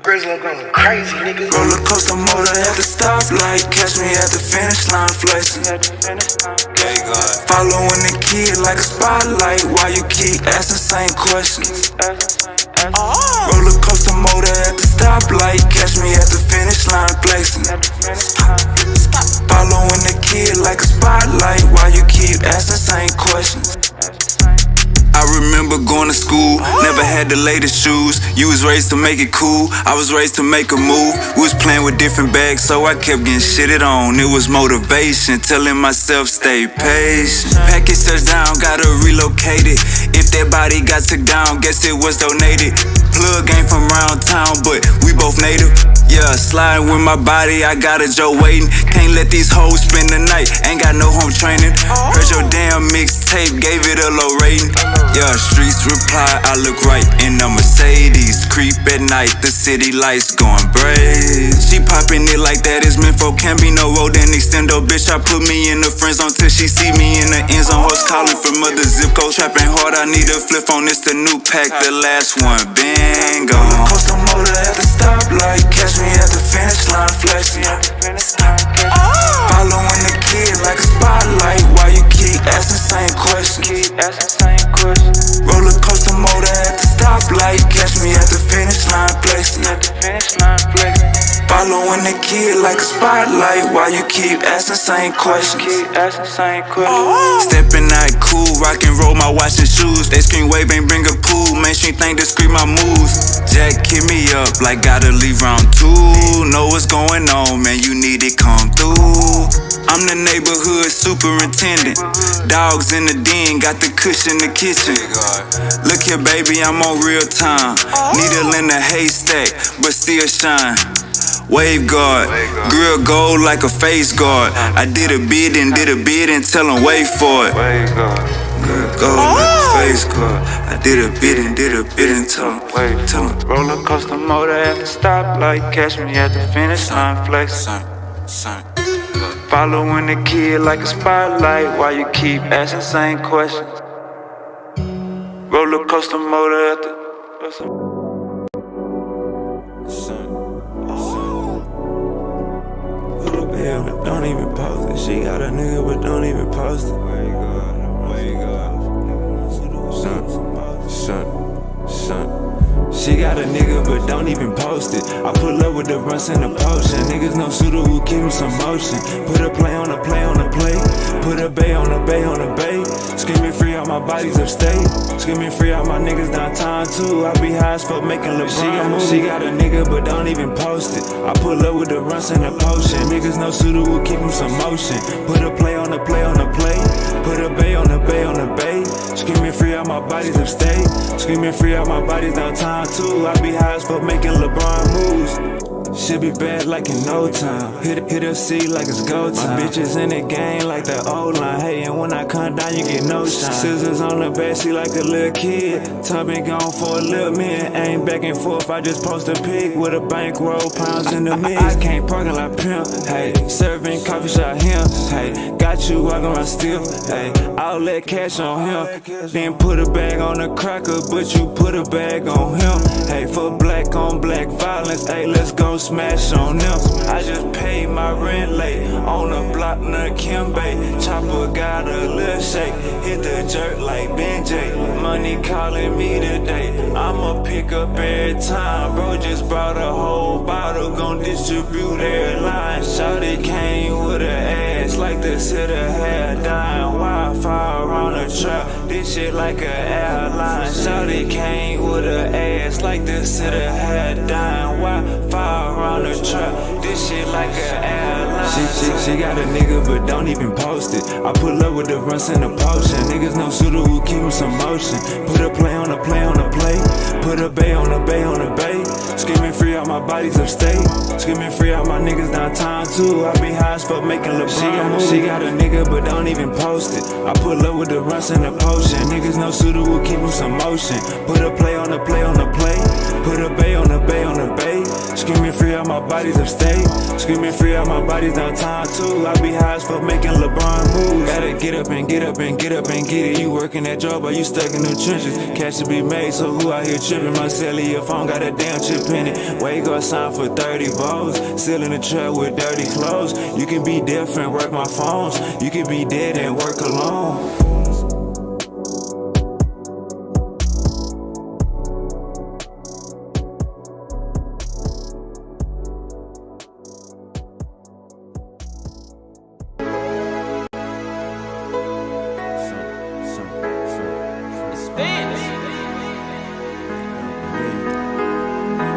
Grizzly going crazy, nigga. Roller coaster motor at the stoplight, catch me at the finish line flexing. Following the kid like a spotlight, why you keep asking same questions? Roller coaster motor at the stoplight, catch me at the finish line flexing. Following the kid like a spotlight, why you keep asking same questions? I remember going to school, never had the latest shoes. You was raised to make it cool, I was raised to make a move. We was playing with different bags, so I kept getting shitted on. It was motivation, telling myself stay patient. Package touchdown, gotta relocate it. If that body got took down, guess it was donated. Plug ain't from round town, but we both native. Yeah, sliding with my body, I got a Joe waiting. Can't let these hoes spend the night, ain't got no home training. Heard your damn mixtape, gave it a low rating. Yeah, streets reply, I look right in a Mercedes. Creep at night, the city lights going brave. She popping it like that is meant for, can't be no road and extendo. Bitch, I put me in the friend zone till she see me in the end zone. Hoes calling from other zip codes, trapping hard, I need a flip on this, the new pack, the last one been gone. Roller coaster motor at the stoplight, catch me at the finish line flexing. Following the kid like a spotlight, why you keep asking same questions? Roller coaster motor at the stoplight, catch me at the finish line flexing. Following the kid like a spotlight, why you keep asking same questions? Stepping out cool, rock and roll my watch and shoes. They scream wave, ain't bring a pool. Mainstream thing to scream my moves. Jack hit me up like gotta leave round 2. Know what's going on, man, you need it, come through. I'm the neighborhood superintendent. Dogs in the den, got the kush in the kitchen. Look here, baby, I'm on real time. Needle in a haystack, but still shine. Wave guard, grill gold like a face guard. I did a bid and tell them wait for it. Grill gold like a face guard. I did a bid and tell them wait, tell them. Roller coaster motor at the stoplight, catch me at the finish line flexing. Following the kid like a spotlight, why you keep asking same questions? Roller coaster motor at the but don't even post it. She got a nigga, but don't even post it. Where you go? Son. She got a nigga, but don't even post it. I pull up with the runs and the potion. Niggas no shooter who keep me some motion. Put a play on a play on a play. Put a bay on a bay on a bay. Screaming free out my bodies upstate. Screaming free out my niggas downtown too. I be high as fuck making LeBron moves. She got a nigga, but don't even post it. I pull up with the runs and the potion. Niggas no shooter who keep me some motion. Put a play on a play on a play. Put a bay on a bay on a bay. Screaming free out my bodies upstate. Screaming free out my bodies downtown too. I be high as fuck making LeBron moves. Should be bad like in no time. Hit a C like it's go time. My bitches in the game like the old line. Hey, and when I come down, you get no shine. Scissors on the backseat like a little kid. Time been gone for a little minute. Ain't back and forth, I just post a pic with a bankroll, pounds in the mix. I can't parking like pimp. Hey, serving coffee shop him. Hey, got you walking around still. Hey, I'll let cash on him. Then put a bag on the cracker, but you put a bag on him. Hey, for black on black violence. Hey, let's go smash on them. I just paid my rent late on the block near Kimbe. Chopper got a little shake, hit the jerk like Ben J. Money calling me today, I'ma pick up every time. Bro just brought a whole bottle, gon' distribute every line. Shawty came with her ass like the city had dying. Wi-Fi around the trap, this shit like a airline. Shawty came with her ass like the city had dying. Wi-Fi around the trap, this shit like an airline. She got a nigga, but don't even post it. I pull up with the runs and the potion. Niggas no shooter who keep me some motion. Put a play on a play on a play. Put a bay on a bay on a bay. Screaming free out my bodies upstate. Screaming free out my niggas downtown too. I be high as fuck making LeBron moves. She got a nigga, but don't even post it. I pull up with the runs and the potion. Niggas no shooter who keep me some motion. Put a play on a play on a play. Put a bay on a bay on a bay. Screaming free out my bodies upstate. Screaming free out my bodies downtown too. I be high as fuck making LeBron moves. Gotta get up and get up and get up and get it. You working that job or you stuck in the trenches. Cash to be made, so who out here tripping? My cellular phone got a damn chip in it. Wake up, sign for 30 balls. Still in the trap with dirty clothes. You can be different, work my phones. You can be dead and work alone.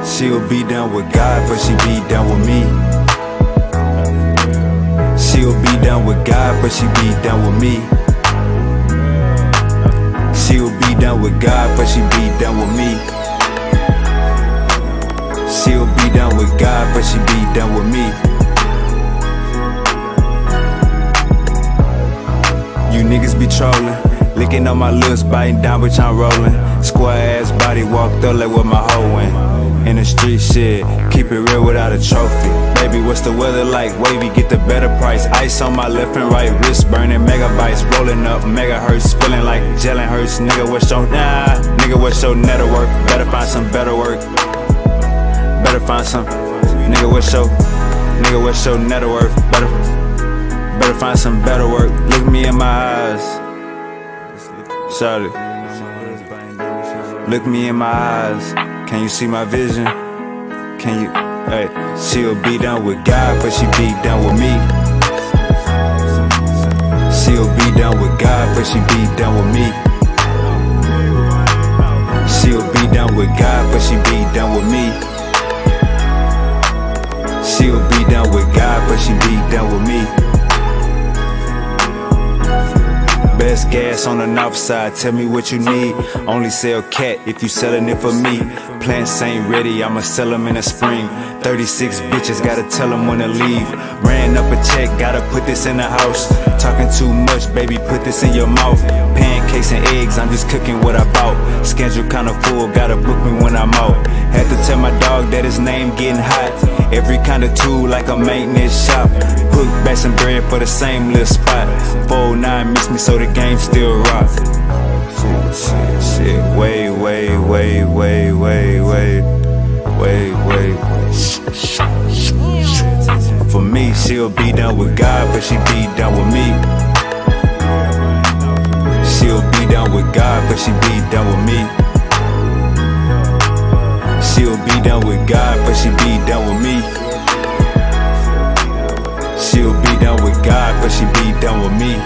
She'll be down with God, but she be down with me. She'll be down with God, but she be down with me. She'll be down with God, but she be down with me. She'll be down with God, but she be down with me. You niggas be trolling, licking on my lips, biting down, bitch, I'm rolling. Square ass body walked up like with my hoe in the street shit, keep it real without a trophy. Baby, what's the weather like? Wavy, get the better price. Ice on my left and right wrist, burning megabytes. Rolling up megahertz, feeling like gelling hurts. Nigga, what's your nigga, what's your network? Better find some better work. Better find some. Nigga, what's your network? Better find some better work. Look me in my eyes. Shout it. Look me in my eyes. Can you see my vision? Can you? Hey, she'll be down with God, but she be down with me. She'll be down with God, but she be down with me. She'll be down with God, but she be down with me. She'll be down with God, but she be down with me. Best gas on the north side, tell me what you need. Only sell cat if you selling it for me. Plants ain't ready, I'ma sell them in the spring. 36 bitches, gotta tell them when to leave. Ran up a check, gotta put this in the house. Talking too much, baby, put this in your mouth. Pancakes and eggs, I'm just cooking what I bought. Schedule kinda full, gotta book me when I'm out. Had to tell my dog that his name getting hot. Every kind of tool like a maintenance shop. Put back some bread for the same little spot. 409 miss me so the game still rock. Shit, wait. For me, she'll be down with God, but she be down with me. She'll be down with God, but she be down with me. She'll be down with God, but she be down with me. She'll be down with God, but she be down with me.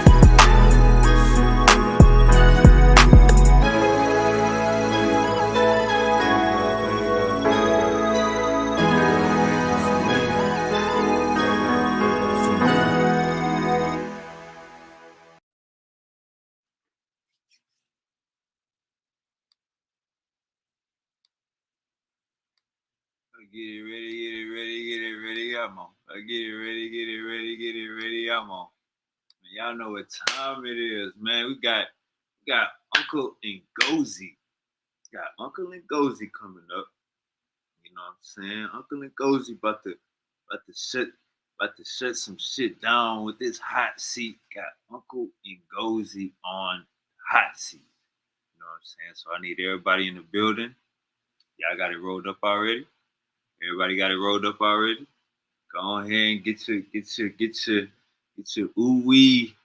Get it ready, I'm on. Get it ready, I'm on. Man, y'all know what time it is, man. We got Uncle Ngozi. Got Uncle Ngozi coming up. You know what I'm saying? Uncle Ngozi about to shut some shit down with this hot seat. Got Uncle Ngozi on hot seat. You know what I'm saying? So I need everybody in the building. Y'all got it rolled up already? Everybody got it rolled up already? Go ahead and get your ooh-wee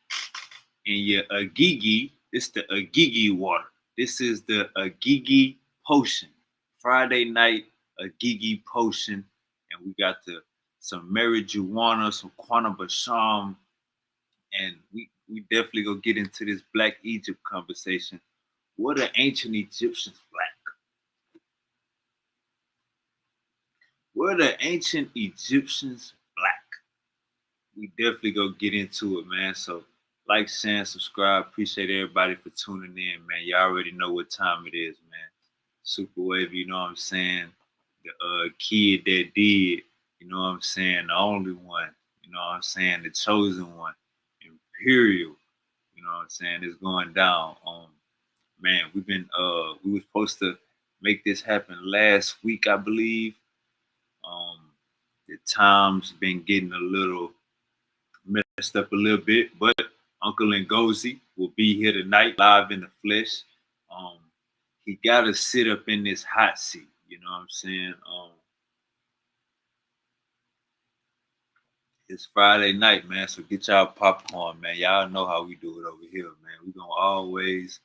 and your agigi. It's the agigi water. This is the agigi potion. Friday night agigi potion. And we got some marijuana, some quantum basham. And we definitely gonna get into this Black Egypt conversation. What are ancient Egyptians black? Were the ancient Egyptians black? We definitely go get into it, man. So like, share, and subscribe. Appreciate everybody for tuning in, man. Y'all already know what time it is, man. Super Wave, you know what I'm saying? The kid that did, you know what I'm saying? The only one, you know what I'm saying? The chosen one, Imperial, you know what I'm saying? It's going down. Man, we were supposed to make this happen last week, I believe. The time's been getting a little messed up a little bit, but Uncle Ngozi will be here tonight, live in the flesh. Um, he got to sit up in this hot seat. You know what I'm saying? It's Friday night, man. So get y'all popcorn, man. Y'all know how we do it over here, man. We gonna always,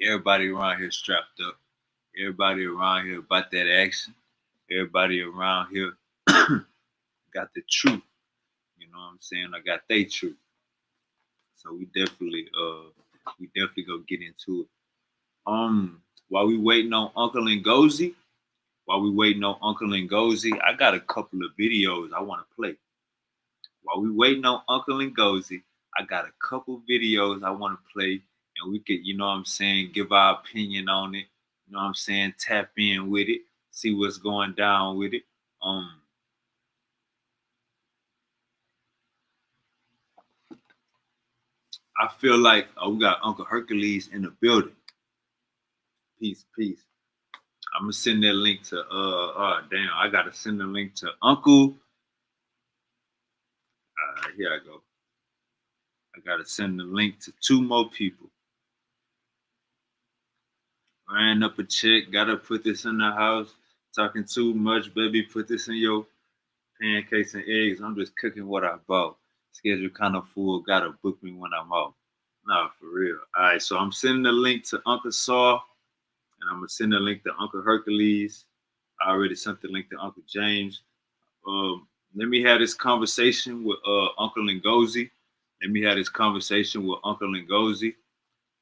everybody around here strapped up. Everybody around here about that action. Everybody around here got the truth. You know what I'm saying? I got they truth. So we definitely gonna get into it. While we waiting on Uncle Ngozi, I got a couple of videos I want to play. While we waiting on Uncle Ngozi, I got a couple videos I want to play, and we could, you know what I'm saying, give our opinion on it. You know what I'm saying? Tap in with it, see what's going down with it. I feel like we got Uncle Hercules in the building. Peace. I'm gonna send that link to I gotta send the link to Uncle. Here I go. I gotta send the link to 2 more people. Ran up a check, gotta put this in the house. Talking too much, baby. Put this in your pancakes and eggs. I'm just cooking what I bought. Schedule kind of full, gotta book me when I'm off. Nah, for real. Alright, so I'm sending the link to Uncle Saw, and I'm gonna send the link to Uncle Hercules. I already sent the link to Uncle James. Let me have this conversation with Uncle Ngozi.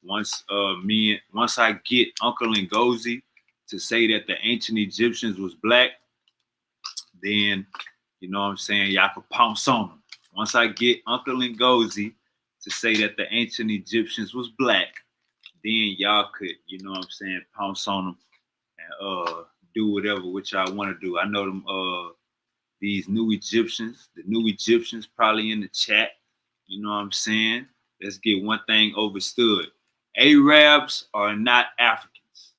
Once I get Uncle Ngozi to say that the ancient Egyptians was black, then you know what I'm saying, y'all can pounce on them. Once I get Uncle Ngozi to say that the ancient Egyptians was black, then y'all could, you know what I'm saying, pounce on them and do whatever which y'all want to do. I know them these new Egyptians, the new Egyptians probably in the chat. You know what I'm saying? Let's get one thing understood. Arabs are not Africans.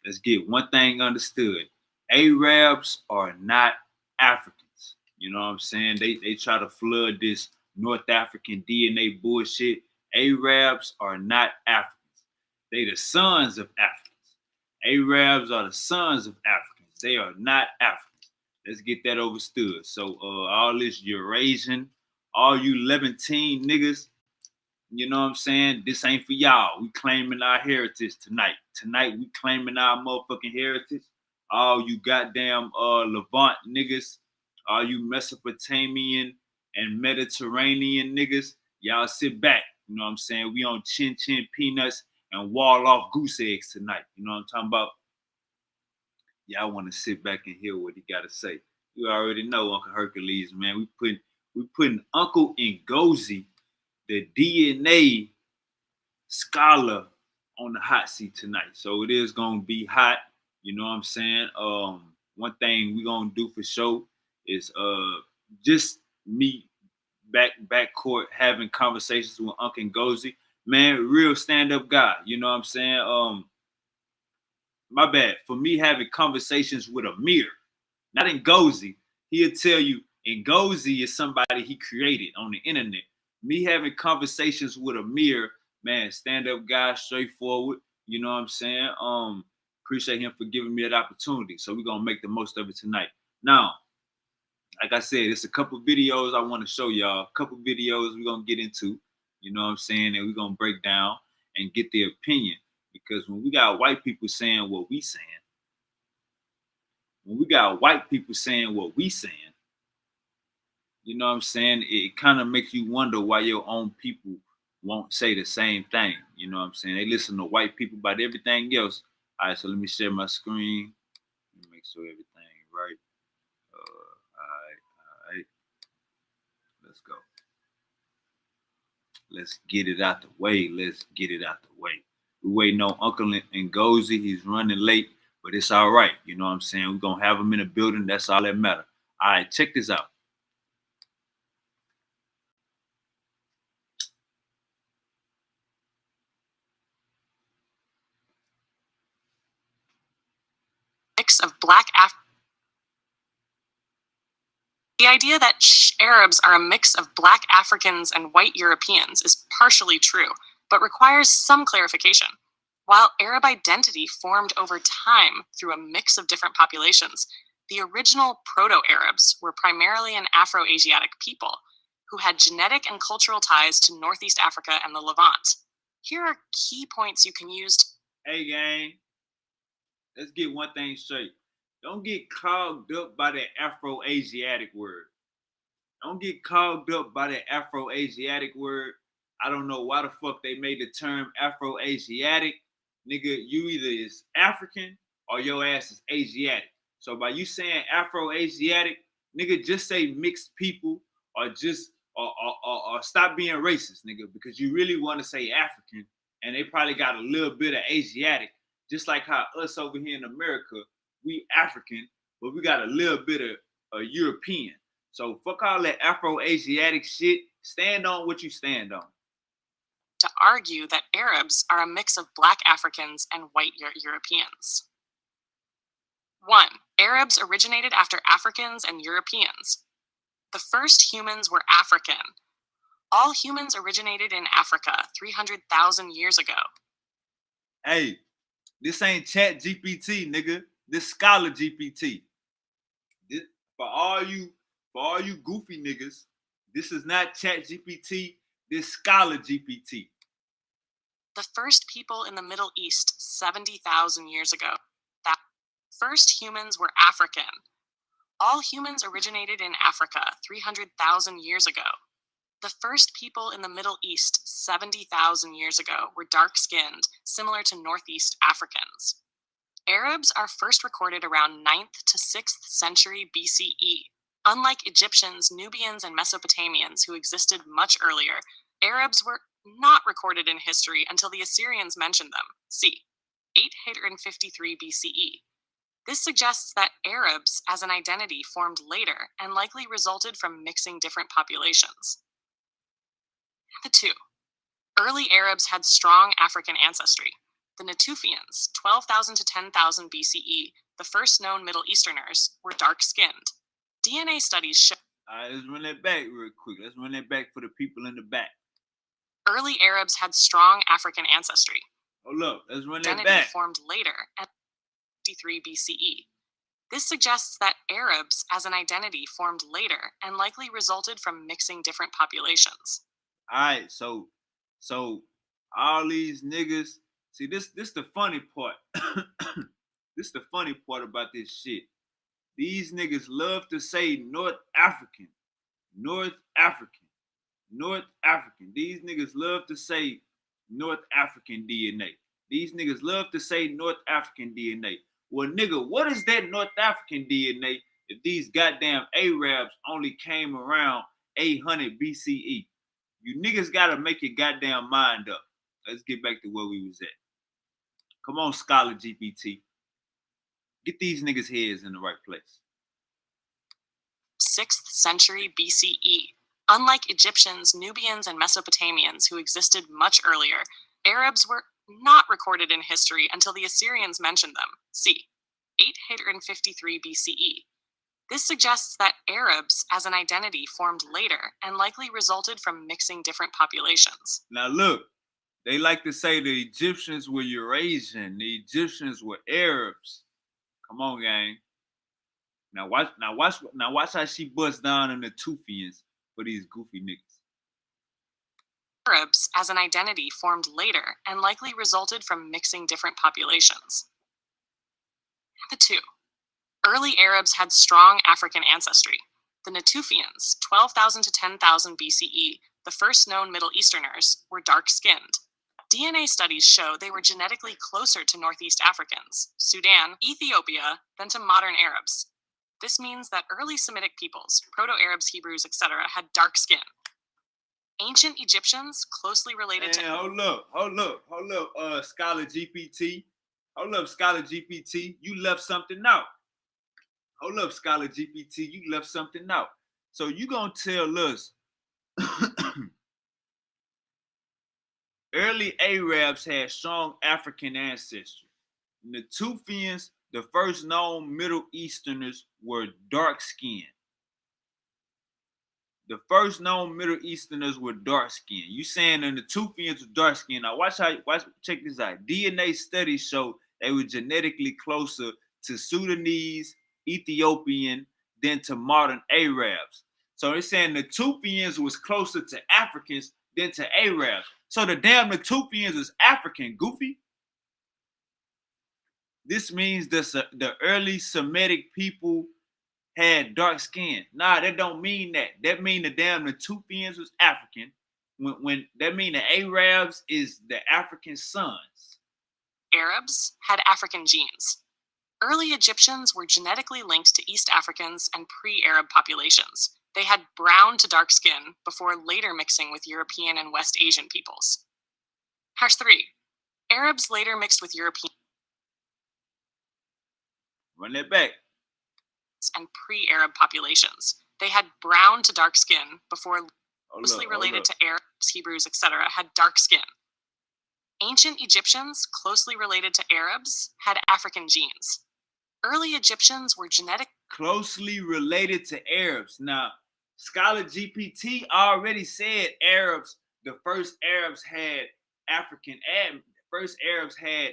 Let's get one thing understood. Arabs are not Africans. You know what I'm saying? They try to flood this North African DNA bullshit. Arabs are not Africans. They the sons of Africans. Arabs are the sons of Africans. They are not Africans. Let's get that understood. So all this Eurasian, all you Levantine niggas, you know what I'm saying? This ain't for y'all. We claiming our heritage tonight. Tonight we claiming our motherfucking heritage. All you goddamn Levant niggas, all you Mesopotamian and Mediterranean niggas, y'all sit back. You know what I'm saying? We on chin chin peanuts and wall off goose eggs tonight. You know what I'm talking about? Y'all want to sit back and hear what he got to say. You already know Uncle Hercules, man. We putting Uncle Ngozi, the DNA scholar, on the hot seat tonight. So it is gonna be hot. You know what I'm saying? One thing we gonna do for sure is just me back court having conversations with Uncle Ngozi. Man, real stand-up guy. You know what I'm saying? My bad. For me having conversations with Amir, not Ngozi. He'll tell you Ngozi is somebody he created on the internet. Me having conversations with Amir, man, stand-up guy, straightforward. You know what I'm saying? Appreciate him for giving me that opportunity. So we're gonna make the most of it tonight. Now, like I said, it's a couple videos I want to show y'all. A couple videos we're gonna get into. You know what I'm saying? And we're gonna break down and get their opinion. Because when we got white people saying what we saying, you know what I'm saying? It kind of makes you wonder why your own people won't say the same thing. You know what I'm saying? They listen to white people about everything else. All right, so let me share my screen. Let me make sure everything right. All right. Let's go. Let's get it out the way. We're waiting on Uncle Ngozi. He's running late, but it's all right. You know what I'm saying? We're going to have him in the building. That's all that matters. All right, check this out. Mix of black The idea that Arabs are a mix of black Africans and white Europeans is partially true, but requires some clarification. While Arab identity formed over time through a mix of different populations, the original Proto-Arabs were primarily an Afro-Asiatic people who had genetic and cultural ties to Northeast Africa and the Levant. Here are key points you can use. Hey, gang, let's get one thing straight. Don't get clogged up by that Afro-Asiatic word. Don't get clogged up by that Afro-Asiatic word. I don't know why the fuck they made the term Afro-Asiatic. Nigga, you either is African or your ass is Asiatic. So by you saying Afro-Asiatic, nigga, just say mixed people or just or stop being racist, nigga, because you really want to say African and they probably got a little bit of Asiatic, just like how us over here in America, we African, but we got a little bit of European. So fuck all that Afro-Asiatic shit. Stand on what you stand on. To argue that Arabs are a mix of black Africans and white Europeans. 1. Arabs originated after Africans and Europeans. The first humans were African. All humans originated in Africa 300,000 years ago. Hey, this ain't Chat GPT, nigga. This Scholar GPT. For all you goofy niggas, this is not Chat GPT. This Scholar GPT. The first people in the Middle East 70,000 years ago. The first humans were African. All humans originated in Africa 300,000 years ago. The first people in the Middle East 70,000 years ago were dark-skinned, similar to Northeast Africans. Arabs are first recorded around 9th to 6th century BCE. Unlike Egyptians, Nubians, and Mesopotamians, who existed much earlier, Arabs were not recorded in history until the Assyrians mentioned them, c. 853 BCE. This suggests that Arabs as an identity formed later and likely resulted from mixing different populations. 2. Early Arabs had strong African ancestry. The Natufians, 12,000 to 10,000 BCE, the first known Middle Easterners, were dark-skinned. DNA studies show... Let's run that back real quick. Let's run that back for the people in the back. Early Arabs had strong African ancestry. Hold up, let's run that Identity back. Formed later at 53 BCE. This suggests that Arabs as an identity formed later and likely resulted from mixing different populations. Alright, so all these niggas, see this the funny part. This the funny part about this shit. These niggas love to say North African. North African. North African. These niggas love to say North African DNA. These niggas love to say North African DNA. Well, nigga, what is that North African DNA if these goddamn Arabs only came around 800 BCE? You niggas gotta make your goddamn mind up. Let's get back to where we was at. Come on, Scholar GPT. Get these niggas' heads in the right place. 6th century BCE. Unlike Egyptians, Nubians, and Mesopotamians, who existed much earlier, Arabs were not recorded in history until the Assyrians mentioned them, c. 853 BCE. This suggests that Arabs as an identity formed later and likely resulted from mixing different populations. Now look, they like to say the Egyptians were Eurasian, the Egyptians were Arabs. Come on, gang. Now watch how she busts down in the Tufians for these goofy niggas. Arabs as an identity formed later and likely resulted from mixing different populations. 2. Early Arabs had strong African ancestry. The Natufians, 12,000 to 10,000 BCE, the first known Middle Easterners, were dark-skinned. DNA studies show they were genetically closer to Northeast Africans, Sudan, Ethiopia, than to modern Arabs. This means that early Semitic peoples, Proto-Arabs, Hebrews, etc., had dark skin. Ancient Egyptians, closely related to... Hold up, Scholar GPT. Hold up, Scholar GPT. You left something out. Hold up, Scholar GPT. You left something out. So you gonna tell us early Arabs had strong African ancestry. The Natufians, the first known Middle Easterners, were dark-skinned. the first known Middle Easterners were dark skinned. You saying the Natufians were dark skinned. Now check this out. DNA studies show they were genetically closer to Sudanese, Ethiopian than to modern Arabs. So they're saying the Natufians was closer to Africans than to Arabs. So the damn Natufians is African, goofy. This means the early Semitic people had dark skin. Nah, that don't mean that. That mean the damn Natufians was African. When that mean the Arabs is the African sons. Arabs had African genes. Early Egyptians were genetically linked to East Africans and pre-Arab populations. They had brown to dark skin before later mixing with European and West Asian peoples. Hash 3. Arabs later mixed with European Run that back. and pre-Arab populations. They had brown to dark skin before closely related to Arabs, Hebrews, etc., had dark skin. Ancient Egyptians, closely related to Arabs, had African genes. Early Egyptians were closely related to Arabs. Now, Scholar GPT already said Arabs, the first Arabs had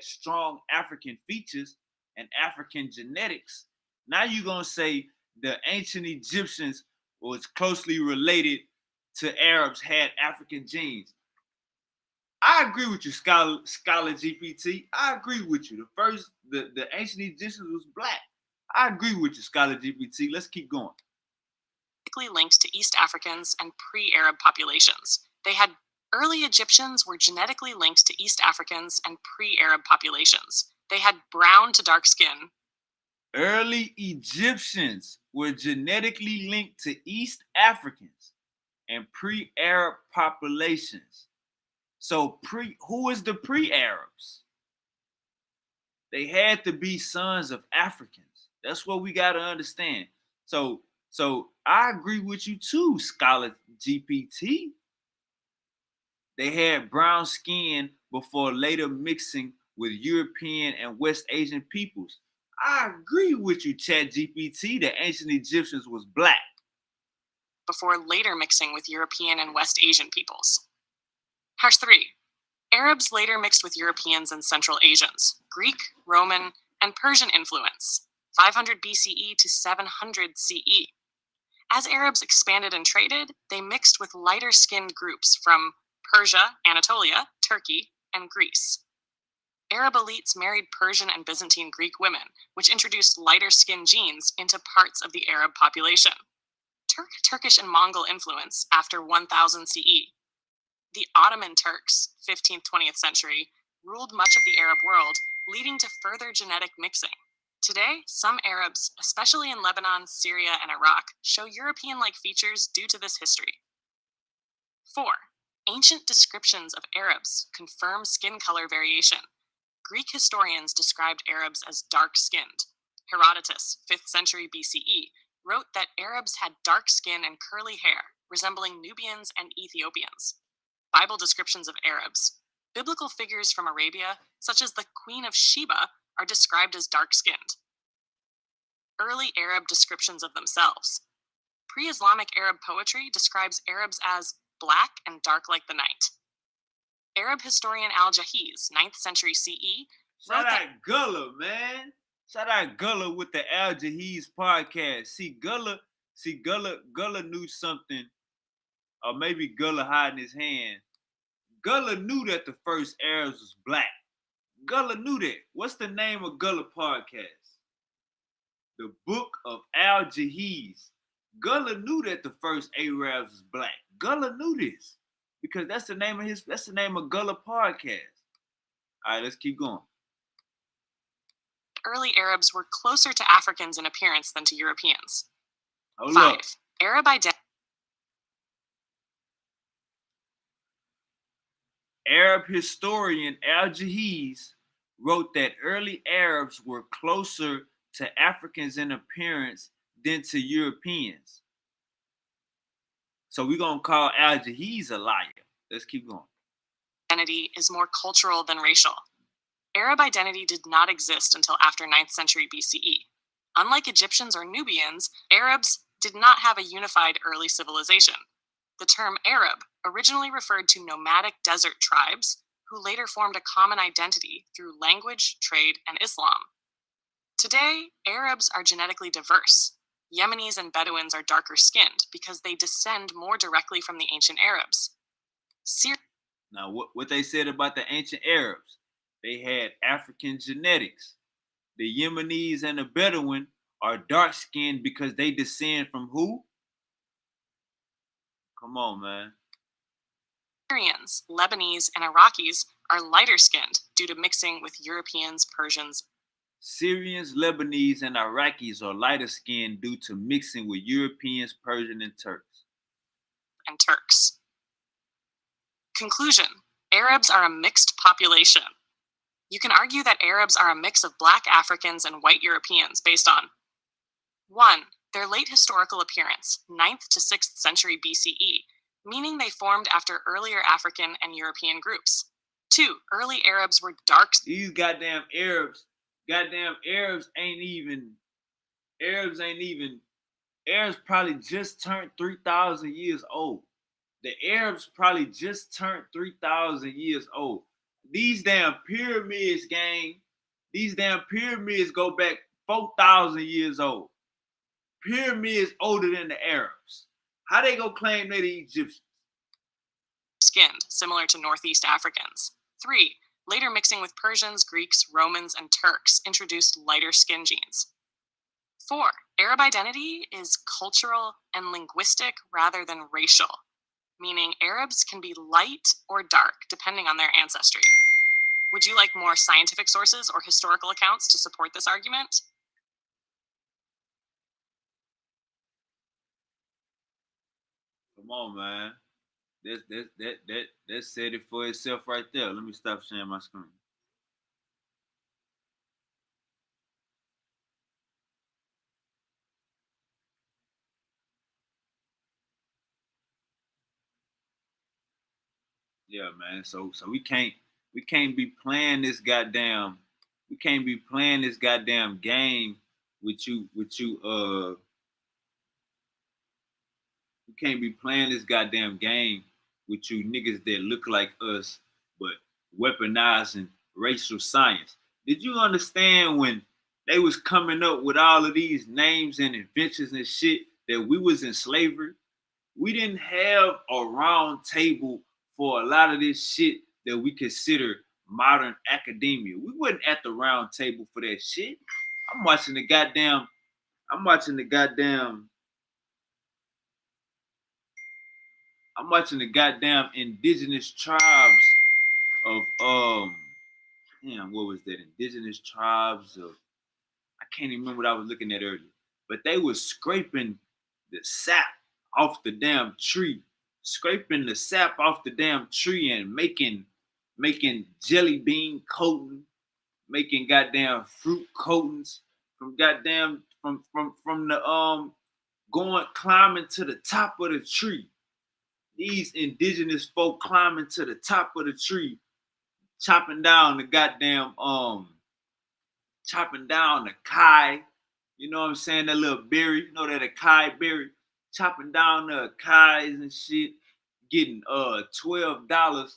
strong African features and African genetics. Now you're going to say the ancient Egyptians was closely related to Arabs, had African genes. I agree with you, Scholar GPT. I agree with you. The ancient Egyptians was black. I agree with you, Scholar GPT. Let's keep going. Linked to East Africans and pre-Arab populations. Early Egyptians were genetically linked to East Africans and pre-Arab populations. They had brown to dark skin. Early Egyptians were genetically linked to East Africans and pre-Arab populations. So who is the pre-Arabs? They had to be sons of Africans. That's what we got to understand. So I agree with you too, Scholar GPT. They had brown skin before later mixing with European and West Asian peoples. I agree with you, Chat GPT. The ancient Egyptians was black. Before later mixing with European and West Asian peoples. Hash 3. Arabs later mixed with Europeans and Central Asians. Greek, Roman, and Persian influence. 500 BCE to 700 CE. As Arabs expanded and traded, they mixed with lighter-skinned groups from Persia, Anatolia, Turkey, and Greece. Arab elites married Persian and Byzantine Greek women, which introduced lighter-skinned genes into parts of the Arab population. Turkish and Mongol influence after 1000 CE. The Ottoman Turks, 15th, 20th century, ruled much of the Arab world, leading to further genetic mixing. Today, some Arabs, especially in Lebanon, Syria, and Iraq, show European-like features due to this history. 4. Ancient descriptions of Arabs confirm skin color variation. Greek historians described Arabs as dark-skinned. Herodotus, 5th century BCE, wrote that Arabs had dark skin and curly hair, resembling Nubians and Ethiopians. Bible descriptions of Arabs. Biblical figures from Arabia, such as the Queen of Sheba, are described as dark-skinned. Early Arab descriptions of themselves. Pre-Islamic Arab poetry describes Arabs as black and dark like the night. Arab historian Al-Jahiz, 9th century CE, Shout out Gullah, man. Shout out Gullah with the Al-Jahiz podcast. Gullah knew something, or maybe Gullah hiding his hand. Gullah knew that the first Arabs was black. Gullah knew that. What's the name of Gullah podcast? The Book of Al-Jahiz. Gullah knew that the first Arabs was black. Gullah knew this because that's the name of Gullah podcast. All right, let's keep going. Early Arabs were closer to Africans in appearance than to Europeans. Hold 5. up. Arab identity. Arab historian Al-Jahiz wrote that early Arabs were closer to Africans in appearance than to Europeans. So we're going to call Al-Jahiz a liar. Let's keep going. Identity is more cultural than racial. Arab identity did not exist until after 9th century BCE. Unlike Egyptians or Nubians, Arabs did not have a unified early civilization. The term Arab originally referred to nomadic desert tribes who later formed a common identity through language, trade, and Islam. Today, Arabs are genetically diverse. Yemenis and Bedouins are darker skinned because they descend more directly from the ancient Arabs. Now, what they said about the ancient Arabs, they had African genetics. The Yemenis and the Bedouin are dark skinned because they descend from who? Come on, man. Syrians, Lebanese, and Iraqis are lighter skinned due to mixing with Europeans, Persians. Syrians, Lebanese, and Iraqis are lighter skinned due to mixing with Europeans, Persians, and Turks. Conclusion: Arabs are a mixed population. You can argue that Arabs are a mix of Black Africans and white Europeans based on 1. Their late historical appearance, 9th to 6th century BCE, meaning they formed after earlier African and European groups. 2. Early Arabs were dark. These goddamn Arabs Arabs probably just turned 3,000 years old. The Arabs probably just turned 3,000 years old. These damn pyramids, gang, these damn pyramids go back 4,000 years old. Pyramids older than the Arabs. How they gonna claim they the Egyptians? Skinned, similar to Northeast Africans. 3. Later mixing with Persians, Greeks, Romans, and Turks introduced lighter skin genes. 4. Arab identity is cultural and linguistic rather than racial, meaning Arabs can be light or dark depending on their ancestry. Would you like more scientific sources or historical accounts to support this argument? Come on, man. That said it for itself right there. Let me stop sharing my screen. Yeah, man. So we can't be playing this goddamn game with you we can't be playing this goddamn game with you niggas that look like us but weaponizing racial science. Did you understand when they was coming up with all of these names and inventions and shit that we was in slavery? We didn't have a round table for a lot of this shit that we consider modern academia. We wasn't at the round table for that shit. I'm watching the goddamn indigenous tribes of what was that? Indigenous tribes of, I can't even remember what I was looking at earlier. But they was scraping the sap off the damn tree. Scraping the sap off the damn tree and making jelly bean coating, making goddamn fruit coatings from goddamn from the going climbing to the top of the tree. These indigenous folk climbing to the top of the tree, chopping down the kai, you know what I'm saying, that little berry, you know that acai berry, chopping down the acais and shit, getting $12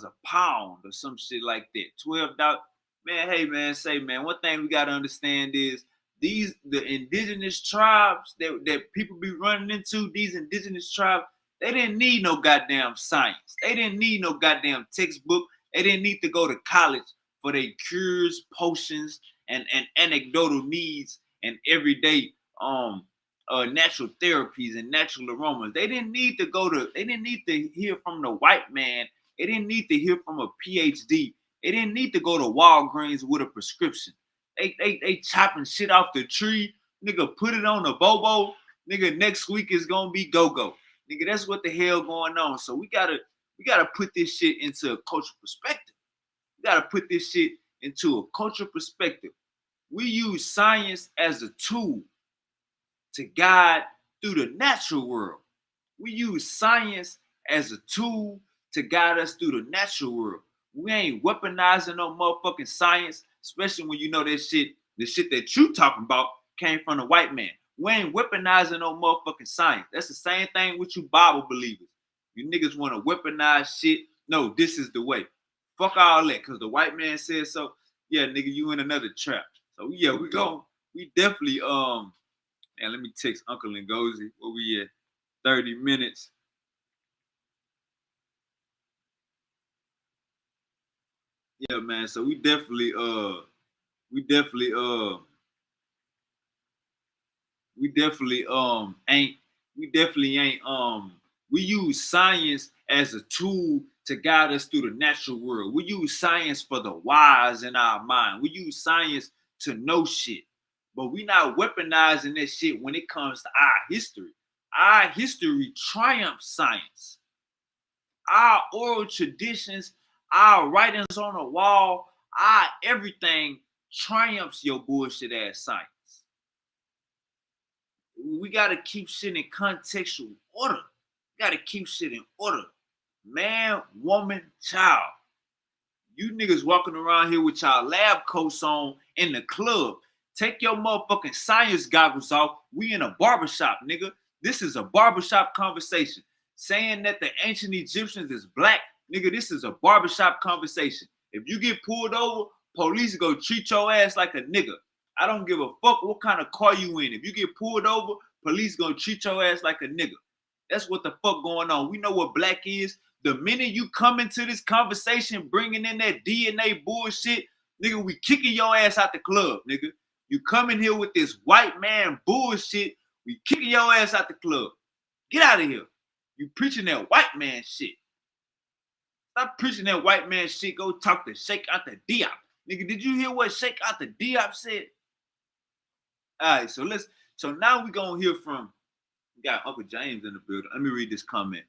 a pound or some shit like that. $12. Man, hey man, say man, one thing we gotta understand is the indigenous tribes that people be running into, these indigenous tribes, they didn't need no goddamn science. They didn't need no goddamn textbook. They didn't need to go to college for their cures, potions, and anecdotal needs and everyday natural therapies and natural aromas. They didn't need to hear from the white man. They didn't need to hear from a PhD. They didn't need to go to Walgreens with a prescription. They chopping shit off the tree. Nigga, put it on a bobo. Nigga, next week is gonna be go-go. Nigga, that's what the hell going on. So we gotta put this shit into a cultural perspective. We gotta put this shit into a cultural perspective. We use science as a tool to guide through the natural world. We use science as a tool to guide us through the natural world. We ain't weaponizing no motherfucking science, especially when you know that shit, the shit that you talking about came from the white man. We ain't weaponizing no motherfucking science. That's the same thing with you Bible believers. You niggas want to weaponize shit. No, this is the way. Fuck all that, because the white man said so. Yeah, nigga, you in another trap. So yeah, we definitely and let me text Uncle Ngozi. Where we at? 30 minutes. Yeah, man. So we definitely ain't we use science as a tool to guide us through the natural world. We use science for the wise in our mind. We use science to know shit. But we not weaponizing that shit when it comes to our history. Our history triumphs science. Our oral traditions, our writings on the wall, our everything triumphs your bullshit ass science. We gotta keep shit in contextual order. We gotta keep shit in order. Man, woman, child. You niggas walking around here with y'all lab coats on in the club. Take your motherfucking science goggles off. We in a barbershop, nigga. This is a barbershop conversation. Saying that the ancient Egyptians is black, nigga, this is a barbershop conversation. If you get pulled over, police go treat your ass like a nigga. I don't give a fuck what kind of car you in. If you get pulled over, police gonna treat your ass like a nigga. That's what the fuck going on. We know what black is. The minute you come into this conversation bringing in that DNA bullshit, nigga, we kicking your ass out the club, nigga. You come in here with this white man bullshit, we kicking your ass out the club. Get out of here. You preaching that white man shit. Stop preaching that white man shit. Go talk to Sheikh Anta Diop. Nigga, did you hear what Sheikh Anta Diop said? All right, so now we gonna hear from, we got Uncle James in the building. Let me read this comment.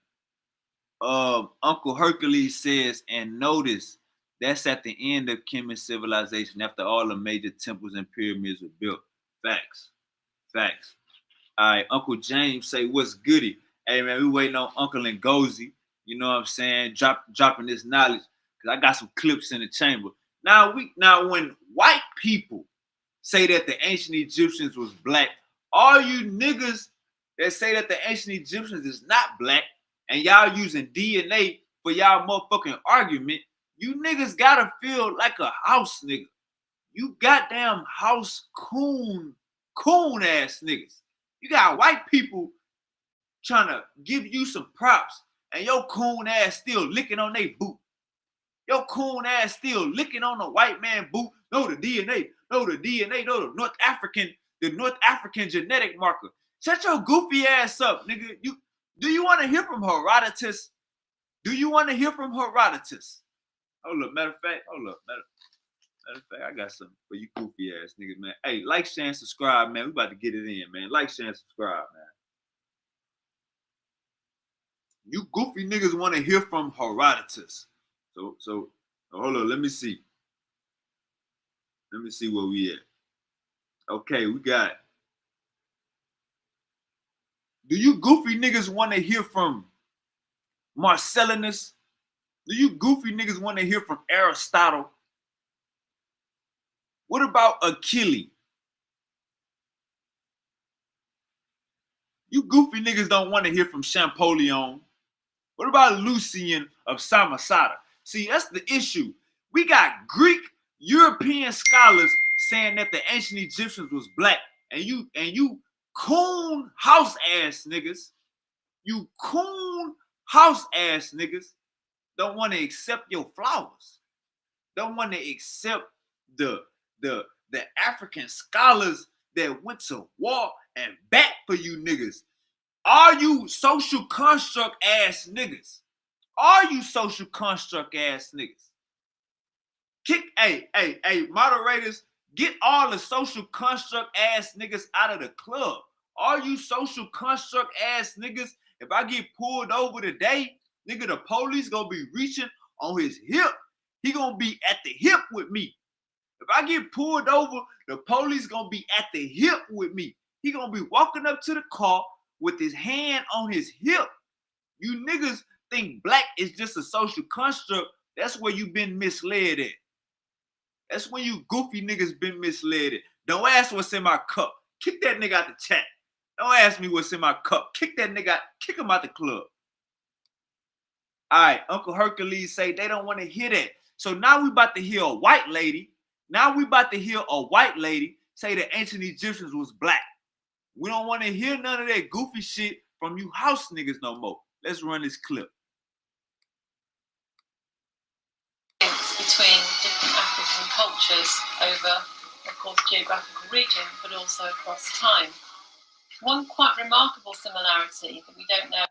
Uncle Hercules says, and notice that's at the end of Kemet civilization after all the major temples and pyramids were built. Facts. All right, Uncle James say, what's goody? Hey man, we waiting on Uncle Ngozi. You know what I'm saying? Dropping this knowledge, because I got some clips in the chamber. Now when white people say that the ancient Egyptians was black, all you niggas that say that the ancient Egyptians is not black, and y'all using DNA for y'all motherfucking argument, you niggas gotta feel like a house nigga. You goddamn house coon ass niggas. You got white people trying to give you some props, and your coon ass still licking on their boot. Your coon ass still licking on the white man boot. No, the DNA, no, the North African genetic marker. Shut your goofy ass up, nigga. Do you want to hear from Herodotus? Hold up, matter of fact, I got something for you goofy ass niggas, man. Hey, like, share, and subscribe, man. We about to get it in, man. Like, share, and subscribe, man. You goofy niggas want to hear from Herodotus. So hold on, let me see. Let me see where we at. Okay, we got. Do you goofy niggas want to hear from Marcellinus? Do you goofy niggas want to hear from Aristotle? What about Achilles? You goofy niggas don't want to hear from Champollion. What about Lucian of Samosata? See, that's the issue. We got Greek European scholars saying that the ancient Egyptians was black, and you coon house ass niggas, don't want to accept your flowers. Don't want to accept the African scholars that went to war and back for you niggas. Are you social construct ass niggas? Hey, moderators, get all the social construct ass niggas out of the club. Are you social construct ass niggas? If I get pulled over today, nigga, the police gonna be reaching on his hip. He gonna be at the hip with me. If I get pulled over, the police gonna be at the hip with me. He gonna be walking up to the car with his hand on his hip. You niggas think black is just a social construct. That's where you been misled at. That's when you goofy niggas been misled at. Don't ask what's in my cup. Kick that nigga out the chat. Don't ask me what's in my cup. Kick that nigga out. Kick him out the club. All right, Uncle Hercules say they don't want to hear that. So now we about to hear a white lady. Now we about to hear a white lady say the ancient Egyptians was black. We don't want to hear none of that goofy shit from you house niggas no more. Let's run this clip. Between different African cultures over, of course, geographical region, but also across time. One quite remarkable similarity that we don't know.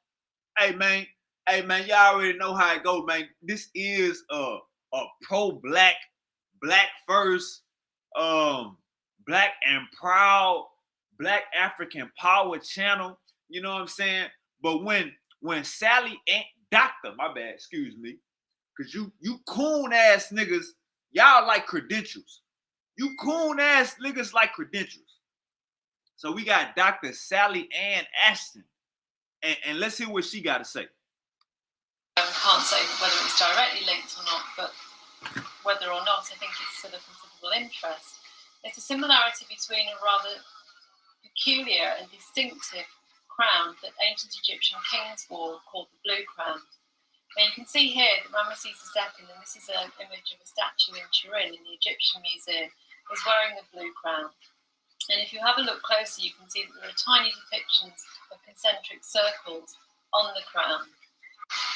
Hey man, y'all already know how it goes, man. This is a pro-black, black first, black and proud, black African power channel. You know what I'm saying? But when Sally and Doctor, my bad, excuse me, cause you coon ass niggas, y'all like credentials. You coon ass niggas like credentials. So we got Dr. Sally Ann Ashton, and let's hear what she got to say. I can't say whether it's directly linked or not, but whether or not, I think it's of considerable interest. There's a similarity between a rather peculiar and distinctive crown that ancient Egyptian kings wore, called the blue crown. Now you can see here that Ramesses II, and this is an image of a statue in Turin in the Egyptian Museum, is wearing the blue crown. And if you have a look closer, you can see that there are tiny depictions of concentric circles on the crown.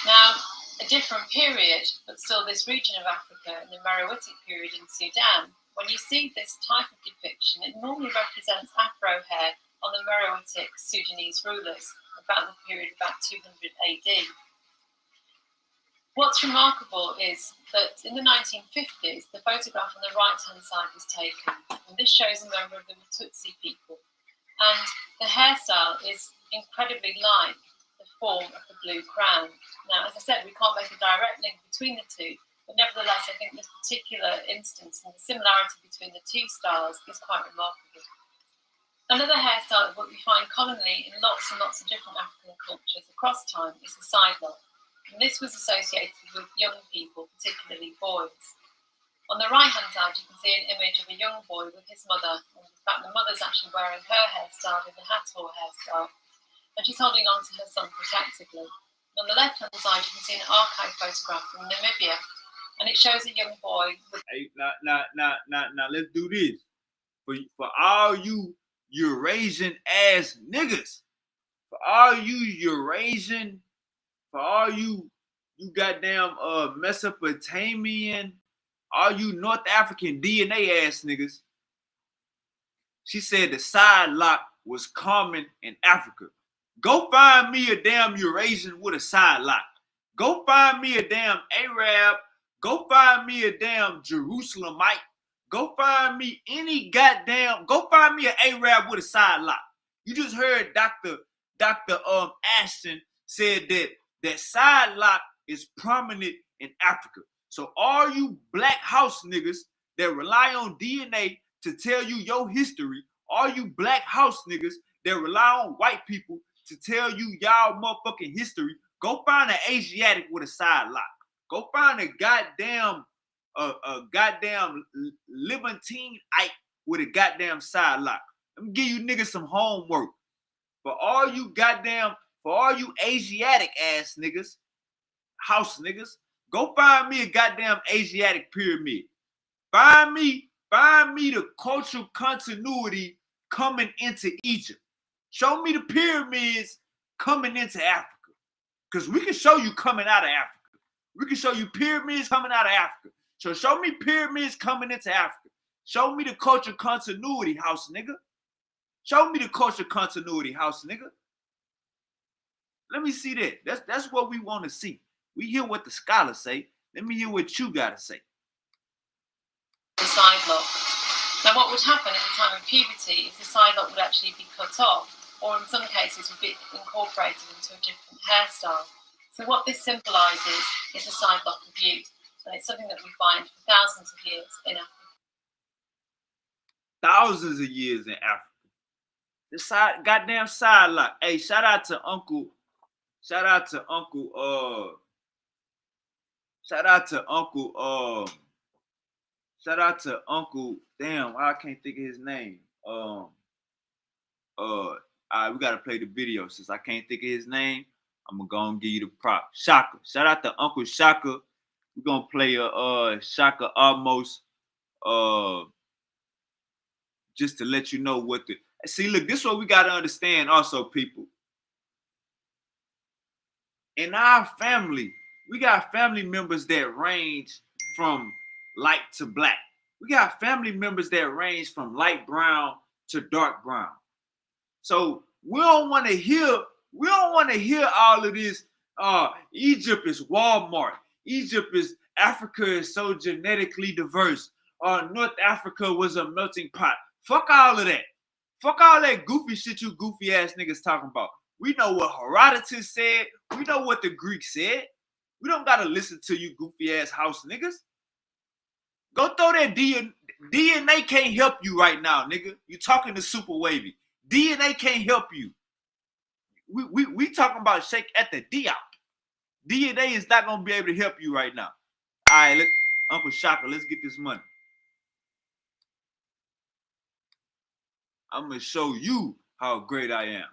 Now, a different period, but still this region of Africa, in the Meroitic period in Sudan, when you see this type of depiction, it normally represents afro hair on the Meroitic Sudanese rulers about the period about 200 AD. What's remarkable is that in the 1950s, the photograph on the right-hand side was taken, and this shows a member of the Tutsi people. And the hairstyle is incredibly like the form of the blue crown. Now, as I said, we can't make a direct link between the two, but nevertheless, I think this particular instance and the similarity between the two styles is quite remarkable. Another hairstyle that we find commonly in lots and lots of different African cultures across time is the side lock. And this was associated with young people, particularly boys. On the right-hand side, you can see an image of a young boy with his mother. And in fact, the mother's actually wearing her hairstyle in the Hathor hairstyle, and she's holding on to her son protectively. And on the left-hand side, you can see an archive photograph from Namibia, and it shows a young boy with... Hey, now, let's do this. For all you Eurasian ass niggas, for all you Eurasian, for all you goddamn Mesopotamian, all you North African DNA ass niggas, she said the side lock was common in Africa. Go find me a damn Eurasian with a side lock. Go find me a damn Arab. Go find me a damn Jerusalemite. Go find me any goddamn, go find me an Arab with a side lock. You just heard Dr. Ashton said that side lock is prominent in Africa. So all you black house niggas that rely on DNA to tell you your history, all you black house niggas that rely on white people to tell you y'all motherfucking history, go find an Asiatic with a side lock. Go find a goddamn Levantine-ite with a goddamn side lock. Let me give you niggas some homework. For all you Asiatic ass niggas, house niggas, go find me a goddamn Asiatic pyramid. Find me the cultural continuity coming into Egypt. Show me the pyramids coming into Africa. Because we can show you coming out of Africa. We can show you pyramids coming out of Africa. So show me pyramids coming into Africa. Show me the cultural continuity, house nigga. Show me the cultural continuity, house nigga. Let me see that. That's what we want to see. We hear what the scholars say. Let me hear what you gotta say. The side lock. Now, what would happen at the time of puberty is the side lock would actually be cut off, or in some cases would be incorporated into a different hairstyle. So what this symbolises is the side lock of youth, and it's something that we find for thousands of years in Africa. Thousands of years in Africa. The goddamn side lock. Hey, shout out to Uncle. Damn, I can't think of his name. All right, we gotta play the video. Since I can't think of his name, I'm gonna go and give you the prop. Shaka. Shout out to Uncle Shaka. We're gonna play a Shaka almost just to let you know what the see. Look, this is what we gotta understand also, people. In our family, we got family members that range from light to black. We got family members that range from light brown to dark brown. So we don't want to hear all of this. Egypt is Walmart. Egypt is Africa is so genetically diverse. North Africa was a melting pot. Fuck all of that. Fuck all that goofy shit you goofy ass niggas talking about. We know what Herodotus said. We know what the Greeks said. We don't gotta listen to you goofy ass house niggas. Go throw that DNA. DNA can't help you right now, nigga. You talking to Super Wavy. DNA can't help you. We talking about shake at the Diop. DNA is not gonna be able to help you right now. All right, look, Uncle Shaka, let's get this money. I'm gonna show you how great I am.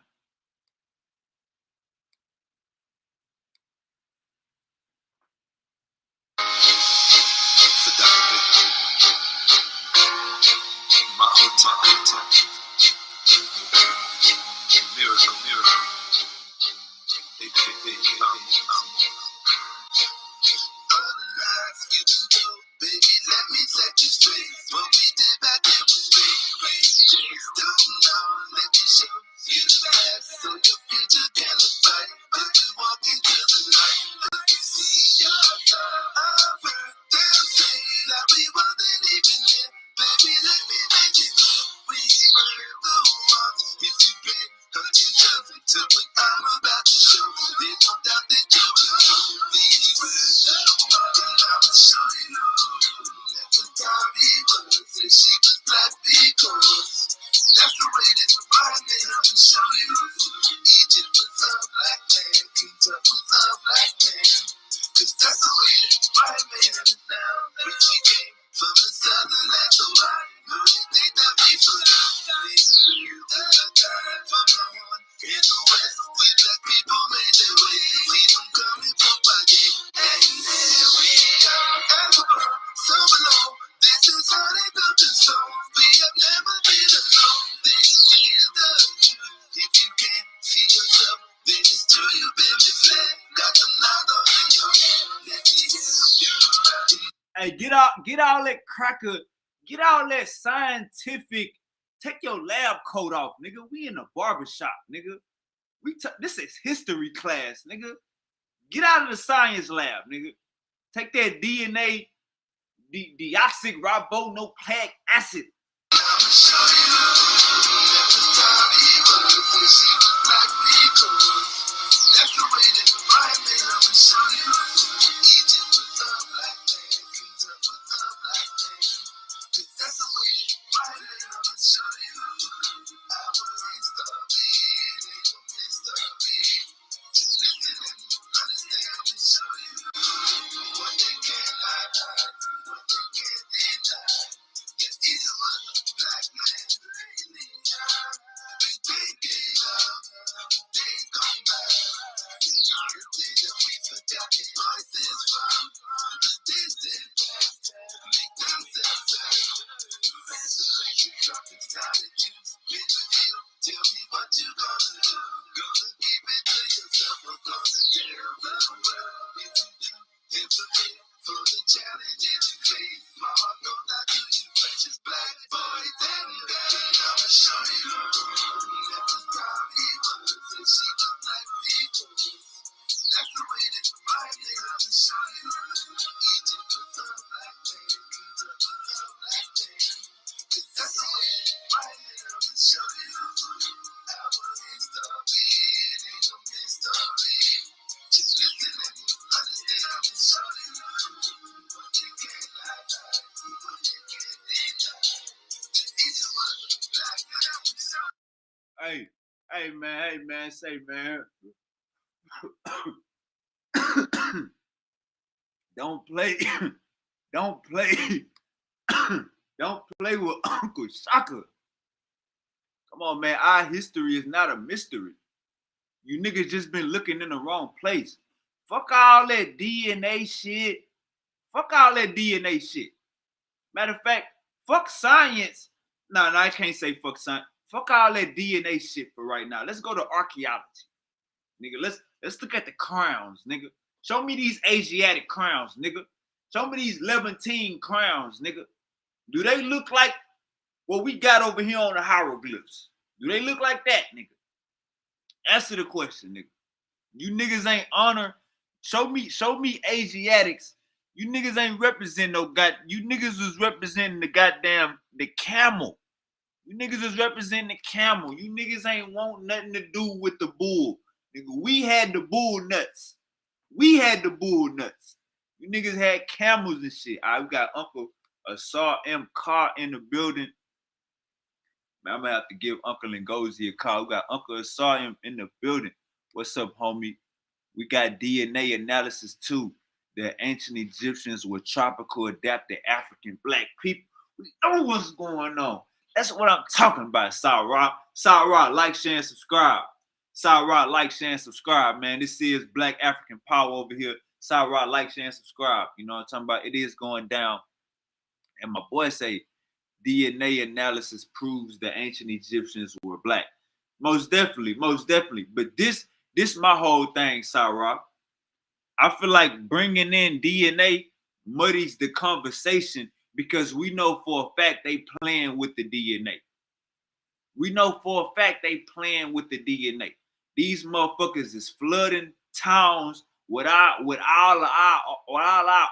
Hey, get all that cracker, get all that scientific. Take your lab coat off, nigga. We in a barbershop, nigga. This is history class, nigga. Get out of the science lab, nigga. Take that DNA, deoxyribonucleic acid. Hey man, say man. Don't play with Uncle Shaka. Come on, man. Our history is not a mystery. You niggas just been looking in the wrong place. Fuck all that DNA shit. Fuck all that DNA shit. Matter of fact, fuck science. No, I can't say fuck science. Fuck all that DNA shit for right now. Let's go to archaeology. Nigga, let's look at the crowns, nigga. Show me these Asiatic crowns, nigga. Show me these Levantine crowns, nigga. Do they look like what we got over here on the hieroglyphs? Do they look like that, nigga? Answer the question, nigga. You niggas ain't honor. Show me Asiatics. You niggas ain't representing no god. You niggas was representing the camel. You niggas was representing the camel. You niggas ain't want nothing to do with the bull. Nigga, we had the bull nuts. We had the bull nuts. You niggas had camels and shit. All right, we got Uncle Asar M. Carr in the building. Man, I'm gonna have to give Uncle Ngozi a call. We got Uncle Asar M in the building. What's up, homie? We got DNA analysis too. The ancient Egyptians were tropical adapted African black people. We know what's going on. That's what I'm talking about, Sarah. Sarah, like, share, and subscribe. Sarah, like, share, and subscribe, man. This is Black African Power over here. Sarah, like, share, and subscribe. You know what I'm talking about? It is going down. And my boy say, DNA analysis proves the ancient Egyptians were black. Most definitely, most definitely. But this my whole thing, Sarah. I feel like bringing in DNA muddies the conversation because we know for a fact they playing with the DNA. We know for a fact they playing with the DNA. These motherfuckers is flooding towns with all our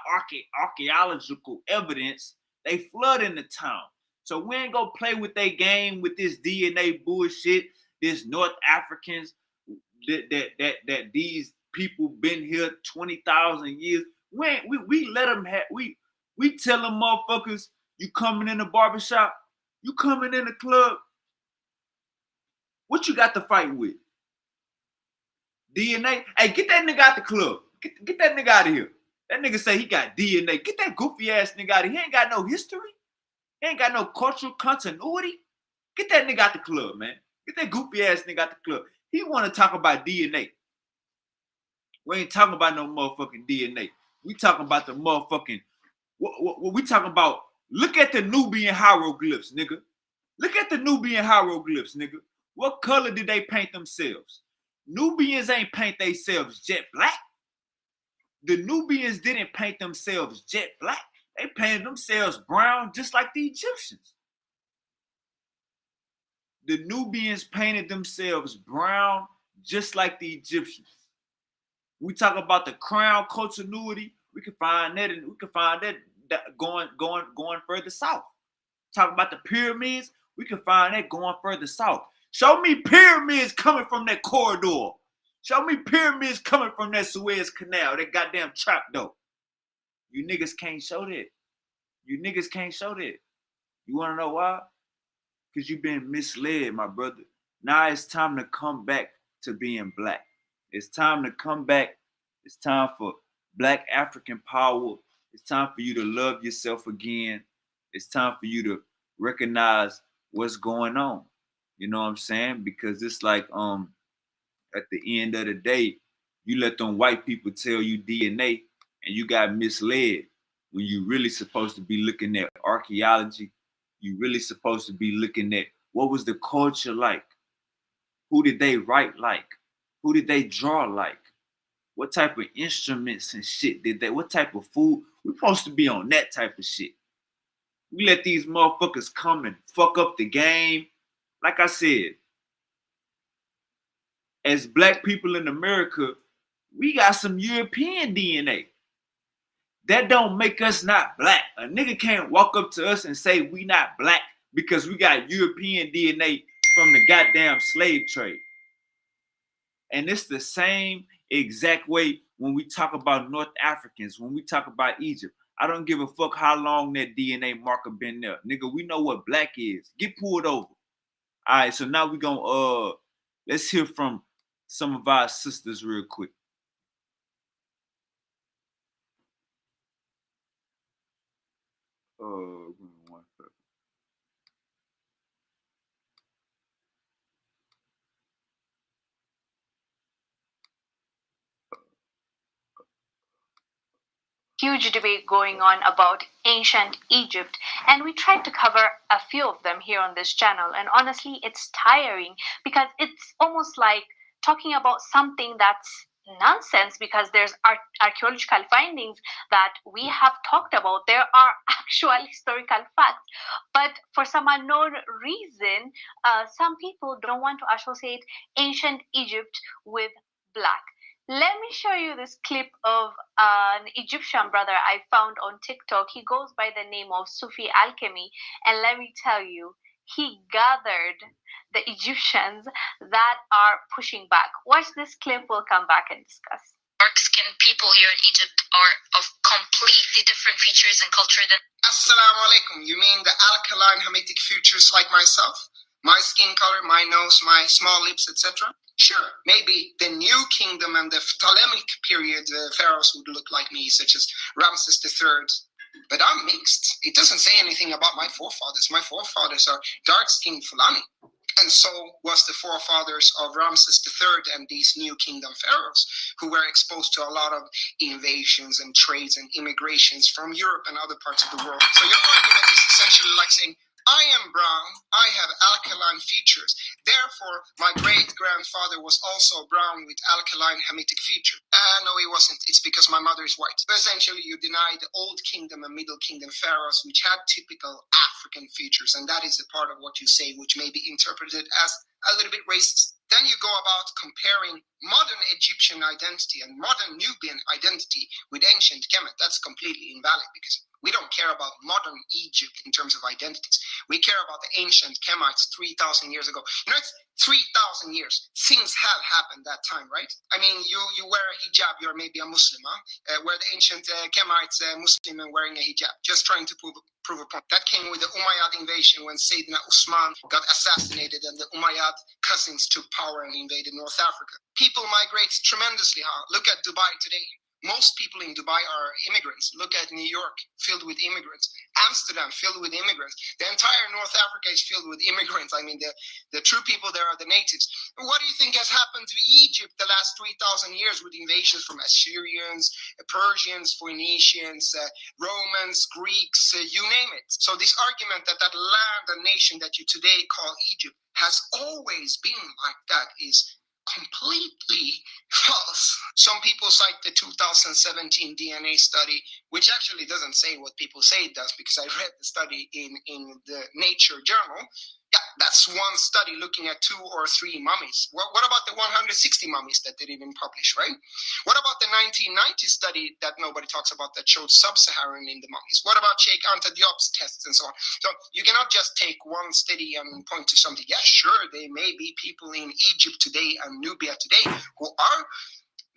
archaeological evidence. They flooding the town. So we ain't gonna play with their game with this DNA bullshit. This North Africans that these people been here 20,000 years. We let them have. We tell them motherfuckers, you coming in the barbershop, you coming in the club. What you got to fight with? DNA? Hey, get that nigga out the club. Get that nigga out of here. That nigga say he got DNA. Get that goofy ass nigga out of here. He ain't got no history. He ain't got no cultural continuity. Get that nigga out the club, man. Get that goofy ass nigga out the club. He want to talk about DNA. We ain't talking about no motherfucking DNA. We talking about the motherfucking, what we talking about? Look at the Nubian hieroglyphs, nigga. Look at the Nubian hieroglyphs, nigga. What color did they paint themselves? Nubians ain't paint themselves jet black. The Nubians didn't paint themselves jet black. They painted themselves brown just like the Egyptians. The Nubians painted themselves brown just like the Egyptians. We talk about the crown continuity. We can find that, and we can find that going further south. Talk about the pyramids. We can find that going further south. Show me pyramids coming from that corridor. Show me pyramids coming from that Suez Canal, that goddamn trap door. You niggas can't show that. You niggas can't show that. You wanna know why? Because you've been misled, my brother. Now it's time to come back to being black. It's time to come back. It's time for Black African power. It's time for you to love yourself again. It's time for you to recognize what's going on. You know what I'm saying? Because it's like at the end of the day, you let them white people tell you DNA and you got misled when you really supposed to be looking at archaeology. You really supposed to be looking at what was the culture like? Who did they write like? Who did they draw like? What type of instruments and shit did they? What type of food? We're supposed to be on that type of shit. We let these motherfuckers come and fuck up the game. Like I said, as black people in America, we got some European DNA. That don't make us not black. A nigga can't walk up to us and say we not black because we got European DNA from the goddamn slave trade. And it's the same exact way when we talk about North Africans, when we talk about Egypt. I don't give a fuck how long that DNA marker been there. Nigga, we know what black is. Get pulled over. All right, so now we gonna let's hear from some of our sisters real quick. Give me one second. huge debate going on about ancient Egypt, and we tried to cover a few of them here on this channel. And honestly, it's tiring because it's almost like talking about something that's nonsense because there's archaeological findings that we have talked about. There are actual historical facts, but for some unknown reason, some people don't want to associate ancient Egypt with black. Let me show you this clip of an Egyptian brother I found on TikTok. He goes by the name of Sufi Alchemy, and let me tell you, he gathered the Egyptians that are pushing back. Watch this clip, we'll come back and discuss. Dark-skinned people here in Egypt are of completely different features and culture than... Assalamu alaikum. You mean the alkaline Hamitic features like myself? My skin color, my nose, my small lips, etc.? Sure, maybe the New Kingdom and the Ptolemaic period pharaohs would look like me, such as Ramses III. But I'm mixed. It doesn't say anything about my forefathers. My forefathers are dark-skinned Fulani. And so was the forefathers of Ramses III and these New Kingdom pharaohs, who were exposed to a lot of invasions and trades and immigrations from Europe and other parts of the world. So your argument is essentially like saying, I am brown, I have alkaline features, therefore my great-grandfather was also brown with alkaline Hamitic feature. No, he wasn't. It's because my mother is white. But essentially, you deny the Old Kingdom and Middle Kingdom pharaohs, which had typical African features, and that is the part of what you say, which may be interpreted as a little bit racist. Then you go about comparing modern Egyptian identity and modern Nubian identity with ancient Kemet. That's completely invalid because we don't care about modern Egypt in terms of identities. We care about the ancient Kemites 3,000 years ago. You know, it's 3,000 years. Things have happened that time, right? I mean, you wear a hijab, you're maybe a Muslim, huh? Where the ancient Kemites, Muslim and wearing a hijab, just trying to prove a point. That came with the Umayyad invasion when Sayyidina Usman got assassinated and the Umayyad cousins took power and invaded North Africa. People migrate tremendously, huh? Look at Dubai today. Most people in Dubai are immigrants. Look at New York, filled with immigrants. Amsterdam, filled with immigrants. The entire North Africa is filled with immigrants. I mean, the true people there are the natives. What do you think has happened to Egypt the last 3,000 years with invasions from Assyrians, Persians, Phoenicians, Romans, Greeks, you name it? So this argument that that land and nation that you today call Egypt has always been like that is completely false. Some people cite the 2017 DNA study, which actually doesn't say what people say it does, because I read the study in the Nature journal. Yeah, that's one study looking at 2 or 3 mummies. What about the 160 mummies that they didn't publish, right? What about the 1990 study that nobody talks about that showed sub-Saharan in the mummies? What about Sheikh Anta Diop's tests and so on? So you cannot just take one study and point to something. Yeah, sure, there may be people in Egypt today and Nubia today who are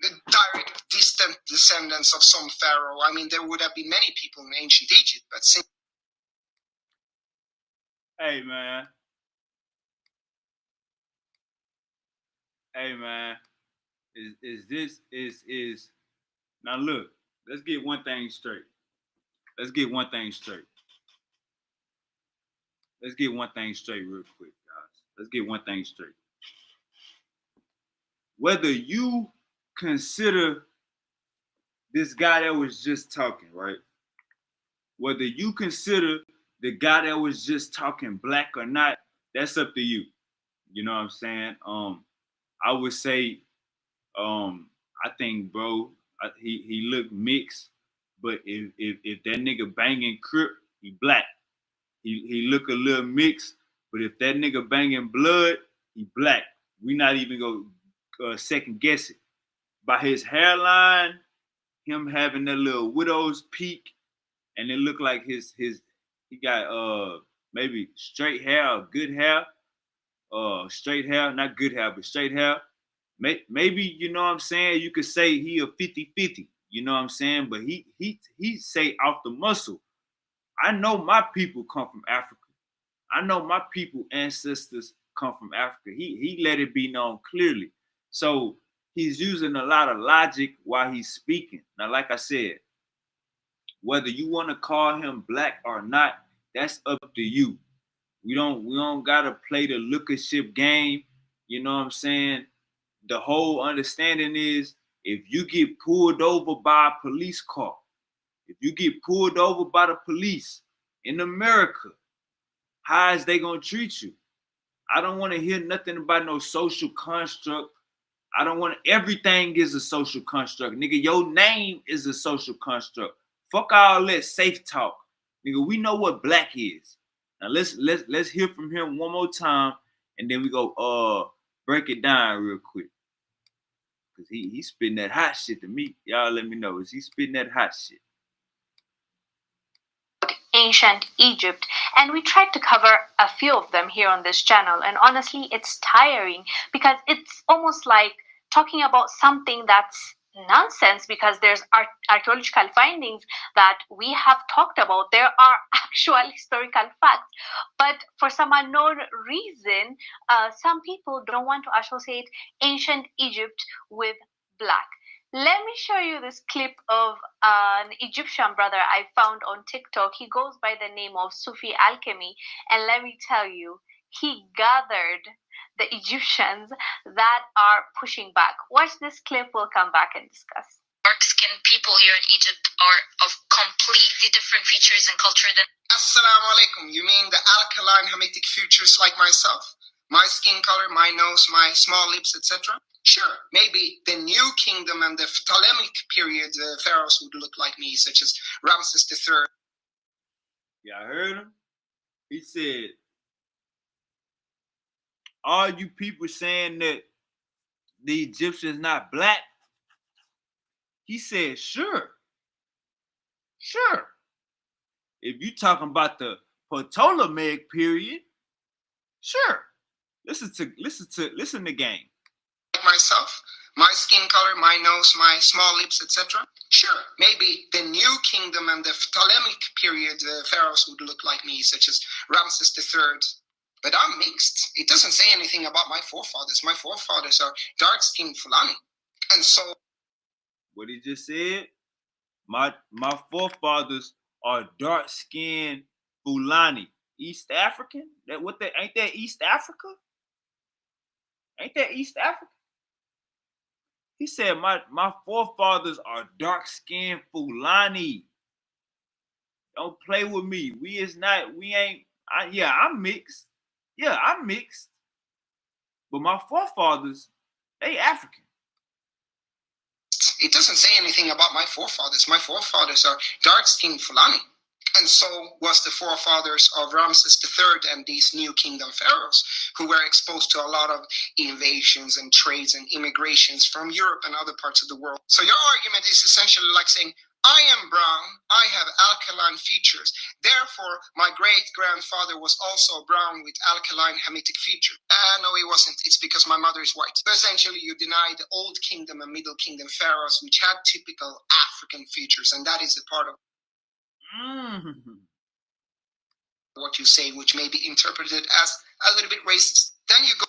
the direct, distant descendants of some pharaoh. I mean, there would have been many people in ancient Egypt, but since... Hey, man. Hey, man. Is now look, let's get one thing straight. Let's get one thing straight real quick, guys. Let's get one thing straight. Whether you consider this guy that was just talking, right? Whether you consider the guy that was just talking black or not, that's up to you. You know what I'm saying? I would say, I think, bro, he looked mixed, but if that nigga banging Crip, he black. He look a little mixed, but if that nigga banging Blood, he black. We not even go second guess it. By his hairline, him having that little widow's peak, and it looked like he got maybe straight hair or good hair. Straight hair, not good hair, but straight hair. Maybe, you know what I'm saying, you could say he a 50-50, you know what I'm saying? But he say off the muscle. I know my people come from Africa. I know my people ancestors come from Africa. He let it be known clearly. So he's using a lot of logic while he's speaking. Now, like I said, whether you want to call him black or not, that's up to you. We don't gotta play the lookership game. You know what I'm saying? The whole understanding is if you get pulled over by a police car If you get pulled over by the police in America, how is they gonna treat you? I don't want to hear nothing about no social construct. I don't want to, everything is a social construct. Nigga, your name is a social construct. Fuck all that safe talk. Nigga, we know what black is. Now let's hear from him one more time, and then we go break it down real quick. Cause he spitting that hot shit to me. Y'all let me know. Is he spitting that hot shit? Ancient Egypt, and we tried to cover a few of them here on this channel, and honestly it's tiring because it's almost like talking about something that's nonsense, because there's archaeological findings that we have talked about. There are actual historical facts, but for some unknown reason, some people don't want to associate ancient Egypt with black. Let me show you this clip of an Egyptian brother I found on TikTok. He goes by the name of Sufi Alchemy, and let me tell you, he gathered the Egyptians that are pushing back. Watch this clip, we'll come back and discuss. Dark-skinned people here in Egypt are of completely different features and culture than... Assalamu alaikum. You mean the alkaline Hamitic features like myself? My skin color, my nose, my small lips, etc.? Sure, maybe the New Kingdom and the Ptolemaic period pharaohs would look like me, such as Ramses III. Yeah, I heard him. He said, all you people saying that the Egyptians not black, he said, sure. If you talking about the Ptolemaic period, sure. Listen to game. Like myself, my skin color, my nose, my small lips, etc. Sure, maybe the New Kingdom and the Ptolemaic period pharaohs would look like me, such as Ramses III. But I'm mixed. It doesn't say anything about my forefathers. My forefathers are dark-skinned Fulani. And so... What he just said, my forefathers are dark-skinned Fulani. East African? Ain't that East Africa? Ain't that East Africa? He said my forefathers are dark-skinned Fulani. Don't play with me. I'm mixed. Yeah, I'm mixed. But my forefathers, they African. It doesn't say anything about my forefathers. My forefathers are dark-skinned Fulani. And so was the forefathers of Ramses III and these New Kingdom pharaohs, who were exposed to a lot of invasions and trades and immigrations from Europe and other parts of the world. So your argument is essentially like saying, I am brown, I have alkaline features, therefore my great-grandfather was also brown with alkaline Hamitic features. No, he wasn't. It's because my mother is white. So essentially, you deny the Old Kingdom and Middle Kingdom pharaohs, which had typical African features, and that is a part of what you say, which may be interpreted as a little bit racist. Then you go...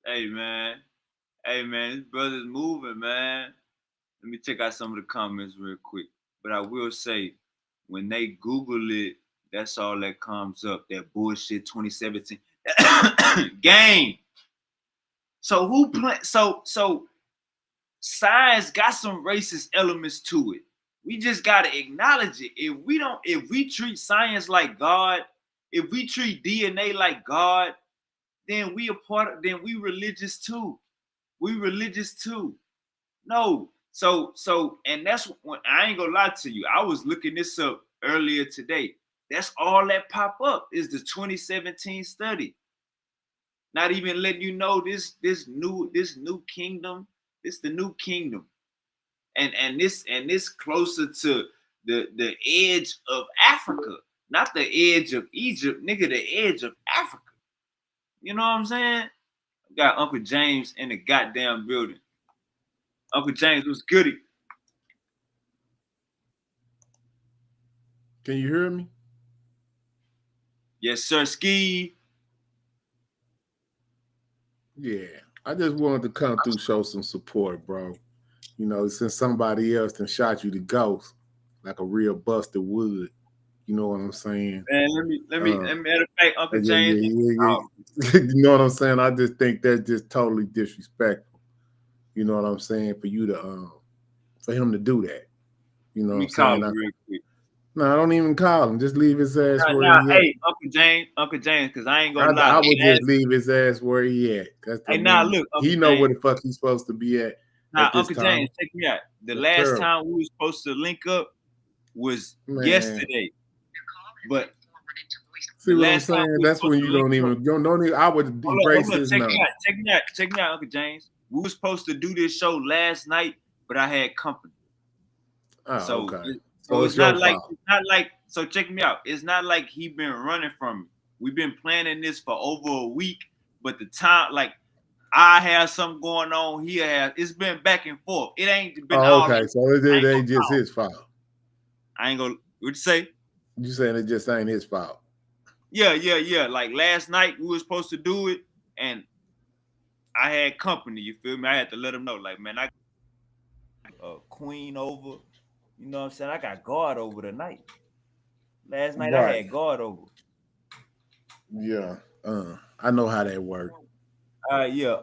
Hey man, this brother's moving, man. Let me check out some of the comments real quick. But I will say, when they Google it, that's all that comes up. That bullshit 2017 game. So who play? So science got some racist elements to it. We just gotta acknowledge it. If we treat science like God, if we treat DNA like God, then we religious too. We religious too. No. So, and that's when I ain't gonna lie to you. I was looking this up earlier today. That's all that pop up is the 2017 study. Not even letting you know this new kingdom. It's the new kingdom. And this closer to the edge of Africa, not the edge of Egypt, nigga, the edge of Africa. You know what I'm saying? I got Uncle James in the goddamn building. Uncle James, what's goody? Can you hear me? Yes, sir, Ski. Yeah, I just wanted to come through, show some support, bro. You know, since somebody else done shot you to ghost like a real busted wood. You know what I'm saying? Man, let me matter of fact, Uncle James. Yeah. You know what I'm saying? I just think that's just totally disrespectful. You know what I'm saying? For you to for him to do that. You know Let what me I'm call saying? him real quick. No, I don't even call him. Just leave his ass where Nah, he at. hey, Uncle James, because I ain't gonna lie. I would just leave his ass where he at. Hey, now look, Uncle he know James. where the fuck he's supposed to be at Now, this Uncle time. James, check me out. The That's last terrible. time we were supposed to link up was yesterday. But see what I'm saying? That's when you don't even I would embrace his number. Check me out, Uncle James. We were supposed to do this show last night, but I had company. Oh, so okay. So it's not like so check me out. It's not like he been running from me. We've been planning this for over a week, but the time, like, I have something going on, he has. It's been back and forth. It ain't been okay. So it ain't just his fault. I ain't gonna. What'd you say? You saying it just ain't his fault? Yeah. Like last night we were supposed to do it, and I had company. You feel me? I had to let him know, like, man, I queen over. You know what I'm saying? I got guard over tonight. Last night I had guard over. Yeah. I know how that works. Yeah.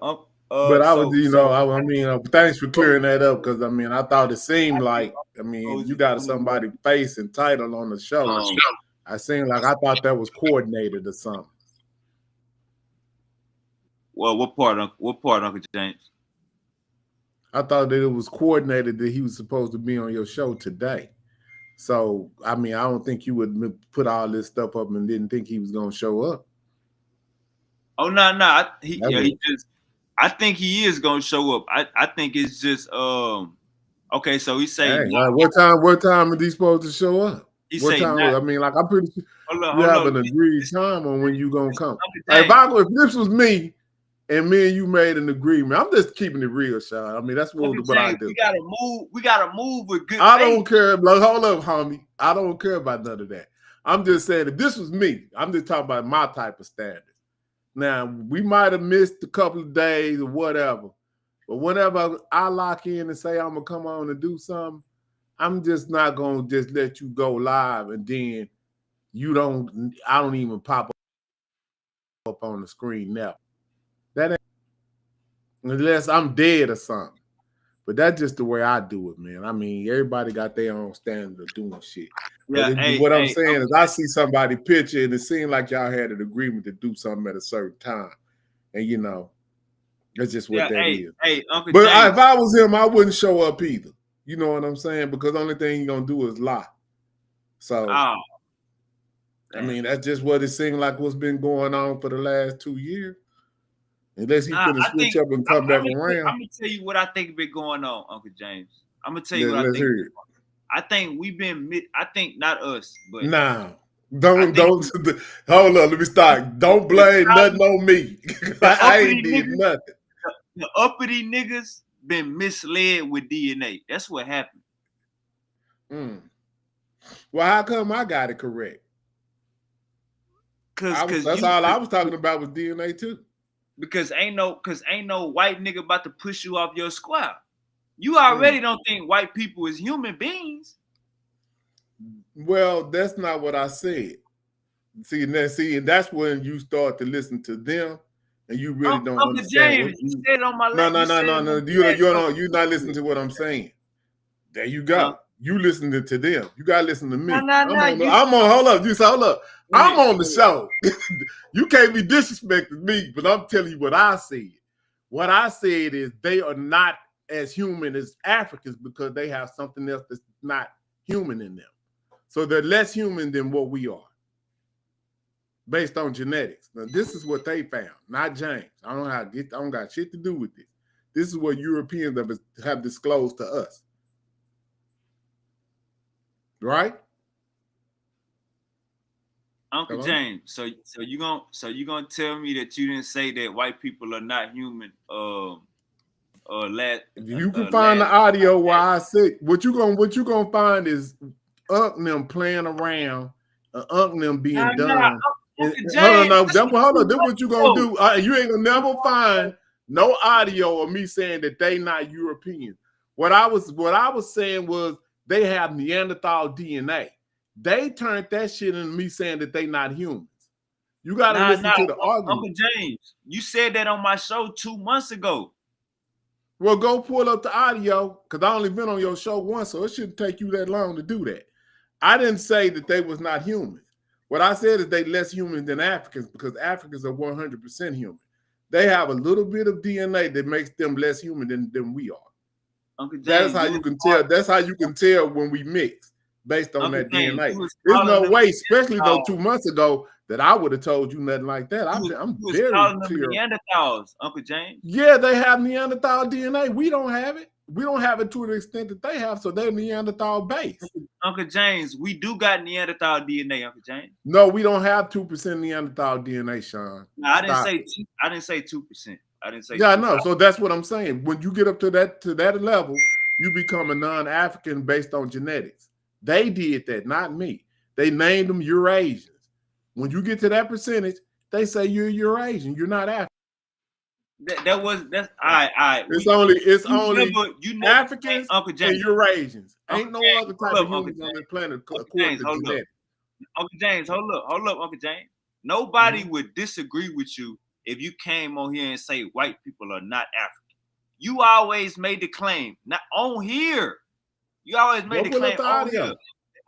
But I was, I mean, thanks for clearing that up, because I mean, I thought it seemed like, you got somebody face and title on the show. I seemed like I thought that was coordinated or something. Well, what part, Uncle James? I thought that it was coordinated that he was supposed to be on your show today. So, I mean, I don't think you would put all this stuff up and didn't think he was going to show up. Oh, no. I think he is going to show up. I think it's just, okay, so he say. What time are they supposed to show up? What time? I mean, like, I'm pretty sure you have an agreed time on when you going to come. Like, if this was me, and me and you made an agreement, I'm just keeping it real, Sean. I mean, that's what I do. We gotta move with good I don't care. Like, hold up, homie. I don't care about none of that. I'm just saying, if this was me, I'm just talking about my type of standard. Now, we might have missed a couple of days or whatever, but whenever I lock in and say I'm gonna come on and do something, I'm just not gonna just let you go live and then I don't even pop up on the screen now. That ain't, unless I'm dead or something. But that's just the way I do it, man. I mean, everybody got their own standard of doing shit. Yeah, what I'm saying is I see somebody picture and it seemed like y'all had an agreement to do something at a certain time. And, that's just what that is. Hey, Uncle but James. If I was him, I wouldn't show up either. You know what I'm saying? Because the only thing you're going to do is lie. So, I mean, that's just what it seemed like what's been going on for the last 2 years. Unless he's going to switch up and come back around. I'm going to tell you what I think been going on, Uncle James. I'm going to tell you what I think. I think we've been, I think not us, but. Nah. Don't hold on, let me start. Don't blame nothing on me. I ain't did nothing. The uppity niggas been misled with DNA. That's what happened. Well, how come I got it correct? That's all I was talking about was DNA too. Because ain't no white nigga about to push you off your square. You already don't think white people is human beings. Well, that's not what I said. See, and that's when you start to listen to them, and you really don't understand. James, you said on my no. You're not listening to what I'm saying. There you go. You listening to them. You gotta listen to me. Hold up. I'm on the show. You can't be disrespecting me, but I'm telling you what I said. What I said is they are not as human as Africans because they have something else that's not human in them. So they're less human than what we are, based on genetics. Now, this is what they found, not James. I don't got shit to do with this. This is what Europeans have disclosed to us. Right? Uncle James, so you gonna tell me that you didn't say that white people are not human? You can find the audio where I said what you gonna find is them playing around, them being dumb. Hold on. That's what you gonna do. You ain't gonna never find no audio of me saying that they not European. What I was saying was they have Neanderthal DNA. They turned that shit into me saying that they not humans. You gotta listen to the argument. Uncle James, you said that on my show 2 months ago. Well, go pull up the audio because I only been on your show once, so it shouldn't take you that long to do that. I didn't say that they was not human. What I said is they less human than Africans because Africans are 100% human. They have a little bit of DNA that makes them less human than we are. Uncle James, that's how you can tell. That's how you can tell when we mix based on that DNA. There's no way, especially though 2 months ago, that I would have told you nothing like that. I'm very clear. Neanderthals, Uncle James. Yeah, they have Neanderthal DNA. We don't have it. We don't have it to the extent that they have, so they're Neanderthal based. Uncle James, we do got Neanderthal DNA, Uncle James. No, we don't have 2% Neanderthal DNA, Sean. No, I didn't say 2%. I didn't say. Yeah, I know. So that's what I'm saying. When you get up to that level, you become a non-African based on genetics. They did that, not me. They named them Eurasians. When you get to that percentage, they say you're Eurasian. You're not African. That's all right. It's only Africans and Eurasians. Ain't no other type of humans on this planet according to genetics. Uncle James, hold up, Uncle James. Nobody would disagree with you if you came on here and say white people are not African. You always made the claim, not on here. You always made the claim on here.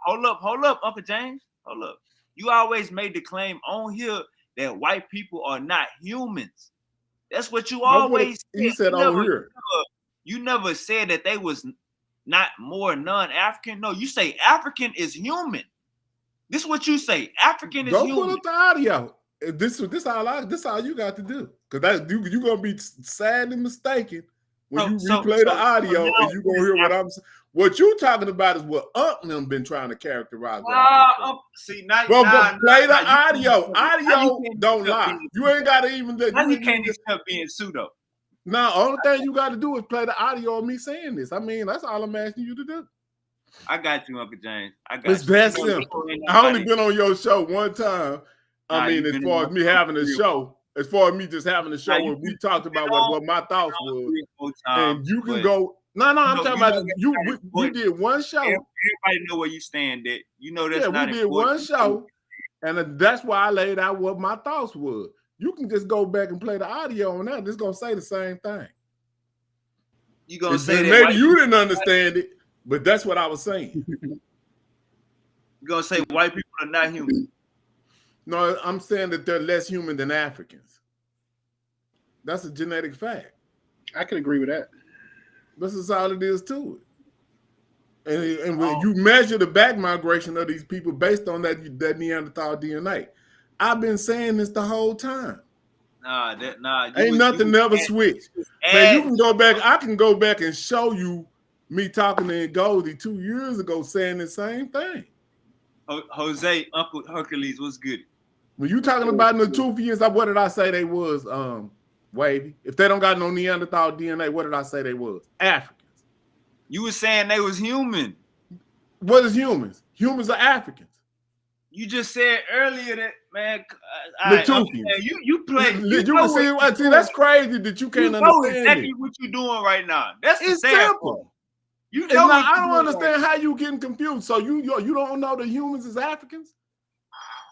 Hold up, Uncle James. Hold up. You always made the claim on here that white people are not humans. That's what you always said. He said on here. You never said that they was not more non-African. No, you say African is human. This is what you say. African is human. Go pull up the audio. This all you got to do. Because you're gonna be sad and mistaken when you replay the audio and you're gonna hear what I'm saying. What you talking about is what them been trying to characterize. See, now, play the audio. Audio don't lie. You ain't got to even. You can't just being pseudo. No, only thing you got to do is play the audio of me saying this. I mean, that's all I'm asking you to do. I got you, Uncle James. It's that simple. I only been on your show one time. I mean, as far as me having a show, as far as me just having a show where we talked about what my thoughts was, and you can go. No, I'm talking about you. We did one show. Everybody know where you stand at. You know that's not important. We did one show, and that's why I laid out what my thoughts were. You can just go back and play the audio on that. It's gonna say the same thing. You gonna say that? Maybe you didn't understand it, but that's what I was saying. You gonna say white people are not human? No, I'm saying that they're less human than Africans. That's a genetic fact. I can agree with that. This is all it is to it. And when you measure the back migration of these people based on that Neanderthal DNA, I've been saying this the whole time. Ain't nothing never switched. Man, you can go back. I can go back and show you me talking to Ngozi 2 years ago saying the same thing. Jose, Uncle Hercules, what's good? When you talking about the Natufians, what did I say they was? Wavy. If they don't got no Neanderthal DNA, what did I say they was? Africans. You were saying they was human. What is humans? Humans are Africans. You just said earlier that, man. You play. See, that's crazy that you can't understand exactly what you're doing right now. It's simple. You know I don't understand how you getting confused. So you don't know that humans is Africans?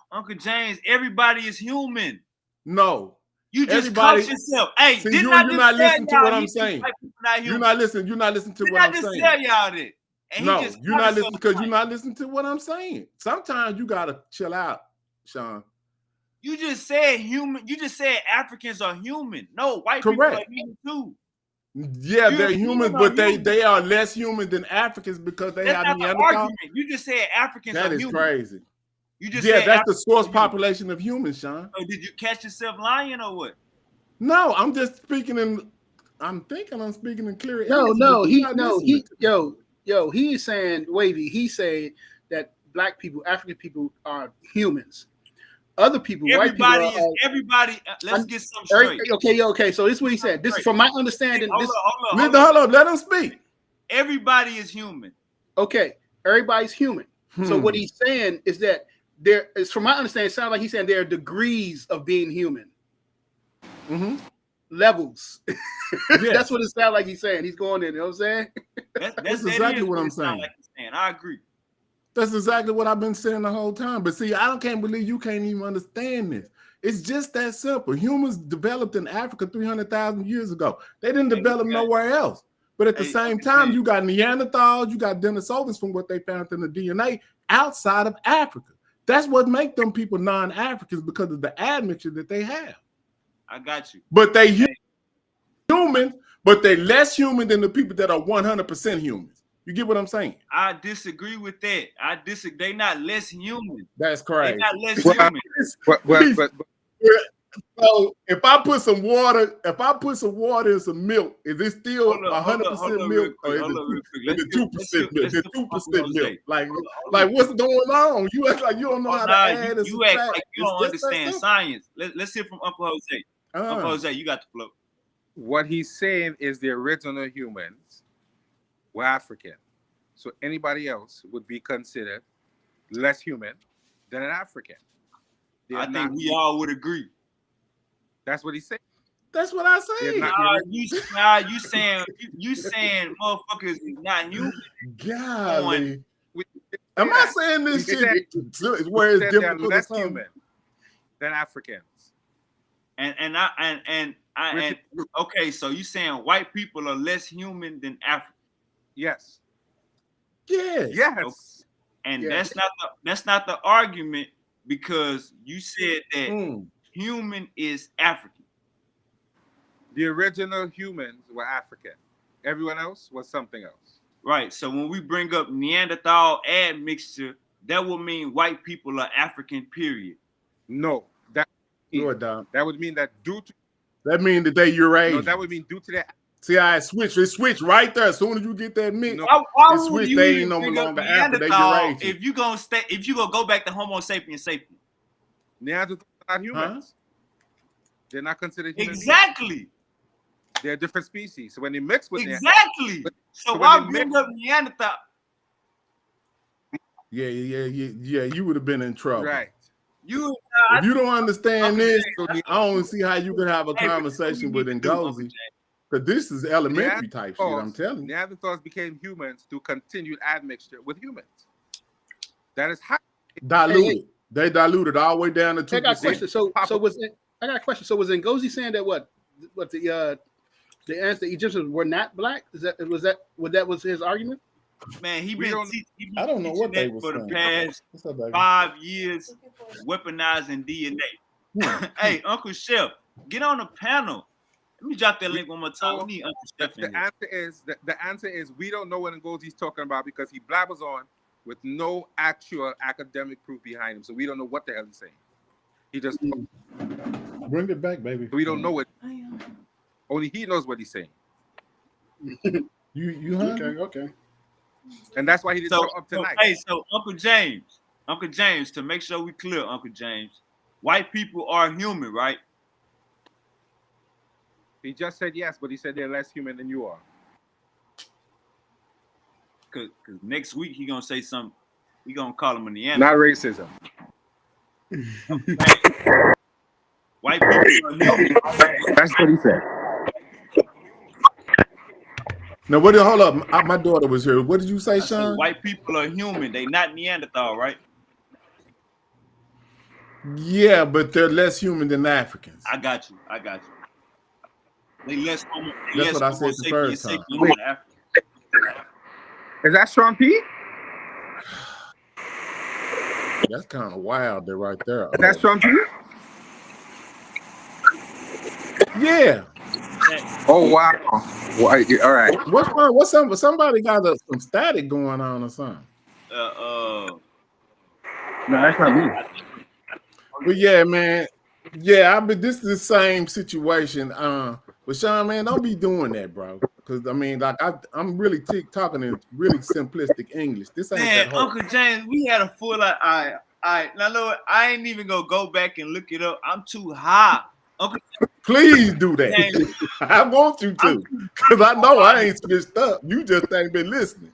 Uncle James, everybody is human. No. You just caught yourself. Hey, see, you're not listening to what I'm saying. You're not listening to what I'm saying. I just tell y'all that. No, you're not listening because you're not listening to what I'm saying. Sometimes you gotta chill out, Sean. You just said human. You just said Africans are human. No, white people are human too. Yeah, they're human, but they are less human than Africans because they have Neanderthal. You just said Africans are human. That is crazy. You just said that's the source population of humans, Sean. So did you catch yourself lying or what? No, I'm just speaking in. I'm thinking I'm speaking in clear. He is saying, Wavy. He said that black people, African people, are humans. Other people, everybody white people, everybody. Let's get some straight. Okay. So this is what he said. This is from my understanding. Hold on. Let him speak. Everybody is human. Okay, everybody's human. So what he's saying is that there is, from my understanding, it sounds like he's saying there are degrees of being human. Mm-hmm. Levels. That's what it sounds like he's saying. He's going in. You know what I'm saying? That's exactly what I'm saying. I agree. That's exactly what I've been saying the whole time. But see, I can't believe you can't even understand this. It's just that simple. Humans developed in Africa 300,000 years ago. They didn't develop nowhere else. But at the same time, you got Neanderthals, you got Denisovans from what they found in the DNA outside of Africa. That's what makes them people non-Africans, because of the admixture that they have. I got you. But they human, but they less human than the people that are 100% humans. You get what I'm saying? I disagree with that. I disagree. They not less human. That's crazy. They not less human. But so if I put some water, in some milk, is it still 100% milk, or is it 2% milk? Is it 2% milk? Like what's going on? You act like you don't know how to add and you act like you don't understand science. Let's hear from Uncle Jose. Uncle Jose, you got the flow. What he's saying is the original humans were African. So anybody else would be considered less human than an African. I think we all would agree. That's what he's saying. That's what I say. You saying motherfuckers is not human. Golly. Am I saying this shit where it's different for less human than Africans? And okay, so you saying white people are less human than Africans? Yes. Yes. Yes. Okay. And that's not the argument, because you said that human is African. The original humans were African. Everyone else was something else. Right. So when we bring up Neanderthal admixture, that would mean white people are African, period. No. That would mean that due to... That means that they Eurasian. No, that would mean due to that... See how it switched? It switched right there. As soon as you get that mix, why it switched. They ain't no longer African. They Eurasian. If you gonna go back to Homo sapiens sapiens, Neanderthals are not humans. They're not considered human. Exactly. Beings. They're different species. So when they mix with exactly. So why bring up Neanderthal? Yeah. You would have been in trouble. Right. If you don't understand this, I don't see how you could have a conversation with Ngozi. Because this is elementary type shit, I'm telling you. Neanderthals became humans through continued admixture with humans. That is how diluted. They diluted all the way down to 2%. I got a question. I got a question. So was Ngozi saying that what the Egyptians were not black? That was his argument? Man, I don't know what they were for saying. the past 5 years, weaponizing DNA. Hey, Uncle Chef, get on the panel. Let me drop that link one more time. We need Uncle Chef. The answer is we don't know what Ngozi's talking about, because he blabbers on with no actual academic proof behind him. So we don't know what the hell he's saying. He just bring it back, baby. We don't know what. Only he knows what he's saying. You okay. And that's why he didn't show up tonight. Hey, so Uncle James, to make sure we clear, Uncle James, white people are human, right? He just said yes, but he said they're less human than you are. Cause next week he gonna say something. We gonna call him a Neanderthal. Not racism. White people are human. That's what he said. Now, hold up. My daughter was here. What did you say, Sean? White people are human. They not Neanderthal, right? Yeah, but they're less human than Africans. I got you. They less homo. That's what I said the first time. Is that Sean P? That's kind of wild. They're right there. Is that Sean P? Yeah. Oh wow! All right. What's somebody got some static going on or something? No, that's not me. But yeah, man. Yeah, this is the same situation. But Sean, man, don't be doing that, bro. Because I mean, like I'm really talking in really simplistic English. This ain't man, that hard. Uncle James, we had a full. Now, Lord, I ain't even gonna go back and look it up. I'm too high. Uncle, please do that. I want you to, because I know I ain't switched up. You just ain't been listening.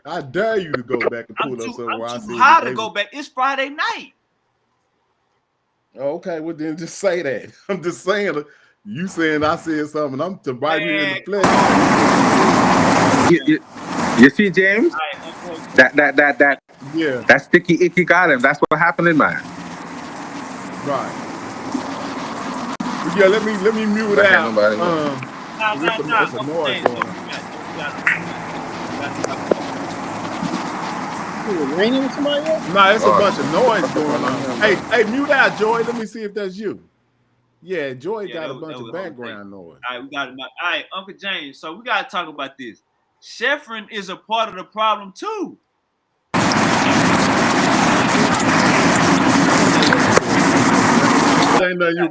I dare you to go back and pull up somewhere. I'm too high to go back. It's Friday night. Okay, well then just say that. I'm just saying. You saying I said something. I'm right here in the flesh. You see, James? All right, Yeah, that sticky icky got him. That's what happened in mine. right. But yeah, let me mute But can't out. nobody. Cause it's a Uncle noise James. going on. We got to talk about Is it raining with somebody else? Nah, it's a Oh, bunch of noise what the fuck going going on on. here, Hey, mute out, Joy. Let me see if that's you. Yeah, Joy yeah, got a that bunch of was Jose. background noise. All right, we got it. All right, Uncle James. So we got to talk about this. Sheffrin is a part of the problem too. There ain't nothing you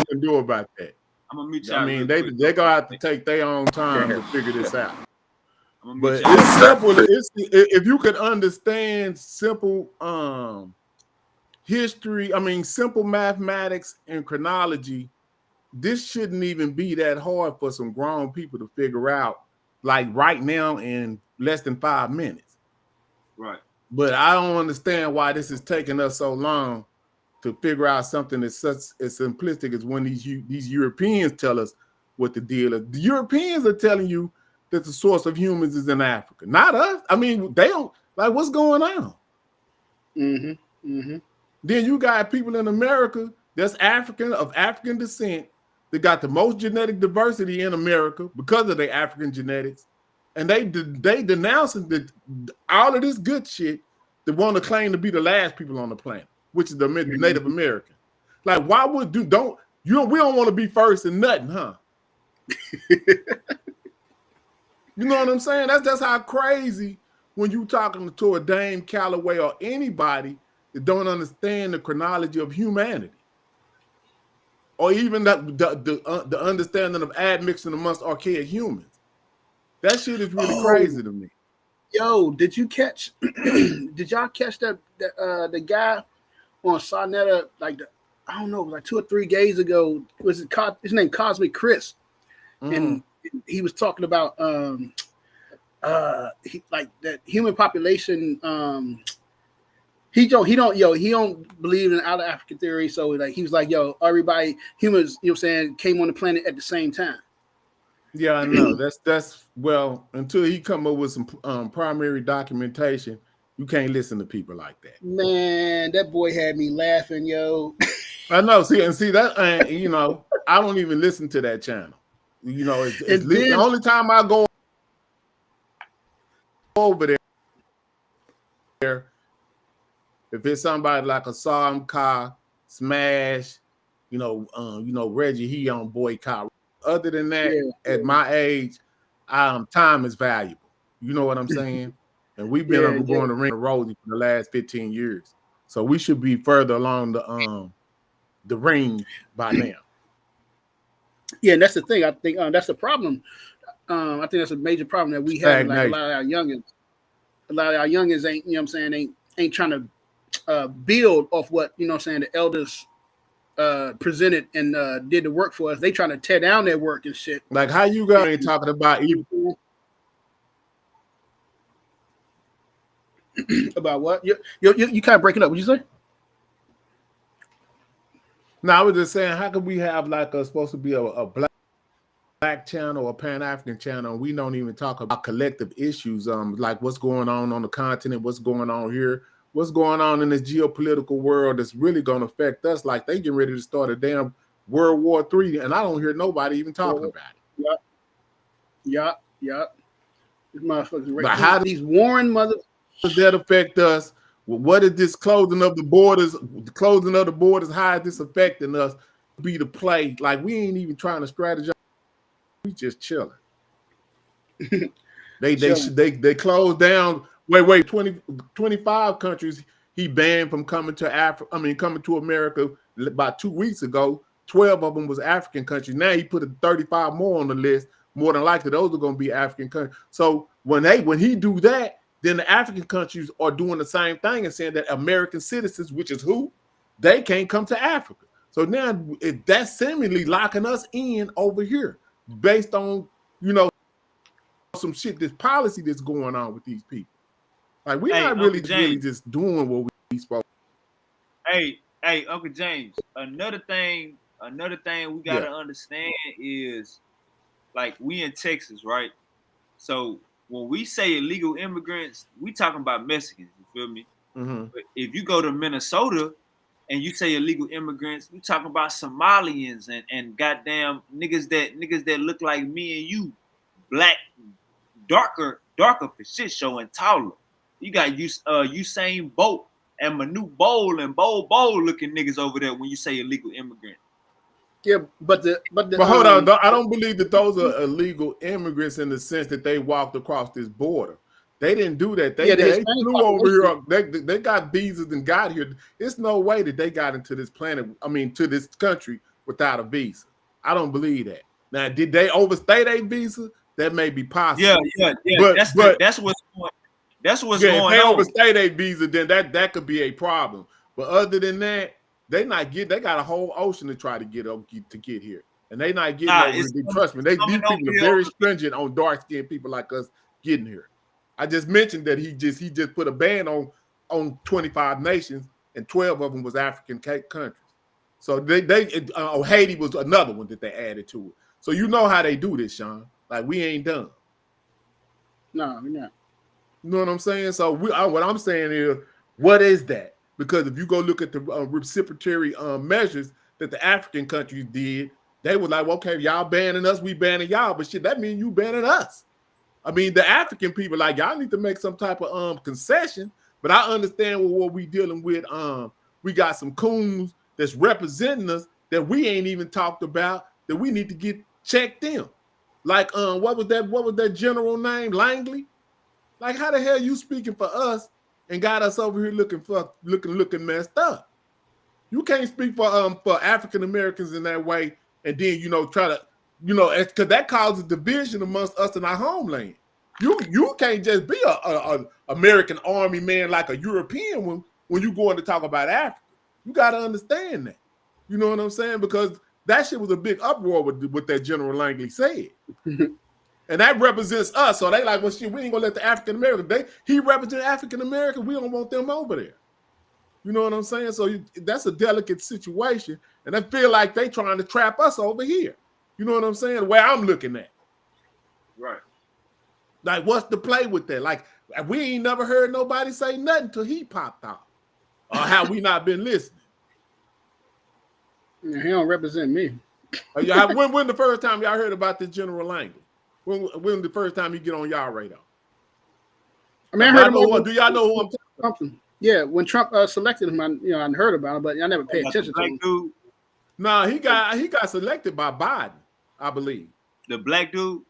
can do about that. I'm gonna mute you I out mean, real quick. they gonna have to take their own time to figure this out. I'm gonna mute But you out. it's simple. It's if you could understand simple history, I mean simple mathematics and chronology, this shouldn't even be that hard for some grown people to figure out, like right now in less than 5 minutes. Right. But I don't understand why this is taking us so long to figure out something that's such as simplistic as when these Europeans tell us what the deal is. The Europeans are telling you that the source of humans is in Africa, not us. I mean, they don't like what's going on. Mm-hmm. Mm-hmm. Then you got people in America that's of African descent that got the most genetic diversity in America because of their African genetics, and they denouncing all of this good shit that want to claim to be the last people on the planet, which is the Native American. Like, why would we don't want to be first in nothing, huh? You know what I'm saying? That's how crazy when you talking to a Dame Calloway or anybody that don't understand the chronology of humanity, or even the understanding of admixture amongst archaic humans. That shit is really crazy to me. Yo, did you catch? Did y'all catch that the guy on Sonetta I don't know, like 2 or 3 days ago? Was it his name Cosmic Chris? And he was talking about like that human population. He don't believe in out of African theory. So like he was like, yo, everybody humans, you know what I'm saying, came on the planet at the same time. Yeah, I know. That's well, until he come up with some primary documentation, you can't listen to people like that. Man, that boy had me laughing, yo. I know. See that, you know, I don't even listen to that channel. You know, it's the only time I go over there, if it's somebody like a Sam Ka, Smash, you know, Reggie, he on boycott. Other than that, at my age, time is valuable. You know what I'm saying? And we've been going to ring of Rosie for the last 15 years. So we should be further along the ring by now. Yeah, and that's the thing. I think that's the problem. I think that's a major problem that we have. Like a lot of our youngins ain't, you know what I'm saying, ain't trying to build off what, you know what I'm saying, the elders presented and did the work for us. They trying to tear down their work and shit. Like how you guys ain't talking about even about what? You kind of breaking up. What'd you say? No, I was just saying, how could we have like supposed to be a black channel or Pan-African channel, and we don't even talk about collective issues, like what's going on the continent, what's going on here, what's going on in this geopolitical world that's really going to affect us. Like they getting ready to start a damn World War III, and I don't hear nobody even talking about it. Yep. These motherfuckers, right? But how these Warren mother does that affect us? What is this closing of the borders? The closing of the borders, how is this affecting us? Be the play. Like we ain't even trying to strategize. We just chilling. They closed down. Wait, 25 countries he banned from coming to Africa. I mean, coming to America about 2 weeks ago. 12 of them was African countries. Now he put 35 more on the list. More than likely, those are going to be African countries. So when he do that, then the African countries are doing the same thing and saying that American citizens, which is who, they can't come to Africa. So now that's seemingly locking us in over here based on, you know, some shit, this policy that's going on with these people. Like we're not really just doing what we supposed to. Hey, Uncle James, another thing we gotta understand is like we in Texas, right? So when we say illegal immigrants, we talking about Mexicans. You feel me? Mm-hmm. But if you go to Minnesota and you say illegal immigrants, we talking about Somalians and goddamn niggas that look like me and you, black, darker for shit show and taller. You got Usain Bolt and Manu Bowl and Bowl looking niggas over there when you say illegal immigrant. Yeah, but hold on, I don't believe that those are illegal immigrants in the sense that they walked across this border. They didn't do that. They flew over here. They got visas and got here. It's no way that they got into this planet. I mean, to this country without a visa. I don't believe that. Now, did they overstay their visa? That may be possible. Yeah. But that's what's going. That's what's yeah, going on. If they overstay their visa, then that could be a problem. But other than that, they got a whole ocean to try to get here, and they not getting over here. Trust me, these people are very stringent on dark skinned people like us getting here. I just mentioned that he just put a ban on 25 nations, and 12 of them was African countries. So Haiti was another one that they added to it. So you know how they do this, Sean. Like, we ain't done. No, we're not. You know what I'm saying? So what I'm saying is, what is that? Because if you go look at the reciprocatory measures that the African countries did, they were like, well, okay, y'all banning us, we banning y'all, but shit, that means you banning us. I mean, the African people, like, y'all need to make some type of concession. But I understand what we dealing with. We got some coons that's representing us that we ain't even talked about, that we need to get checked in. Like, what was that general name? Langley? Like, how the hell you speaking for us and got us over here looking messed up? You can't speak for African Americans in that way, and then try to because that causes division amongst us in our homeland. You can't just be a American Army man like a European one when you going to talk about Africa. You got to understand that. You know what I'm saying? Because that shit was a big uproar with what that General Langley said. And that represents us. So they like, well, shit, we ain't gonna let the African American. He represents African American. We don't want them over there. You know what I'm saying? So that's a delicate situation, and I feel like they trying to trap us over here. You know what I'm saying? The way I'm looking at. Right. Like, what's the play with that? Like, we ain't never heard nobody say nothing till he popped off, or how we not been listening. Yeah, he don't represent me. When the first time y'all heard about this General Langley? When the first time he get on y'all radar? I mean, I heard him. Do y'all know who I'm talking about? Yeah, when Trump selected him, I heard about him, but I never paid attention to him. Dude. No, he got selected by Biden, I believe. The black dude.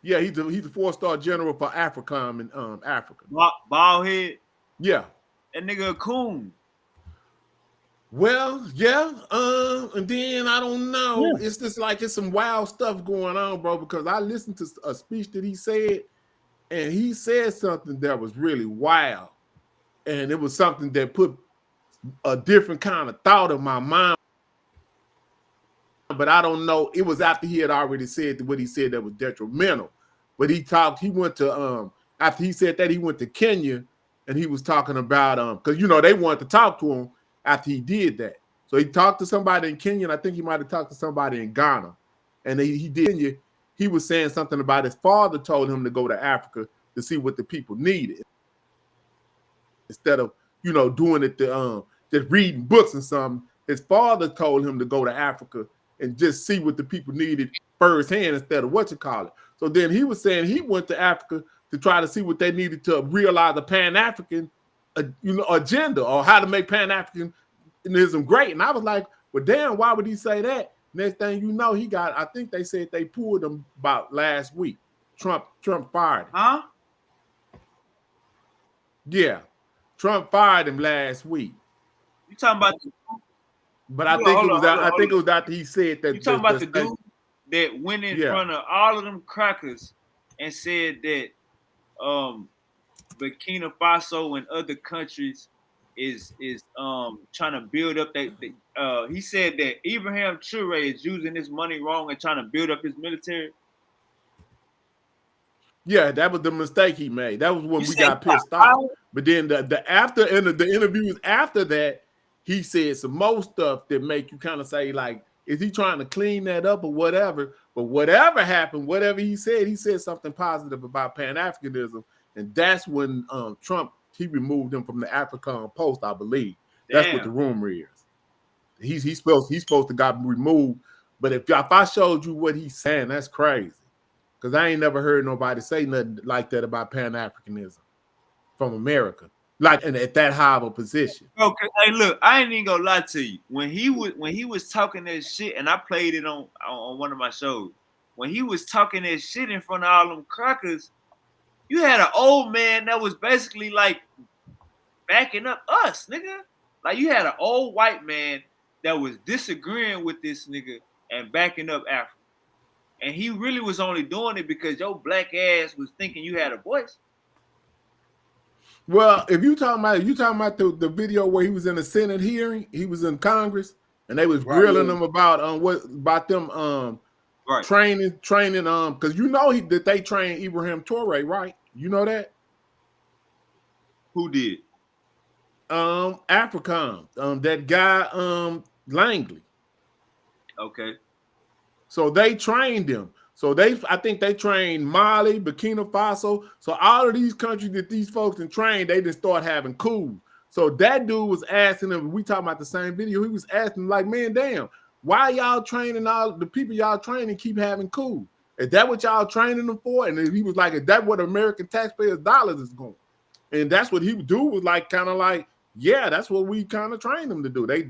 Yeah, he's a 4-star general for AFRICOM in Africa. Bald head. Yeah, that nigga a coon. Well, yeah, and then I don't know. Yeah. It's just like it's some wild stuff going on, bro. Because I listened to a speech that he said, and he said something that was really wild, and it was something that put a different kind of thought in my mind. But I don't know. It was after he had already said what he said that was detrimental. But he went to after he said that, he went to Kenya, and he was talking about because they wanted to talk to him after he did that. So he talked to somebody in Kenya, and I think he might have talked to somebody in Ghana. And he did Kenya. He was saying something about his father told him to go to Africa to see what the people needed. Instead of, doing it just reading books and something, his father told him to go to Africa and just see what the people needed firsthand instead of So then he was saying he went to Africa to try to see what they needed to realize the Pan-African agenda, or how to make Pan-Africanism great. And I was like, well, damn, why would he say that? Next thing you know, I think they said they pulled him about last week. Trump fired him. Huh? Yeah. Trump fired him last week. You talking about but I think it was after he said that. You talking about the dude that went in front of all of them crackers and said that Burkina Faso and other countries is trying to build up he said that Ibrahim Traoré is using this money wrong and trying to build up his military. Yeah, that was the mistake he made. That was when we got pissed off. But then the interviews after that, he said some more stuff that make you kind of say, like, is he trying to clean that up or whatever? But whatever happened, whatever he said something positive about Pan-Africanism, and that's when Trump, he removed him from the African post, I believe. That's what the rumor is. He's supposed to got removed. But if I showed you what he's saying, that's crazy. Because I ain't never heard nobody say nothing like that about Pan-Africanism from America, like at that high of a position. Okay, hey, look, I ain't even gonna lie to you. When he was talking that shit, and I played it on one of my shows. When he was talking that shit in front of all them crackers, you had an old man that was basically like backing up us, nigga. Like you had an old white man that was disagreeing with this nigga and backing up Africa. And he really was only doing it because your black ass was thinking you had a voice. Well, if you talking about the video where he was in the Senate hearing, he was in Congress, and they was grilling him about them training because you know that they trained Ibrahim Toure, right? You know that? Who did? African, that guy Langley. Okay. So they trained him. So I think they trained Mali, Burkina Faso. So all of these countries that these folks can train, they just start having coups. So that dude was asking him, we talking about the same video, he was asking like, man, damn, why y'all training all the people y'all training keep having coups? Is that what y'all training them for? And he was like, is that what American taxpayers' dollars is going? And that's what he would do, was like kind of like, yeah, that's what we kind of train them to do. They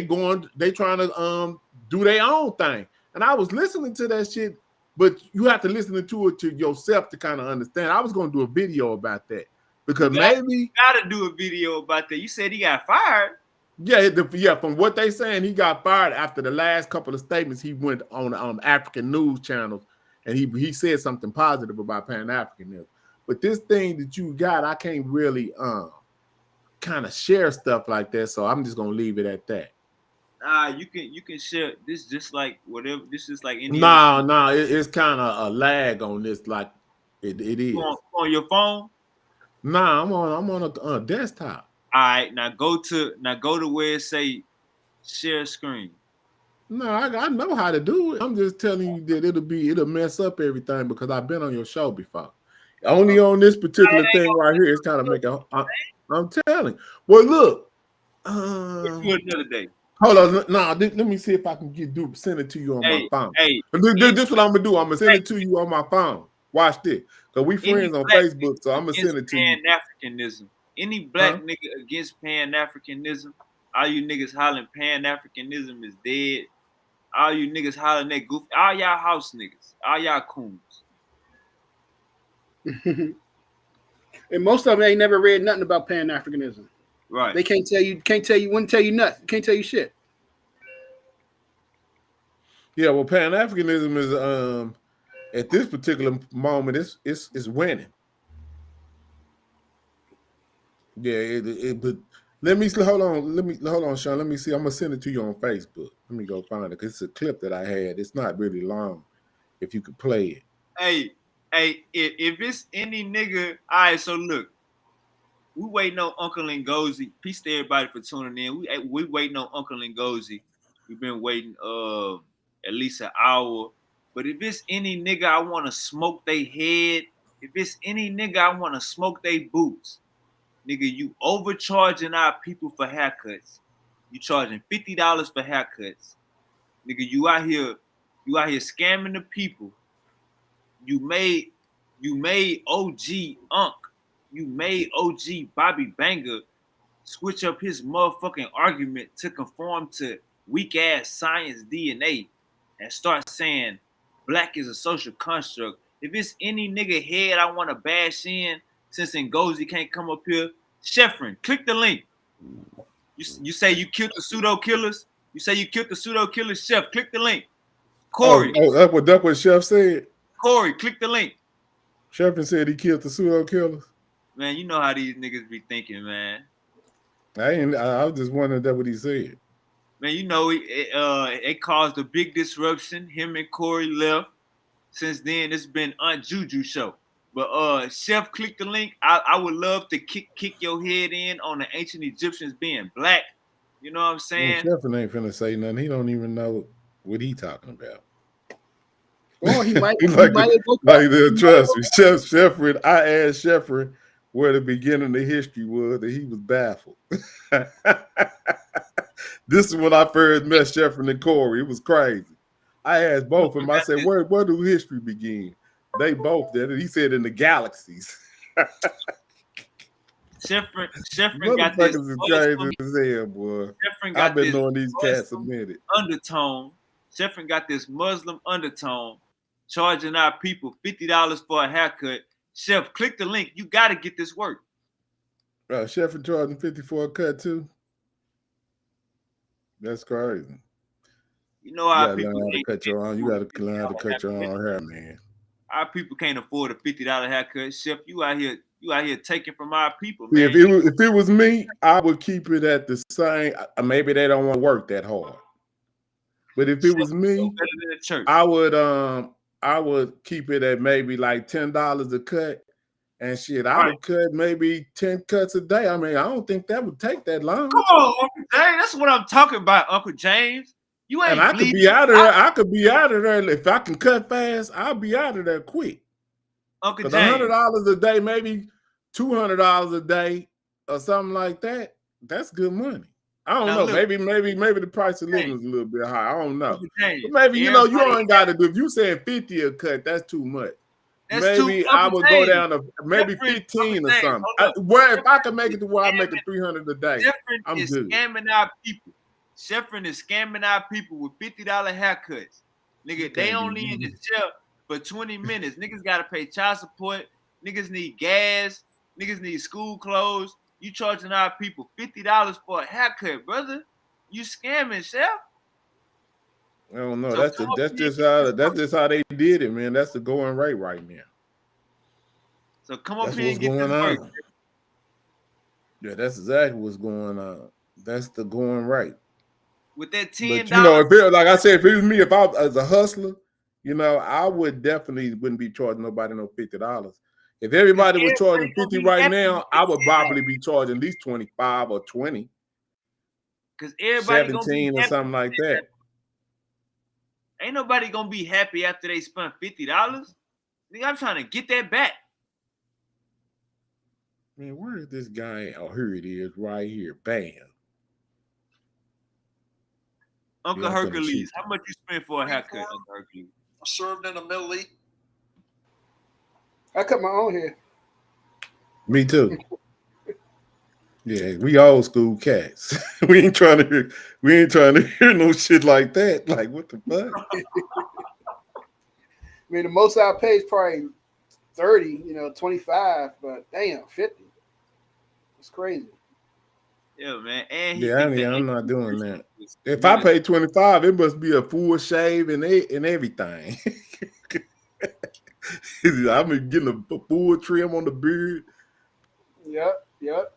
trying to do their own thing. And I was listening to that shit, but you have to listen to it to yourself to kind of understand. I was going to do a video about that because maybe gotta do a video about that. You said he got fired. Yeah, from what they saying, he got fired after the last couple of statements he went on African news channels, and he said something positive about Pan-Africanism. But this thing that you got, I can't really kind of share stuff like that, so I'm just gonna leave it at that. You can share this just like whatever. This is like any. It's kind of a lag on this, like it is. On your phone? Nah, I'm on a desktop. All right, now go to where it say share screen. No, I know how to do it. I'm just telling you that it'll mess up everything because I've been on your show before. Only on this particular thing right here, it's kind of make a. I'm telling. Well, look. Another day. Hold on, let me see if I can send it to you on my phone. This what I'm gonna do. I'm gonna send it to you on my phone. Watch this, because we friends on Facebook, so I'm gonna send it to you. Pan-Africanism. Any black nigga against Pan-Africanism, all you niggas hollering Pan-Africanism is dead. All you niggas hollering that goof. All y'all house niggas. All y'all coons. And most of them ain't never read nothing about Pan-Africanism. Right. They wouldn't tell you nothing. Can't tell you shit. Yeah, well, Pan-Africanism is at this particular moment it's winning. Yeah, but let me hold on, Sean. Let me see. I'm gonna send it to you on Facebook. Let me go find it because it's a clip that I had. It's not really long. If you could play it. Hey, if it's any nigga, all right. So look. We waiting on Uncle Ngozi. Peace to everybody for tuning in. We waiting on Uncle Ngozi. We've been waiting at least an hour. But if it's any nigga I want to smoke they head, if it's any nigga I want to smoke they boots, nigga, you overcharging our people for haircuts. You charging $50 for haircuts. Nigga, you out here scamming the people. You made OG Unc. You made OG Bobby Banger switch up his motherfucking argument to conform to weak ass science DNA and start saying black is a social construct. If it's any nigga head I want to bash in, since Ngozi can't come up here, Sheffrin, click the link. You say you killed the pseudo killers? You say you killed the pseudo killers? Chef, click the link. Corey. That's what Chef said. Corey, click the link. Sheffrin said he killed the pseudo killers. Man, you know how these niggas be thinking, man. I was just wondering that what he said. Man, you know it caused a big disruption. Him and Corey left. Since then, it's been Aunt Juju show. But Chef, click the link. I would love to kick your head in on the ancient Egyptians being black. You know what I'm saying? Chef ain't finna say nothing. He don't even know what he talking about. Or he might. like trust me, Sheffrin. I asked Sheffrin where the beginning of history was, and he was baffled. This is when I first met Sheffrin and Corey. It was crazy. I asked both of them. I said, "Where do history begin?" They both did it. He said, "In the galaxies." Sheffrin got this is crazy as hell, boy. I've been knowing these cats a minute. Undertone. Sheffrin got this Muslim undertone, charging our people $50 for a haircut. Chef, click the link. You got to get this work. Sheffrin charging $50 for a cut too. That's crazy. You know our people learn how to cut your own. You got to learn how to cut your own hair, man. Our people can't afford a $50 haircut. Chef, you out here taking from our people, man. If it was me, I would keep it at the same. Maybe they don't want to work that hard. But if it was me, I would keep it at maybe like $10 a cut. And shit, I would cut maybe 10 cuts a day. I mean, I don't think that would take that long. Come on, Uncle James. That's what I'm talking about, Uncle James. You ain't. And I could be out of there. I could be out of there if I can cut fast. I'll be out of there quick. Uncle James, $100 a day, maybe $200 a day, or something like that. That's good money. I don't know. Look, maybe the price of living is a little bit high. I don't know. James, but maybe you ain't got to do. If you saying 50 a cut, that's too much. Maybe I would go down to maybe 15 or something. If I can make it to where I make it 300 a day, I'm good. Scamming our people. Sheffrin is scamming our people with $50 haircuts. Nigga, they only in the jail for 20 minutes. Niggas gotta pay child support. Niggas need gas. Niggas need school clothes. You charging our people $50 for a haircut, brother. You scamming, Chef. I don't know. So that's just how they did it, man. That's the going rate right now. So come up here and get this work. Yeah, that's exactly what's going on. That's the going rate. With that $10, like I said, if it was me, if I was as a hustler, I would definitely wouldn't be charging nobody no $50. If everybody was charging 50 right now, I would probably be charging at least 25 or 20. Because everybody 17 or something like that. Ain't nobody gonna be happy after they spent $50. Nigga, I'm trying to get that back. Man, where is this guy? Oh, here it is, right here. Bam. Uncle Hercules, how much you spend for a haircut, Uncle Hercules? I served in the Middle East. I cut my own hair. Me too. Yeah, we old school cats. we ain't trying to hear no shit like that. Like, what the fuck? I mean, the most I pay is probably 30, 25, but damn, 50. It's crazy. Yeah, man. I'm not doing that. If I pay 25, it must be a full shave and everything. I'm getting a full trim on the beard. Yep.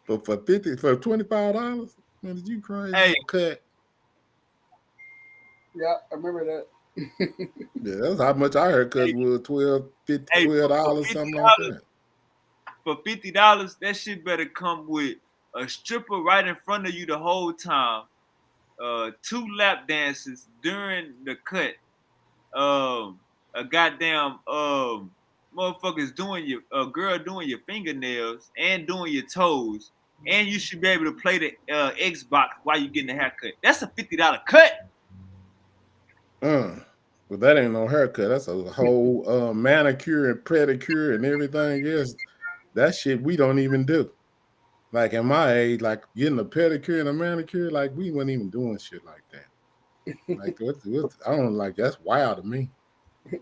But for $25, man, did you crazy? Hey, cut. Yeah, I remember that. Yeah, that's how much I heard cut was $12, something like that. For $50, that shit better come with a stripper right in front of you the whole time, 2 lap dances during the cut, a goddamn motherfuckers doing a girl doing your fingernails and doing your toes, and you should be able to play the Xbox while you getting the haircut. That's a $50 cut. But that ain't no haircut. That's a whole manicure and pedicure and everything else. That shit we don't even do. Like in my age, like getting a pedicure and a manicure, like we wasn't even doing shit like that. Like I don't like that's wild to me.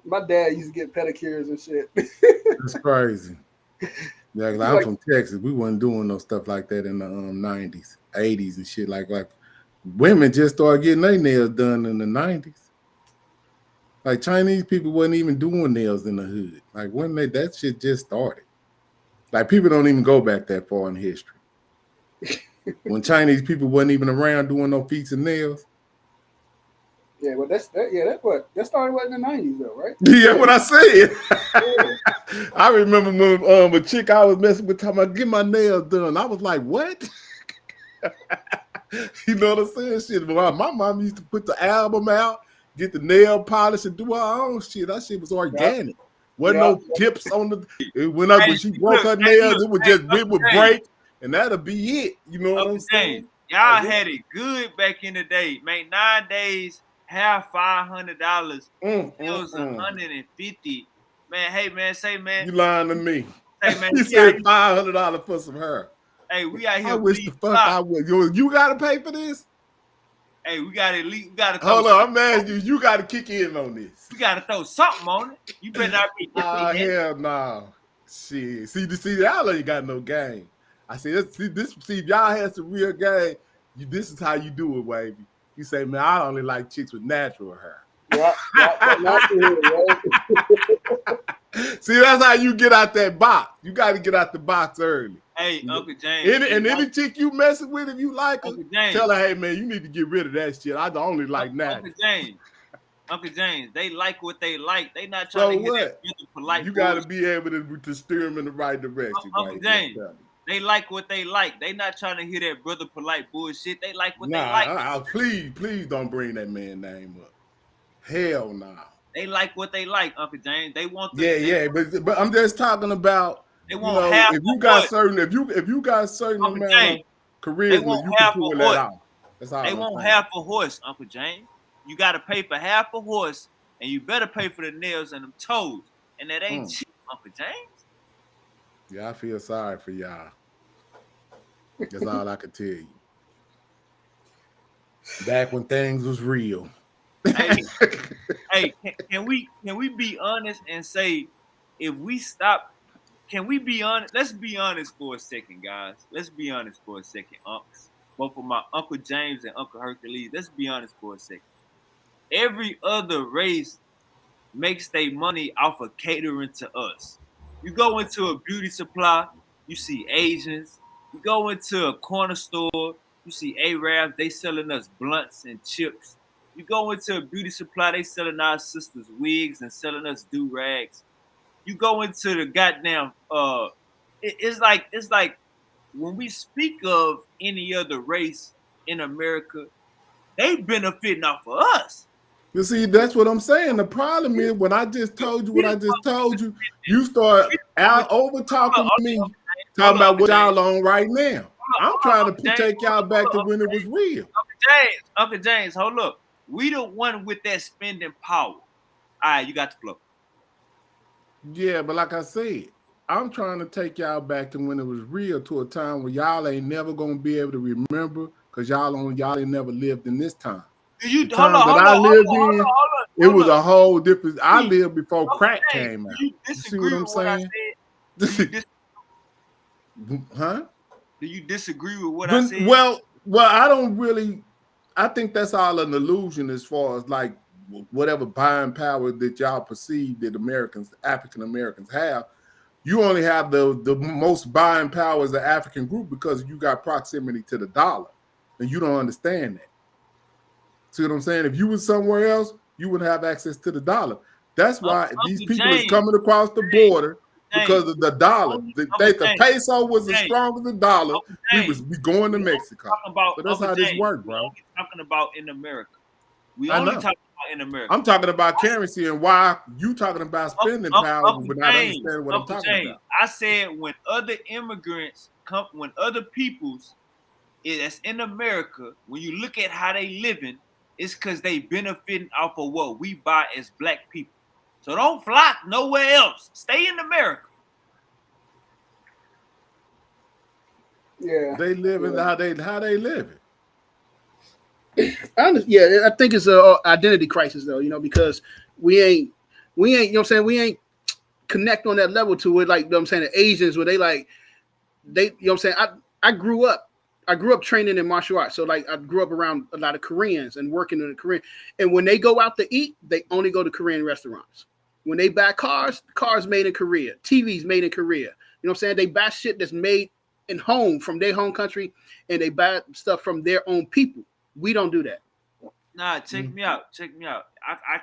My dad used to get pedicures and shit. That's crazy. Yeah, like I'm from Texas. We wasn't doing no stuff like that in the 90s, 80s and shit. Like women just started getting their nails done in the 90s. Like Chinese people wasn't even doing nails in the hood. Like when that shit just started. Like people don't even go back that far in history. When Chinese people wasn't even around doing no feet and nails. Yeah, well, that started in the 90s though, right? Yeah, what I said. I remember when a chick I was messing with talking about get my nails done. I was like, what? You know what I'm saying? Shit, my mom used to put the album out, get the nail polish and do her own shit. That shit was organic. Wasn't no tips on the. When she broke her nails, it would break, and that'll be it. You know what I'm saying? Y'all had it good back in the day, man. Nowadays, have $500. It was $150. Man, hey man, say man. You lying to me? Hey man, you said $500 for some hair. Hey, we out here. I wish the fuck I would. You gotta pay for this. Hey, we gotta hold on. I'm asking you gotta kick in on this. We gotta throw something on it. You better not be. Hell no. Shit. See, y'all ain't got no game. I said, see, if y'all had some real game, this is how you do it, baby. You say, man, I only like chicks with natural hair. See, that's how you get out that box. You got to get out the box early. Hey, Uncle James. Any chick you messing with, if you like her, tell her, hey, man, you need to get rid of that shit. I only like natural. Uncle James, they like what they like. They not trying to get that polite. You got to be able to steer them in the right direction. Uncle James, they like what they like. They not trying to hear that brother polite bullshit. They like what they like. Please don't bring that man name up. Hell no. They like what they like, Uncle James. They want but I'm just talking about they want half if you got certain amount of charisma, you can pull that out. That's all they want half a horse, Uncle James. You got to pay for half a horse, and you better pay for the nails and them toes. And that ain't cheap, Uncle James. Yeah, I feel sorry for y'all. That's all I can tell you. Back when things was real. Hey, can we be honest and say if we stop? Can we be honest? Let's be honest for a second, guys. Let's be honest for a second, unks. Both of my Uncle James and Uncle Hercules. Let's be honest for a second. Every other race makes their money off of catering to us. You go into a beauty supply, you see Asians. You go into a corner store, you see Arabs. They selling us blunts and chips. You go into a beauty supply, they selling our sisters wigs and selling us do-rags. You go into the goddamn it's like when we speak of any other race in America, they benefiting off of us. You see, that's what I'm saying. The problem is when I just told you what I just told you, you start out over talking to me, talking about what y'all on right now. I'm trying to take y'all back to when it was real. Uncle James, hold up. We the one with that spending power. All right, you got the flow. Yeah, but like I said, I'm trying to take y'all back to when it was real, to a time where y'all ain't never gonna be able to remember because y'all ain't never lived in this time. It was a whole different. I lived before crack came out. You see what I'm saying? Huh? Do you disagree with what I said? Well, I don't really. I think that's all an illusion as far as like whatever buying power that y'all perceive that African Americans have. You only have the most buying power as the African group because you got proximity to the dollar, and you don't understand that. See what I'm saying? If you was somewhere else, you wouldn't have access to the dollar. That's why these people is coming across the border because of the dollar. The peso was as strong as the dollar. We going to Mexico. So that's how this works, bro. Talking about in America. We only talking about in America. I'm talking about currency and why you talking about spending power without understanding what I'm talking about. I said when other immigrants come, when other peoples that's in America, when you look at how they living, it's because they benefiting off of what we buy as black people. So don't flock nowhere else. Stay in America. Yeah, they living how they living. I think it's an identity crisis though, because we ain't, you know what I'm saying? We ain't connect on that level to it. Like, you know what I'm saying? The Asians where they, you know what I'm saying? I grew up training in martial arts. So like I grew up around a lot of Koreans and working in the Korean. And when they go out to eat, they only go to Korean restaurants. When they buy cars made in Korea, TVs made in Korea. You know what I'm saying? They buy shit that's made in home from their home country, and they buy stuff from their own people. We don't do that. Nah, check me out. I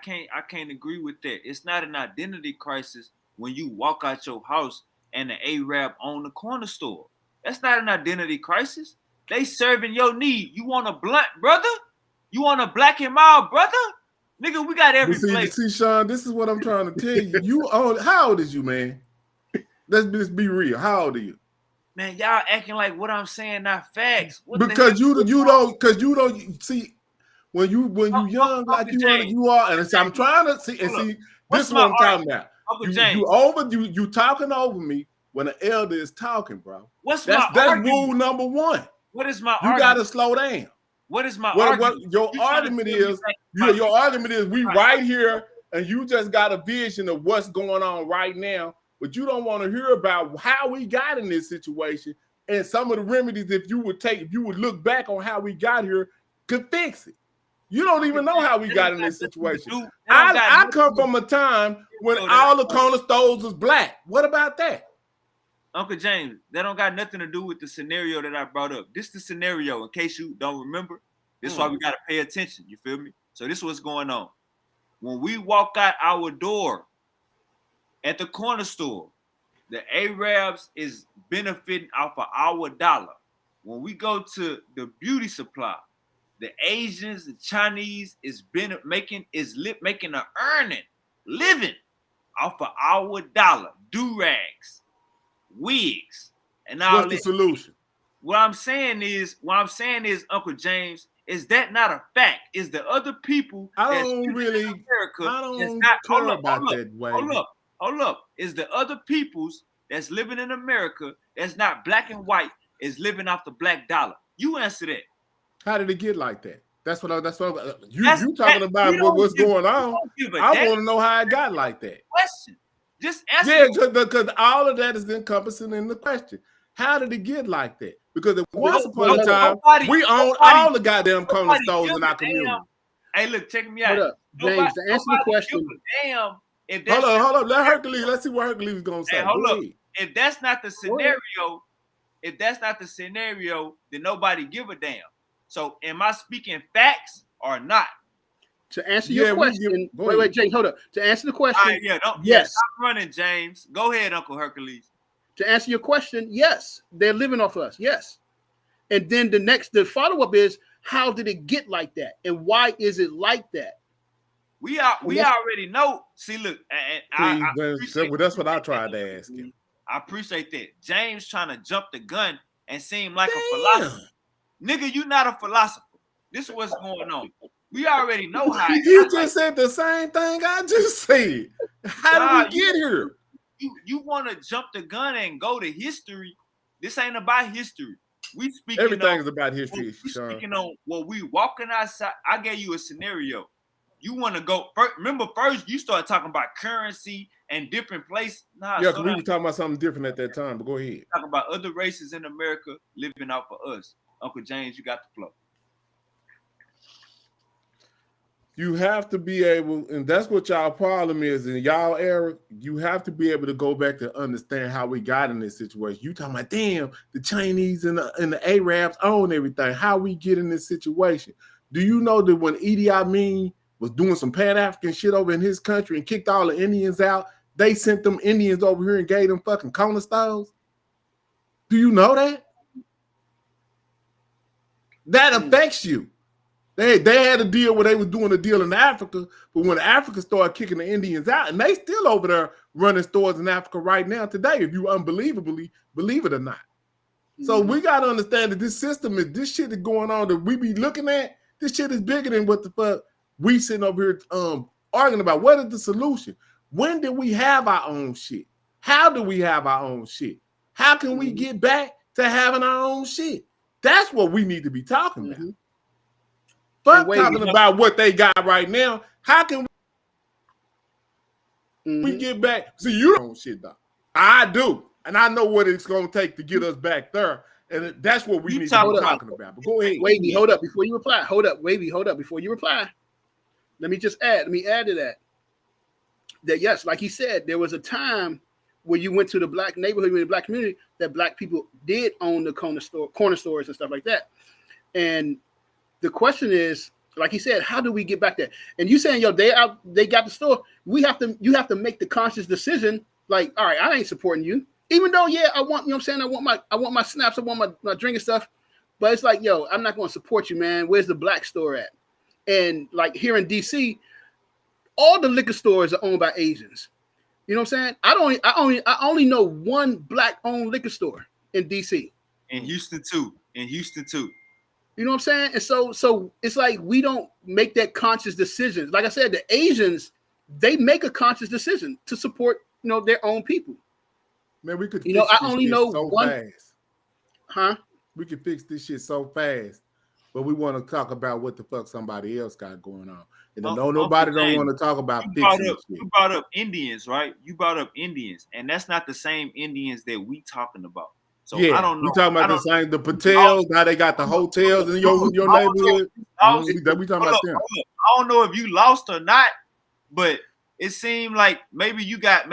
can't agree with that. It's not an identity crisis when you walk out your house and the Arab own the corner store. That's not an identity crisis. They serving your need. You want a blunt, brother? You want a black and mild, brother? Nigga, we got every flavor. See, Sean, this is what I'm trying to tell you. How old is you, man? Let's be real. How old are you? Man, y'all acting like what I'm saying not facts. Because you don't see when you young like you are, and I'm trying to see and see. This is what I'm talking about. You talking over me when an elder is talking, bro. That's rule number one. What is my argument? You got to slow down. What is my argument? Your argument is we right here, and you just got a vision of what's going on right now, but you don't want to hear about how we got in this situation and some of the remedies if you would look back on how we got here could fix it. You don't even know how we got in this situation. I come from a time when all the corner stores was black. What about that? Uncle James, that don't got nothing to do with the scenario that I brought up. This is the scenario, in case you don't remember. This is why we got to pay attention. You feel me? So this is what's going on. When we walk out our door at the corner store, the Arabs is benefiting off of our dollar. When we go to the beauty supply, the Asians, the Chinese is making an living off of our dollar. Do-rags, wigs, and all that. What's the solution? What I'm saying is, Uncle James, is that not a fact? Is the other people I don't care about that way. Hold up. Is the other peoples that's living in America that's not black and white is living off the black dollar? You answer that. How did it get like that? That's what you talking about what's going on. I want to know how it got like that. Question. Just ask. Yeah, because all of that is encompassing in the question. How did it get like that? Because once upon a time, we owned all the goddamn corner stores in our community. Hey, look, check me out. Hold up, James, to answer the question. Damn. Hold up. Let Hercules. Let's see what Hercules is gonna say. Hey, hold up. If that's not the scenario, then nobody give a damn. So, am I speaking facts or not? To answer your question, wait, James, hold up. To answer the question, yes. Stop running, James. Go ahead, Uncle Hercules. To answer your question, yes, they're living off us. Yes, and then the follow-up is, how did it get like that, and why is it like that? We already know. See, look, that's what I tried to ask you. I appreciate that. James trying to jump the gun and seem like a philosopher. Nigga, you not a philosopher. This is what's going on. We already know how. You just said the same thing I just said. How did we get here? You want to jump the gun and go to history? This ain't about history. We speaking. Everything is about history. We speaking on what we walking outside. I gave you a scenario. You want to go first? Remember, first you started talking about currency and different places. Because we were talking about something different at that time. But go ahead. Talking about other races in America living off of us. Uncle James, you got the flow. You have to be able, and that's what y'all problem is in y'all era. You have to be able to go back to understand how we got in this situation. You talking about, damn, the Chinese and the Arabs own everything. How we get in this situation? Do you know that when Idi Amin was doing some Pan-African shit over in his country and kicked all the Indians out, they sent them Indians over here and gave them fucking corner stores? Do you know that? That affects you. They had a deal where they were doing a deal in Africa, but when Africa started kicking the Indians out, and they still over there running stores in Africa right now today, if you unbelievably believe it or not. So we got to understand that this shit is going on that we be looking at. This shit is bigger than what the fuck we sitting over here arguing about. What is the solution? When did we have our own shit? How do we have our own shit? How can we get back to having our own shit? That's what we need to be talking about. But talking about what they got right now, how can we get back? See, you don't shit, though. I do. And I know what it's going to take to get us back there. And that's what we need to be talking about. But go ahead. Wavy, hold up before you reply. Wavy, hold up before you reply. Let me add to that. That, yes, like he said, there was a time where you went to the black neighborhood, in the black community, that black people did own the corner stores and stuff like that. And the question is, like he said, how do we get back there? And you saying, they got the store. You have to make the conscious decision. Like, all right, I ain't supporting you, even though, I want, you know what I'm saying, I want my snaps, I want my drink and stuff. But it's like, I'm not going to support you, man. Where's the black store at? And like here in DC, all the liquor stores are owned by Asians. You know what I'm saying? I only know one black-owned liquor store in DC. In Houston too. You know what I'm saying? And so it's like we don't make that conscious decision. Like I said, the Asians, they make a conscious decision to support, their own people. Man, we could fix I only know so one fast. Huh? We could fix this shit so fast. But we want to talk about what the fuck somebody else got going on. And nobody don't want to talk about fixing shit. You brought up Indians, right? You brought up Indians, and that's not the same Indians that we talking about. So yeah, I don't know. We talking about the Patels, how they got the hotels in your neighborhood. We talking about them. I don't know if you lost or not, but it seemed like maybe you got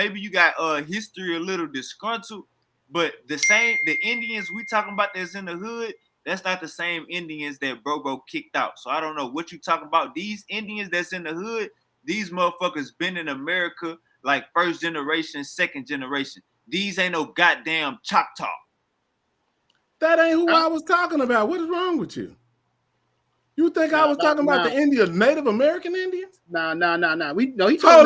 history a little disgruntled. But the Indians we talking about that's in the hood, that's not the same Indians that Bro kicked out. So I don't know what you talking about. These Indians that's in the hood, these motherfuckers been in America like first generation, second generation. These ain't no goddamn Choctaw. That ain't who I was talking about. What is wrong with you? You think I was talking about the Native American Indians? Nah. Hold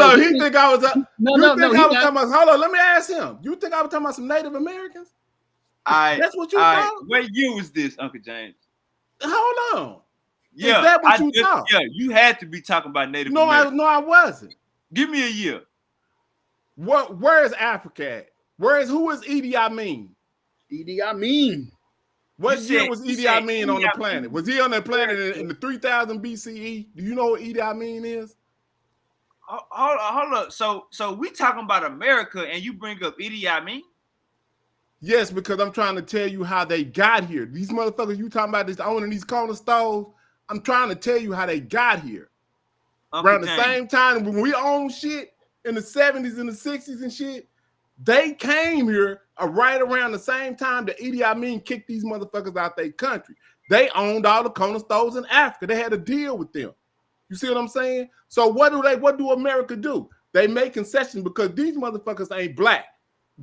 on. He think I was. Talking about. Hold on. Let me ask him. You think I was talking about some Native Americans? That's what you thought. What year was this, Uncle James? Hold on. Yeah, is that what you thought? Yeah, you had to be talking about Native Americans. I wasn't. Give me a year. Where is Africa at? Who is Idi Amin? Idi Amin. What year was Idi Amin on the planet? Was he on that planet in the 3000 BCE? Do you know what Idi Amin is? Hold up. So we talking about America and you bring up Idi Amin? Yes, because I'm trying to tell you how they got here. These motherfuckers you talking about this owning these corner stores, I'm trying to tell you how they got here. Around the same time when we owned shit in the 70s and the 60s and shit, they came here right around the same time that Idi Amin kicked these motherfuckers out their country. They owned all the corner stores in Africa. They had a deal with them. You see what I'm saying? So what do America do? They make concessions because these motherfuckers ain't black.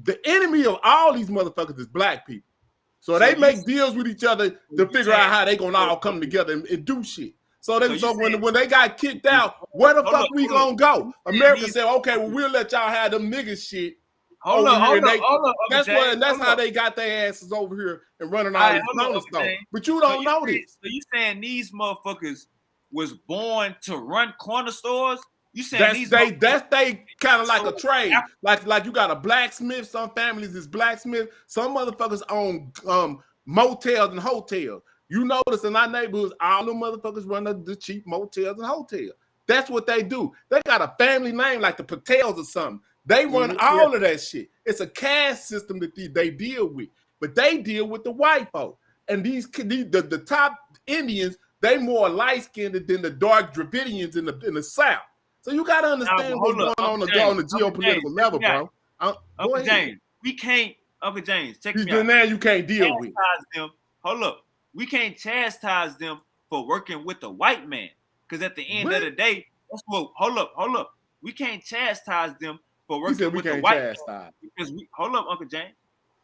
The enemy of all these motherfuckers is black people. So they make deals with each other to figure out how they gonna all come together and do shit. So when they got kicked out, where the fuck we gonna go? America said, okay, well, we'll let y'all have them niggas shit. Hold on. That's how they got their asses over here and running all these corner stores. But you don't know this. So you saying these motherfuckers was born to run corner stores? You saying that's they kind of like a trade. Like you got a blacksmith. Some families is blacksmith. Some motherfuckers own motels and hotels. You notice in our neighborhoods, all the motherfuckers run the cheap motels and hotels. That's what they do. They got a family name like the Patels or something. They run all of that shit. It's a caste system that they deal with, but they deal with the white folk. And the top Indians, they more light-skinned than the dark Dravidians in the South. So you got to understand what's going on the geopolitical level, bro. Uncle James, we can't. Uncle James, check me out. Now you can't deal with them. Hold up, we can't chastise them for working with the white man, because at the end of the day, that's what. Hold up. We can't chastise them for working with the white man because hold up, Uncle James.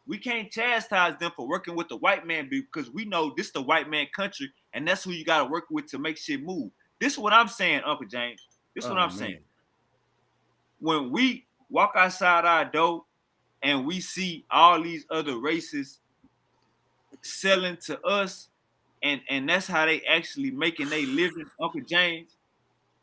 We can't chastise them for working with the white man because we know this is the white man country, and that's who you got to work with to make shit move. This is what I'm saying, Uncle James. This is what I'm saying. When we walk outside our door and we see all these other races selling to us, and that's how they actually making their living, Uncle James.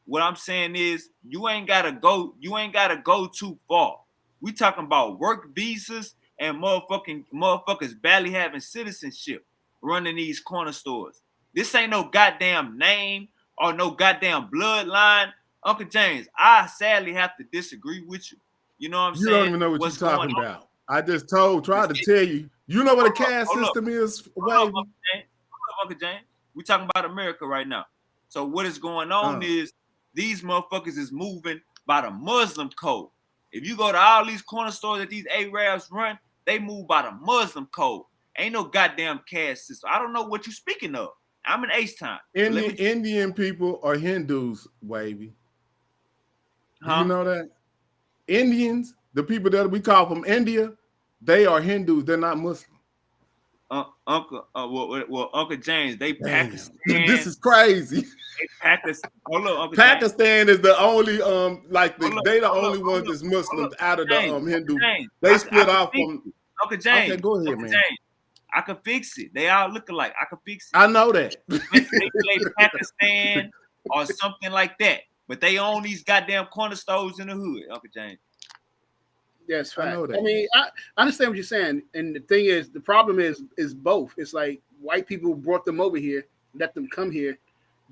What I'm saying is you ain't gotta go too far. We talking about work visas and motherfuckers barely having citizenship running these corner stores. This ain't no goddamn name or no goddamn bloodline. Uncle James, I sadly have to disagree with you. You know what I'm saying? You don't even know what you're talking about. I just tried to tell you. You know what a caste system is? Uncle James. We talking about America right now. So what is going on is these motherfuckers is moving by the Muslim code. If you go to all these corner stores that these Arabs run, they move by the Muslim code. Ain't no goddamn caste system. I don't know what you're speaking of. I'm in H-Time. Indian people are Hindus, Wavy. Huh? You know that? Indians, the people that we call from India, they are Hindus. They're not Muslim. Uncle James, they Pakistan. This is crazy. They Pakistan. Hold up, Uncle Pakistan is the only they the hold only up, ones that's Muslims out of the Hindu. James, They split off from Uncle James. Okay, go ahead, Uncle man. James, I can fix it. They all look alike. I can fix it. I know that. They play Pakistan or something like that, but they own these goddamn corner stores in the hood, Uncle James. Yes, I right. know that. I mean, I understand what you're saying, and the thing is, the problem is both. It's like white people brought them over here, let them come here,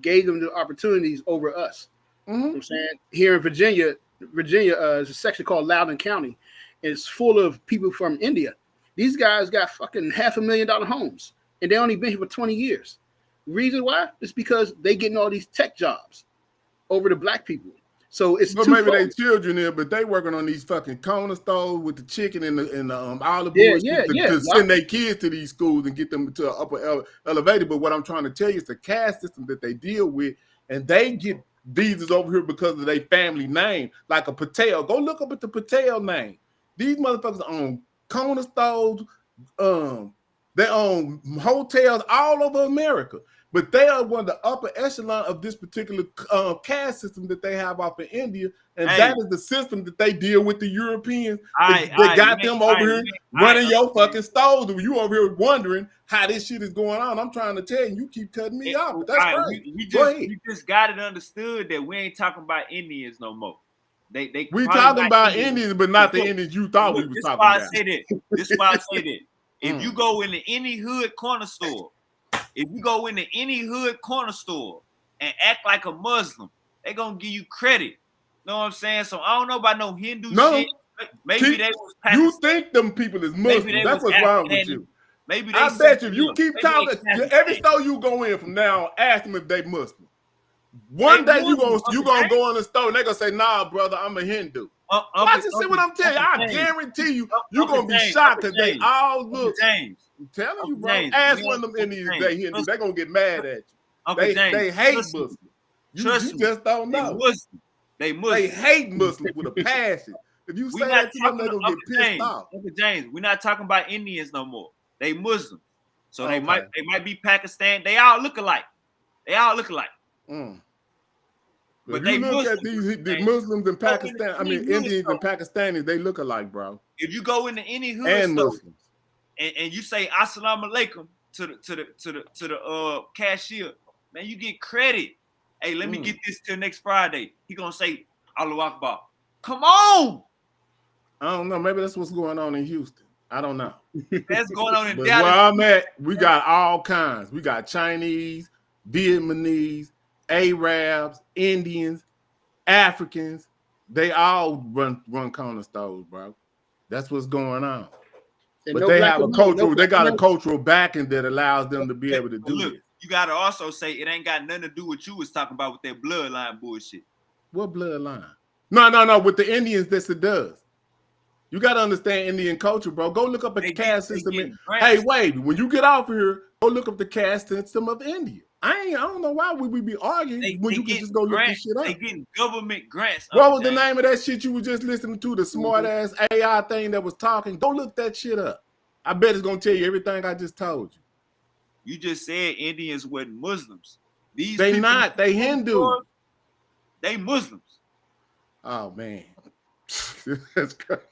gave them the opportunities over us. Mhm. You know what I'm saying, here in Virginia is a section called Loudoun County. It's full of people from India. These guys got fucking $500,000 homes, and they only been here for 20 years. Reason why? It's because they getting all these tech jobs over the black people. So it's but maybe they children there, but they working on these fucking corner stores with the chicken and the all the bullshit to send their kids to these schools and get them to an upper elevator. But what I'm trying to tell you is the caste system that they deal with, and they get visas over here because of their family name, like a Patel. Go look up at the Patel name. These motherfuckers own corner stores, they own hotels all over America. But they are one of the upper echelon of this particular caste system that they have off in India. And that is the system that they deal with the Europeans. They got them over here running your fucking stores. And you over here wondering how this shit is going on. I'm trying to tell you, you keep cutting me off. But that's crazy. We just got it understood that we ain't talking about Indians no more. We talking about Indians, but not the Indians you thought we was talking about. This is why I say that. If you go into any hood corner store, and act like a Muslim, they gonna give you credit. Know what I'm saying? So I don't know about no Hindu shit. Maybe they was Pakistan. You think them people is Muslim. That's what's wrong with you. Maybe I bet you if you keep talking, every store you go in from now on, ask them if they Muslim. One day you gonna go in the store and they gonna say, nah, brother, I'm a Hindu. Watch and see what I'm telling you. I guarantee you're gonna be shocked because they all look. I'm telling you, bro. Ask one of them Indians they Hindu. They're gonna get mad at you. They hate Muslims. You just don't know. They hate Muslims with a passion. If you say that to them, they're gonna get pissed off. Uncle James, we're not talking about Indians no more. They Muslims. So they might be Pakistan. They all look alike. But if you look at the Muslims in Pakistan, Indians and Pakistanis, they look alike, bro. If you go into any hood and store Muslims and you say Assalamu alaikum to the cashier, man, you get credit. Hey, let me get this till next Friday. He gonna say Allahu Akbar. Come on. I don't know. Maybe that's what's going on in Houston. I don't know. That's going on in Dallas. Where I'm at, we got all kinds. We got Chinese, Vietnamese, Arabs, Indians, Africans. They all run corner stores, bro. That's what's going on. And but they have a cultural. They got a cultural backing that allows them to be able to do this. You gotta also say it ain't got nothing to do with what you was talking about with that bloodline bullshit. What bloodline? No. With the Indians, this it does. You got to understand Indian culture, bro. Go look up the caste system. Hey, wait. When you get off here, go look up the caste system of India. I don't know why we be arguing when you can just go look this shit up. They getting government grants. What was the name of that shit you were just listening to? The smart ass AI thing that was talking. Go look that shit up. I bet it's gonna tell you everything I just told you. You just said Indians weren't Muslims. They not. They Hindu. They Muslims. Oh man, that's crazy.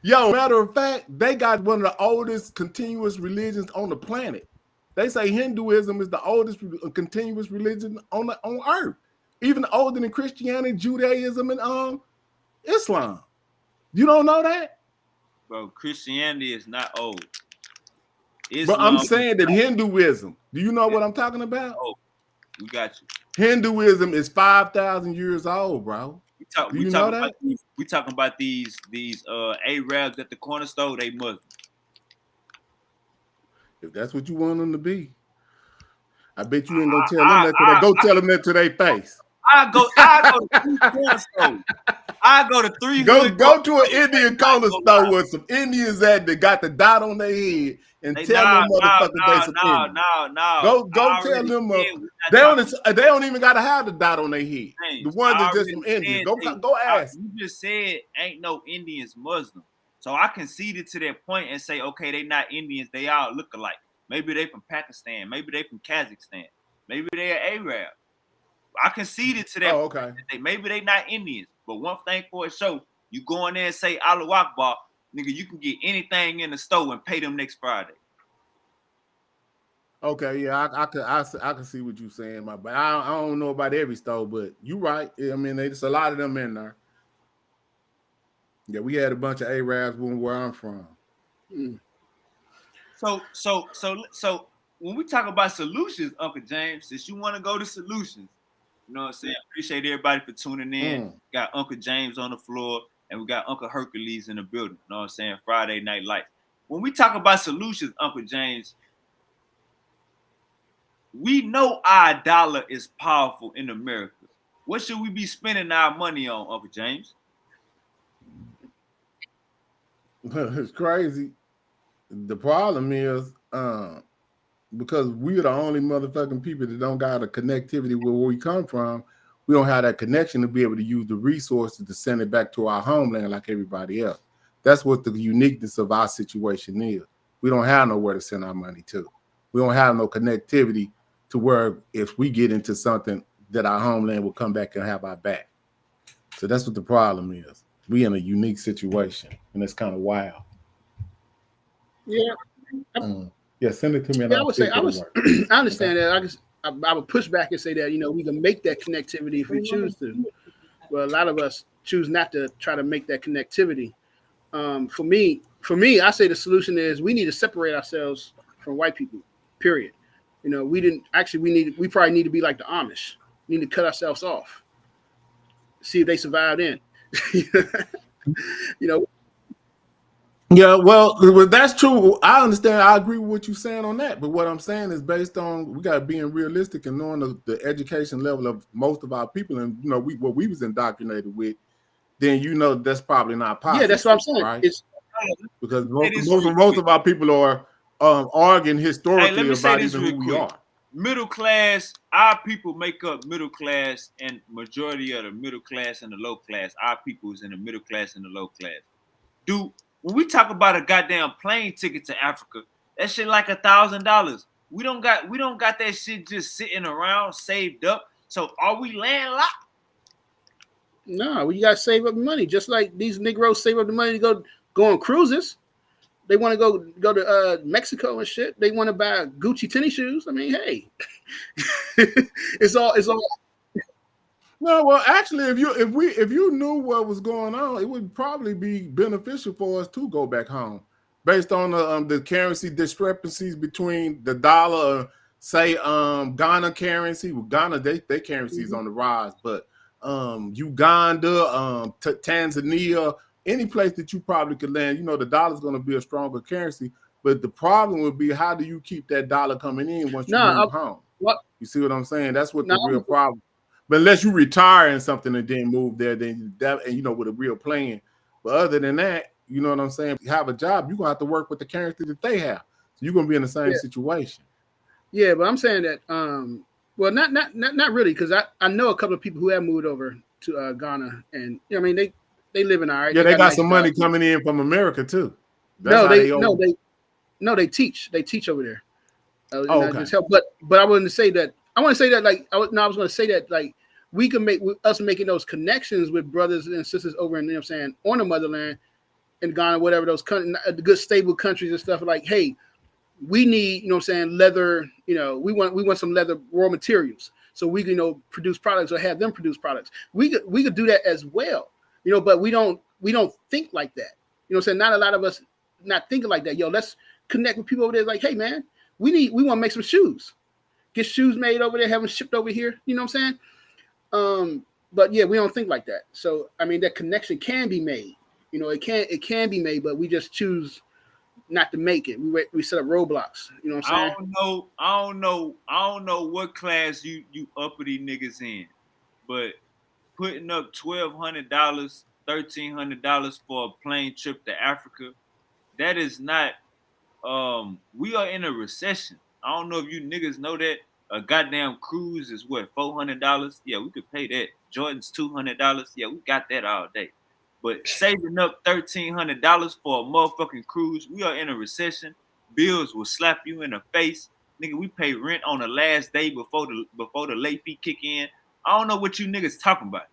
Yo, matter of fact, they got one of the oldest continuous religions on the planet. They say Hinduism is the oldest continuous religion on earth, even older than Christianity, Judaism, and Islam. You don't know that? Bro, Christianity is not old. But I'm saying that Hinduism. Do you know what I'm talking about? Oh, we got you. Hinduism is 5,000 years old, bro. Do you know that? We talking about these Arabs at the corner store. They Muslims. If that's what you want them to be, I bet you ain't gonna tell them that today. Go tell them that to their face. I go to 3 corner stores. I go to 3. Go to an Indian corner store with some Indians that got the dot on their head and tell them motherfuckers they some Indians. No. Go tell them they don't even gotta have the dot on their head. The ones that just some Indians. Go ask. You just said ain't no Indians Muslim. So I conceded to that point and say, okay, they not Indians, they all look alike. Maybe they from Pakistan, maybe they from Kazakhstan. Maybe they're Arab. I conceded to that. Oh, okay. Maybe they not Indians. But one thing for a show, you go in there and say Allahu Akbar, nigga, you can get anything in the store and pay them next Friday. Okay, yeah, I can see what you're saying, but I don't know about every store, but you right. I mean, there's a lot of them in there. Yeah, we had a bunch of Arabs where I'm from. Mm. So when we talk about solutions, Uncle James, since you want to go to solutions, you know what I'm saying? Appreciate everybody for tuning in. Got Uncle James on the floor, and we got Uncle Hercules in the building. You know what I'm saying? Friday Night Lights. When we talk about solutions, Uncle James, we know our dollar is powerful in America. What should we be spending our money on, Uncle James? It's crazy. The problem is because we're the only motherfucking people that don't got a connectivity where we come from. We don't have that connection to be able to use the resources to send it back to our homeland like everybody else. That's what the uniqueness of our situation is. We don't have nowhere to send our money to. We don't have no connectivity to where if we get into something that our homeland will come back and have our back. So that's what the problem is. We in a unique situation, and it's kind of wild. Yeah. Yeah, send it to me. And I would say I understand that. I would push back and say that, you know, we can make that connectivity if we choose to. Well, a lot of us choose not to try to make that connectivity. For me, I say the solution is we need to separate ourselves from white people. Period. You know, we probably need to be like the Amish. We need to cut ourselves off. See if they survive in. You know. Yeah, well, that's true. I understand. I agree with what you're saying on that. But what I'm saying is based on we got to be realistic and knowing the education level of most of our people, and you know, what we was indoctrinated with. Then you know that's probably not possible. Yeah, that's what I'm saying. Right? Because most of our people are arguing historically about even who we are. Middle class, our people make up middle class, and majority of the middle class and the low class. Our people is in the middle class and the low class. When we talk about a goddamn plane ticket to Africa, that shit like $1,000. We don't got that shit just sitting around saved up. So are we landlocked? No, we gotta save up money. Just like these Negroes save up the money to go on cruises. They want to go to Mexico and shit. They want to buy Gucci tennis shoes. I mean, hey, it's all. No, well, actually, if you knew what was going on, it would probably be beneficial for us to go back home, based on the currency discrepancies between the dollar, say Ghana currency. Well, Ghana, their currency is on the rise, but Uganda, Tanzania, any place that you probably could land, you know, the dollar's going to be a stronger currency. But the problem would be, how do you keep that dollar coming in once you move home? You see what I'm saying? That's what the real problem. But unless you retire in something and then move there, then that, and you know, with a real plan. But other than that, you know what I'm saying? If you have a job, you're gonna have to work with the currency that they have. So you're gonna be in the same situation. Yeah, but I'm saying that well, not really, because I know a couple of people who have moved over to Ghana, and you know, I mean they live in all right. Yeah, they got some money coming in from America too. They teach over there. Okay. But I wouldn't say that. I want to say that I was going to say that we can make us making those connections with brothers and sisters over in, you know what I'm saying, on the motherland in Ghana, whatever those countries, the good stable countries and stuff, like, hey, we need, you know what I'm saying, leather, you know, we want some leather raw materials so we can, you know, produce products or have them produce products. We could do that as well, you know, but we don't think like that. You know what I'm saying? Not a lot of us not thinking like that. Yo, let's connect with people over there. Like, hey man, we want to make some shoes. Get shoes made over there, have them shipped over here. You know what I'm saying? But yeah, we don't think like that. So I mean, that connection can be made. You know, it can be made, but we just choose not to make it. We set up roadblocks. You know what I'm saying? I don't know what class you uppity niggas in, but putting up $1,200, $1,300 for a plane trip to Africa, that is not. We are in a recession. I don't know if you niggas know that a goddamn cruise is what, $400? Yeah, we could pay that. Jordan's $200. Yeah, we got that all day. But saving up $1,300 for a motherfucking cruise, we are in a recession. Bills will slap you in the face. Nigga, we pay rent on the last day before the late fee kick in. I don't know what you niggas talking about.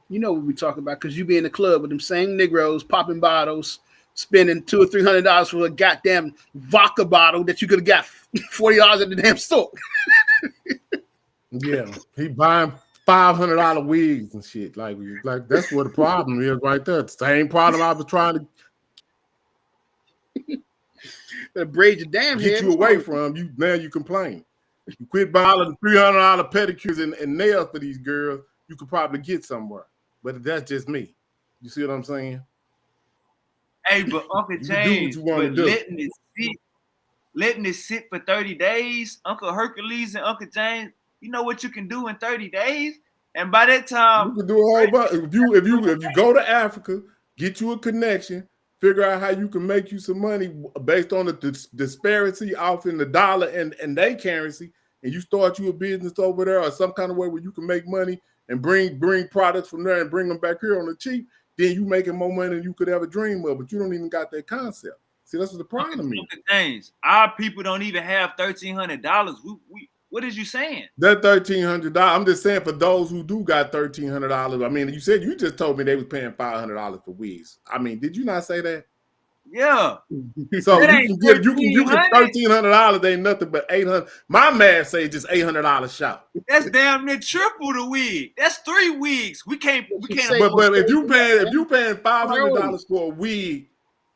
You know what we talking about because you be in the club with them same Negroes popping bottles, spending $200 or $300 for a goddamn vodka bottle that you could have got $40 at the damn store. Yeah, he buying $500 wigs and shit. Like that's what the problem is right there. It's the same problem I was trying to braid your damn get head you away from. You now you complain. You quit buying $300 pedicures and nails for these girls. You could probably get somewhere, but that's just me. You see what I'm saying? Hey, but Uncle James, letting it sit for 30 days, Uncle Hercules and Uncle James, you know what you can do in 30 days? And by that time, you can do a whole bunch. If you go to Africa, get you a connection, figure out how you can make you some money based on the disparity off in the dollar and their currency, and you start you a business over there or some kind of way where you can make money and bring products from there and bring them back here on the cheap, then you making more money than you could ever dream of, but you don't even got that concept. See, that's what the problem is. James, our people don't even have $1,300. What is you saying? That $1,300. I'm just saying for those who do got $1,300. I mean, you just told me they was paying $500 for wigs. I mean, did you not say that? Yeah. So you can $1,300 ain't nothing but $800. My math say just $800 shop. That's damn near triple the wig. That's 3 wigs. We can't. But if you paying $500 for a wig,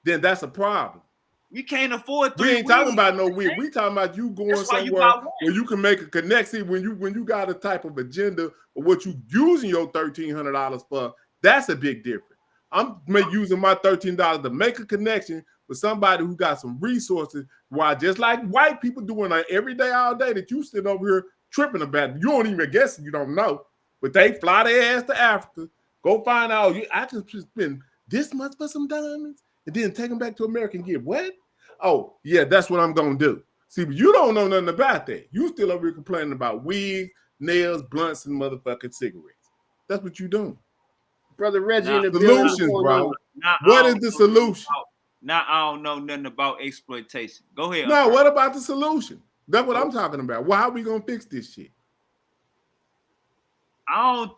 then that's a problem. We can't afford 3 We ain't talking about no wig. We talking about you going somewhere where you can make a connection when you got a type of agenda or what you using your $1,300 for. That's a big difference. I'm using my $13 to make a connection with somebody who got some resources. Why, just like white people doing like every day, all day, that you sitting over here tripping about. You don't even guess, you don't know, but they fly their ass to Africa, go find out. I just spend this much for some diamonds, and then take them back to America and get what? Oh yeah, that's what I'm gonna do. See, but you don't know nothing about that. You still over here complaining about wigs, nails, blunts, and motherfucking cigarettes. That's what you doing. Brother Reggie, in the solutions, bro. What is the solution? Now I don't know nothing about exploitation. Go ahead. No, what about the solution? That's what I'm talking about. Well, how are we gonna fix this shit? I don't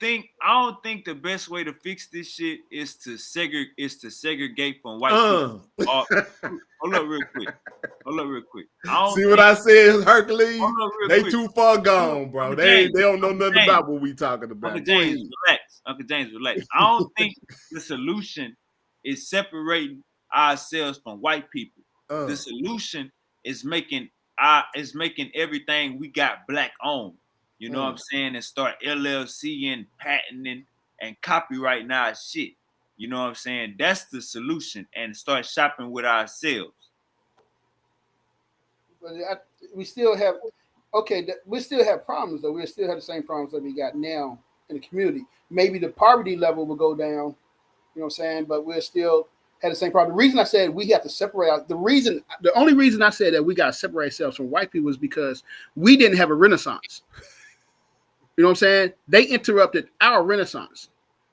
think the best way to fix this shit is to segregate from white people. Hold up real quick. See what I said, Hercules? They too far gone, bro. They don't know nothing about what we talking about. Uncle James, relax. I don't think the solution is separating ourselves from white people. The solution is making everything we got black owned. You know what I'm saying? And start LLC and patenting and copyrighting our shit. You know what I'm saying? That's the solution. And start shopping with ourselves. But we still have problems though. We still have the same problems that we got now in the community. Maybe the poverty level will go down, you know what I'm saying? But we'll still have the same problem. The reason I said we have to separate out, the only reason I said that we got to separate ourselves from white people is because we didn't have a renaissance. You know what I'm saying? They interrupted our renaissance.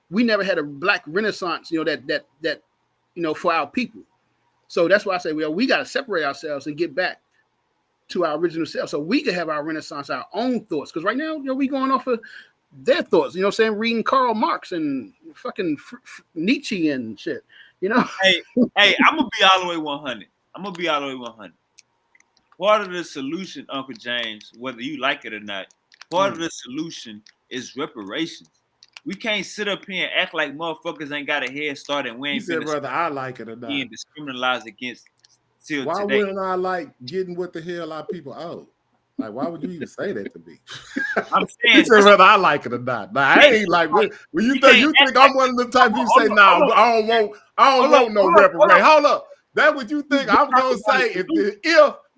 We never had a black renaissance, that for our people. So that's why I say, we got to separate ourselves and get back to our original self so we can have our renaissance, our own thoughts. Because right now, we going off of their thoughts, you know what I'm saying? Reading Karl Marx and fucking Nietzsche and shit, you know? Hey, I'm going to be all the way 100. Part of the solution, Uncle James, whether you like it or not, part of the solution is reparations. We can't sit up here and act like motherfuckers ain't got a head start and we ain't been whether I like it or not. Being discriminalized against till why today. Wouldn't I like getting what the hell our people owe? Like, why would you even say that to me? I'm saying, whether I like it or not. Now, I ain't like when you think I'm one of the type you say, no, I don't want no reparation. Hold up, that's what you think I'm gonna say if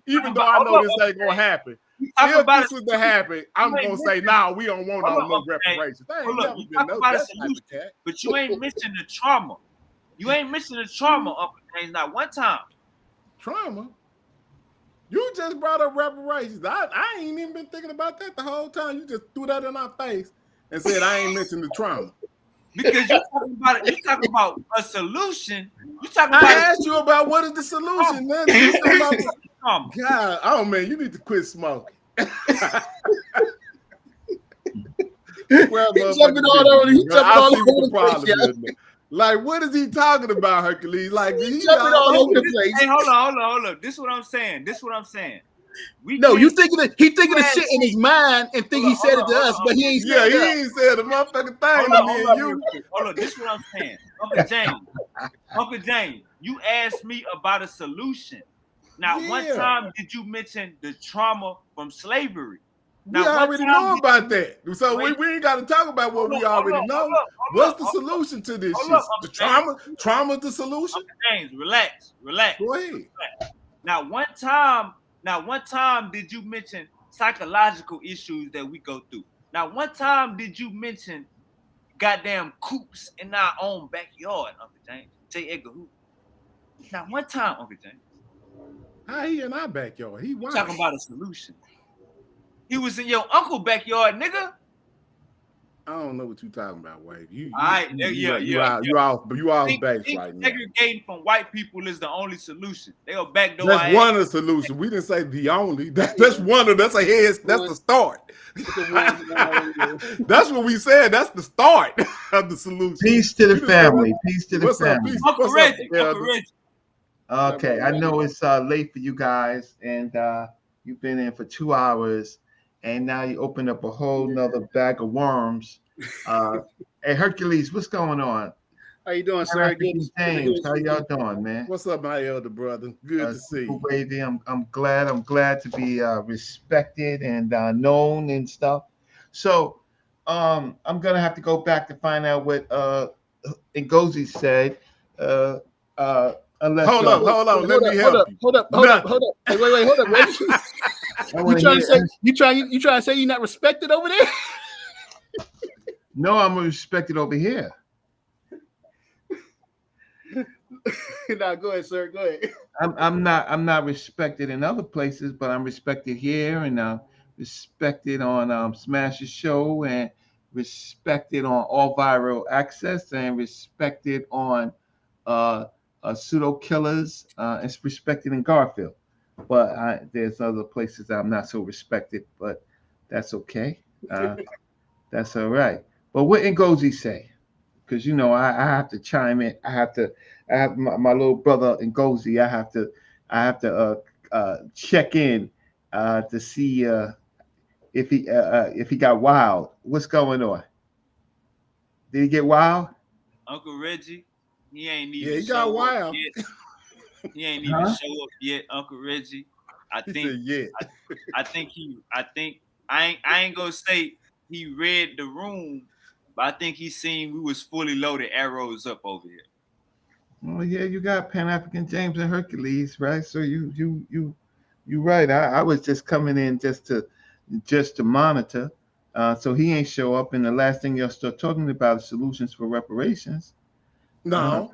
even though I know this ain't gonna happen. If this was to happen, I'm gonna say, nah, we don't want no reparations. You talk about a solution, but you ain't mentioning the trauma. You ain't mentioning the trauma, Uncle James, not one time. Trauma? You just brought up reparations. I ain't even been thinking about that the whole time. You just threw that in our face and said I ain't mentioned the trauma. Because you're talking about a solution. I asked you about what is the solution. trauma. God, oh man, you need to quit smoking. Well, He's jumping all over. He's jumping all over the place. Yeah. Like, what is he talking about, Hercules? Like, he's jumping all over the place. Hey, hold on. This is what I'm saying. You thinking that he thinking the shit in his mind and think he said it to us, but he ain't said it. Yeah, he ain't said a motherfucking thing to me and you. Hold on, this is what I'm saying. Uncle James, you asked me about a solution. Now, one time did you mention the trauma from slavery? Now, we already know about that. So we ain't got to talk about what we already know. What's the solution to this shit? The trauma's the solution? Uncle James, relax. Go ahead. Now, one time did you mention psychological issues that we go through? Now, one time did you mention goddamn coops in our own backyard, Uncle James? J. Edgar Hoover. Now, one time, Uncle James. How he in our backyard? He talking about a solution. He was in your uncle's backyard, nigga. I don't know what you talking about, Wave. You off base right now. Segregating from white people is the only solution. They'll backdoor. That's one of the solutions. We didn't say the only. That's one of. That's a head. That's the start. That's what we said. That's the start of the solution. Peace to the family. Peace to the family. Uncle Reggie. Okay, I know it's late for you guys, and you've been in for 2 hours. And now you open up a whole nother bag of worms. Hey, Hercules, what's going on? How you doing, sir? James, how y'all doing, man? What's up, my elder brother? Good to see you. Wavy, I'm glad to be respected and known and stuff. So I'm gonna have to go back to find out what Ngozi said. Unless hold on. Let me help you. Hold up. Hey, wait, hold up. You trying to say you're not respected over there? No, I'm respected over here. No, go ahead, sir. Go ahead. I'm not respected in other places, but I'm respected here, and respected on Smash's show, and respected on All Viral Access, and respected on Pseudo Killers. It's respected in Garfield. But there's other places that I'm not so respected, but that's okay. That's all right. But what Ngozi say? Because I have to chime in. I have my little brother Ngozi. I have to check in to see if he got wild. What's going on? Did he get wild? Uncle Reggie, he ain't even. Yeah, he got wild. He ain't even show up yet, Uncle Reggie. I think I ain't gonna say he read the room, but I think he seen we was fully loaded arrows up over here. Well, yeah, you got Pan-African James and Hercules, right? So you right. I was just coming in just to monitor. So he ain't show up, and the last thing y'all start talking about is solutions for reparations. No.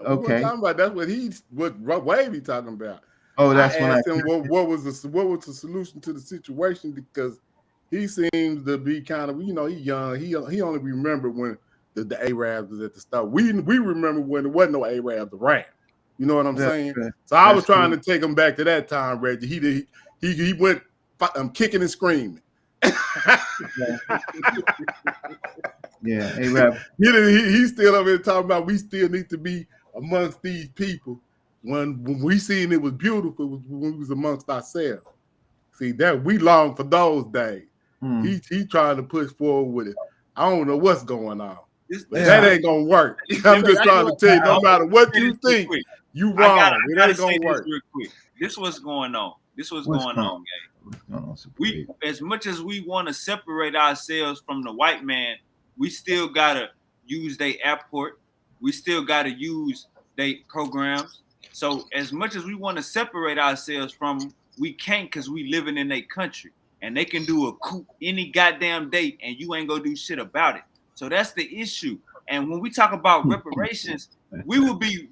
Okay. Talking about that's what Wavy talking about. Oh, that's when I asked him what was the solution to the situation, because he seems to be kind of, he young. He only remembered when the Arabs was at the start. We remember when there wasn't no Arabs around. You know what I'm saying? Right. So I was trying to take him back to that time, Reggie. He went kicking and screaming. Yeah, Arab. He's still over here talking about we still need to be amongst these people. When we seen it was beautiful, was when we was amongst ourselves. See, that we long for those days. He trying to push forward with it. I don't know what's going on. That ain't gonna work. I'm just trying to tell you, no matter what you think, you wrong. It ain't gonna work. Real quick. This what's going on. Gang. We, as much as we want to separate ourselves from the white man, we still gotta use their airport. We still gotta use their programs. So as much as we want to separate ourselves from them, we can't, because we living in their country, and they can do a coup any goddamn day, and you ain't gonna do shit about it. So that's the issue. And when we talk about reparations, we will be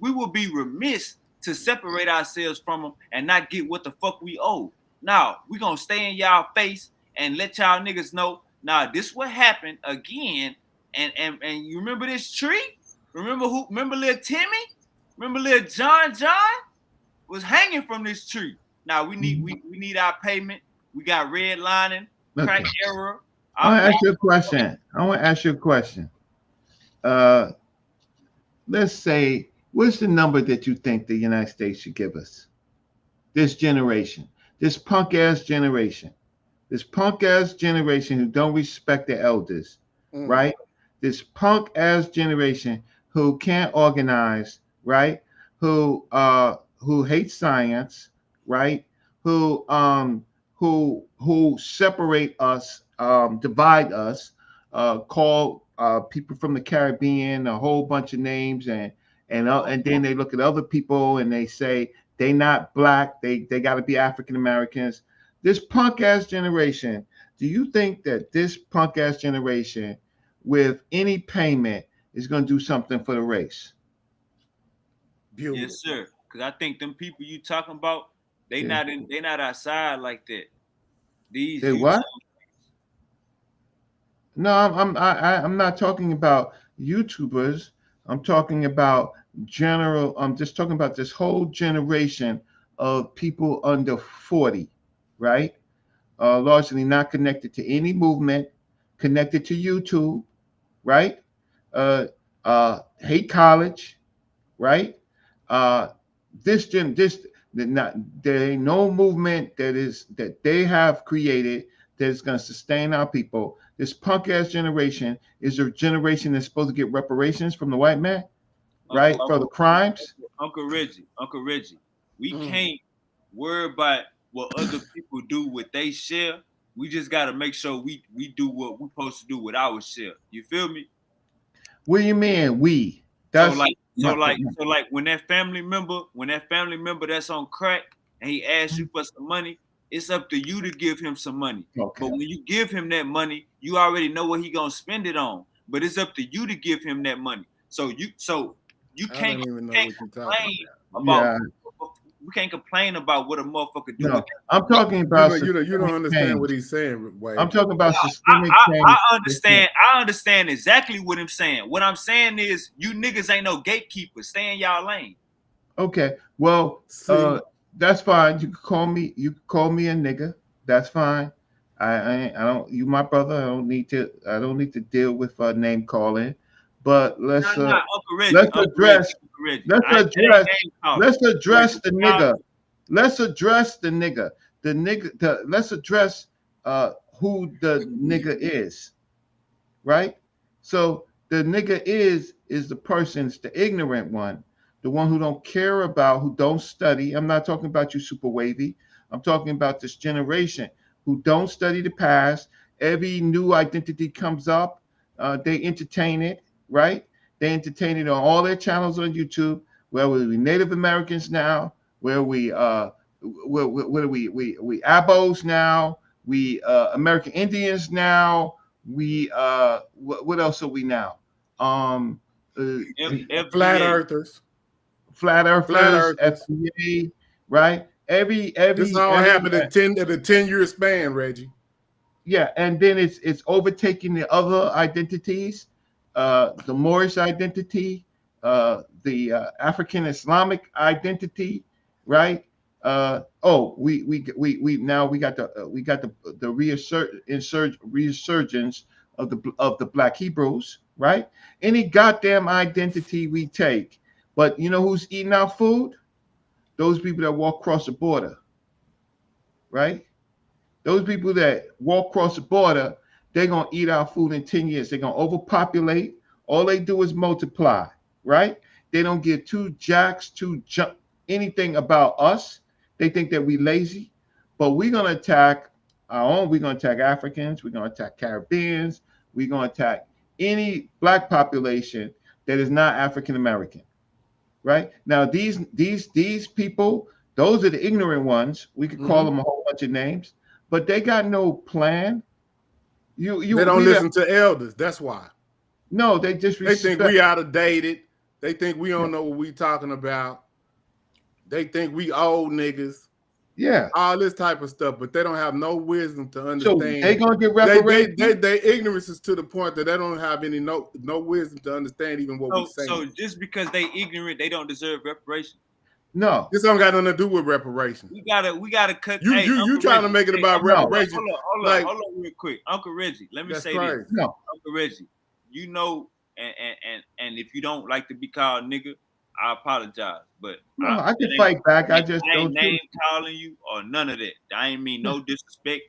remiss to separate ourselves from them and not get what the fuck we owe. Now, we gonna stay in y'all face and let y'all niggas know, this what happened again. And you remember this tree? Remember little Timmy? Remember little John was hanging from this tree. Now we need our payment. We got redlining, crack error. I want to ask you a question. Let's say, what's the number that you think the United States should give us? This generation, this punk ass generation who don't respect the elders, right? This punk ass generation who can't organize, right? Who hates science, right? Who separate us, divide us, call people from the Caribbean a whole bunch of names, and then they look at other people and they say they not black, they got to be African Americans. This punk ass generation, do you think that this punk ass generation, with any payment, is going to do something for the race? Beautiful. Yes, sir. Because I think them people you talking about, they not outside like that. They what? No, I'm not talking about YouTubers. I'm talking about general. I'm just talking about this whole generation of people under 40, right? Largely not connected to any movement, connected to YouTube, right? Hate college, right? There ain't no movement that they have created that is going to sustain our people. This punk ass generation is a generation that's supposed to get reparations from the white man, right? For the crimes. Uncle Reggie, we can't worry about what other people do with they share. We just got to make sure we do what we're supposed to do with our share. You feel me? What do you mean we? So like when that family member that's on crack and he asks you for some money, it's up to you to give him some money. Okay. But when you give him that money, you already know what he gonna spend it on. But it's up to you to give him that money. So you can't complain about. We can't complain about what a motherfucker do. No, I'm talking about. You don't understand what he's saying, Wade. I'm talking about systemic change. I understand exactly what I'm saying. What I'm saying is, you niggas ain't no gatekeepers. Stay in y'all lane. Okay, well, that's fine. You can call me a nigga. That's fine. I don't. You my brother. I don't need to deal with name calling. But let's address the nigga. Let's address the nigga. Let's address who the nigga is. Right? So the nigga is the person, it's the ignorant one, the one who don't care about, who don't study. I'm not talking about you, Super Wavy. I'm talking about this generation who don't study the past. Every new identity comes up, they entertain it. Right? They entertain it on all their channels on YouTube. Where we Native Americans now? Where we we Abos now? We American Indians now? We what else are we now? Flat Earthers, FBA, right? Every this all happened in a 10-year span, Reggie. Yeah, and then it's overtaking the other identities. The Moorish identity, the African Islamic identity, right? We now got the resurgence of the Black Hebrews, right? Any goddamn identity we take, but you know who's eating our food? Those people that walk across the border, right? Those people that walk across the border, they're going to eat our food in 10 years. They're going to overpopulate. All they do is multiply, right? They don't give two jacks, anything about us. They think that we lazy. But we're going to attack our own. We're going to attack Africans. We're going to attack Caribbeans. We're going to attack any black population that is not African American, right? Now, these people, those are the ignorant ones. We could call them a whole bunch of names, but they got no plan. They don't listen to elders. That's why. No, they just they think we outdated. They think we don't know what we talking about. They think we old niggas. Yeah, all this type of stuff, but they don't have no wisdom to understand. So they gonna get reparations. They ignorance is to the point that they don't have any no wisdom to understand even what we're saying. So just because they ignorant, they don't deserve reparations. No, this don't got nothing to do with reparations. We gotta cut. You trying to make it about reparations? Hold on, real quick, Uncle Reggie. Let me say this, no. Uncle Reggie. You know, and if you don't like to be called nigga, I apologize, but no, I can fight back. I just ain't don't name calling you or none of that. I ain't mean no disrespect.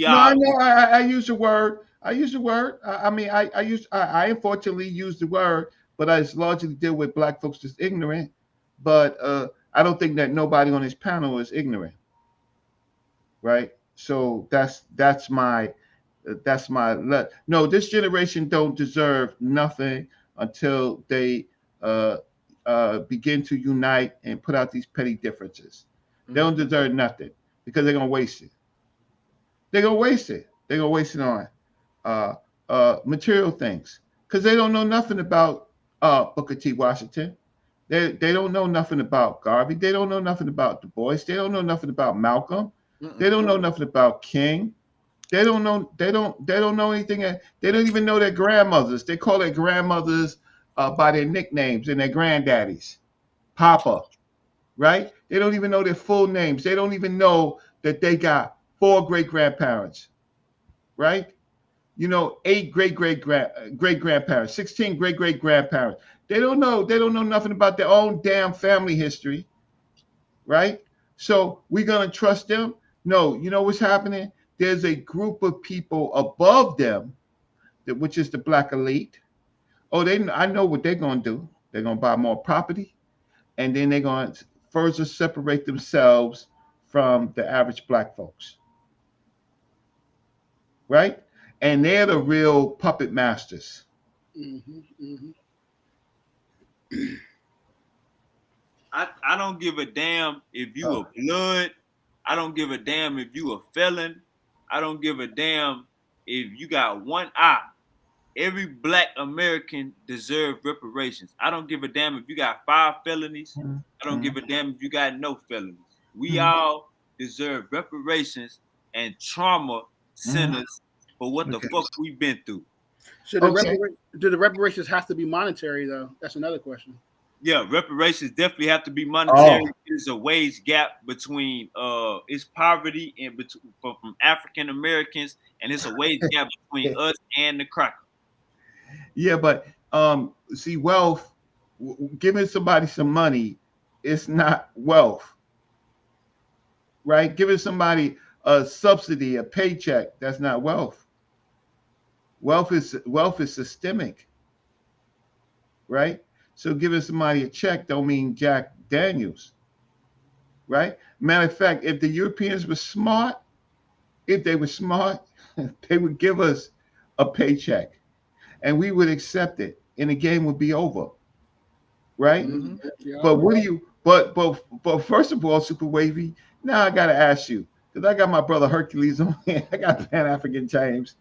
I know. I use the word. I use the word. I unfortunately use the word, but I largely deal with black folks that's ignorant. But I don't think that nobody on this panel is ignorant, right? So that's my no. This generation don't deserve nothing until they begin to unite and put out these petty differences. They don't deserve nothing because they're gonna waste it. They're gonna waste it. They're gonna waste it on material things because they don't know nothing about Booker T. Washington. They don't know nothing about Garvey. They don't know nothing about Du Bois. They don't know nothing about Malcolm. They don't know nothing about King. They don't know anything. They don't even know their grandmothers. They call their grandmothers by their nicknames and their granddaddies. Papa, right? They don't even know their full names. They don't even know that they got 4 great-grandparents, right? 8 great-great-grandparents, 16 great-great-grandparents. They don't know nothing about their own damn family history, right? So we're gonna trust them? No, you know what's happening? There's a group of people above them, which is the black elite. I know what they're gonna do. They're gonna buy more property, and then they're gonna further separate themselves from the average black folks, right? And they're the real puppet masters. I don't give a damn if you a blood. I don't give a damn if you a felon. I don't give a damn if you got one eye. Every black American deserves reparations. I don't give a damn if you got 5 felonies. I don't give a damn if you got no felonies. We all deserve reparations and trauma centers for what the fuck we've been through. Do the reparations have to be monetary though? That's another question. Yeah, reparations definitely have to be monetary. There's a wage gap between it's poverty and from African Americans, and it's a wage gap between us and the cracker. Yeah, but see, wealth, giving somebody some money, it's not wealth, right? Giving somebody a subsidy, a paycheck, that's not wealth. Wealth is systemic, right? So giving somebody a check don't mean Jack Daniels, right? Matter of fact, if the Europeans were smart, they would give us a paycheck and we would accept it and the game would be over, right? Yeah. But what do you, but first of all, Super Wavy, now I got to ask you, because I got my brother Hercules on here, I got Pan-African James.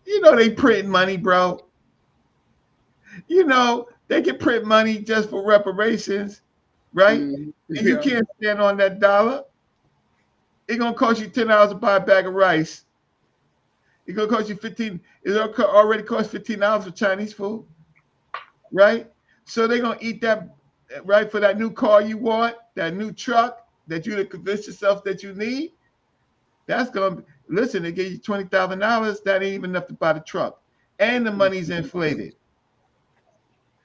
They print money, bro. They can print money just for reparations, right? And you can't stand on that dollar. It's gonna cost you $10 to buy a bag of rice. It's gonna cost you $15. It already cost $15 for Chinese food, right? So they're gonna eat that, right, for that new car you want, that new truck that you convince yourself that you need. That's gonna listen. They give you $20,000. That ain't even enough to buy the truck, and the money's inflated.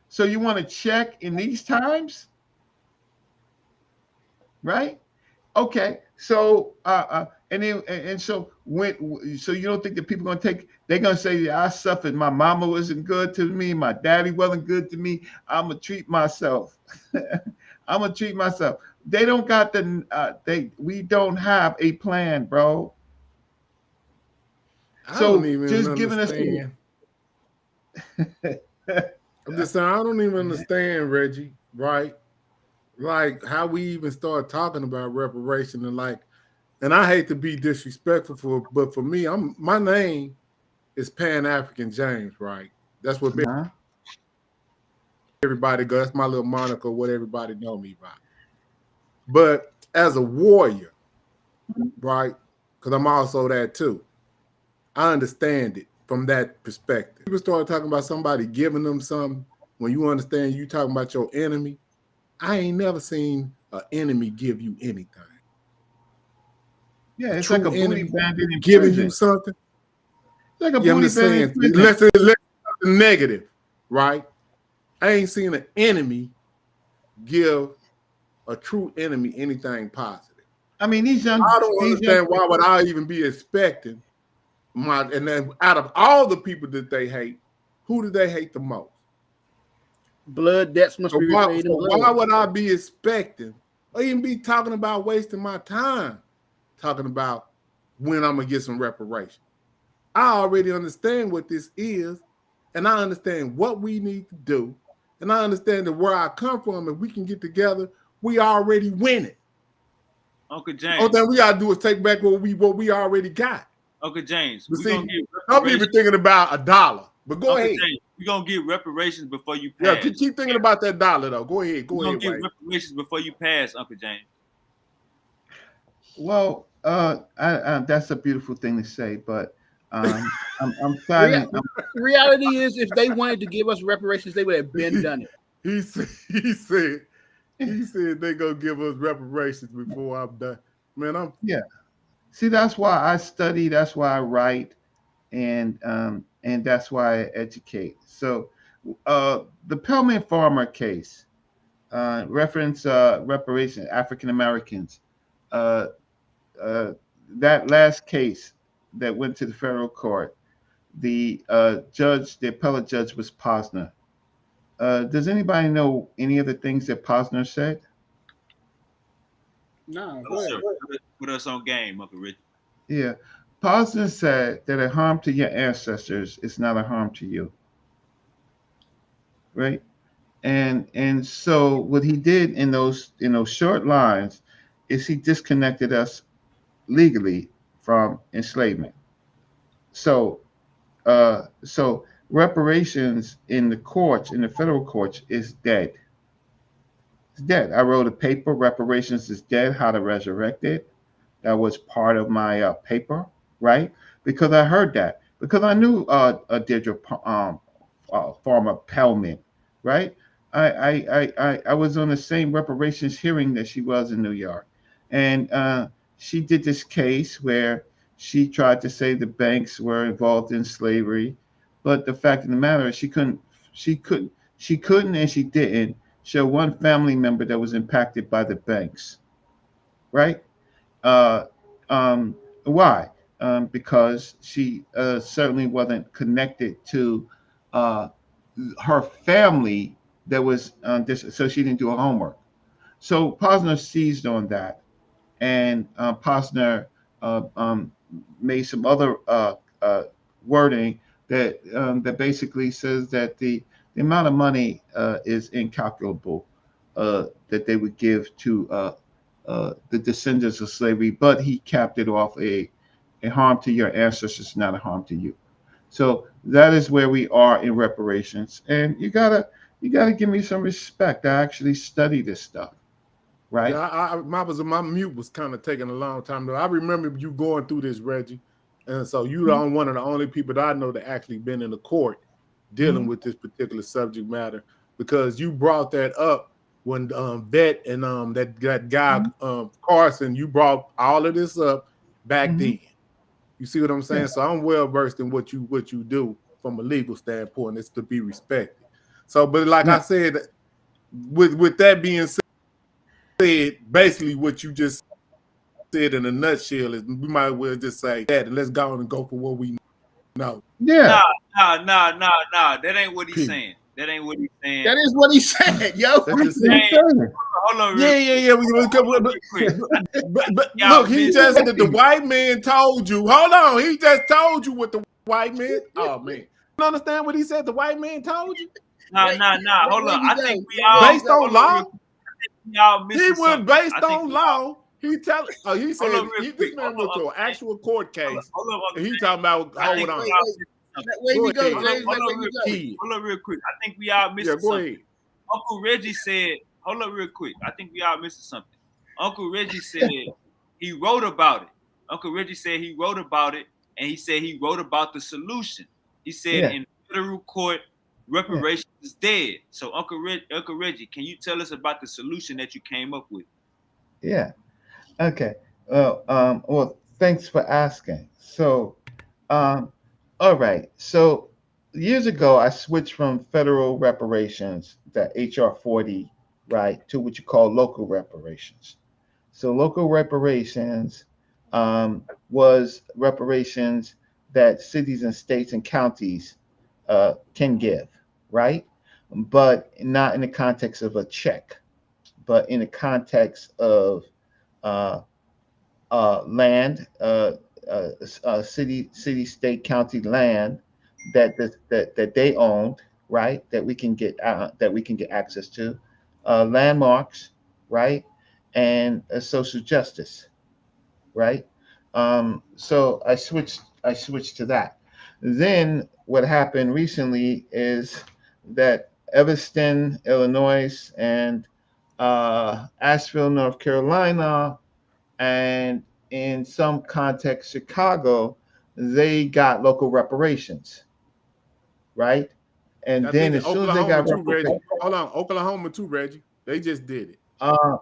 So you want to check in these times, right? Okay. So so you don't think that people are gonna they're gonna say, yeah, I suffered. My mama wasn't good to me. My daddy wasn't good to me. I'm gonna treat myself. I'm gonna treat myself. They don't got we don't have a plan, bro. I don't even just understand. I'm just saying, I don't even understand, Reggie, right? Like how we even start talking about reparation and I hate to be disrespectful, but for me, my name is Pan-African James, right? That's what everybody goes. That's my little moniker, what everybody know me by. But as a warrior, right? Because I'm also that too. I understand it from that perspective. People start talking about somebody giving them something. When you understand you talking about your enemy, I ain't never seen an enemy give you anything. Yeah, it's like a booty bandit in giving prison. you something. It's like a Yeah, I'm booty just bandit saying, in prison. let's negative, right? I ain't seen an enemy give a true enemy anything positive. I mean, I don't understand why would I even be expecting and then out of all the people that they hate, who do they hate the most? Blood debts must be repaid in blood. Why would I be expecting or even be talking about wasting my time talking about when I'm gonna get some reparations? I already understand what this is, and I understand what we need to do, and I understand that where I come from, if we can get together, we already winning. Uncle James. All that we gotta do is take back what we already got. Uncle James, but we see, gonna get I'm even thinking about $1, but go ahead. James, we're gonna get reparations before you pass. Yeah, keep thinking about that $1 though. Go ahead, We're gonna get Wade. reparations before you pass, Uncle James. Well, that's a beautiful thing to say, but I'm finding reality is if they wanted to give us reparations, they would have been done it. He said they gonna give us reparations before I'm done. Man, yeah. See, that's why I study, that's why I write, and that's why I educate. So the Pellman Farmer case, reference reparations, African Americans. That last case that went to the federal court, the appellate judge was Posner. Does anybody know any of the things that Posner said? No. Put us on game, Uncle Rich. Yeah. Posner said that a harm to your ancestors is not a harm to you. Right? And so what he did in those short lines is he disconnected us legally from enslavement. So reparations in the courts, in the federal courts, is dead. It's dead. I wrote a paper, Reparations is Dead, How to Resurrect It. That was part of my paper, right? Because I heard that. Because I knew Deirdre Farmer Pellman, right? I was on the same reparations hearing that she was in New York. And she did this case where she tried to say the banks were involved in slavery. But the fact of the matter is she couldn't and she didn't show one family member that was impacted by the banks, right? Why? Because she certainly wasn't connected to her family that was so she didn't do her homework. So Posner seized on that, and Posner made some other wording that basically says that the amount of money is incalculable that they would give to the descendants of slavery, but he capped it off a harm to your ancestors, not a harm to you. So that is where we are in reparations, and you gotta give me some respect. I actually study this stuff, right? Yeah, my mute was kind of taking a long time. I remember you going through this, Reggie, and so you're one of the only people that I know that actually been in the court dealing with this particular subject matter, because you brought that up when Bet and that guy Carson, you brought all of this up back then. You see what I'm saying? Yeah. So I'm well versed in what you do from a legal standpoint. It's to be respected. So, but like I said, with that being said, basically what you just said in a nutshell is we might as well just say that and let's go on and go for what we know. Yeah. Nah. That ain't what he's saying. That ain't what he's saying. That is what he said, yo. Hold on, yeah. But look, he just said that the white man told you. Hold on, he just told you what the white man. Oh man, you understand what he said? The white man told you. Nah. Hold on. I think we all based on law. He went based on law. He said this man went to an actual court case. And he talking about hold on. Hold on real quick. I think we all missing something. Uncle Reggie said, hold up real quick. I think we all missing something. Uncle Reggie said he wrote about it. Uncle Reggie said he wrote about it, and he said he wrote about the solution. He said in federal court, reparations is dead. So Uncle Reggie, can you tell us about the solution that you came up with? Yeah. Okay. Well, thanks for asking. So, um, all right. So years ago, I switched from federal reparations, that HR 40, right, to what you call local reparations. So local reparations was reparations that cities and states and counties can give, right? But not in the context of a check, but in the context of uh, land, city, state, county land that they owned, right? That we can get access to, landmarks, right, and social justice, right. So I switched to that. Then what happened recently is that Evanston, Illinois, and Asheville, North Carolina, and in some context, Chicago, they got local reparations, right? And I then think in as soon as they Oklahoma got too, reparations, Reggie. Hold on, Oklahoma too, Reggie. They just did it. uh,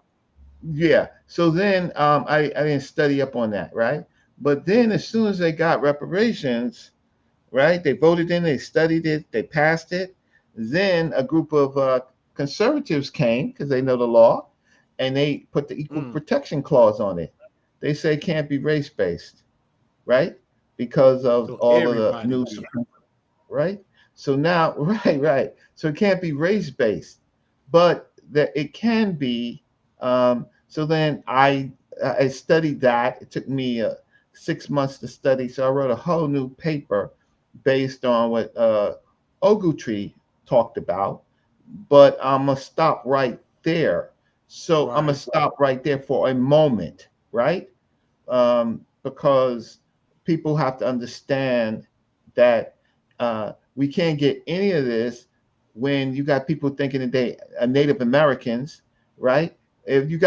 yeah. So then I didn't study up on that, right? But then as soon as they got reparations, right, they voted in, they studied it, they passed it. Then a group of conservatives came because they know the law, and they put the equal protection clause on it. They say it can't be race based, right? Because of So all of the everybody new good. right? So now, right. So it can't be race based, but that it can be. So then I studied that. It took me 6 months to study. So I wrote a whole new paper based on what Ogletree talked about. But I'm gonna stop right there. So I'm gonna Right. stop right there for a moment, right? Because people have to understand that we can't get any of this when you got people thinking that they are Native Americans, right? If you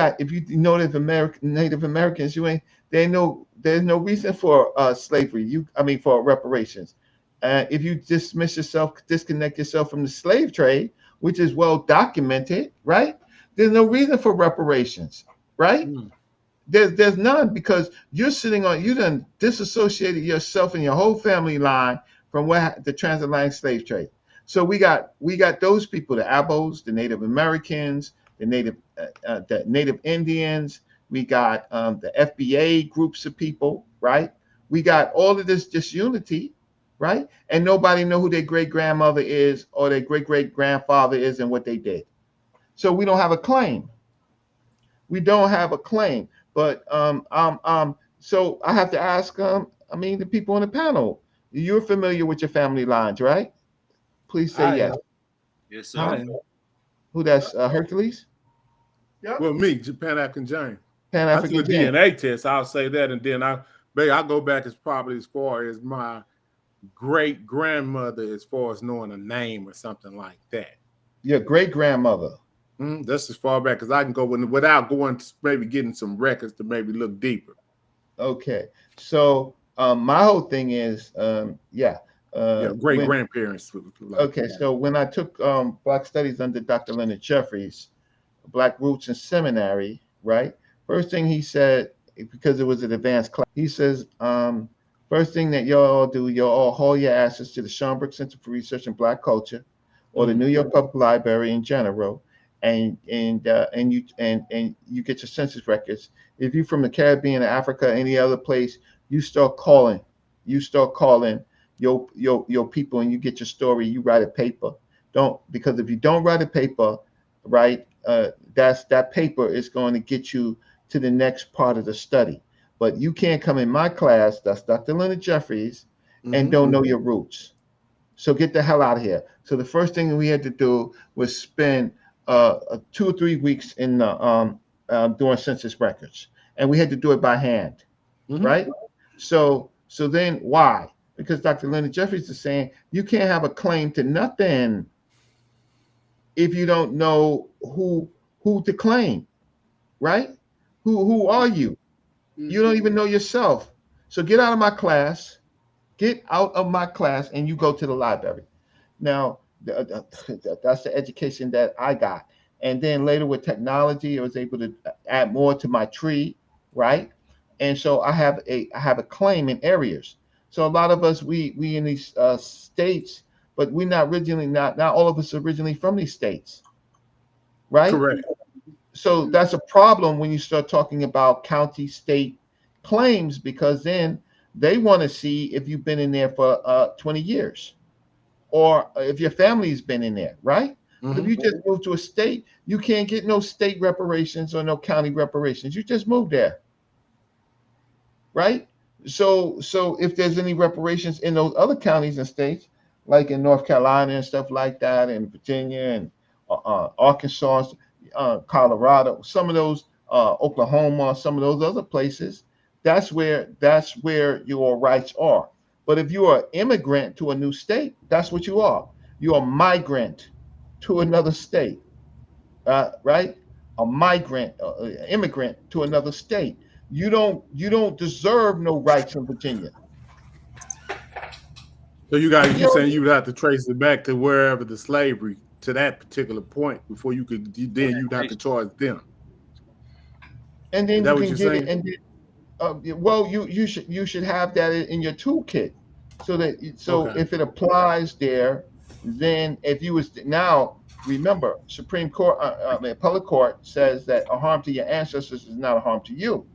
Native Americans, you ain't there's no reason for slavery. I mean for reparations. If you disconnect yourself from the slave trade, which is well documented, right? There's no reason for reparations, right? Mm. There's none because you done disassociated yourself and your whole family line from the transatlantic slave trade. So we got those people, the Abos, the Native Americans, the Native Indians. We got the FBA groups of people, right? We got all of this disunity, right? And nobody know who their great grandmother is or their great great grandfather is and what they did. So we don't have a claim. We don't have a claim. But so I have to ask I mean the people on the panel, you're familiar with your family lines, right? Please say I yes. am. Yes, sir. Huh? Who that's Hercules? Yep. Well, me, Japan African James. Pan I took a African James. DNA test. I'll say that, and then I go back as probably as far as my great grandmother, as far as knowing a name or something like that. Your great grandmother. That's as far back as I can go without going to maybe getting some records to maybe look deeper. Okay. So my whole thing is yeah. Yeah, great When grandparents. Like okay, so when I took Black Studies under Dr. Leonard Jeffries, Black Roots in Seminary, right? First thing he said, because it was an advanced class, he says, first thing that y'all do, y'all all haul your asses to the Schomburg Center for Research in Black Culture, or the New York Public Library in general, and you get your census records. If you're from the Caribbean, Africa, any other place, you start calling. You start calling your people, and you get your story. You write a paper. Don't because if you don't write a paper, right, that paper is going to get you to the next part of the study. But you can't come in my class, that's Dr. Leonard Jeffries, and don't know your roots. So get the hell out of here. So the first thing we had to do was spend 2 or 3 weeks in doing census records, and we had to do it by hand, right? So then why? Because Dr. Leonard Jeffries is saying you can't have a claim to nothing if you don't know who to claim, right? Who are you? You don't even know yourself. So get out of my class. Get out of my class, and you go to the library. Now, that's the education that I got. and then later with technology, I was able to add more to my tree, right? And so I have a claim in areas. So a lot of us we in these states, but we're not originally not all of us are originally from these states, right? Correct. So that's a problem when you start talking about county state claims, because then they want to see if you've been in there for 20 years or if your family's been in there, right? But if you just move to a state, you can't get no state reparations or no county reparations. You just moved there, right? So if there's any reparations in those other counties and states, like in North Carolina and stuff like that, and Virginia and Arkansas, Colorado, some of those, Oklahoma, some of those other places, that's where your rights are. But if you are an immigrant to a new state, that's what you are. You're a migrant to another state, right? A migrant, immigrant to another state. You don't deserve no rights in Virginia. So you saying you would have to trace it back to wherever the slavery to that particular point before you could then you'd have to charge them. And then you can get it. And then, well, you should have that in your toolkit, so that if it applies there, then if you was now remember, Supreme Court, appellate court says that a harm to your ancestors is not a harm to you.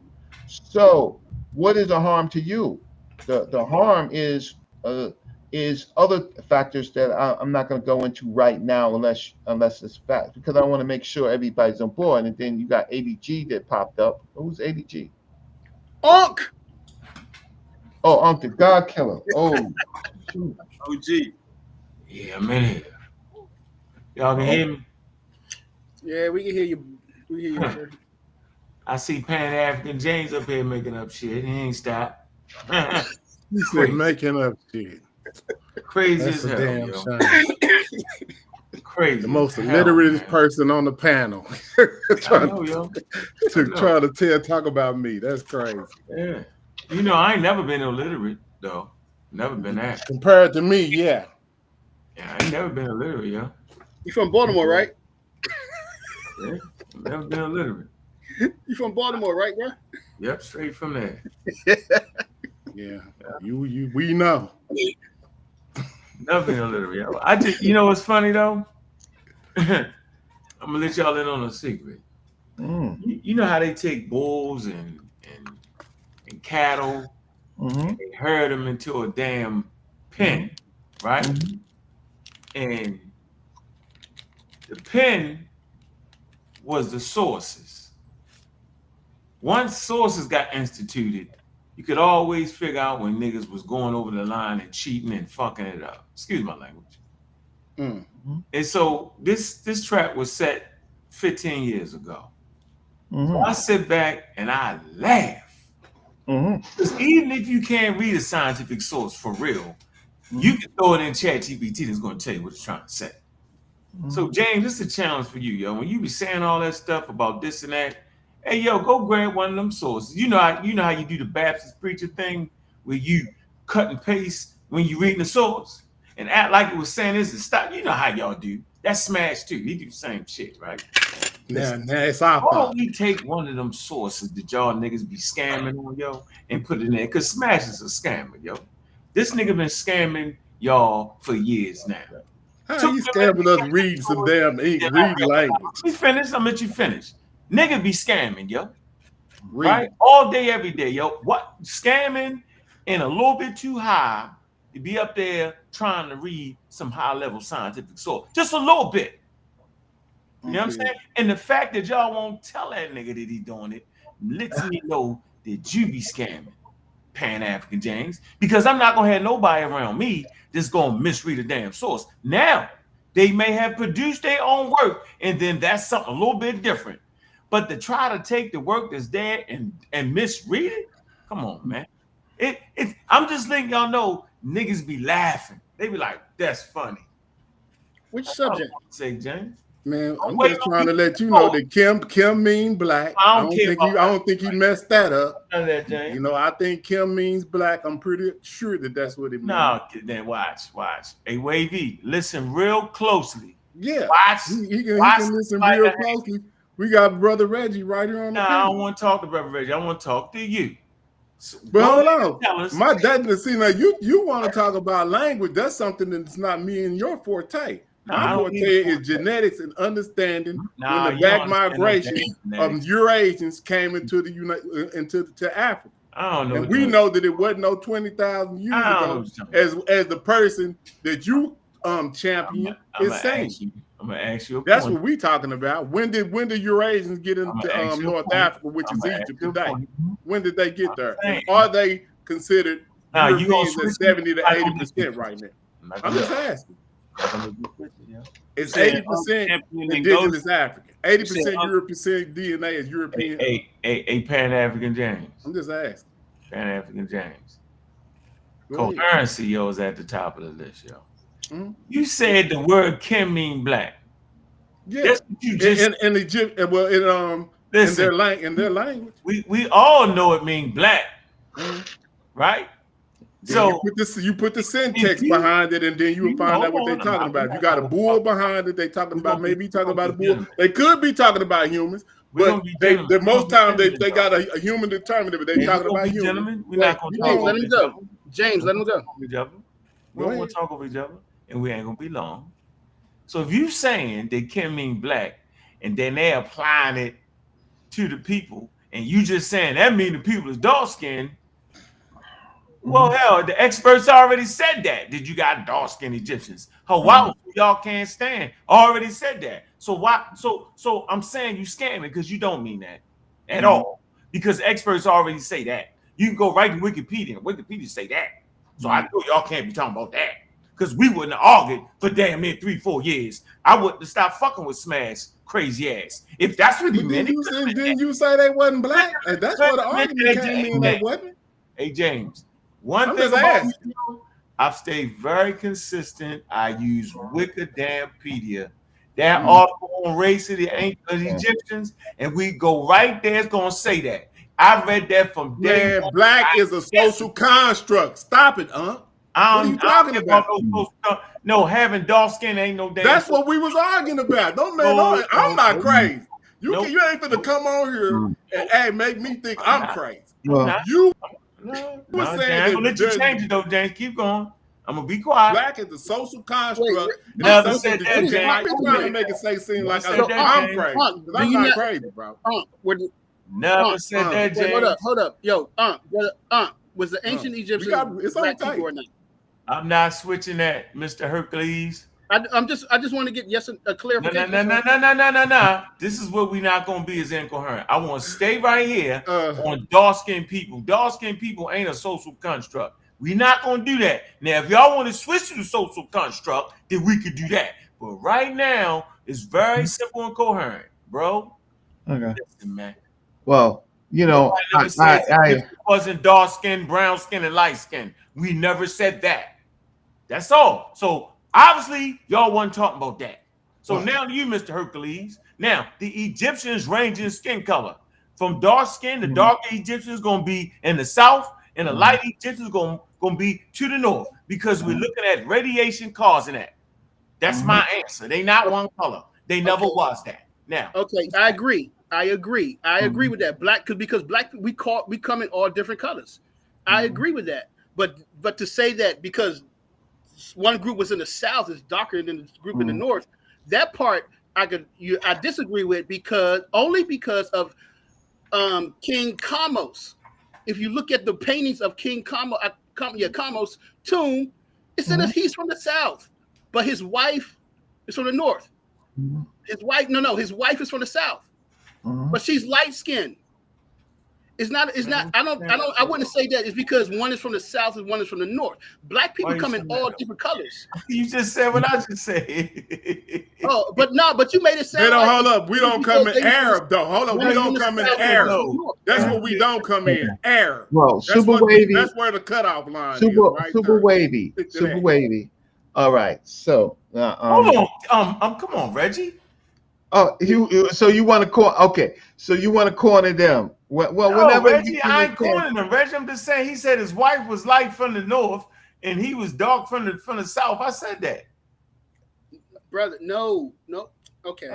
So what is a harm to you? The harm is other factors that I'm not going to go into right now unless it's fact, because I want to make sure everybody's on board. And then you got ADG that popped up. Who's ADG? Unc. Oh, Unc the God Killer. Oh, shoot. OG. Yeah, I'm in here. Y'all can hear me? Yeah, we can hear you. We hear you, sir. I see Pan African James up here making up shit. He ain't stopped. He said making up shit. Crazy That's as hell. Damn Yo. Crazy. The most illiterate person on the panel. Trying to talk about me. That's crazy. Yeah. You know, I ain't never been illiterate though. Never been that. Compared to me, yeah. Yeah, I ain't never been illiterate, yo. You from Baltimore, right? Yeah, never been illiterate. You from Baltimore, right, bro? Yep, straight from there. Yeah. We know. Never been illiterate. Yo. I just, you know what's funny though? I'm gonna let y'all in on a secret. You know how they take bulls and cattle and they herd them into a damn pen, right? And the pen was the sources. Once sources got instituted, you could always figure out when niggas was going over the line and cheating and fucking it up. Excuse my language. And so this trap was set 15 years ago. So I sit back and I laugh. Because even if you can't read a scientific source for real, you can throw it in ChatGPT that's going to tell you what it's trying to say. So James, this is a challenge for you, yo. When you be saying all that stuff about this and that, hey, yo, go grab one of them sources. You know how you do the Baptist preacher thing where you cut and paste when you reading the source and act like it was saying this and stop. You know how y'all do. That's Smash too. He do the same shit, right? Yeah, it's our fault. Why don't we take one of them sources that y'all niggas be scamming on, yo, and put it in there? Because Smash is a scammer, yo. This nigga been scamming y'all for years now. How you scamming us reading some damn read language? We finished. I'm let you finish. Nigga be scamming, yo. Right? All day, every day, yo. What? Scamming and a little bit too high to be up there trying to read some high-level scientific source. Just a little bit. You know what I'm saying? And the fact that y'all won't tell that nigga that he doing it lets me know that you be scamming, Pan-African James, because I'm not going to have nobody around me that's going to misread a damn source. Now, they may have produced their own work, and then that's something a little bit different. But to try to take the work that's there and misread it, come on, man. I'm just letting y'all know niggas be laughing. They be like, that's funny. Which subject? Say, James. Man, I'm just trying to let you know that Kim means black. I don't think he messed that up. You know, I think Kim means black. I'm pretty sure that's what it means. No, then watch. Hey, Wavy, listen real closely. Yeah, Watch. he can listen real closely. We got Brother Reggie right here on the panel. I don't want to talk to Brother Reggie. I want to talk to you. So but hold on. My dad, see, now you want to talk about language. That's something that's not me and your forte. My forte is genetics and understanding when the back migration of Eurasians came into the Africa. I don't know. And we know that it wasn't no 20,000 years ago, as the person that you champion is saying. I'm gonna ask you. That's what we talking about. When did Eurasians get into North Africa, which is Egypt today? When did they get there? And are they considered Europeans at 70 to 80% right now? I'm just asking. It's 80% indigenous African, 80% European DNA is European. A Pan-African James. I'm just asking. Pan-African James. Coherency, yo, is at the top of the list, yo. Mm-hmm. You said the word can mean black. Yeah, that's what you just in Egypt. Well, in their language, we all know it means black, right? Yeah, so you put the syntax behind it, and then you will find out what they're talking about. If you got a bull behind it, they talking about maybe talking about a bull. They could be talking about humans, but the most time they got a human determinative. They talking about humans. We're not going to talk let him go. James, let him go. We don't want to talk over each other, and we ain't gonna be long. So if you saying they can mean black, and then they applying it to the people, and you just saying that mean the people is dark skinned. Well, hell, the experts already said that. Did you got dark-skinned Egyptians? Hawaii, y'all can't stand. Already said that. So why? So I'm saying you scamming because you don't mean that at all. Because experts already say that. You can go right to Wikipedia. Wikipedia say that. So I know y'all can't be talking about that. Because we wouldn't have argued for damn near 3-4 years. I wouldn't have stopped fucking with Smash crazy ass. If that's what he meant. Didn't you say they wasn't black? And that's what the argument came in that wasn't. Hey, James. One thing about me, I've stayed very consistent. I use Wikidampedia. That article on race of the Egyptians, and we go right there. It's gonna say that. I read that from day one. Black is a social construct. Stop it, what are you talking about? No, having dark skin ain't no damn. That's what we was arguing about. I'm not crazy. You ain't finna come on here and make me think I'm crazy. No, I'm gonna let you change it though, James. Keep going. I'm gonna be quiet. Black is the social construct. Never said that, James. I be trying to make it seem like I'm crazy. I'm not crazy, bro. Never said that, James. Hold up. Yo, was the ancient Egyptians black people or not? I'm not switching that, Mr. Hercules. I just want to get a clarification. No. This is what we not gonna be as incoherent. I want to stay right here on dark-skinned people. Dark-skinned people ain't a social construct. We not gonna do that. Now, if y'all want to switch to the social construct, then we could do that. But right now, it's very simple and coherent, bro. Okay. Listen, man. Well, I wasn't dark-skinned, brown-skinned, and light-skinned. We never said that. That's all. So obviously, y'all wasn't talking about that. So now you, Mr. Hercules. Now, the Egyptians range in skin color. From dark skin, the dark Egyptians going to be in the south, and the light Egyptians going to be to the north, because we're looking at radiation causing that. That's my answer. They not one color. They never was that. Now. Okay, I agree with that. Because black, we come in all different colors. I agree with that. But to say that because one group was in the south is darker than the group in the north, that part I disagree with because of King Kamos. If you look at the paintings of King Kamos' tomb, it said that he's from the south, but his wife is from the north. His wife is from the south, but she's light skinned. It's not. I wouldn't say that it's because one is from the south and one is from the north. Black people come in all different colors. You just said what I just said. But you made it sound. Hold up. We don't come in Arab though. Hold up. We don't come in Arab. That's what we don't come in Arab. Well, super wavy. That's where the cutoff line is. Super wavy. Super wavy. All right. So hold on. Come on, Reggie. Oh, so you want to call? Okay. So you want to corner them? Well, whenever Reggie, I ain't calling him. Reggie, I'm just saying. He said his wife was light from the north and he was dark from the south. I said that. brother. No. Okay.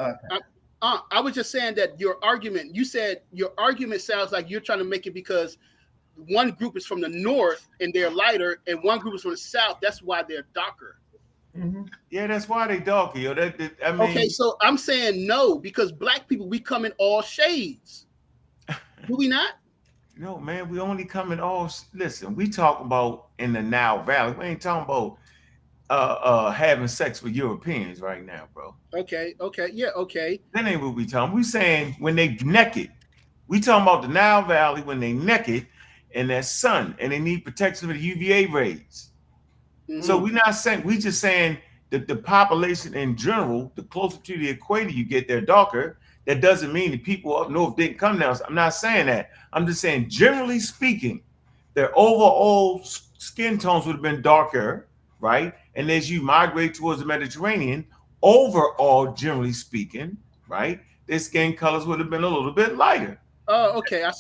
I was just saying that your argument. You said your argument sounds like you're trying to make it because one group is from the north and they're lighter, and one group is from the south. That's why they're darker. Mm-hmm. Yeah, that's why they darker, yo. I mean, okay, so I'm saying no because black people we come in all shades. Do we not? No, man, we only come in all. Listen, we talk about in the Nile Valley. We ain't talking about having sex with Europeans right now, bro. Okay, yeah, okay. That ain't what we talking. We saying when they naked. We talking about the Nile Valley when they naked and that sun and they need protection from the UVA rays. Mm-hmm. So we're not saying, we just saying that the population in general, the closer to the equator you get, they're darker. That doesn't mean the people up north didn't come down. I'm not saying that. I'm just saying, generally speaking, their overall skin tones would have been darker, right? And as you migrate towards the Mediterranean, overall, generally speaking, right, their skin colors would have been a little bit lighter. Oh, okay. I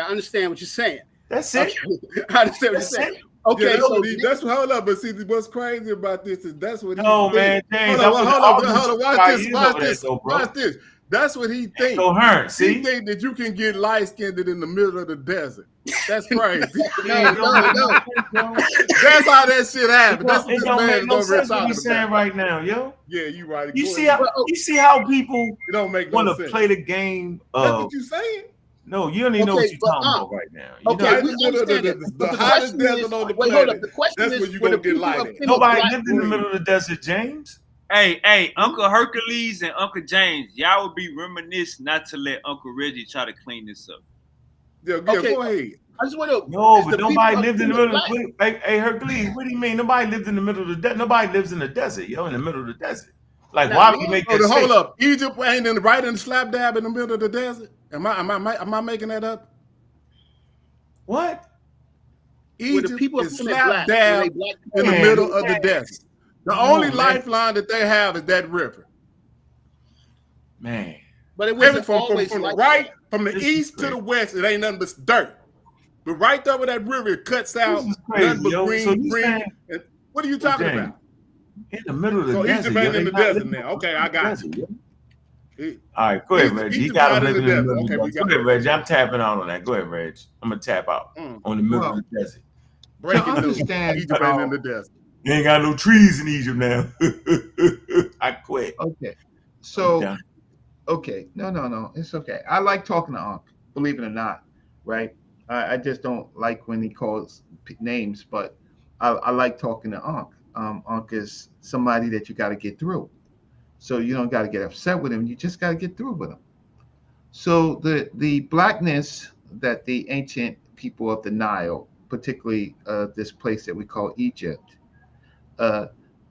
understand what you're saying. That's it. Okay. I understand what you're saying. Okay, yeah, so that's what. Hold up, but see, what's crazy about this is that's what. No, man, James, hold on. Watch this. That's what he thinks. Coherent, see? He think that you can get light-skinned in the middle of the desert. That's crazy. no. That's how that shit happened. That's what this man no sense what he's saying right now, yo. Yeah, you right. You see how people want to play the game. That's what you saying. No, you don't even know what you're talking about right now. The hottest desert on the planet. Hold up. The question that's is, where you gonna get light. Nobody lived in the middle of the desert, James. Hey, Uncle Hercules and Uncle James, y'all would be reminiscent not to let Uncle Reggie try to clean this up. Yeah, go ahead. I just want to. No, but nobody lived in the middle of the desert. Hey, Hercules, what do you mean? Nobody lived in the middle of the desert. Nobody lives in the desert, yo, in the middle of the desert. Like, why would you make that hold up. Egypt ain't right in the slap dab in the middle of the desert? Am I making that up? What? Egypt is slap dab in the middle of the desert. The only lifeline that they have is that river. Man. But it wasn't from the right, from the east to the west, it ain't nothing but dirt. But right there where that river cuts out, nothing but green. What are you talking about? In the middle of the desert. So Egypt ain't in the desert now. Okay, I got you. All right, go ahead, Reggie. You got to live in the middle of the desert. Go ahead, Reggie. I'm tapping out on that. Go ahead, Reg. I'm going to tap out on the middle of the desert. Breaking news. Egypt ain't in the desert. You ain't got no trees in Egypt now. I quit. Okay. So, okay. No. It's okay. I like talking to Unc, believe it or not, right? I just don't like when he calls names, but I like talking to Unc. Unc is somebody that you got to get through. So you don't got to get upset with him. You just got to get through with him. So the blackness that the ancient people of the Nile, particularly this place that we call Egypt,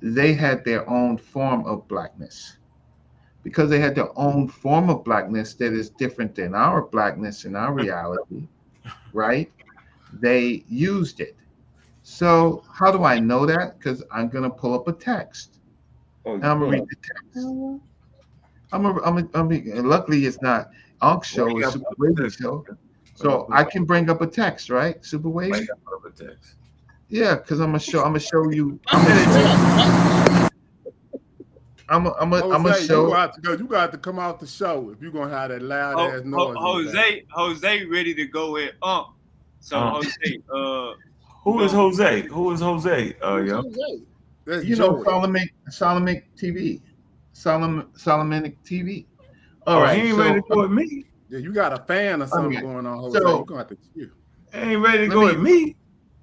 they had their own form of blackness. Because they had their own form of blackness that is different than our blackness in our reality, right? They used it. So how do I know that? Because I'm going to pull up a text. And I'm going to read the text. Luckily, it's not Unc's show, it's Super Wavy's show. So I can bring up a text, right? Super Wavy? Yeah, because I'm gonna show you. I'm gonna show. You got to come out the show if you're gonna have that loud ass noise. Jose ready to go with So Jose, who is Jose? Who is Jose? Yeah. That's Solomonic TV. Solomonic TV. All right. He ain't ready to go with me. Yeah, you got a fan or something going on, Jose. You're gonna have to cheer. Ain't ready to go with me.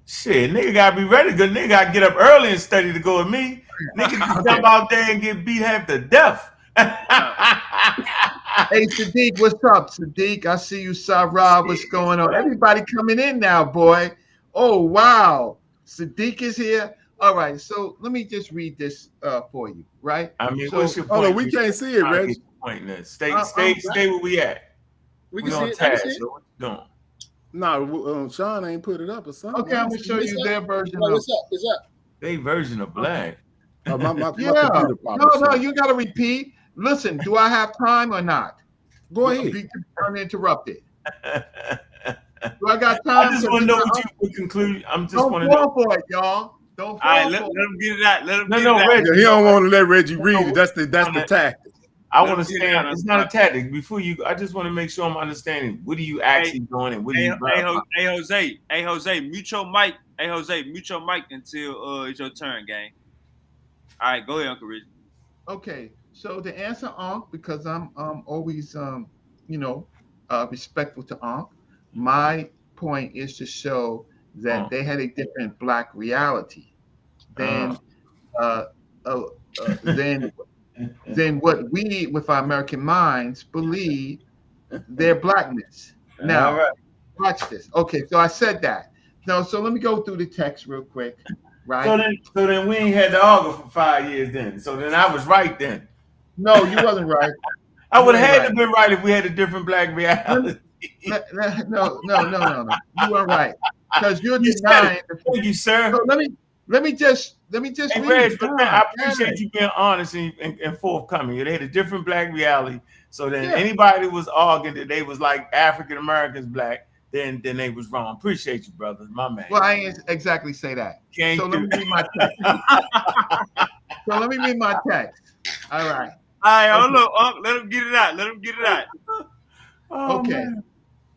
Shit, nigga gotta be ready. Good nigga gotta get up early and study to go with me. Nigga can jump out there and get beat half to death. Hey Sadiq, what's up? Sadiq, I see you, Sarah. What's going on? Everybody coming in now, boy. Oh wow. Sadiq is here. All right, so let me just read this for you, right? I mean, so, what's your point? Oh, we can't see it, Reg. Stay where we at. We can on see task, it. so what you doing? No, Sean ain't put it up or something. Okay, I'm gonna show you their version. What's up? What's up? They version of black. My No, you gotta repeat. Listen, do I have time or not? Go ahead. Be uninterrupted. Do I got time? I just want to know what you would conclude. I'm just Don't want to know. fall for it, y'all. Don't fall All right, let for him get it out. Let him No, get no, it out. Reggie. He don't want to let Reggie No, read it. That's the tactic. I Let want him to get it stand. out. It's not a tactic. Before you, I just want to make sure I'm understanding. What are you actually doing, and what are you verifying? Hey Jose, mute your mic. Hey Jose, mute your mic until it's your turn, gang. All right, go ahead, Uncle Rich. Okay, so to answer Ankh, because I'm always respectful to Ankh, my point is to show that they had a different black reality than uh, uh, than what we with our American minds believe their blackness. All Now, right. watch this. Okay, so I said that. Now, so let me go through the text real quick, right? So then we ain't had to argue for 5 years then. So then I was right then. No, you wasn't right. I would You have ain't had to right. been right if we had a different black reality. No. You weren't right because you're You said denying. it. Thank you, sir. So let me just Hey, read. Reg, but I appreciate you being honest and forthcoming. They had a different black reality. So then anybody who was arguing that they was like African Americans black, then they was wrong. Appreciate you, brother. My man. Well, I ain't exactly say that. Can't so let me read my text. All right. All right, hold on. Let him get it out. Let him get it out. Okay. Man.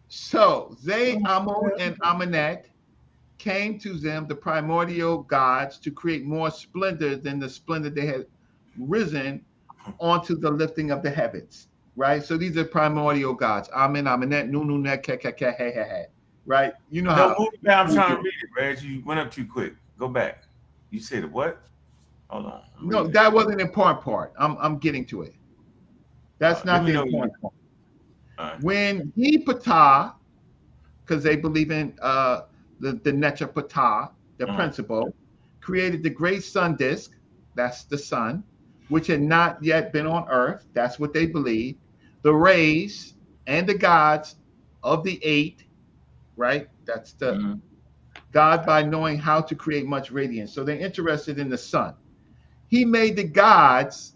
So they, Amun and Amenet, came to them, the primordial gods, to create more splendor than the splendor they had risen onto the lifting of the heavens. Right? So these are primordial gods. Amen, Amenet, Nununet, Kekeke, he, he, he. Right? You know how. Move down. I'm trying to read it, Reg. You went up too quick. Go back. You said what? Hold on. No, that wasn't the important part. I'm getting to it. That's not the important part. When he Ptah, because they believe in the Necha Ptah, the principle, created the great sun disk, that's the sun, which had not yet been on earth, that's what they believe, the rays and the gods of the eight, right? That's the God by knowing how to create much radiance. So they're interested in the sun. He made the gods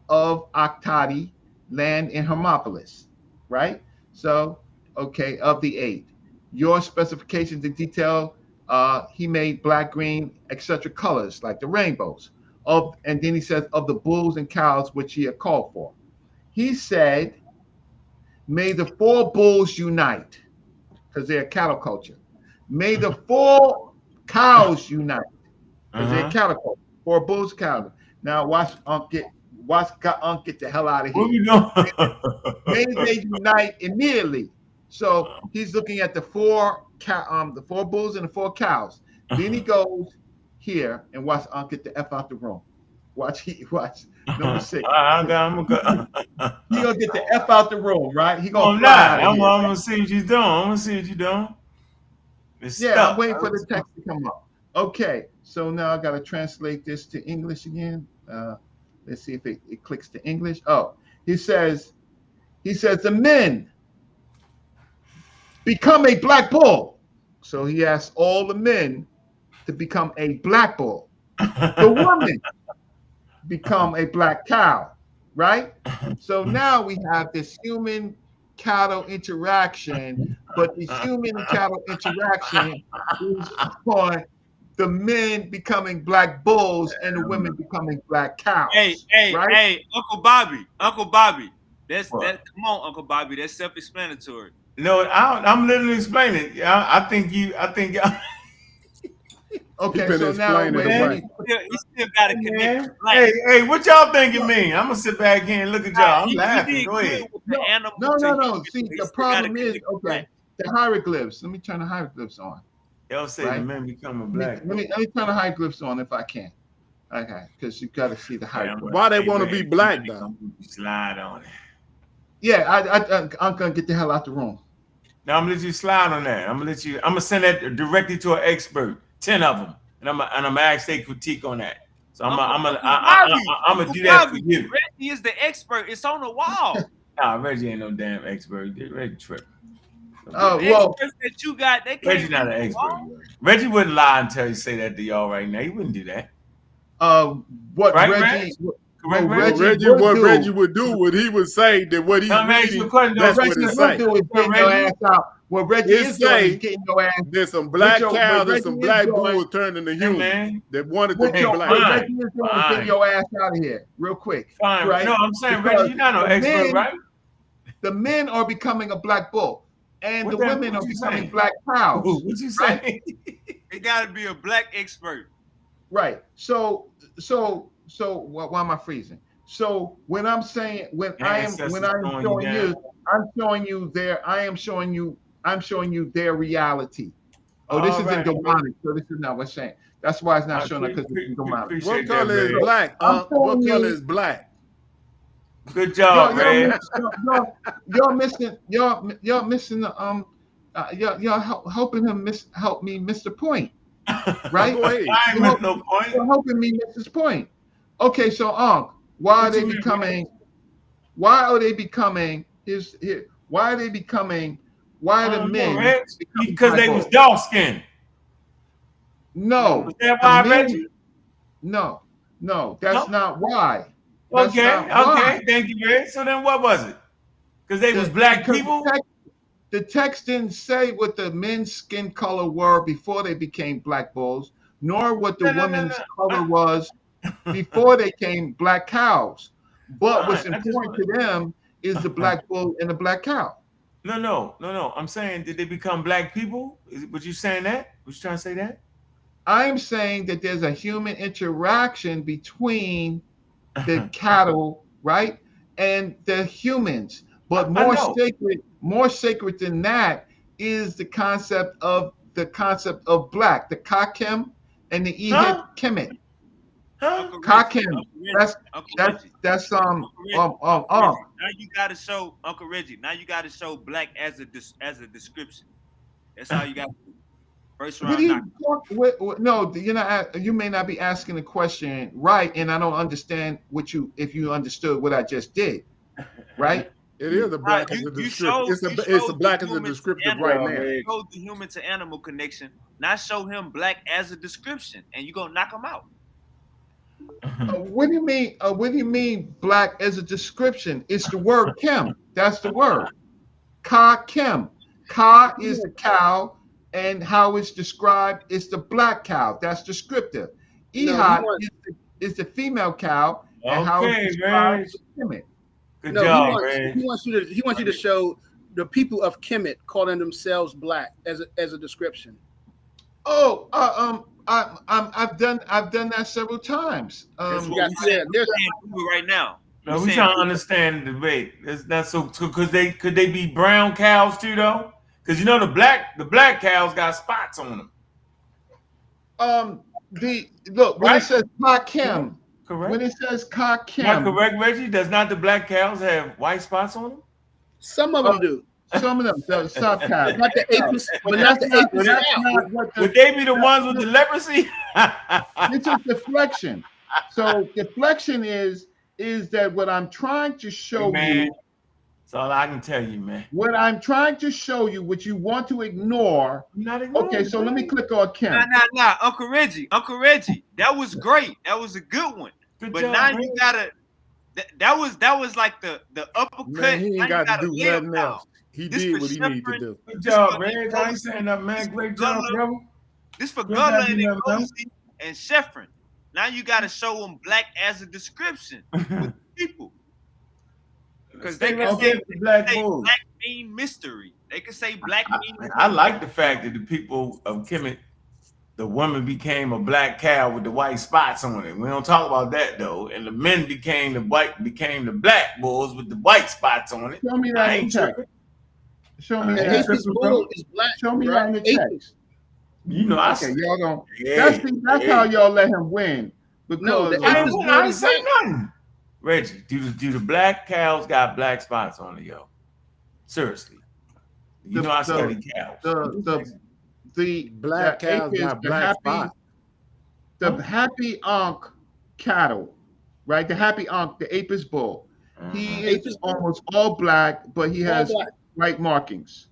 of Aktadi, land in Hermopolis, right? So, okay, of the eight. Your specifications in detail, he made black, green, etc. colors, like the rainbows. And then he says, of the bulls and cows, which he had called for. He said, may the 4 bulls unite, because they're cattle culture. May the 4 cows unite, because they're cattle culture. 4 bulls, cows. Now watch Unc get the hell out of here. What we doing? Maybe they unite immediately. So he's looking at the 4 bulls and the 4 cows. Then he goes here and watch Unc get the F out the room. Watch number 6. I'm gonna go. He gonna get the F out the room, right? He gonna I'm fly not. out of here. I'm gonna see what you're doing. I'm gonna see what you're doing. I'm waiting for the text to come up. Okay, so now I got to translate this to English again. Let's see if it clicks to English. Oh, he says, the men become a black bull. So he asks all the men to become a black bull. The woman become a black cow, right? So now we have this human cattle interaction, but the human cattle interaction is on the men becoming black bulls and the women becoming black cows. Hey, Uncle Bobby. That's that. Come on, Uncle Bobby. That's self-explanatory. No, I'm literally explaining. I think. Okay, so now he still got to connect. Hey, what y'all think it mean? I'm gonna sit back here and look at y'all. I'm laughing. Go ahead. No. See, the problem is the hieroglyphs. Let me turn the hieroglyphs on. They'll say the men become a black. Let me turn the hieroglyphs on if I can. Okay, because you got to see the hieroglyphs. Why they want to be black though? Slide on it. Yeah, I'm gonna get the hell out the room. Now I'm gonna let you slide on that. I'm gonna send that directly to an expert, 10 of them, and I'm gonna ask their critique on that. So I'm gonna do that for you. Reggie is the expert. It's on the wall. Nah, Reggie ain't no damn expert. Reggie tripping. Experts that you got, they can't. Reggie's not an expert. Reggie wouldn't lie until he say that to y'all right now. He wouldn't do that. What right, Reggie? Correct, What Reggie would do, what he would say, that what he's reading, that's what it say. Do is getting your ass out. What Reggie is doing is getting your ass. There's some black cows and some black bulls turning to humans that wanted to be black. What Reggie is doing is getting your ass out of here real quick. Fine. Right? No, I'm saying, Reggie, you're not no expert, right? The men are becoming a black bull, and the women are becoming black cows. What you saying? Right? It got to be a black expert. Right. So why am I freezing? So when I'm saying I'm showing you their reality. Oh, this isn't demonic. So this is not what's saying. That's why it's not showing up, because it's demonic. What color is black? What color is black? Good job, man. Y'all missing the y'all helping him help me miss the point. Right? I ain't missing no point. You're helping me miss this point. Okay, so why are they becoming why are the men? Because they was dark skinned. No. Was that why, Reggie? No, that's not why. That's okay, thank you, Red. So then what was it? Because they was black people? The text didn't say what the men's skin color were before they became black bulls, nor what the women's color was before they became black cows. But what's important to them is the black bull and the black cow. No. I'm saying, did they become black people? Was you saying that? Was you trying to say that? I'm saying that there's a human interaction between the cattle, right, and the humans. But more sacred than that is the concept of black, the kakem and the ihid kemet. Kakem. That's Now you gotta show Uncle Reggie. Now you gotta show black as a description. That's how you got to do. First round. No, you're not. You may not be asking the question right, and I don't understand if you understood what I just did, right? It is a black as a descriptive. It's a black as a descriptive right now. Show the human to animal connection. Not show him black as a description, and you gonna knock him out. What do you mean? What do you mean black as a description? It's the word kem. That's the word. Ka kem. Ka is the cow, and how it's described is the black cow. That's descriptive. Ihad is the female cow, and how it's described is Kemet. Good job, Ray. He wants you to show the people of Kemet calling themselves black as a description. Oh, I've done that several times. That's what we're right now. No, we trying to understand the debate. It's not so could they be brown cows too though? Because you know the black cows got spots on them. When it says kakem, correct. When it says kakem, am I correct, Reggie? Does not the black cows have white spots on them? Some of them do. Some of them, the sub cows, not the apis, but not the apis. Would they be the ones with the leprosy? It's a deflection. So deflection is that what I'm trying to show you. That's all I can tell you, man. What I'm trying to show you, what you want to ignore. Okay, so let me click on Kim. Nah, Uncle Reggie, that was great. That was a good one. But now you gotta. That was like the uppercut. Man, he ain't got to do nothing else. He did what he needed to do. Good job, man. I ain't saying nothing, man. Great job, brother. This for Gullah and Ngozi and Sheffrin. Now you got to show them black as a description with people. Because they can say black mean mystery. They can say black mean mystery. I like the fact that the people of Kemet, the woman became a black cow with the white spots on it. We don't talk about that though. And the men became the black bulls with the white spots on it. Show me that in text. Show me that. Show me that in the text. You know, y'all don't. That's how y'all let him win. Because I ain't say nothing. Reggie, do the black cows got black spots on it, yo? Seriously, you know I study cows. The black cows got black spots. The happy Ankh cattle, right? The happy Ankh, the Apis bull. He is almost all black, but he has white markings.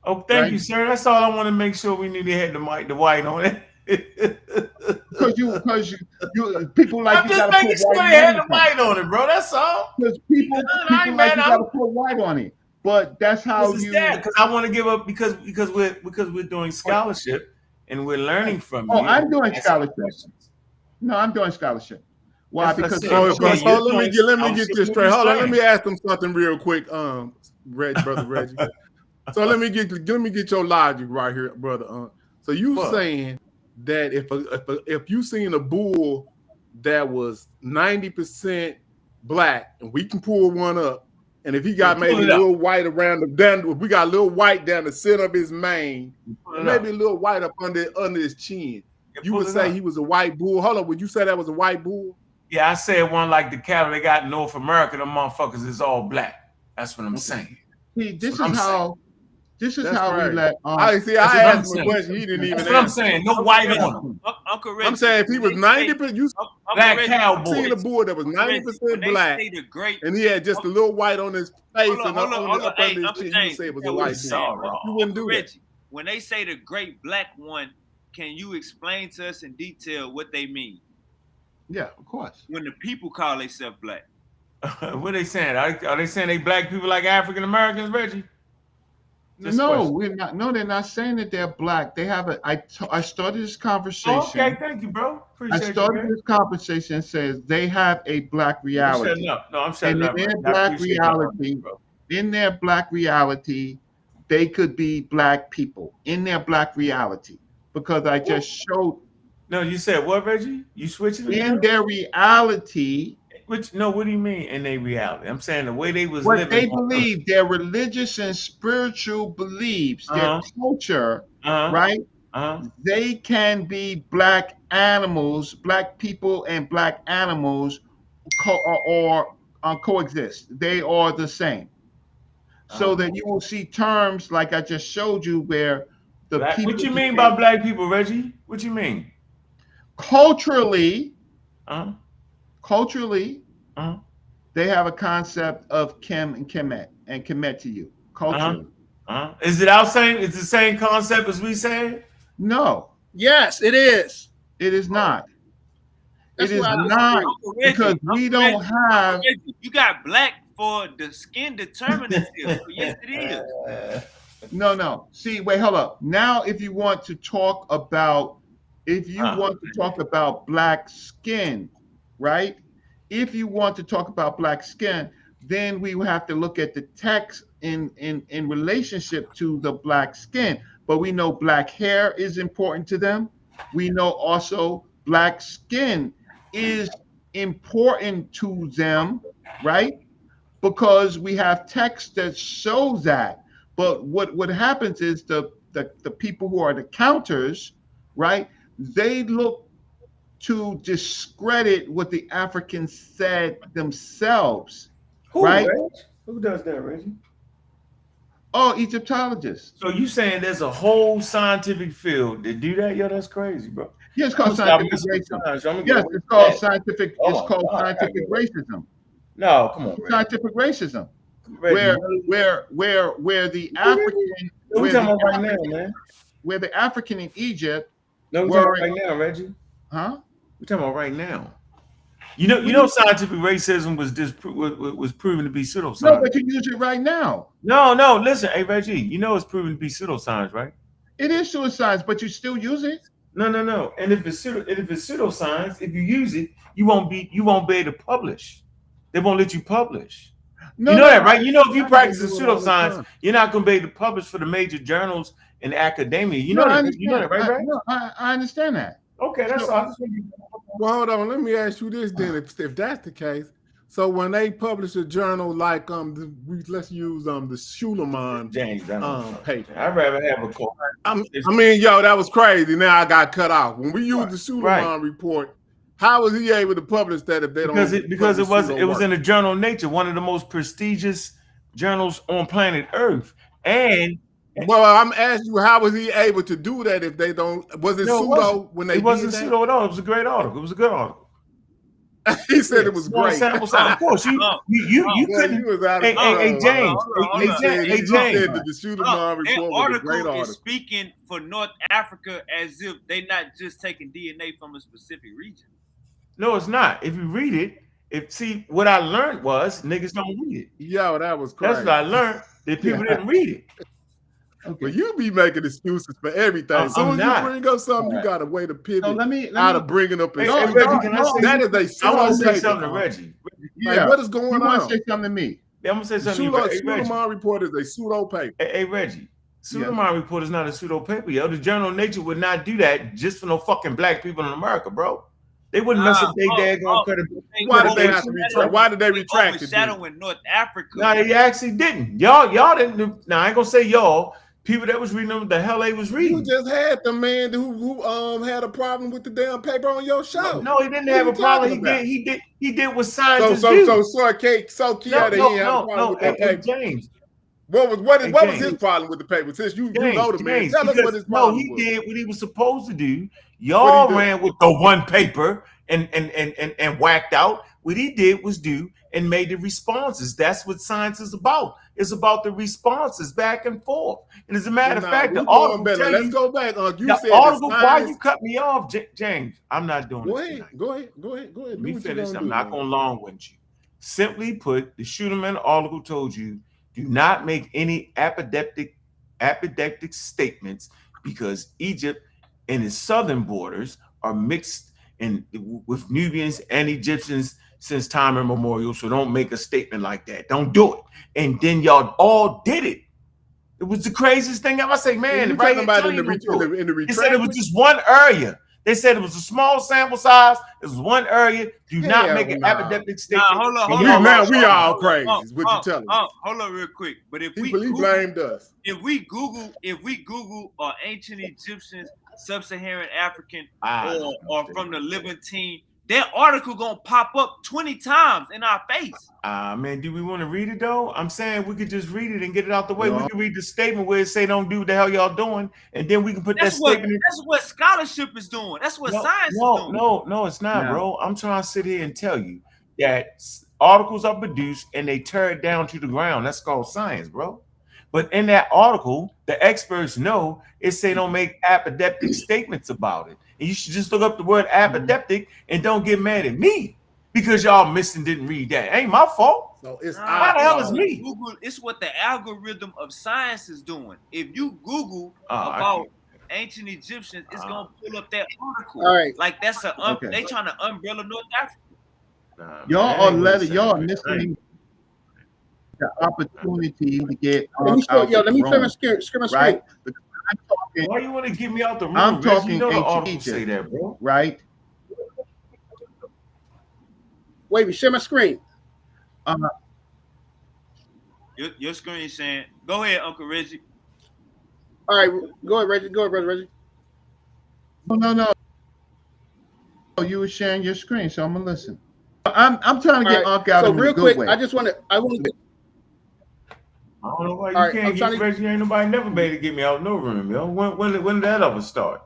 Oh, thank you, sir. That's all I want to make sure we knew they had the white on it. Because you people like I'm you just gotta making put sure white they had on the white on it, bro. That's all. because I people ain't like mad. you gotta put white on it. But that's how Because it's you. that. Because I want to give up because we're doing scholarship and we're learning from Oh, you. I'm And doing asking scholarship. questions. No, I'm doing scholarship. Why? That's what I Because said. So, Yeah, so you're let me doing get this scholarship straight. with Hold on, let me science. ask them something real quick, brother Reggie. So let me get your logic right here, brother. So you What? saying that if you seen a bull that was 90% black, and we can pull one up, and if he got Pull maybe a it up. little white around the down, we got a little white down the center of his mane, Pull and it maybe up. a little white up under his chin. Yeah, You pull would it say up. he was a white bull. Hold on, would you say that was a white bull? Yeah, I said one like the cattle they got in North America. Them motherfuckers is all black. That's what I'm saying. See, That's what I'm saying. this is That's how we crazy. let. I see. That's I what I'm asked him a saying. question. He didn't even That's what I'm answer. saying. No white on them. Uncle Reggie. I'm saying if he was 90%, you Black Reggie, cowboy. seen a bull that was Uncle Reggie, 90% when they black, say the great, and he had just a little white on his face and hold on. up Hey, under his Uncle chin, you would James, say it was you a know what white he's bull. saying. You wouldn't Uncle do that. Reggie, when they say the great black one, can you explain to us in detail what they mean? Yeah, of course. When the people call themselves black. What are they saying? Are they saying they black people like African Americans, Reggie? No, we're not. No, they're not saying that they're black. They have I started this conversation. Oh, okay, thank you, bro. Appreciate I started you, this conversation says they have a black reality. I'm shutting up. No, I'm shutting and up. in their Reggie. I black appreciate your honesty, reality, bro. in their black reality, they could be black people in their black reality because I just showed. No, you said what, Reggie? You switching it In now? their reality, No, what do you mean in their reality? I'm saying the way they was what living. they believe, their religious and spiritual beliefs, their culture, right? They can be black animals, black people and black animals coexist. They are the same. So that you will see terms like I just showed you where the Black, people. what you mean by black people, Reggie? What you mean? Culturally, they have a concept of Kim and Kemet and Kemet to you. Culturally. Is it our same? It's the same concept as we say? No. Yes, it is. It is not. That's it is why not because we don't have. You got black for the skin determinative. So yes, it is. No. See, wait, hold up. Now, if you want to talk about, black skin, right? If you want to talk about black skin, then we will have to look at the text in relationship to the black skin. But we know black hair is important to them. We know also black skin is important to them, right? Because we have text that shows that. But what happens is the people who are the counters, right? They look to discredit what the Africans said themselves. Who, right? Reg? Who does that, Reggie? Oh, Egyptologists. So you saying there's a whole scientific field that do that? Yo, that's crazy, bro. Yeah, it's called scientific racism. Yes, it's called scientific. It's called scientific racism. No, come on, scientific racism. Where the African, we're talking about right now, man. Where the African in Egypt. No, we're talking about right now, Reggie. Huh? We're talking about right now. You know, scientific racism was proven to be pseudoscience. No, but you use it right now. No. Listen, hey Reggie, you know it's proven to be pseudoscience, right? It is pseudoscience, but you still use it. No. And if it's pseudoscience, if you use it, you won't be able to publish. They won't let you publish. No, you know that, right? You know, if you practice pseudoscience, you're not going to be able to publish for the major journals in academia. You know that, right? I understand that. Okay, that's all. Well, hold on. Let me ask you this then. If that's the case, so when they publish a journal like let's use the Suleiman paper. I'd rather have a call. I mean, yo, that was crazy. Now I got cut off. When we use the Suleiman report, how was he able to publish that if they don't? Because it was in the journal Nature, one of the most prestigious journals on planet Earth, and. Well, I'm asking you, how was he able to do that if they don't? Was it pseudo when they? It wasn't pseudo at all. It was a great article. It was a good article. He said it was Small great. sample size. Of course, you couldn't. You was out of Hey, James. He said that the Shooterman report was a great article. Is speaking for North Africa as if they not just taking DNA from a specific region. No, it's not. If you read it, see what I learned was niggas don't read it. Yo, that was crazy. That's what I learned. That people didn't read it. Okay. But you be making excuses for everything. As soon as you bring up something, you got a way to pivot out of bringing up. Reggie, can I say that is a pseudo I want to say paper. something to Reggie. Like, what is going on? You want to say something to me? Yeah, I'm gonna say something. The Shooterman report is a pseudo paper. Hey, Reggie. Shooterman report is not a pseudo paper, yo. The Journal of Nature would not do that just for no fucking black people in America, bro. They wouldn't mess up their daggone credibility. Why did they retract it? Shadowing North Africa. No, they actually didn't. Y'all didn't. Now I ain't gonna say y'all. People that was reading them, the hell they was reading. You just had the man who had a problem with the damn paper on your show. No, he didn't have a problem. He did what scientists do. He had a problem with that paper. James. What was his problem with the paper? Since you know the man, tell us what his problem was. No, he did what he was supposed to do. Y'all ran with the one paper and whacked out. What he did was do and made the responses. That's what science is about. It's about the responses back and forth. And as a matter of fact, the article. Let's go back. You the said article. Why you cut me off, James? I'm not doing this. Go ahead. Let me finish. I'm not going long with you. Simply put, the Shooterman article told you do not make any apodectic statements because Egypt and its southern borders are mixed with Nubians and Egyptians since time immemorial. So don't make a statement like that. Don't do it. And then y'all all did it. It was the craziest thing ever. I say, man, you talking about in the retract? They said it was just one area. They said it was a small sample size. It was one area. Do not make an apodectic statement. Hold on. We all crazy. Is what you telling me? Hold on, real quick. But if he blamed us. If we Google ancient Egyptians, sub-Saharan African, or from the Levantine, that article gonna pop up 20 times in our face. Man, do we want to read it though? I'm saying we could just read it and get it out the way. We can read the statement where it say don't do what the hell y'all doing, and then we can put that statement in. That's what scholarship is doing. That's what science is doing. No, it's not, bro. I'm trying to sit here and tell you that articles are produced and they tear it down to the ground. That's called science, bro. But in that article, the experts know it say don't make apodectic statements about it. And you should just look up the word apodectic and don't get mad at me because y'all missed and didn't read that. Ain't my fault. No, it's how the hell is me? Google, it's what the algorithm of science is doing. If you Google about ancient Egyptians, it's gonna pull up that article. All right. Like that's they trying to umbrella North Africa. Y'all missing the opportunity to get. Let me finish right? Why you want to get me out the room? I'm talking ancient Egypt. Say that, bro. Right? Wait, share my screen. Your screen saying, "Go ahead, Uncle Reggie." All right, go ahead, Reggie. Go ahead, brother Reggie. No. You were sharing your screen, so I'm gonna listen. I'm trying to get Unc out of real quick. I want to. I don't know why you can't get Reggie. Ain't nobody never made to get me out no room, yo. When did that ever start?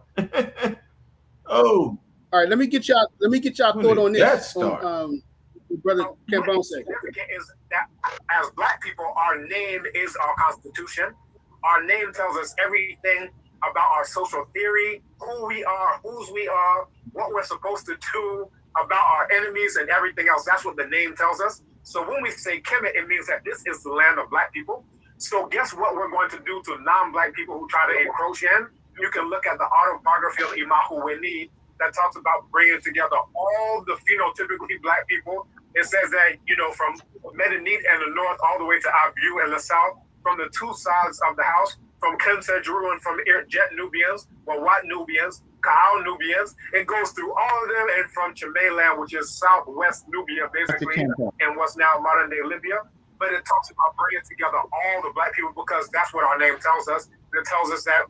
All right, let me get y'all thought on this. That start? Brother Ken Bone said. Is that as Black people, our name is our constitution. Our name tells us everything about our social theory, who we are, whose we are, what we're supposed to do, about our enemies and everything else. That's what the name tells us. So when we say Kemet, it means that this is the land of Black people. So guess what we're going to do to non-Black people who try to encroach in? You can look at the autobiography of Imahu Weni that talks about bringing together all the phenotypically Black people. It says that, from Medinit and the north all the way to Abu and the south, from the two sides of the house, from Kemsa, Jeru, and from Jet Nubians, Wat Nubians, Kaal Nubians. It goes through all of them, and from Chamaeland, which is southwest Nubia, basically, and what's now modern day Libya. But it talks about bringing together all the Black people because that's what our name tells us. It tells us that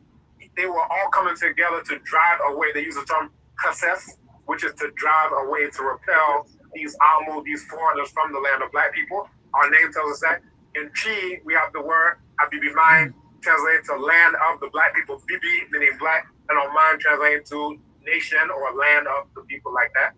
they were all coming together to drive away. They use the term kases, which is to drive away, to repel these Amu, these foreigners from the land of Black people. Our name tells us that. In Chi, we have the word Abibi Mine, translated to land of the Black people, Bibi meaning Black, and on mine translated to nation or land of the people like that.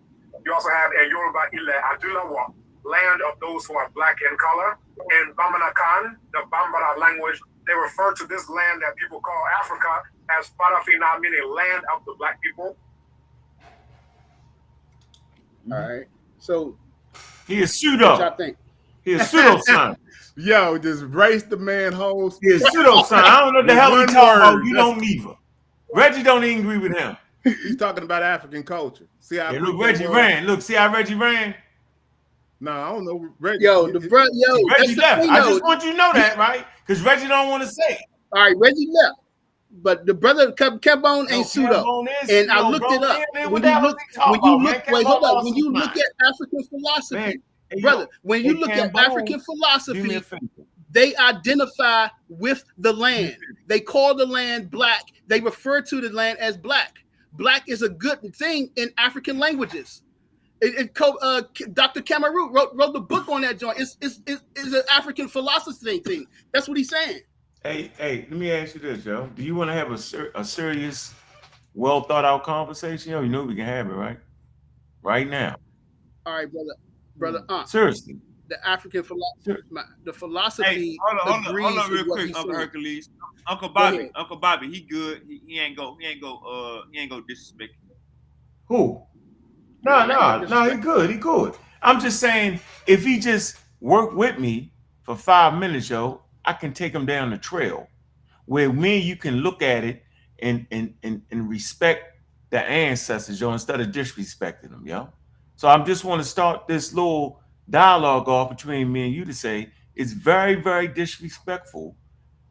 You also have Yoruba Ile Adulawa, land of those who are black in color. In Bamanakan, the Bambara language, they refer to this land that people call Africa as Farafina, meaning land of the black people. All right. So he is what pseudo. y'all think? He is pseudoscience. Yo, just race the man whole. He is pseudoscience. I don't know what the hell he One talking about. word. You don't neither. Reggie don't even agree with him. He's talking about African culture. See how look, Reggie ran. Look, see how Reggie ran? No, I don't know. Reggie, Yo, the bro, yo, Reggie left. I just want you to know that, right? Because Reggie don't want to say it. All right, Reggie left. But the brother Kembone ain't pseudo. And I looked it up. When you look at African philosophy, brother, when you look at African philosophy, they identify with the land. They call the land black. They refer to the land as black. Black is a good thing in African languages. Dr. Cameroon wrote the book on that joint. It's an African philosophy thing. That's what he's saying. Hey, let me ask you this, yo. Do you want to have a serious, well thought out conversation? Yo, you know we can have it, right? Right now. All right, brother. Seriously. The African philosophy, the philosophy. Hey, hold on, real quick, Uncle saying. Hercules. Uncle Bobby, he good. He ain't go disrespect. Who? No, he good. I'm just saying, if he just work with me for 5 minutes, yo, I can take him down the trail where me and you can look at it and respect the ancestors, yo, instead of disrespecting them, yo. So I just want to start this little dialogue off between me and you to say it's very, very disrespectful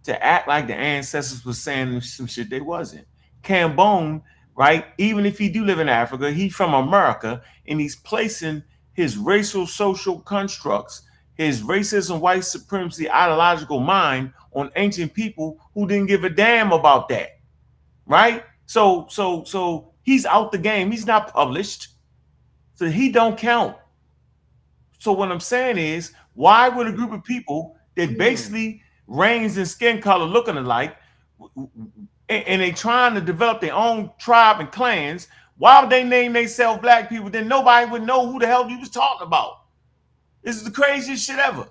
to act like the ancestors was saying some shit they wasn't. Cambone, right? Even if he do live in Africa, he's from America, and he's placing his racial social constructs, his racism, white supremacy, ideological mind on ancient people who didn't give a damn about that, right? So he's out the game. He's not published, so he don't count. So what I'm saying is, why would a group of people that basically race and skin color looking alike, and they trying to develop their own tribe and clans, why would they name themselves black people? Then nobody would know who the hell you was talking about. This is the craziest shit ever.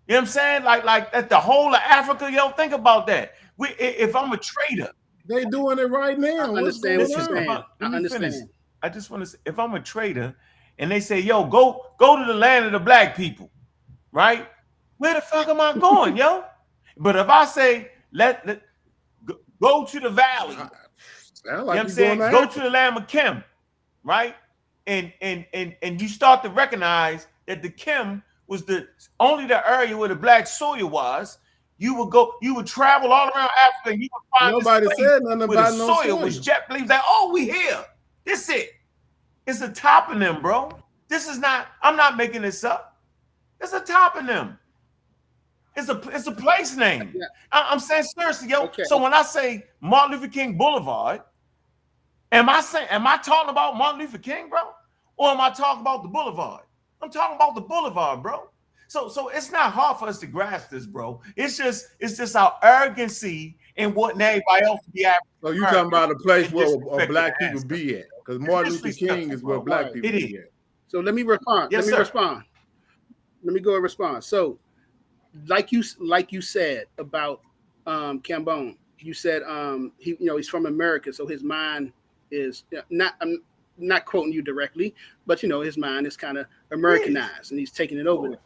You know what I'm saying? Like at the whole of Africa, yo, think about that. If I'm a traitor, they doing it right now. I understand what you're saying. I understand. I just want to say, if I'm a traitor, and they say, yo, go to the land of the black people, right? Where the fuck am I going, yo? But if I say, go to the valley, Like, you know what I'm saying? Go to the land of Kim, right? And you start to recognize that the Kim was only the area where the black soil was. You would travel all around Africa, and you would find nobody said nothing about the no soil was jet black. Like, oh, we here. This it. It's a toponym, bro. This is not. I'm not making this up. It's a toponym. It's a place name. Yeah. I'm saying seriously, yo. Okay. So when I say Martin Luther King Boulevard, am I talking about Martin Luther King, bro? Or am I talking about the boulevard? I'm talking about the boulevard, bro. So it's not hard for us to grasp this, bro. It's just our arrogancy and what everybody else be at. So you talking about a place where black people be at? Because Martin Luther King is where black people be at. So let me respond. Yes, Let me go and respond. So, like you said about Cambone, you said he's from America, so his mind is not. I'm not quoting you directly, but his mind is kind of Americanized, and he's taking it over.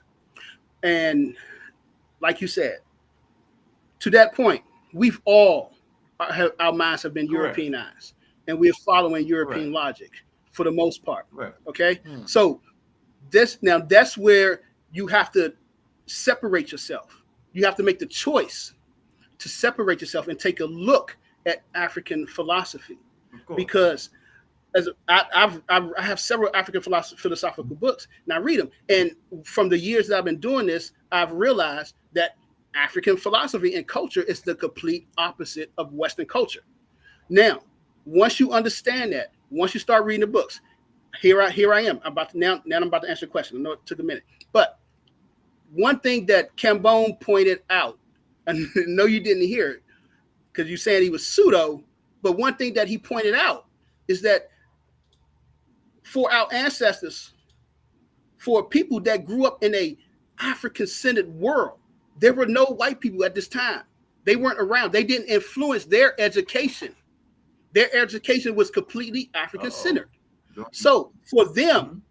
And like you said, to that point, we've all our minds have been Europeanized, and we're following European logic for the most part. Okay, so that's where you have to separate yourself. You have to make the choice to separate yourself and take a look at African philosophy, because as I have several African philosophical books, and I read them. And from the years that I've been doing this, I've realized that African philosophy and culture is the complete opposite of Western culture. Now, once you understand that, once you start reading the books, here I am. I'm about to answer the question. I know it took a minute, but one thing that Cambone pointed out, and no, you didn't hear it because you said he was pseudo, but one thing that he pointed out is that for our ancestors, for people that grew up in a African-centered world, there were no white people at this time. They weren't around. They didn't influence their education. Their education was completely African-centered. So for them,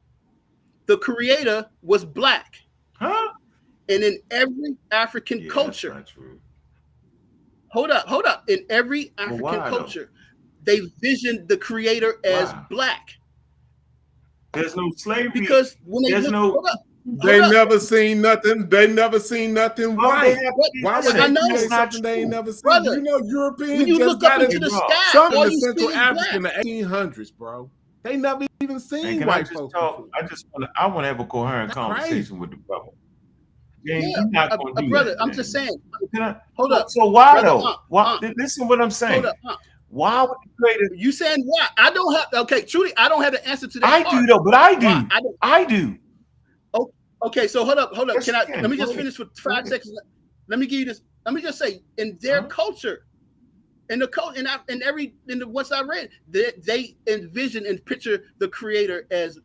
the creator was black. Huh? And in every African culture, that's not true. hold up. In every African culture, they visioned the creator as black. There's no slavery. Because when they they never seen nothing. They never seen nothing white. Why would they know say something they ain't never seen? Brother, You know, Europeans when you just look got up into the sky, something all in you see Central is Africa in the black. 1800s, bro. They never even seen I white folks. I want to have a coherent conversation with the brother. James, Yeah, you're not going to do brother, that, I'm James. just saying. Hold up. So why brother, though? Why? Listen to what I'm saying. Hold up. Why would the creator? You saying why? I don't have. Okay, truly, I don't have the answer to that. I do though, but I do. Why? I do. Okay, so hold up. Yes, Let me just finish for 5 seconds. Let me give you this. Let me just say, in their culture, in the culture, in the ones I read, they envision and picture the creator as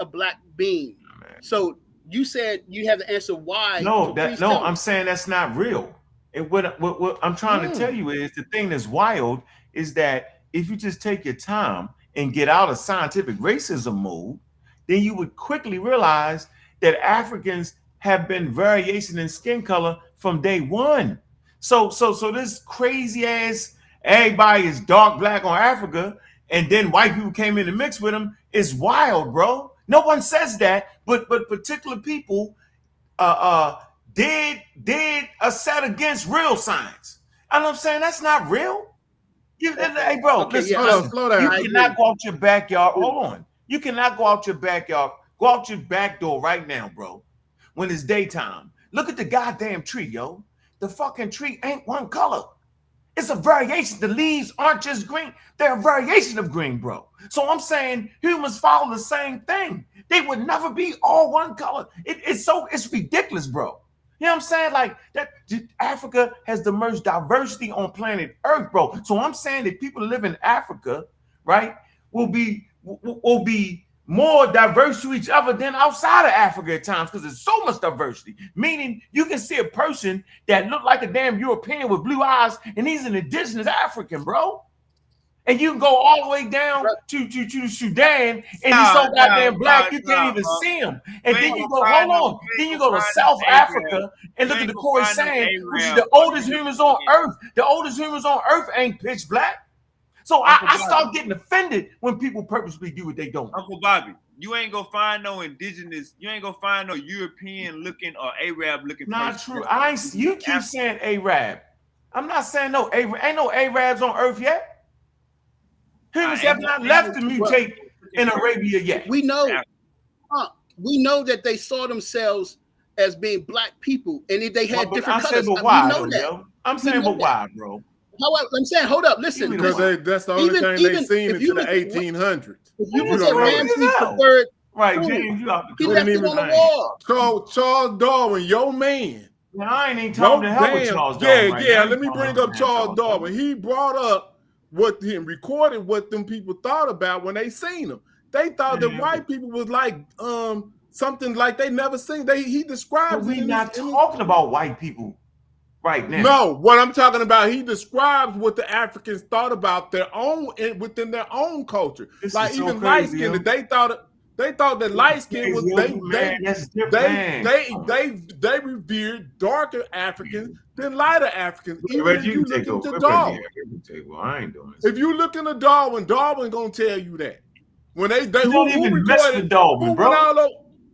a black being. So you said you have the answer why? No, so I'm saying that's not real. And what I'm trying to tell you is the thing that's wild is that if you just take your time and get out of scientific racism mode, then you would quickly realize that Africans have been variation in skin color from day one. So this crazy ass everybody is dark black on Africa, and then white people came in the mix with them is wild, bro. No one says that, but particular people did a set against real science. And I'm saying that's not real. Hey, bro, listen. Slow down. You cannot go out your backyard. Hold on. You cannot go out your backyard. Go out your back door right now, bro. When it's daytime. Look at the goddamn tree, yo. The fucking tree ain't one color. It's a variation. The leaves aren't just green. They're a variation of green, bro. So I'm saying humans follow the same thing. They would never be all one color. It's ridiculous, bro. You know what I'm saying? Like that, Africa has the most diversity on planet Earth, bro. So I'm saying that people who live in Africa, right, will be more diverse to each other than outside of Africa at times because there's so much diversity. Meaning you can see a person that look like a damn European with blue eyes, and he's an indigenous African, bro. And you can go all the way down to Sudan, and he's so goddamn black you can't even see him. And then you go, hold on, then you go to South Africa and look at the Khoisan, which is the oldest humans on Earth. The oldest humans on Earth ain't pitch black. So I start getting offended when people purposely do what they don't. Uncle Bobby, you ain't gonna find no indigenous, you ain't gonna find no European looking or Arab looking. Not true. You keep saying Arab. I'm not saying no Arab. Ain't no Arabs on Earth yet. Humans have not left to mutate in Arabia yet. We know that they saw themselves as being black people, and they had different colors. But why, we know that. I'm saying, but why, bro? However, I'm saying, hold up, listen. Because that's the only thing they seen into the 1800s. If you look at Ramses the Third, right, James, you he left it on the wall. Charles Darwin, your man. Man, I ain't even talking to hell with Charles Darwin. Yeah, let me bring up Charles Darwin. He brought up recorded what them people thought about when they seen him. They thought that white people was like something like they never seen. He describes. We're not talking about white people right now. No, what I'm talking about, he describes what the Africans thought about their own within their own culture. This like is so even crazy, light skin, they thought that light skin was they revered darker Africans than lighter Africans. Even if you look into Darwin. Well, I ain't doing this. If you look into Darwin gonna tell you that. When they don't even mess with Darwin, bro.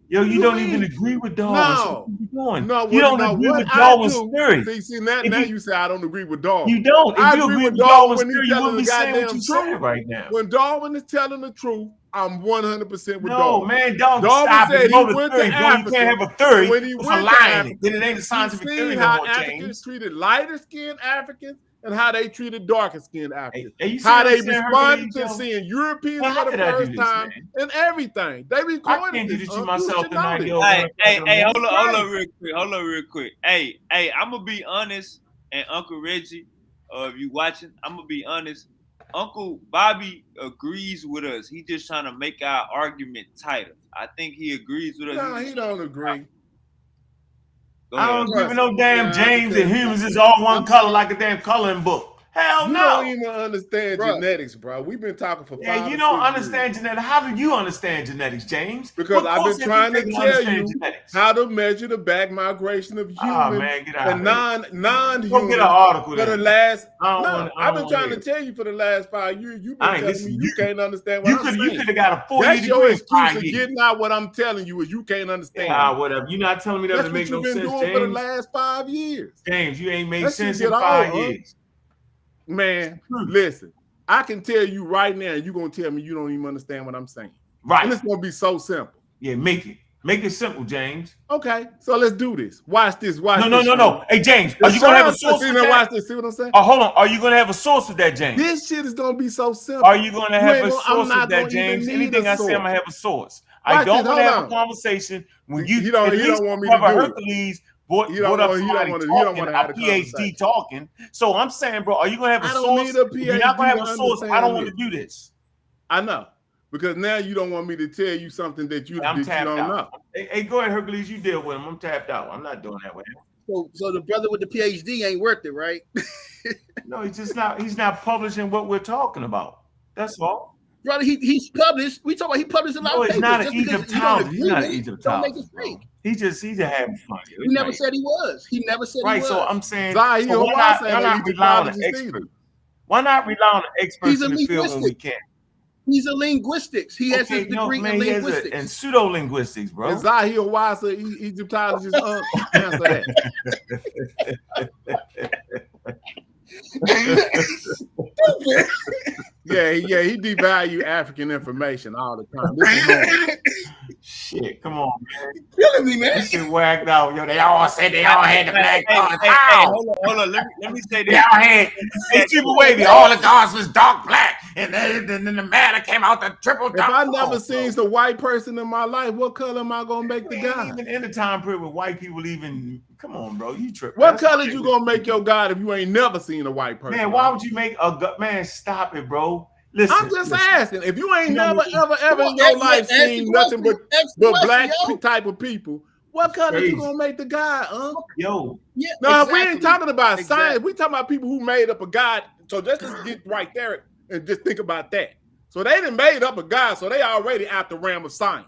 Yo, you don't even agree with Darwin. No, you don't agree with Darwin's theory. See, now you say I don't agree with Darwin. You don't. I agree with Darwin when he's telling the goddamn truth right now. When Darwin is telling the truth, I'm 100% with Darwin. No, man, Darwin said he went to Africa. You can't have a theory when he went to Africa, then it ain't a scientific theory how no more, Africans James. treated lighter skinned Africans and how they treated darker skinned Africans. How they responded to seeing Europeans for the first time and everything. They recorded this. Hey, hold on real quick. Hey, I'm gonna be honest, and Uncle Reggie, if you watching, I'm gonna be honest. Uncle Bobby agrees with us. He just trying to make our argument tighter. I think he agrees with us. No, he don't agree. I don't agree with no damn James and humans is all one color like a damn coloring book. Hell you no. don't even understand genetics, bro. We've been talking for 5 Yeah, you don't understand genetics. How do you understand genetics, James? Because I've been trying to tell you how to measure the back migration of human and non-human Go get an article for the then. last. I've been trying to tell you for the last 5 years. You've been telling me you can't understand what I'm saying. You could have got a 4-year degree. That's your excuse of getting out what I'm telling you is you can't understand. Whatever. You're not telling me that doesn't make no sense, James. That's what you've been doing for the last 5 years. James, you ain't made sense in 5 years. Man, listen, I can tell you right now, you're going to tell me you don't even understand what I'm saying. Right. And it's going to be so simple. Yeah, make it simple, James. Okay, so let's do this. Watch this. No. Hey, James, are you going to have a source with that? Watch this. See what I'm saying? Oh, hold on. Are you going to have a source with that, James? This shit is going to be so simple. Are you going to have a source with that, James? Anything I say, I'm going to have a source. I don't want to have a conversation when you don't want me to do Hercules. You don't want to have a PhD talking. So I'm saying, bro, are you going to have a source? If you're not going to have a source, I don't want to do this. I know. Because now you don't want me to tell you something that you don't know. Hey, go ahead, Hercules. You deal with him. I'm tapped out. I'm not doing that with him. So the brother with the PhD ain't worth it, right? No, he's not publishing what we're talking about. That's all. Brother, he's published. We talk about he published a lot of papers. He's not an Egyptologist. He's not an Egyptologist. He's having fun. He never said he was. He never said he was. Right, so I'm saying, why not rely on an expert? Why not rely on an expert in the field when we can? He's a linguistics. He has his degree in linguistics. And pseudo-linguistics, bro. And Zahir Wasa, Egyptologist, answer that. Yeah, he devalue African information all the time. This is shit, come on, man. Killing me, man. This shit whacked out. Yo, they all said they all had the black gods. Hold on. Let me say this. They all had Super Wavy. All the gods was dark black, and then the matter came out the triple. If I never seen the white person in my life, what color am I gonna make the guy? Even in the time period with white people, even come on, bro, you tripping. What color you gonna make your God if you ain't never seen a white person? Man, why would you make a god? Man, stop it, bro. Listen, I'm just asking. If you ain't never ever in your life seen nothing but black type of people, what color you gonna make the God, Yo, no, we ain't talking about science. We talking about people who made up a God. So let's just get right there and just think about that. So they done made up a God, so they already out the realm of science.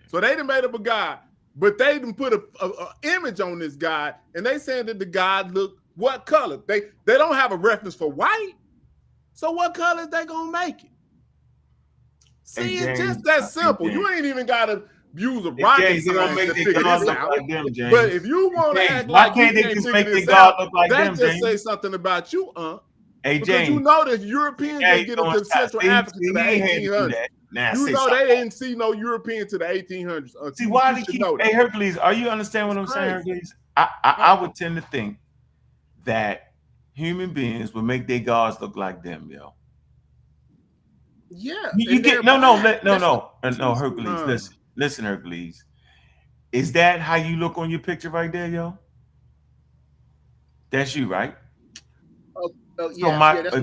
So they done made up a God, but they done put a image on this God, and they saying that the God look what color? They don't have a reference for white. So what color is they gonna make it? See, it's just that simple. You ain't even gotta use a rocket science to figure this out. But if you want to act like you can't figure this out, that just say something about you, Hey, because James, you know that Europeans didn't get into Central Africa to the 1800s. You know they didn't see no European to the 1800s. See, why do you keep? Hey, Hercules, are you understand what I'm saying, Hercules? I would tend to think that human beings would make their gods look like them, yo. Yeah. You get no, Hercules. Listen, Hercules. Is that how you look on your picture right there, yo? That's you, right? Yeah, so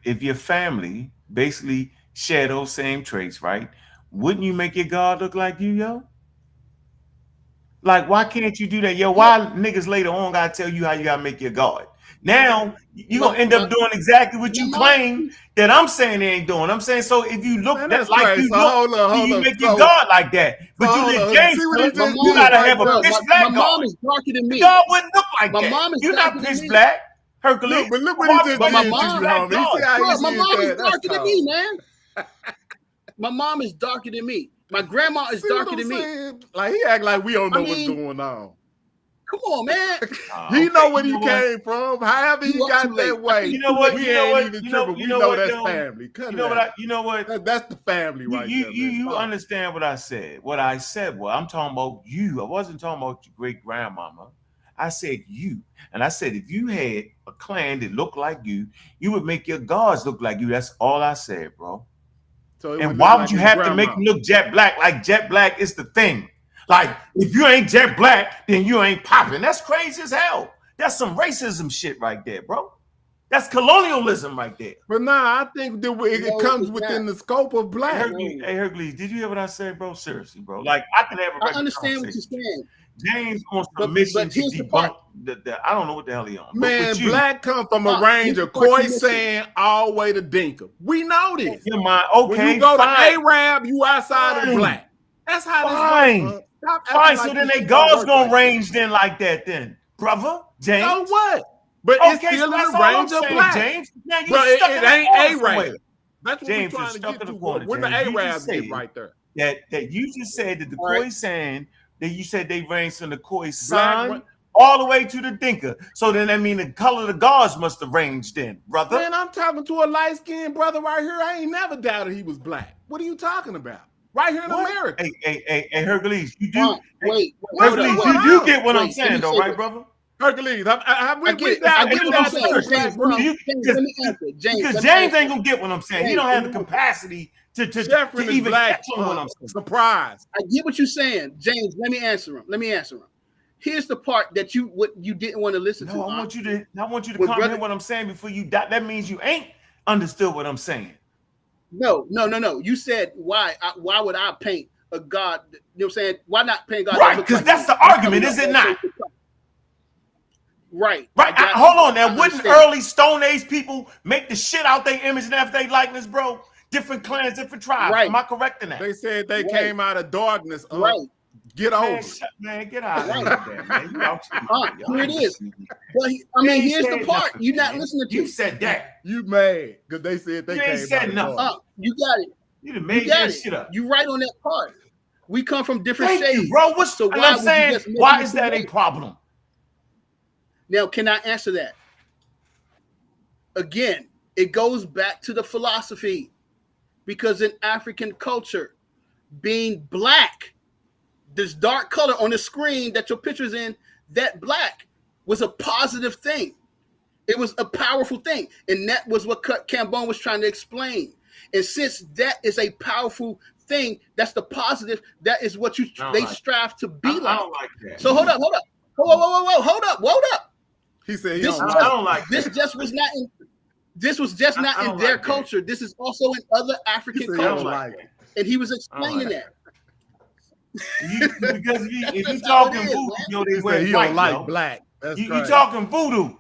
if your family basically share those same traits, right? Wouldn't you make your God look like you, yo? Like, why can't you do that, yo? Why niggas later on gotta tell you how you gotta make your God? Now you're gonna end up doing exactly what you claim that I'm saying they ain't doing. I'm saying, so if you look like you look, you make your God like that. But you let James, you gotta have a pitch black God. My mom is darker than me. God wouldn't look like that. My mom is You're not pitch black, Hercules. But look what he just did. My mom is darker than me, man. My mom is darker than me. My grandma is darker than me. Like he act like we don't know what's going on. Come on, man. He know where he came from. However he got that way. You know what? We ain't even tripping. We know that's family. You know what? That's the family right there. You understand what I said. What I said was, I'm talking about you. I wasn't talking about your great grandmama. I said you. And I said, if you had a clan that looked like you would make your gods look like you. That's all I said, bro. So and why would you have to make them look jet black? Like jet black is the thing. Like, if you ain't jet black, then you ain't popping. That's crazy as hell. That's some racism shit right there, bro. That's colonialism right there. But nah, I think that it comes within the scope of black. Hey, Hercules, did you hear what I said, bro? Seriously, bro. Like, I can have a I understand what you're saying. James on some mission to debunk the I don't know what the hell he on. Man, black come from a range of Khoisan all the way to Dinka. We know this. Your mind, okay, when you go to Arab, you outside of black. That's how this works. Fine, so then they gods gonna range then like that then, brother James. So what? But it's still in the range of black. James. Now you Bro, stuck it in ain't the Arab. That's what James, we're trying to stuck get in to. the corner. When the James, Arabs get right there. That you just said that the Khoisan, that you said they range from the Khoisan Black, all the way to the Dinka. So then that mean the color of the gods must have ranged then, brother. Man, I'm talking to a light-skinned brother right here. I ain't never doubted he was black. What are you talking about? Right here in America. Hey, Hercules, you do. Wait, Hercules, you do get what I'm saying, though, right, brother? Hercules, I get what I'm saying. James, because James ain't gonna get what I'm saying. He don't have the capacity to even catch on what I'm saying. Surprise. I get what you're saying, James. Let me answer him. Here's the part that you didn't want to listen to. I want you to comment what I'm saying before you die. That means you ain't understood what I'm saying. No. You said why would I paint a God? You know what I'm saying? Why not paint God? Right, because that's the argument, is it not? Right. Hold on now. Wouldn't early Stone Age people make the shit out their image and after their likeness, bro? Different clans, different tribes. Right. Am I correct in that? They said they came out of darkness. Right. Get over it. Man, get out of here, man. You out here it is. But here's the part you're not listening to. You said that. You mad because they said they came said out nothing. You got it. You done made that shit up. You right on that part. We come from different Thank shades. you, bro. Why is that a problem? Now, can I answer that? Again, it goes back to the philosophy. Because in African culture, being black, this dark color on the screen that your picture's in, that black was a positive thing. It was a powerful thing. And that was what Cambone was trying to explain. And since that is a powerful thing, that's the positive, that is what they strive to be like. I don't like that. So hold up. Whoa, hold up. He said, I don't like this. This was just not in their culture. This is also in other African cultures. And he was explaining that. Because if you talking voodoo, they wear he white. Don't like black. You talking voodoo,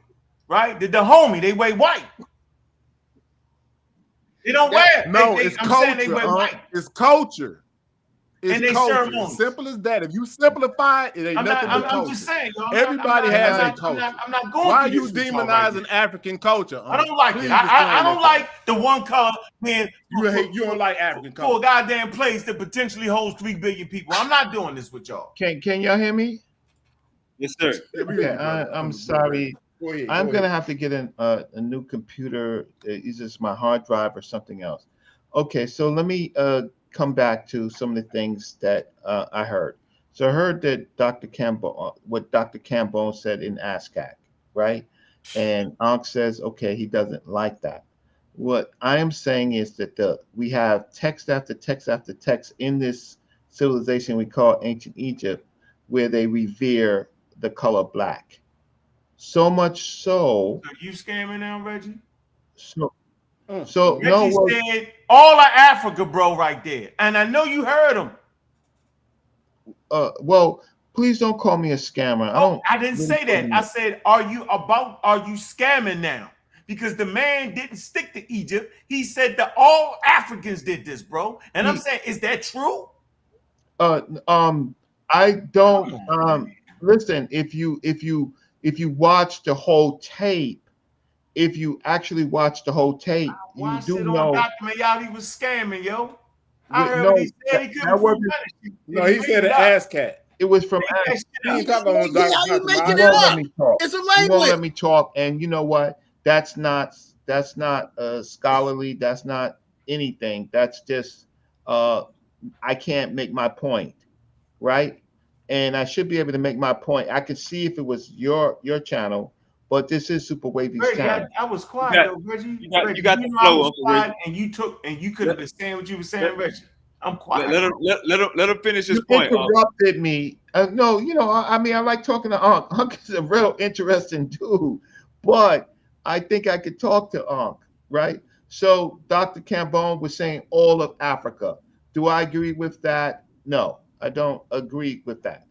right? The homie, they wear white. They don't wear. No, it's culture. They wear white. It's culture. It's and they culture. ceremonies. Simple as that. If you simplify it, ain't nothing but culture. I'm just saying. Everybody has a culture. I'm not going. Why are you demonizing African culture? I don't like it. I don't like the one color. Man, you don't like African culture. For a goddamn place that potentially holds 3 billion people. I'm not doing this with y'all. Can y'all hear me? Yes, sir. Okay, I'm sorry. I'm gonna have to get a new computer. Is this my hard drive or something else? Okay, so let me come back to some of the things that I heard. So I heard that what Dr. Cambone said in ASCAC, right? And Ankh says, okay, he doesn't like that. What I am saying is that we have text after text after text in this civilization we call ancient Egypt, where they revere the color black. So much so. Are you scamming now, Reggie? So Reggie said all of Africa, bro, right there, and I know you heard him. Well, please don't call me a scammer. I didn't say that. I said, are you scamming now? Because the man didn't stick to Egypt. He said that all Africans did this, bro. And I'm saying, is that true? I don't. Listen, if you watch the whole tape. If you actually watch the whole tape, you do know. Document y'all, he was scamming, yo. I heard he said he couldn't. No, he said an ass cat. It was from. He ain't talking about it's a language. You won't let me talk, and you know what? That's not scholarly. That's not anything. That's just I can't make my point, right? And I should be able to make my point. I could see if it was your channel. But this is Super Wavy's channel. I was quiet though, Reggie. You got the flow, quiet, and you could have been saying what you were saying, Reggie. I'm quiet. Let him finish his point. Interrupted me. No, I mean, I like talking to Unc. Unc is a real interesting dude, but I think I could talk to Ankh, right? So Dr. Cambone was saying all of Africa. Do I agree with that? No, I don't agree with that.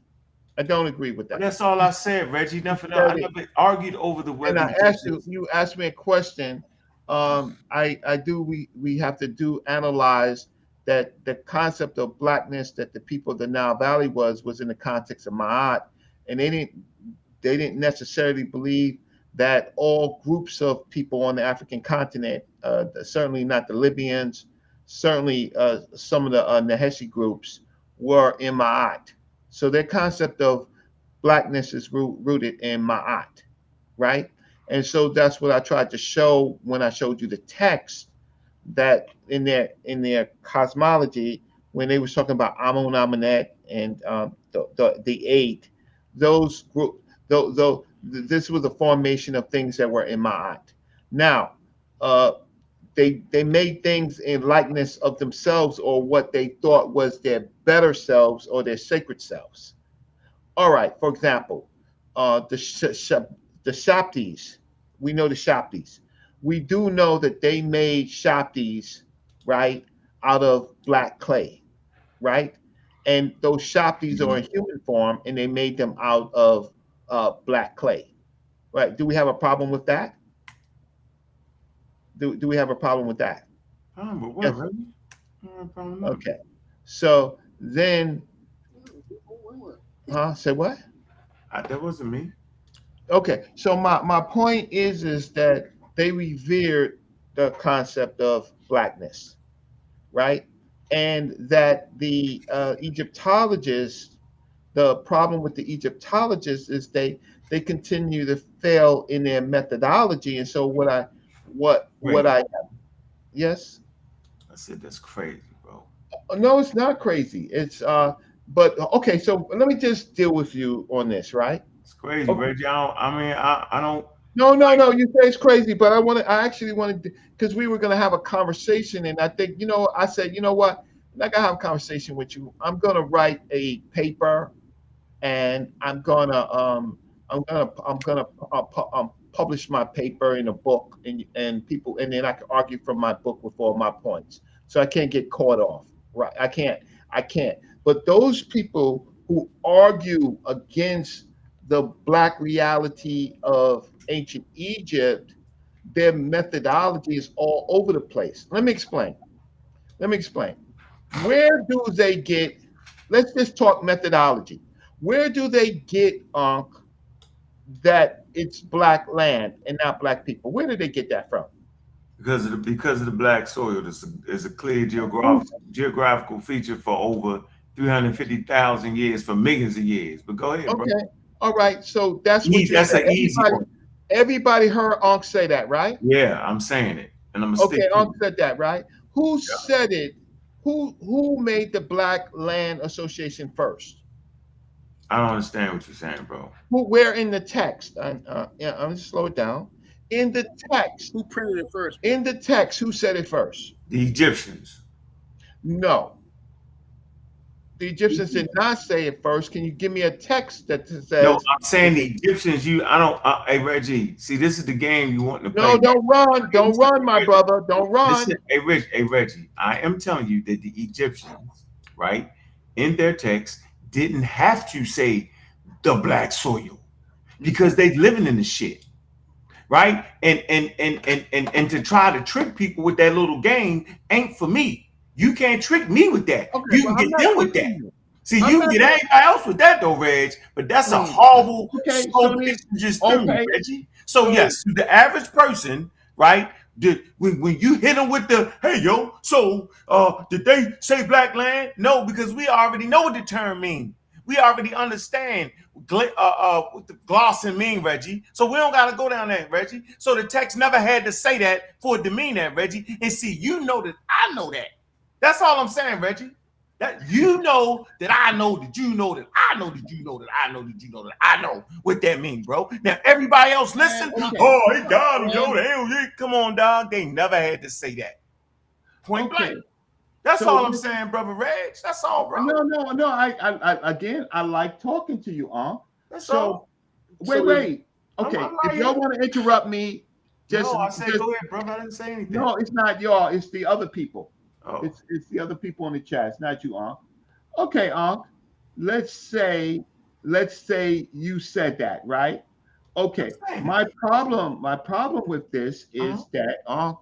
I don't agree with But that. that's all I said, Reggie. Nothing else. Said I it, never argued over the and whether I asked you, Egyptians. you asked me a question. I do. We have to do analyze that the concept of blackness that the people of the Nile Valley was in the context of Ma'at, and they didn't necessarily believe that all groups of people on the African continent, certainly not the Libyans, certainly some of the Naheshi groups, were in Ma'at. So their concept of blackness is rooted in Ma'at, right? And so that's what I tried to show when I showed you the text, that in their cosmology, when they was talking about Amun Amenet and the eight, those group though this was a formation of things that were in Ma'at. Now, uh, they made things in likeness of themselves or what they thought was their better selves or their sacred selves. All right, for example, the Shaptis. We know the Shaptis. We do know that they made Shaptis, right, out of black clay, right? And those Shaptis are in human form, and they made them out of black clay, right? Do we have a problem with that? Do we have a problem with that? But what, Yes. Reggie? No problem. Okay. So then, say what? That wasn't me. Okay, so my point is that they revered the concept of blackness, right? And that the Egyptologists, the problem with the Egyptologists is they continue to fail in their methodology. And so what Wait, I yes. I said that's crazy, bro. No, it's not crazy. It's but okay, so let me just deal with you on this, right? It's crazy, Okay. Reggie. I don't. No. You say it's crazy, but I actually wanted because we were going to have a conversation, and I think I said, you know what, I'm not going to have a conversation with you. I'm going to write a paper, and I'm gonna publish my paper in a book, and people, and then I can argue from my book with all my points. So I can't get caught off, right? I can't. But those people who argue against the black reality of ancient Egypt, their methodology is all over the place. Let me explain. Where do they get? Let's just talk methodology. Where do they get that it's black land and not black people? Where did they get that from? Because of the black soil. This is a clear Who's geographical feature for over 350,000 years, for millions of years. But go ahead, bro. okay? All right. So that's what you That's said. an easy one. Everybody heard Unc say that, right? Yeah, I'm saying it, and I'm gonna Okay, stick to Unc it. said that, right? Who said it? Who made the Black Land Association first? I don't understand what you're saying, bro. Where in the text? Yeah, I'm gonna slow it down. In the text. Who printed it first? In the text, who said it first? The Egyptians. No. The Egyptians did not say it first. Can you give me a text that says? No, I'm saying the Egyptians. Hey, Reggie. See, this is the game you want to play. No, don't run, my brother. Don't run. Listen, hey, Reggie. I am telling you that the Egyptians, right, in their text, didn't have to say the black soil because they living in the shit, right? And to try to trick people with that little game ain't for me. You can't trick me with that. Okay, You can but I'm get not them with that. tricking you. See, you can get anybody else with that though, Reg. But that's a horrible just theory, Reggie. So yes, to the average person, right? When you hit them with the hey yo, so did they say black land? No, because we already know what the term means. We already understand what the glossing mean, Reggie. So we don't gotta go down there, Reggie. So the text never had to say that for it to mean that, Reggie. And see, you know that I know that. That's all I'm saying, Reggie. That you know that I know that you know that I know that you know that I know that you know that I know what that means, bro. Now everybody else listen. Oh, he got him, yo. Come on, dog. They never had to say that. Point blank. That's all I'm saying, brother Reg. That's all, bro. No. I like talking to you, That's all. Wait. Okay, if y'all want to interrupt me, Just, No, I said just go ahead, brother. I didn't say anything. no, it's not y'all. It's the other people. Oh. It's the other people in the chat. It's not you, Unc. Okay, Unc. Let's say you said that, right? Okay. My problem with this is that Unc,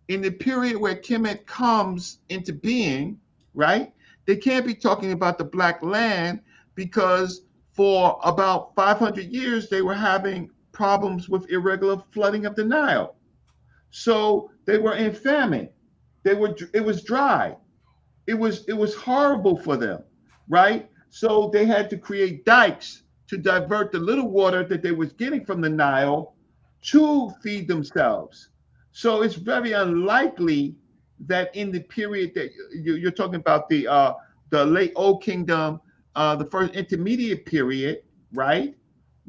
in the period where Kemet comes into being, right? They can't be talking about the Black land because for about 500 years they were having problems with irregular flooding of the Nile. So they were in famine. It was dry. It was horrible for them, right? So they had to create dikes to divert the little water that they was getting from the Nile to feed themselves. So it's very unlikely that in the period that you're talking about, the late Old Kingdom, the first intermediate period, right,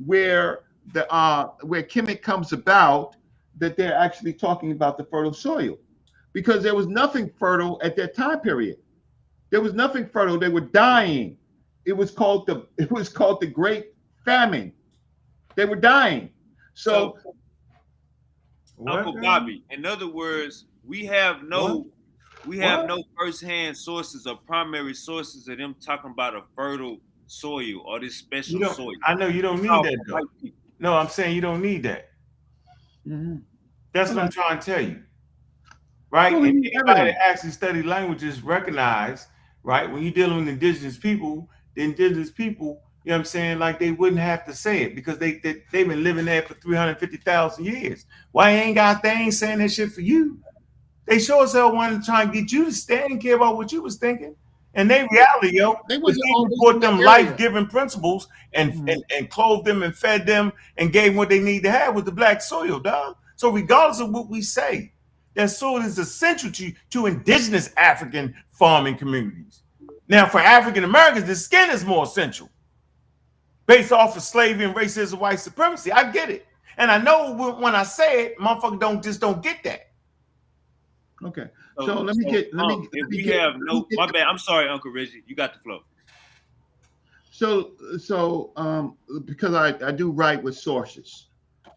where where Kemet comes about, that they're actually talking about the fertile soil, because there was nothing fertile at that time period. There was nothing fertile. They were dying. It was called the Great Famine. They were dying. So Uncle Bobby, in other words, we have no first-hand sources or primary sources of them talking about a fertile soil or this special soil. I know you don't need that though. No, I'm saying you don't need that. That's what I'm trying to tell you. Right? And anybody that actually study languages recognize, right, when you're dealing with indigenous people, the indigenous people, you know what I'm saying, like they wouldn't have to say it because they've been living there for 350,000 years. Why they ain't saying that shit for you? They sure as hell wanted to try and get you to stand and care about what you was thinking. And they reality, yo, They was wasn't he always taught in them that area. life-giving principles and clothed them and fed them and gave them what they need to have with the black soil, dog. So regardless of what we say, that soil is essential to indigenous African farming communities. Now, for African Americans, the skin is more essential based off of slavery and racism, white supremacy. I get it. And I know when I say it, motherfuckers don't get that. Okay. So let me get. My bad. I'm sorry, Uncle Reggie. You got the flow. So because I do write with sources.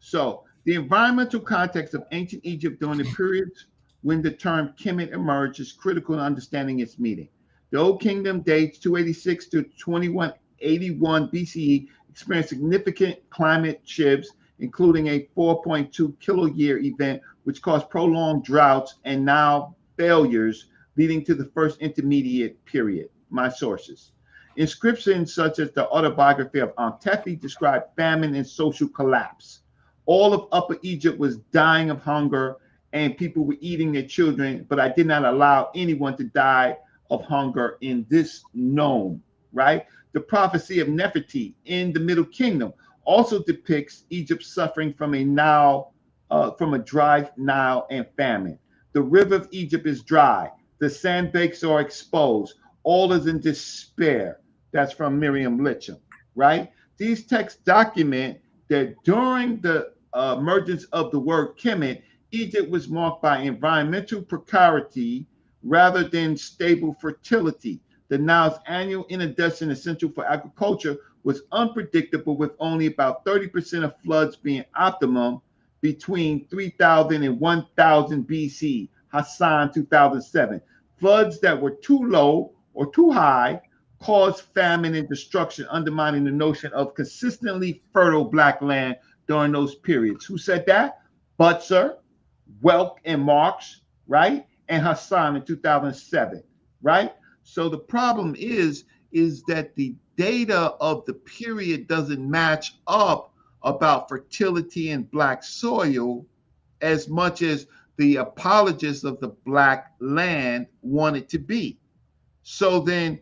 So the environmental context of ancient Egypt during the periods when the term Kemet emerged is critical in understanding its meaning. The Old Kingdom dates 286 to 2181 BCE, experienced significant climate shifts, including a 4.2 kiloyear event, which caused prolonged droughts and now failures, leading to the first intermediate period. My sources. Inscriptions such as the autobiography of Antefi describe famine and social collapse. All of Upper Egypt was dying of hunger and people were eating their children, but I did not allow anyone to die of hunger in this nome, right? The prophecy of Nefertiti in the Middle Kingdom also depicts Egypt suffering from a dry Nile and famine. The river of Egypt is dry. The sandbanks are exposed. All is in despair. That's from Miriam Litcham, right? These texts document that during the emergence of the word Kemet, Egypt was marked by environmental precarity rather than stable fertility. The Nile's annual inundation essential for agriculture was unpredictable, with only about 30% of floods being optimum between 3000 and 1000 BC. Hassan 2007. Floods that were too low or too high caused famine and destruction, undermining the notion of consistently fertile black land during those periods. Who said that? Butzer, Welk and Marx, right? And Hassan in 2007, right? So the problem is that the data of the period doesn't match up about fertility in black soil as much as the apologists of the black land want it to be. So then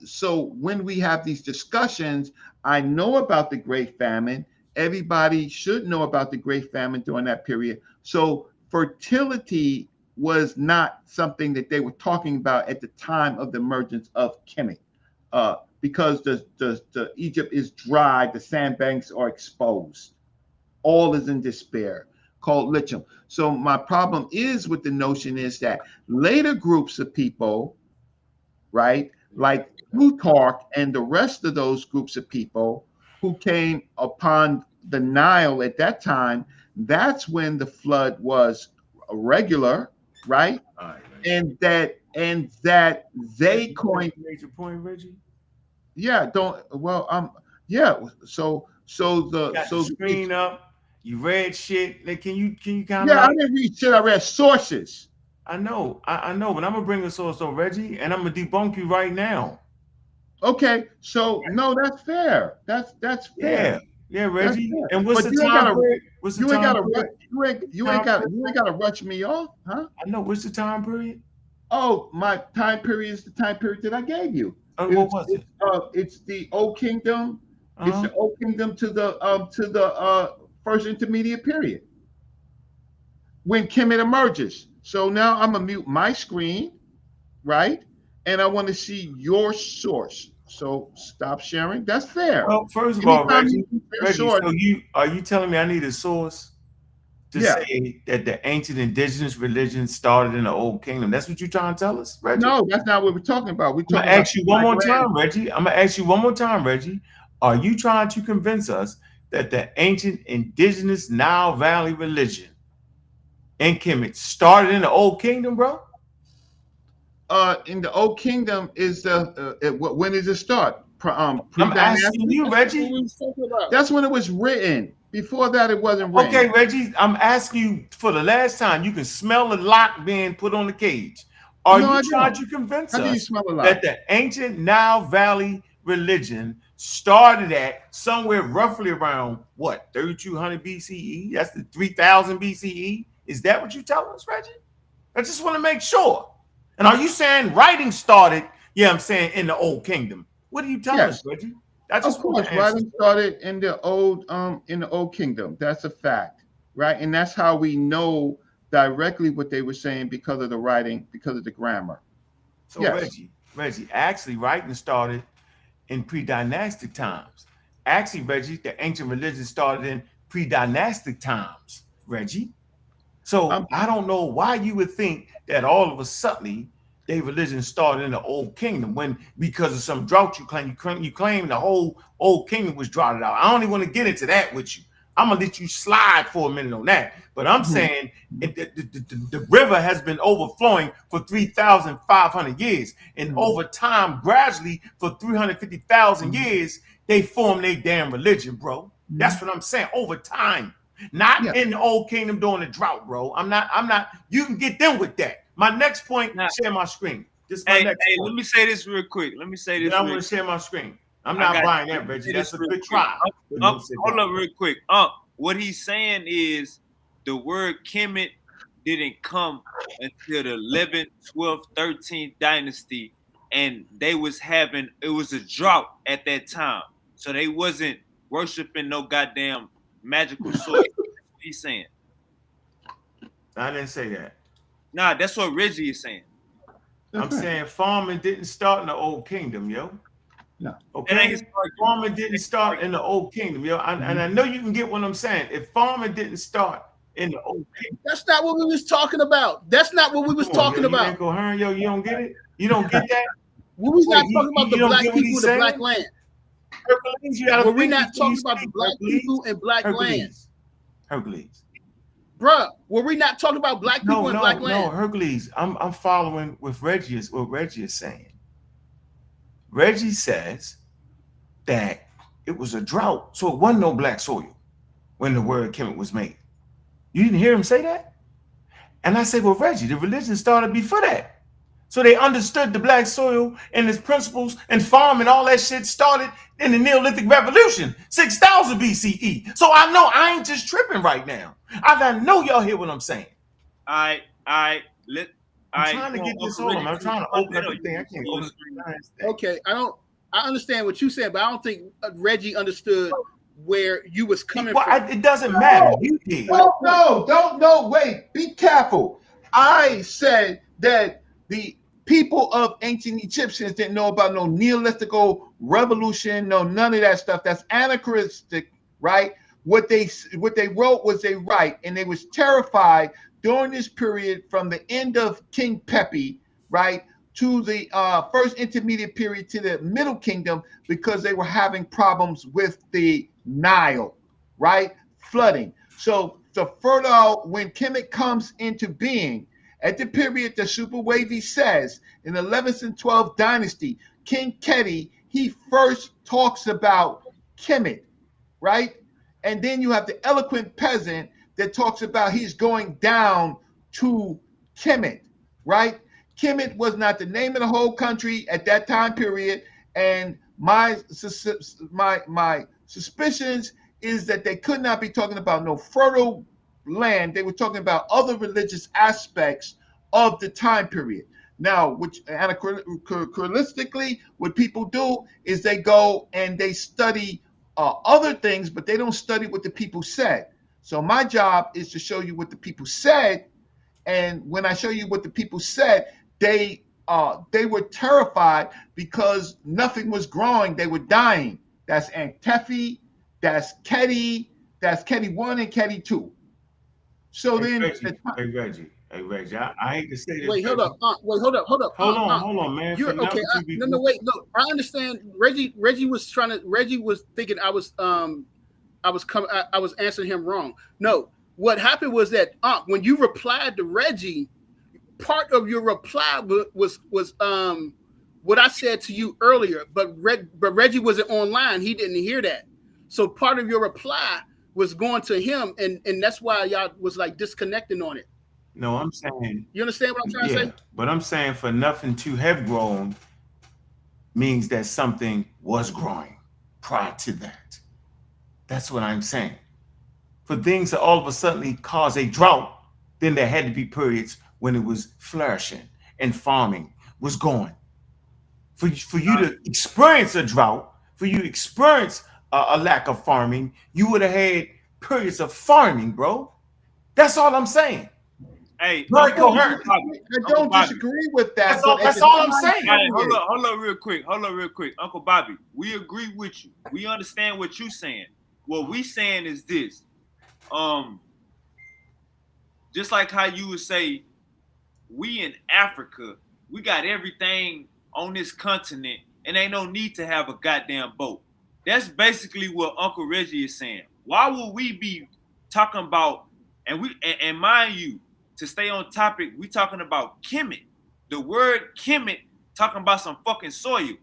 so when we have these discussions, I know about the Great Famine. Everybody should know about the Great Famine during that period. So fertility was not something that they were talking about at the time of the emergence of Kemet, because the Egypt is dry, the sandbanks are exposed, all is in despair, called Litcham. So my problem is with the notion is that later groups of people, right, like Plutarch and the rest of those groups of people who came upon the Nile at that time, that's when the flood was regular, right? All right, And that they coined. Made your point, Reggie. Yeah, don't well yeah. So You got the screen up. You read shit. Like, can you kind of yeah, I like? didn't read shit. I read sources. I know, I know, but I'm gonna bring a source on Reggie, and I'm gonna debunk you right now. Okay, so no, that's fair. That's fair. Yeah, That's Reggie. fair. And what's But the you ain't time gotta period? What's the you ain't time gotta period? you ain't gotta rush me off, huh? I know. What's the time period? Oh, my time period is the time period that I gave you. What was it? It's the Old Kingdom. It's Uh-huh. the Old Kingdom to the first intermediate period when Kemet emerges. So now I'm gonna mute my screen, right? And I want to see your source. So stop sharing. That's fair. Well, first of all, Anytime you share Reggie. source, So are you telling me I need a source to yeah. say that the ancient indigenous religion started in the Old Kingdom? That's what you're trying to tell us, Reggie? No, that's not what we're talking about. We're I'm gonna talking about ask you one more time, Reggie. I'm gonna ask you one more time, Reggie. Are you trying to convince us that the ancient indigenous Nile Valley religion in Kemet started in the Old Kingdom, bro? In the Old Kingdom is when does it start? I'm asking you, Reggie. That's when it was written. Before that, it wasn't written. Okay, Reggie, I'm asking you for the last time. You can smell the lock being put on the cage. Are No, I you trying don't. to convince How do you us smell a lock? that the ancient Nile Valley religion started at somewhere roughly around what, 3200 BCE? That's the 3000 BCE. Is that what you tell us, Reggie? I just want to make sure. And are you saying writing started? Yeah, I'm saying in the Old Kingdom. What are you telling us, Reggie? I just Of want course, to answer. writing started in the Old Kingdom. That's a fact, right? And that's how we know directly what they were saying because of the writing, because of the grammar. So Reggie, actually writing started in pre-dynastic times. Actually, Reggie, the ancient religion started in pre-dynastic times, Reggie. So I don't know why you would think that all of a sudden their religion started in the Old Kingdom when because of some drought you claim the whole Old Kingdom was droughted out. I don't even want to get into that with you. I'm gonna let you slide for a minute on that. But I'm saying the river has been overflowing for 3,500 years, and over time, gradually for 350,000 years, they formed their damn religion, bro. That's what I'm saying. Over time. Not in the Old Kingdom during the drought, bro. I'm not. You can get them with that. My next point, share my screen. This is my next point. Let me say this real quick. I want to share my screen. I'm not buying that, Reggie. That's a good try. Hold up real quick. What he's saying is the word Kemet didn't come until the 11th, 12th, 13th dynasty, and it was a drought at that time. So they wasn't worshiping no goddamn magical source. He's saying. I didn't say that. Nah, that's what Reggie is saying. I'm saying farming didn't start in the Old Kingdom, yo. No. Okay. Farming didn't start in the Old Kingdom, yo. And I know you can get what I'm saying. If farming didn't start in the Old Kingdom, that's not what we was talking about. That's not what we was talking about. You incoherent, yo. You don't get it. You don't get that. We was not talking about the black people in the black land. Were we not talking about the black people in black land? Hercules. Bruh, were we not talking about black people in black land? No, Hercules. I'm following with what Reggie is saying. Reggie says that it was a drought, so it wasn't no black soil when the word Kemet was made. You didn't hear him say that? And I said, well, Reggie, the religion started before that. So they understood the black soil and its principles and farm and all that shit started in the Neolithic Revolution, 6000 BCE. So I know I ain't just tripping right now. I know y'all hear what I'm saying. I'm trying to get this over. I'm trying to open up the thing. I can't open it. Okay, I understand what you said, but I don't think Reggie understood where you was coming from. It doesn't matter. You did. No, wait. Be careful. I said that the people of ancient Egyptians didn't know about no Neolithic revolution, none of that stuff. That's anachronistic, right? What they wrote was they write, and they was terrified during this period from the end of King Pepi, right, to the first intermediate period to the Middle Kingdom, because they were having problems with the Nile, right, flooding. So the fertile, when Kemet comes into being, at the period that Super Wavy says, in the 11th and 12th dynasty, King Keti, he first talks about Kemet, right? And then you have the eloquent peasant that talks about he's going down to Kemet, right? Kemet was not the name of the whole country at that time period. And my suspicions is that they could not be talking about no fertile land. They were talking about other religious aspects of the time period. Now, which anachronistically, what people do is they go and they study other things, but they don't study what the people said. So my job is to show you what the people said, and when I show you what the people said, they were terrified because nothing was growing. They were dying. That's Antefi, that's Keti 1 and Keti 2. So hey, then, Reggie, I hate to say this. Wait, hold up. Hold on, man. You're okay. No, wait, no. I understand. Reggie was thinking I was answering him wrong. No, what happened was that when you replied to Reggie, part of your reply was what I said to you earlier, but Reggie wasn't online. He didn't hear that. So part of your reply was going to him, and that's why y'all was like disconnecting on it. No, I'm saying. You understand what I'm trying to say? But I'm saying for nothing to have grown means that something was growing prior to that. That's what I'm saying. For things to all of a sudden cause a drought, then there had to be periods when it was flourishing and farming was going. For you to experience a drought, for you to experience a lack of farming, you would have had periods of farming, bro. That's all I'm saying. Hey, I don't disagree with that. That's all I'm saying. Hey, hold up real quick. Uncle Bobby, we agree with you. We understand what you're saying. What we saying is this. Just like how you would say, we in Africa, we got everything on this continent, and ain't no need to have a goddamn boat. That's basically what Uncle Reggie is saying. Why would we be talking about, and mind you, to stay on topic, we talking about Kemet. The word Kemet talking about some fucking soil.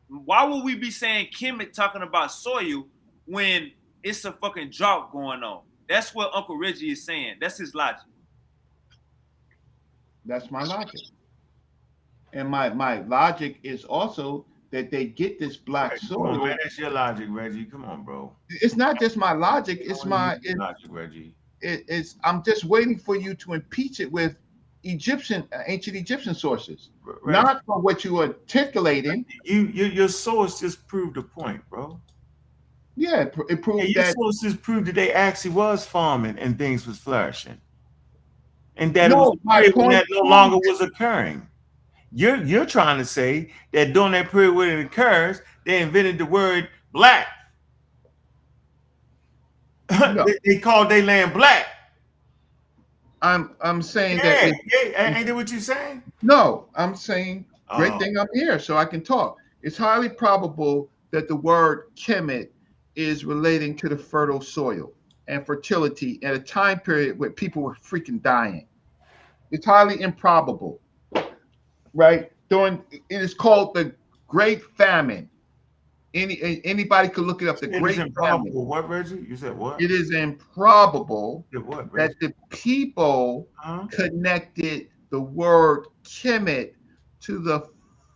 Why would we be saying Kemet talking about soil when it's a fucking drought going on? That's what Uncle Reggie is saying. That's his logic. That's my logic. And my logic is also that they get this black soil. Come on, man, that's your logic, Reggie. Come on, bro. It's not just my logic. It's my logic, Reggie. I'm just waiting for you to impeach it with ancient Egyptian sources, Reggie, not for what you articulating. Your source just proved a point, bro. Yeah, it proved your that. Sources proved that they actually was farming and things was flourishing, and that it was my point that no longer was occurring. You're trying to say that during that period when it occurs, they invented the word black. No. they called their land black. I'm saying that. Ain't that what you're saying? No, I'm saying great thing I'm here so I can talk. It's highly probable that the word Kemet is relating to the fertile soil and fertility at a time period where people were freaking dying. It's highly improbable, right? It is called the Great Famine. Anybody could look it up. The Great Famine. What, Reggie? You said what? It is improbable that the people connected the word Kemet to the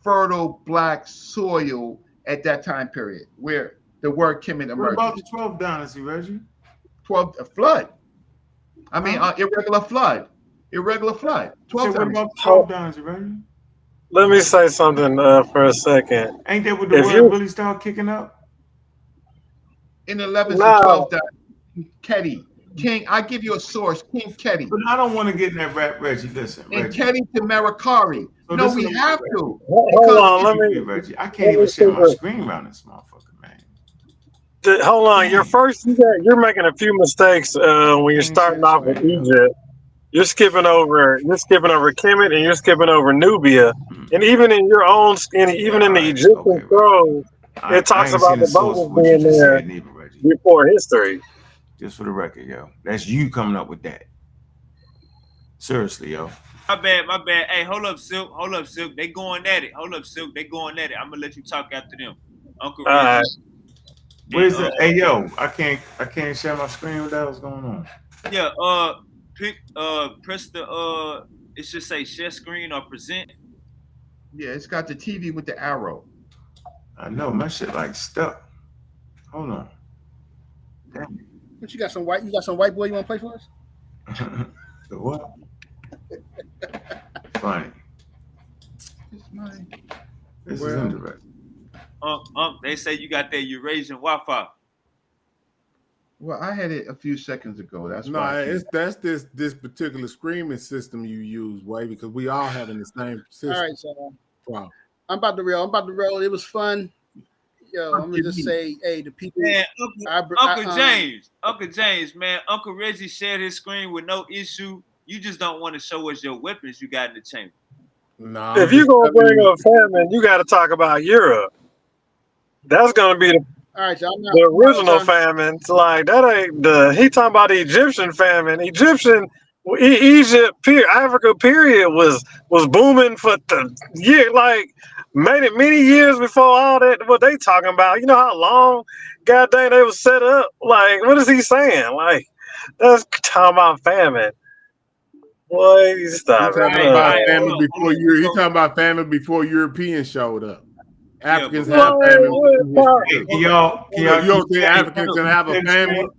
fertile black soil at that time period where the word Kemet emerged. What about the 12th dynasty, Reggie? 12th flood. I mean, irregular flood. 12th what about the 12th dynasty, Reggie? Let me say something for a second. Ain't that when the word really start kicking up? In the 11th and 12th dynasty, Keti. King, I give you a source, King Keti. But I don't want to get in that rap, Reggie. Listen, and Keti to Merikari. So no, we have to. Hold on, let me. Reggie, I can't even share my screen around this motherfucker, man. Hold on, you're making a few mistakes when you're starting off with Egypt. You're skipping over Kemet and you're skipping over Nubia, and even in your own, even in the Egyptian scrolls, it talks about the Bible being there before history. Just for the record, yo. That's you coming up with that. Seriously, yo. My bad, my bad. Hey, hold up, Silk. Hold up, Silk. They going at it. Hold up, Silk. They going at it. I'm gonna let you talk after them. Uncle All right. Reggie. Where's the hey yo? I can't share my screen. What the hell's going on? Yeah, press the it should say share screen or present. Yeah, it's got the TV with the arrow. I know my shit like stuck. Hold on. Damn. But you got some white boy you want to play for us? The what? Funny. This is interesting. They say you got that Eurasian Wi-Fi. Well, I had it a few seconds ago. That's no, why that's this particular screaming system you use, Way, because we all having the same system. All right, so wow. I'm about to roll. It was fun. Yo, I'm gonna just say, hey, the people. Man, Uncle James, man, Uncle Reggie shared his screen with no issue. You just don't want to show us your weapons you got in the chamber. No. If you're gonna bring up famine, you got to talk about Europe. That's gonna be all right, y'all. The original famine. It's like that ain't the. He talking about the Egyptian famine. Egypt, Africa period was booming for the year, like many years before all that. What they talking about? You know how long, goddamn, they was set up. Like, what is he saying? Like, that's talking about famine. Boy, stop He talking about famine before He talking about famine before Europeans showed up. Africans have famine. Can y'all you don't think Africans can have a famine?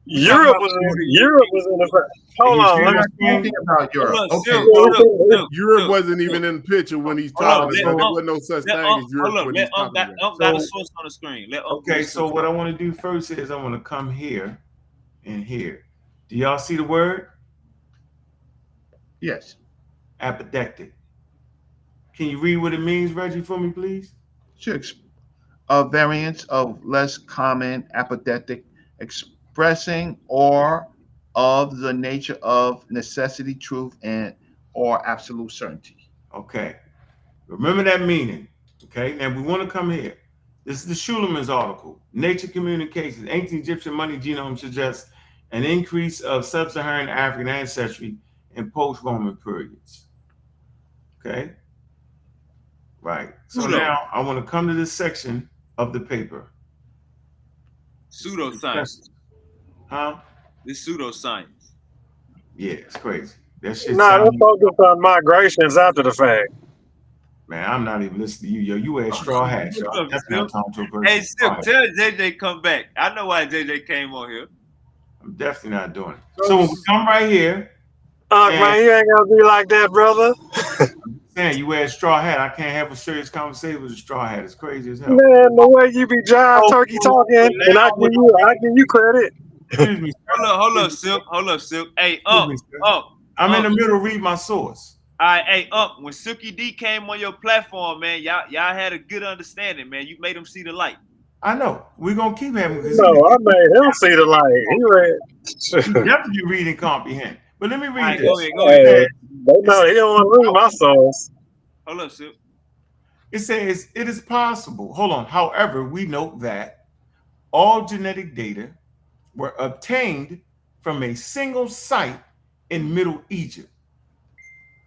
Europe was in the. Hold on, let me think about Europe. Okay, Europe wasn't even in the picture when he's talking about. There wasn't no such thing as Europe when he's talking about. Got a source on the screen. Okay, so what I want to do first is I want to come here and here. Do y'all see the word? Yes. Apodectic. Can you read what it means, Reggie, for me, please? Sure. A variance of less common apodetic expressing or of the nature of necessity, truth, and or absolute certainty. Okay. Remember that meaning. Okay. Now we want to come here. This is the Schulerman's article. Nature Communications. Ancient Egyptian money genome suggests an increase of sub-Saharan African ancestry in post-Roman periods. Okay. Right. So now I want to come to this section of the paper. Pseudoscience. Huh? This pseudoscience. Yeah, it's crazy. That shit. Nah, let's focus on migrations after the fact. Man, I'm not even listening to you, yo. You wear straw hats, yo. That's not talking to a person. Hey, Silk, tell JJ come back. I know why JJ came on here. I'm definitely not doing it. So when we come right here. Man, you ain't gonna be like that, brother. I'm saying you wear a straw hat. I can't have a serious conversation with a straw hat. It's crazy as hell. Man, the way you be jive turkey talking, and I give you credit. Excuse me. Hold up, Silk. Hey, I'm in the middle of reading my source. All right, hey, when Silky D came on your platform, man, y'all had a good understanding, man. You made him see the light. I know. We're gonna keep having. No, I made him see the light. He definitely read and comprehend. But let me read this. Go ahead. They know he don't want to read my source. Hold up, Silk. It says it is possible. Hold on. However, we note that all genetic data were obtained from a single site in Middle Egypt.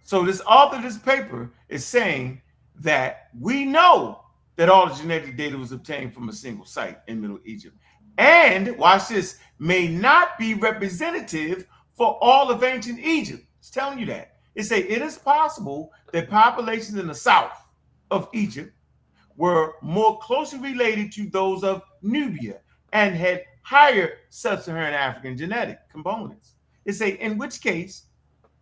So this author of this paper is saying that we know that all the genetic data was obtained from a single site in Middle Egypt. And, watch this, may not be representative for all of ancient Egypt. It's telling you that. It says it is possible that populations in the south of Egypt were more closely related to those of Nubia and had higher sub-Saharan African genetic components. It says, in which case,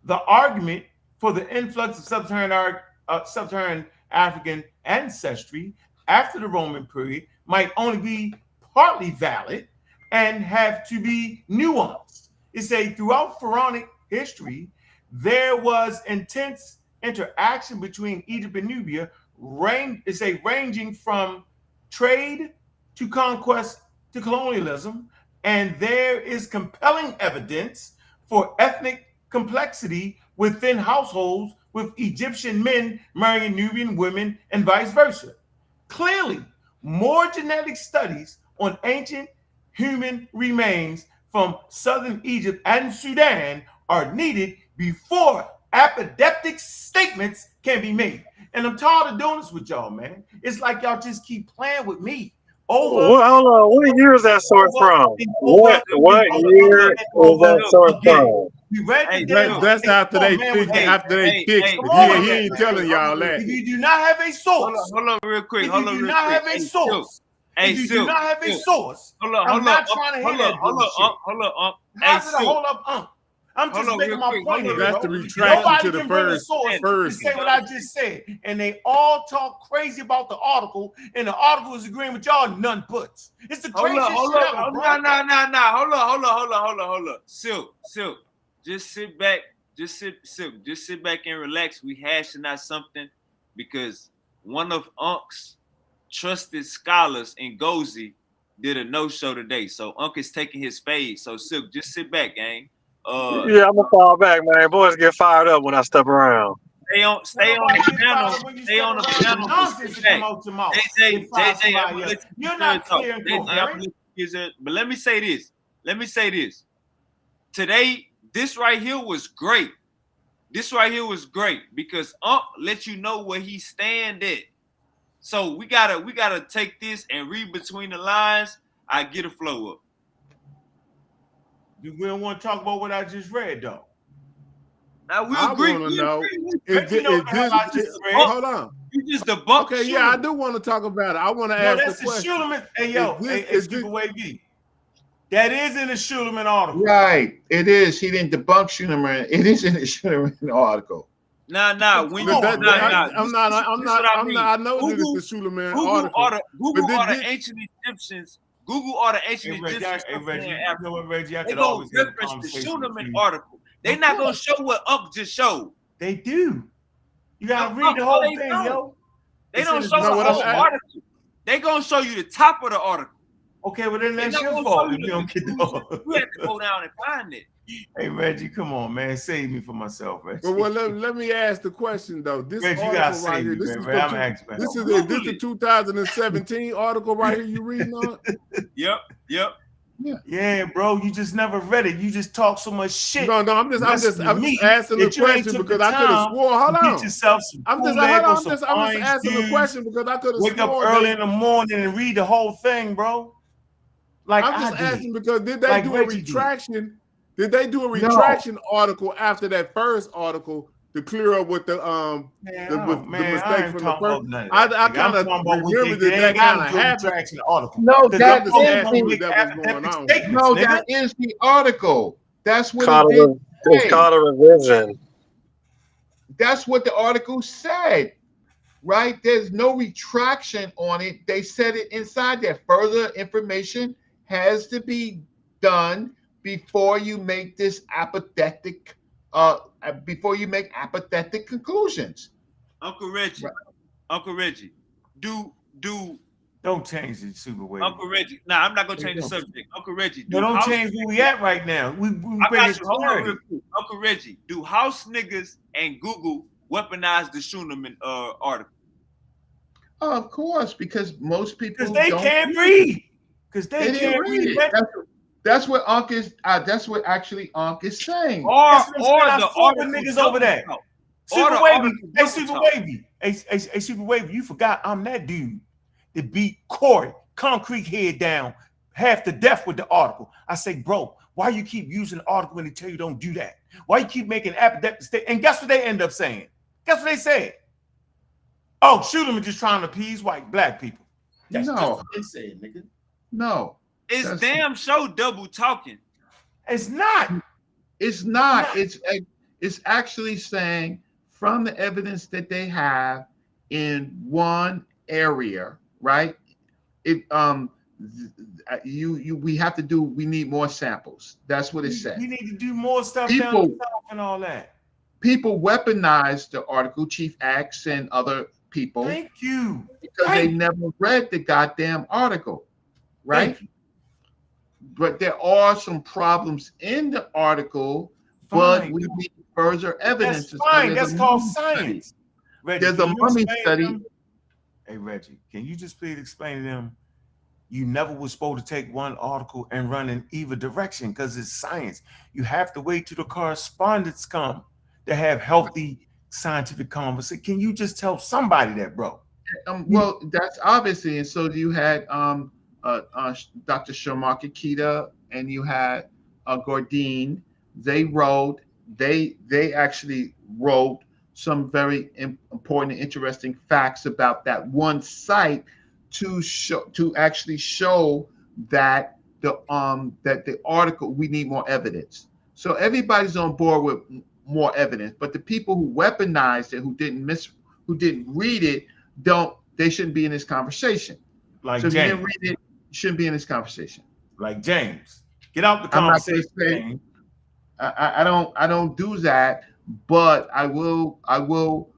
the argument for the influx of sub-Saharan African ancestry after the Roman period might only be partly valid and have to be nuanced. It says throughout pharaonic history, there was intense interaction between Egypt and Nubia, ranging from trade to conquest to colonialism, and there is compelling evidence for ethnic complexity within households with Egyptian men marrying Nubian women and vice versa. Clearly, more genetic studies on ancient human remains from southern Egypt and Sudan are needed before apodictic statements can be made. And I'm tired of doing this with y'all, man. It's like y'all just keep playing with me over. Well, hold on. What year is that source from? What year is that source from? We read the damn That's after they fixed it. After they fixed it. He ain't telling y'all that. If you do not have a source, hold on real quick. If you do not have a source, if you do not have a source, I'm not trying to hear that bullshit. Hold up. How's it a hold up? I'm just making my point here. That's the retraction Nobody to the can bring a first. source to say what I just said, and they all talk crazy about the article, and the article is agreeing with y'all. None puts. It's the craziest shit ever, bro. Nah. Hold up. Silk. Just sit back. Just sit back and relax. We hashing out something because one of Unc's trusted scholars, Ngozi, did a no-show today. So Unc is taking his fade. So Silk, just sit back, gang. Yeah, I'm gonna fall back, man. Boys get fired up when I step around. Stay on the panel. Stay on the panel. Nonsense to come out your mouth. JJ, you're not clear and coherent. But let me say this. Today, this right here was great. Because Unc let you know where he stand at. So we gotta take this and read between the lines. I get a flow up. We don't want to talk about what I just read, though. Now we agree. I want to know. Hold on. You just debunked. Okay, yeah, I do want to talk about it. I want to ask the question. Hey, Stupid Wavy. That is in the Schulerman article. Right, it is. He didn't debunk Schulerman. It is in the Schulerman article. Nah. I'm not. I know that it's the Schulerman article. Google are the ancient Egyptians. Hey, Reggie, you know what, Reggie? I they could gonna always have a reference the conversation Schulerman article. They not gonna show what Unc just showed. They do. You gotta read the whole thing, yo. They don't show the whole article. They gonna show you the top of the article. Okay, well then that's your fault if you don't get the You have to go down and find it. Hey Reggie, come on, man, save me for myself, Reggie. Well, let me ask the question though. This Reggie, article right here, this is the 2017 article right here. You reading on? Yep. Yeah, bro, you just never read it. You just talk so much shit. No, I'm just asking the question because I could have swore. Hold on. Get yourself some I'm just asking the question because I could have wake up early in the morning and read the whole thing, bro. Like I'm just asking because did they do a retraction? Did they do a retraction article after that first article to clear up with the mistake from the first? I kind of remember that kind of happened. No, that is the article. That's what it did. It's called a revision. That's what the article said, right? There's no retraction on it. They said it inside there. Further information has to be done before you make this apathetic conclusions. Uncle Reggie, don't change it, Super Wave. Uncle Reggie, I'm not gonna change the subject. Uncle Reggie, don't change where we at right now. We Uncle Reggie, do house niggas and Google weaponize the Schulerman article? Of course, because most people can't read. Because they can't read it. That's what Unc is. That's what actually Unc is saying. Or the niggas over there. Super Wavy. Hey, Super Wavy. Hey, Super Wavy. You forgot I'm that dude that beat Corey concrete head down half to death with the article. I say, bro, why you keep using the article when they tell you don't do that? Why you keep making apodictic statements? And guess what they end up saying? Guess what they said? Oh, Schulerman just trying to appease black people. That's just what they said, nigga. No. It's damn show double talking. It's not. It's not. It's actually saying from the evidence that they have in one area, right? We need more samples. That's what it said. You need to do more stuff down south and all that. People weaponize the article, Chief Axe and other people. Thank you. Because they never read the goddamn article, right? But there are some problems in the article, but we need further evidence. That's fine. That's called science. Reggie, there's a mummy study. Hey, Reggie, can you just please explain to them you never was supposed to take one article and run in either direction because it's science. You have to wait till the correspondence come to have healthy scientific conversation. Can you just tell somebody that, bro? Well, that's obviously, and so you had Dr. Sharmaka Kita and you had Gordine. They actually wrote some very important and interesting facts about that one site to actually show that the article, we need more evidence. So everybody's on board with more evidence, but the people who weaponized it, who didn't read it, they shouldn't be in this conversation. Like so if James. you didn't read it, you shouldn't be in this conversation. Like James. Get out the conversation. I don't do that, but I will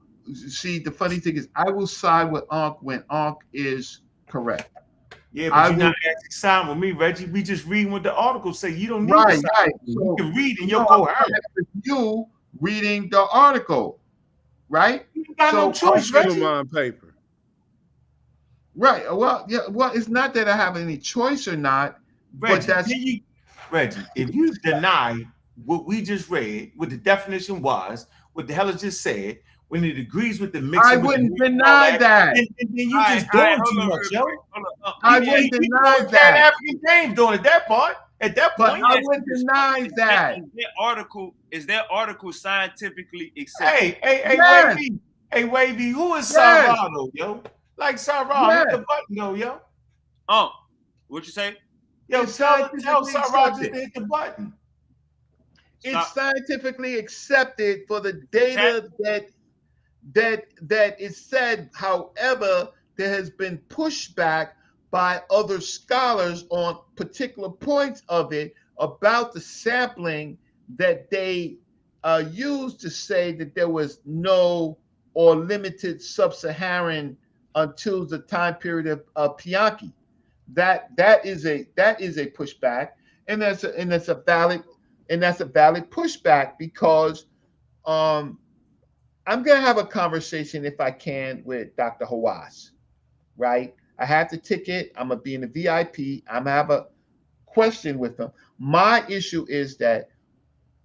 see. The funny thing is I will side with Unc when Unc is correct. Yeah, but you're not actually siding with me, Reggie. We just reading what the articles say. You don't need to side. Right. You can read and you'll go out. You reading the article, right? You got no choice, Reggie. On paper. Right. Well, yeah. Well, it's not that I have any choice or not, Reggie, but that's Reggie. If you deny what we just read, what the definition was, what the hell it just said, when it agrees with the mix, I wouldn't deny that. And then you just doing too much, yo. I wouldn't deny that. African James doing it that part. At that point, I wouldn't deny that. Is that article scientifically accepted? Hey, Wavy, who is Sarah, though, yo? Like Sarah, hit the button, though, yo. Oh, what'd you say? Yo, tell Sarah just to hit the button. It's scientifically accepted for the data that is said. However, there has been pushback by other scholars on particular points of it about the sampling that they used to say that there was no or limited sub-Saharan until the time period of Pianki. That is a pushback, and that's a valid pushback because I'm gonna have a conversation if I can with Dr. Hawass, right? I have the ticket. I'm gonna be in the VIP. I'm gonna have a question with them. My issue is that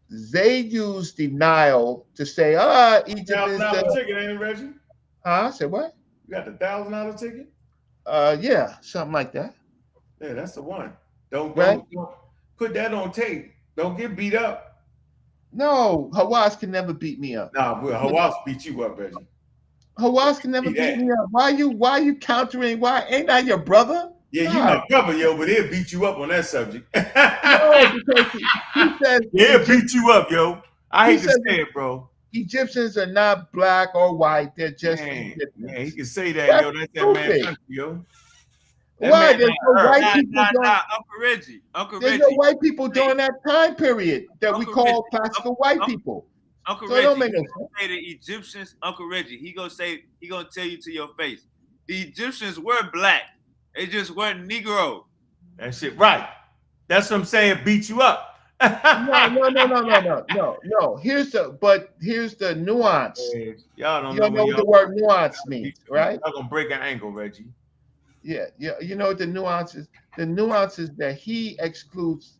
they use denial to say, Egypt is $1,000 ticket, ain't it, Reggie? I said what? You got the $1,000 ticket? Yeah, something like that. Yeah, that's the one. Don't put that on tape. Don't get beat up. No, Hawass can never beat me up. Nah, Hawass beat you up, Reggie. Hawass can never beat me up. Why you countering? Why ain't I your brother? Yeah, you my brother, yo, but he'll beat you up on that subject. No, because he said he'll beat you up, yo. I hate to say it, bro. Egyptians are not black or white. They're just Egyptians. Yeah, he can say that, yo. That's that man's country, yo. Why? There's no white people doing Uncle Reggie. There's no white people during that time period that we call classical white people. Uncle so Reggie, don't make no sense. Say the Egyptians, Uncle Reggie, he gonna tell you to your face. The Egyptians were black. They just weren't Negro. That shit right. That's what I'm saying. Beat you up. No. Here's the nuance. Y'all don't know what the word nuance means, right? I'm gonna break an ankle, Reggie. Yeah. You know what the nuance is? The nuance is that he excludes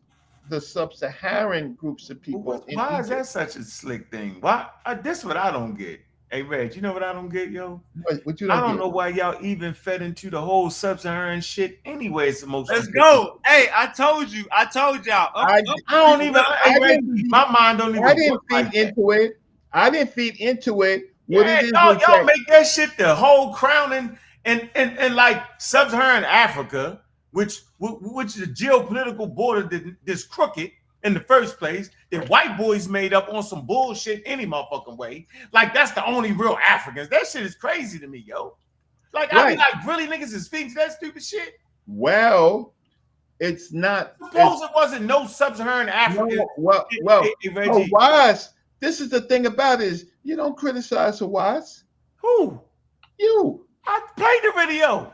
the sub-Saharan groups of people. Why is that such a slick thing? Why? This is what I don't get. Hey, Reg, you know what I don't get, yo? What you don't I don't get? know why y'all even fed into the whole sub-Saharan shit. Anyway, it's the most. Let's go. Hey, I told y'all. I don't even. My mind don't even. I didn't feed into it. I didn't feed into it. What it is? Y'all make that shit the whole crown and like sub-Saharan Africa, which is a geopolitical border that's crooked in the first place, that white boys made up on some bullshit any motherfucking way. Like, that's the only real Africans. That shit is crazy to me, yo. Like, right. I be like, really, niggas is feeding to that stupid shit? Well, it's not. Suppose it wasn't no sub-Saharan African. No, Hawass, this is the thing about it, is you don't criticize Hawass. Who? You. I played the video.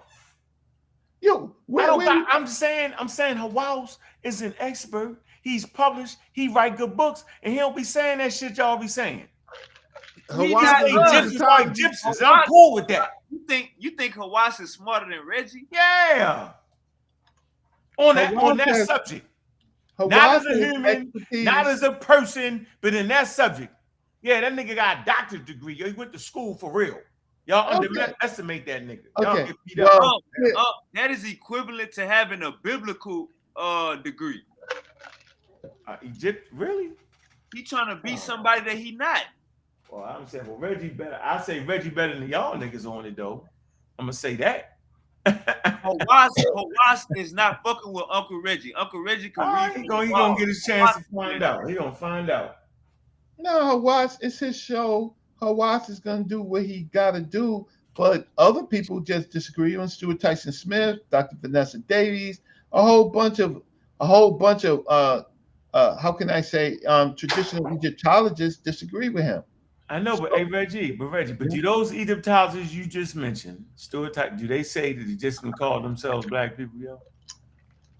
I'm saying Hawass is an expert. He's published. He write good books, and he don't be saying that shit y'all be saying. Egyptians are Egyptians. I'm cool with that. You think Hawass is smarter than Reggie? Yeah. on that subject. Not as a human, not as a person, but in that subject. Yeah, that nigga got a doctorate degree. He went to school for real. Y'all underestimate that nigga. Y'all get beat up. That is equivalent to having a biblical degree. Egypt, really? He trying to be somebody that he not. Well, I'm saying, well, Reggie better. I say Reggie better than y'all niggas on it though. I'm gonna say that. Hawass is not fucking with Uncle Reggie. Uncle Reggie can read. He gonna get his chance to find out. He gonna find out. No, Hawass, it's his show. Hawass is gonna do what he gotta do, but other people just disagree on Stuart Tyson Smith, Dr. Vanessa Davies, a whole bunch of how can I say traditional Egyptologists disagree with him. I know, but Reggie, do those Egyptologists you just mentioned, Stuart Tyson, do they say that they just can call themselves black people, yo?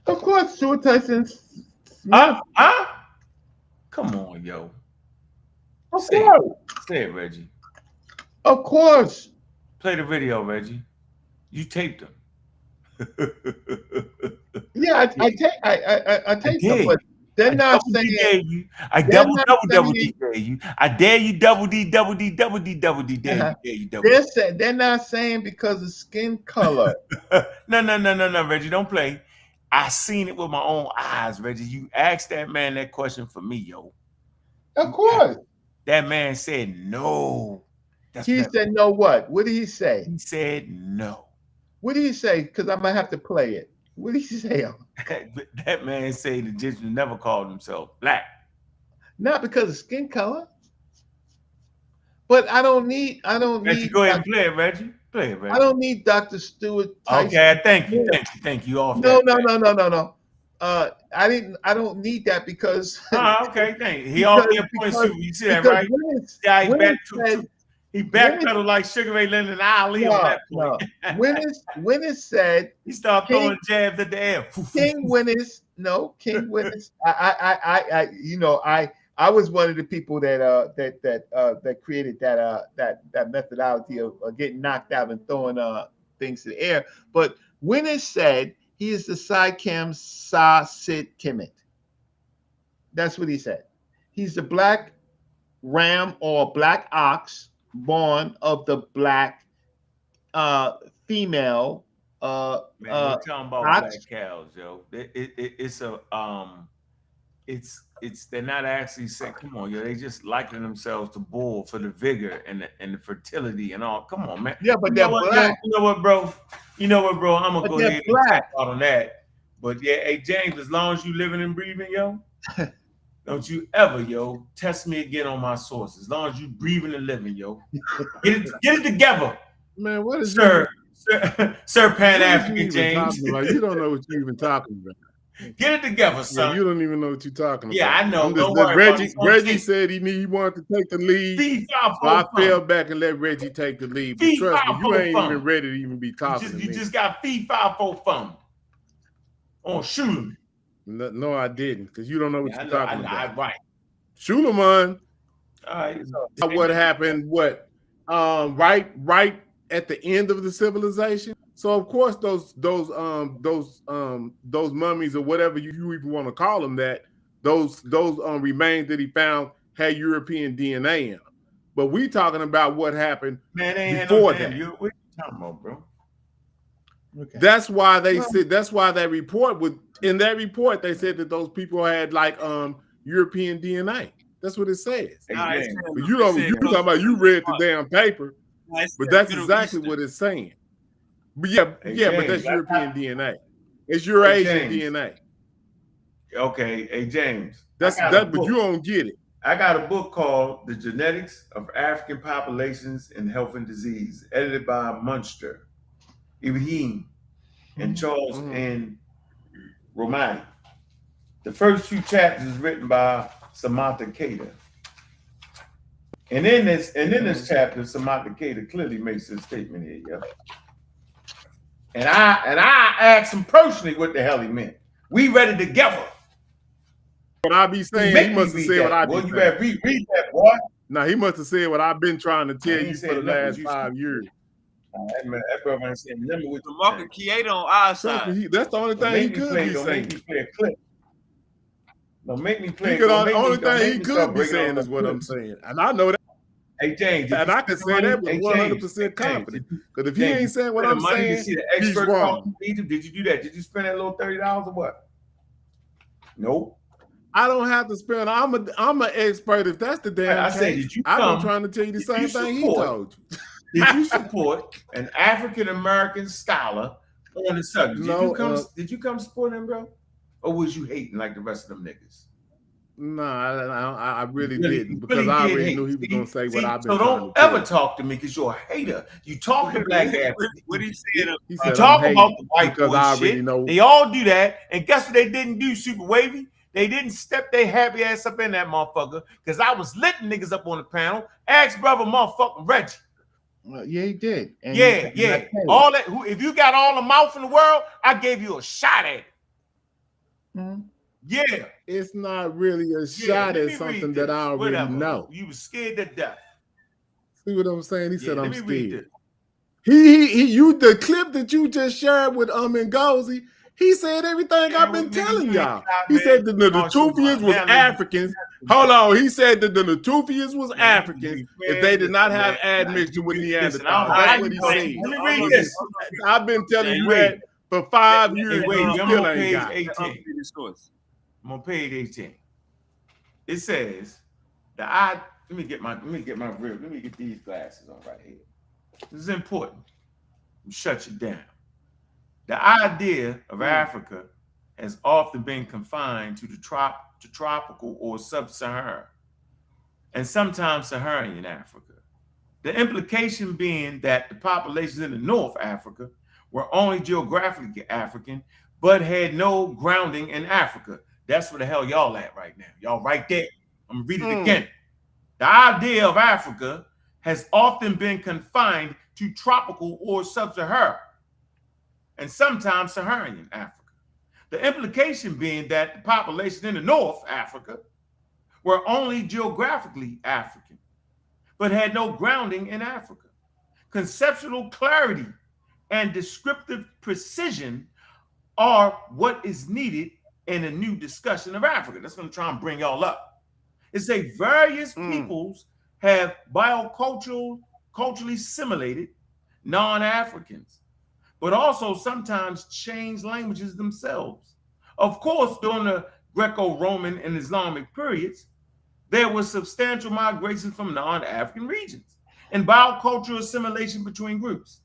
Of course, Stuart Tyson Smith. Come on, yo. Say it, Reggie. Of course. Play the video, Reggie. You taped them. Yeah, I taped them, but they're not saying. I double D dare you. I dare you double D dare you. They're not saying because of skin color. No, Reggie, don't play. I seen it with my own eyes, Reggie. You asked that man that question for me, yo. Of course. That man said no. He said no what? What did he say? He said no. What did he say? Because I might have to play it. What did he say? That man said the Egyptians never called themselves black. Not because of skin color. But I don't need. Reggie, go ahead and play it, Reggie. Play it, Reggie. I don't need Dr. Stewart Tyson. Okay, thank you. Off. No. I don't need that because. Okay, thank you. He off there point. You see that, right? He backpedaled like Sugar Ray Leonard and Ali on that point. When it said he started throwing jabs at the air. King Winnis. I was one of the people that created that methodology of getting knocked out and throwing things to the air. But Winnis said he is the Psychem Sa Sit Kemet. That's what he said. He's the black ram or black ox born of the black female. Man, we're talking about black cows, yo. It's they're not actually saying, come on, yo. They just liken themselves to bull for the vigor and the fertility and all. Come on, man. Yeah, but they're black. You know what, bro? I'm gonna go ahead and tap out on that. But yeah, hey James, as long as you living and breathing, yo, don't you ever, yo, test me again on my sources. As long as you breathing and living, yo, get it together, man. What is Sir Pan African James? You don't know what you're even talking about. Get it together, son. Yeah, you don't even know what you're talking about. Yeah, I know. Don't worry, Reggie said he wanted to take the lead. So I fell back and let Reggie take the lead. But trust me, you ain't even ready to even be talking to me. You just got fee 5 4 fun. On shoot. No, I didn't, because you don't know what you're talking about. Right. Suleiman. All right. What happened? Right at the end of the civilization. So of course those mummies or whatever you even want to call them, that those remains that he found had European DNA in them. But we talking about what happened before that. What you talking about, bro? Okay. That's why they said. That's why that report would. In that report, they said that those people had like European DNA. That's what it says. But you talking about you read the damn paper, but that's exactly what it's saying. But but that's European DNA. It's Eurasian DNA. Okay, hey James. But you don't get it. I got a book called The Genetics of African Populations and Health and Disease, edited by Munster, Ibrahim, and Charles N. Romani. The first 2 chapters is written by Samantha Cater. And in this chapter, Samantha Cater clearly makes this statement here, yeah. And I asked him personally what the hell he meant. We ready together. What I be saying, he must have said what I be saying. You better read that, boy. No, he must have said what I've been trying to tell you for the last 5 years. That brother ain't saying nothing with the Marcus Kieto on our side. That's the only thing he could be saying. Don't make me play a clip. Don't make me play. The only thing he could be saying is what I'm saying, and I know that. Hey James, and I can say that with 100% confidence. Because if he ain't saying what I'm saying, he's wrong. Egypt, did you do that? Did you spend that little $30 or what? Nope. I don't have to spend. I'm an expert. If that's the damn case, I've been trying to tell you the same thing he told you. Did you support an African American scholar on the subject? Did you come support him, bro? Or was you hating like the rest of them niggas? No, I really didn't, because I already knew he was going to say what I've been so trying don't to ever talk to me because you're a hater. You talk to black Africans. What he said? He You talk about the white boy shit. Know. They all do that. And guess what they didn't do, Super Wavy? They didn't step their happy ass up in that motherfucker because I was litting niggas up on the panel. Ask brother motherfucking Reggie. Yeah, he did. And yeah. All that. If you got all the mouth in the world, I gave you a shot at it. Mm-hmm. Yeah. It's not really a shot at something that I already know. You was scared to death. See what I'm saying? He said I'm scared. You the clip that you just shared with Ngozi, he said everything I've been telling y'all. He said that the Natufians was Africans. Hold on. He said that the Natufians was Africans if they did not have admixture with Neanderthals. That's what he said. Let me read this. I've been telling you that for 5 years. I'm on page 18. I'm on page 18. It says let me get these glasses on right here. This is important. Shut you down. The idea of Africa has often been confined to the tropical or sub-Saharan, and sometimes Saharan Africa. The implication being that the populations in the North Africa were only geographically African, but had no grounding in Africa. That's where the hell y'all at right now. Y'all right there. I'm gonna read it again. The idea of Africa has often been confined to tropical or sub-Saharan, and sometimes Saharan Africa. The implication being that the population in the North Africa were only geographically African, but had no grounding in Africa. Conceptual clarity and descriptive precision are what is needed in a new discussion of Africa. That's what I'm trying to bring y'all up. It's a various peoples have culturally assimilated non-Africans, but also sometimes change languages themselves. Of course, during the Greco-Roman and Islamic periods, there was substantial migration from non-African regions and biocultural assimilation between groups.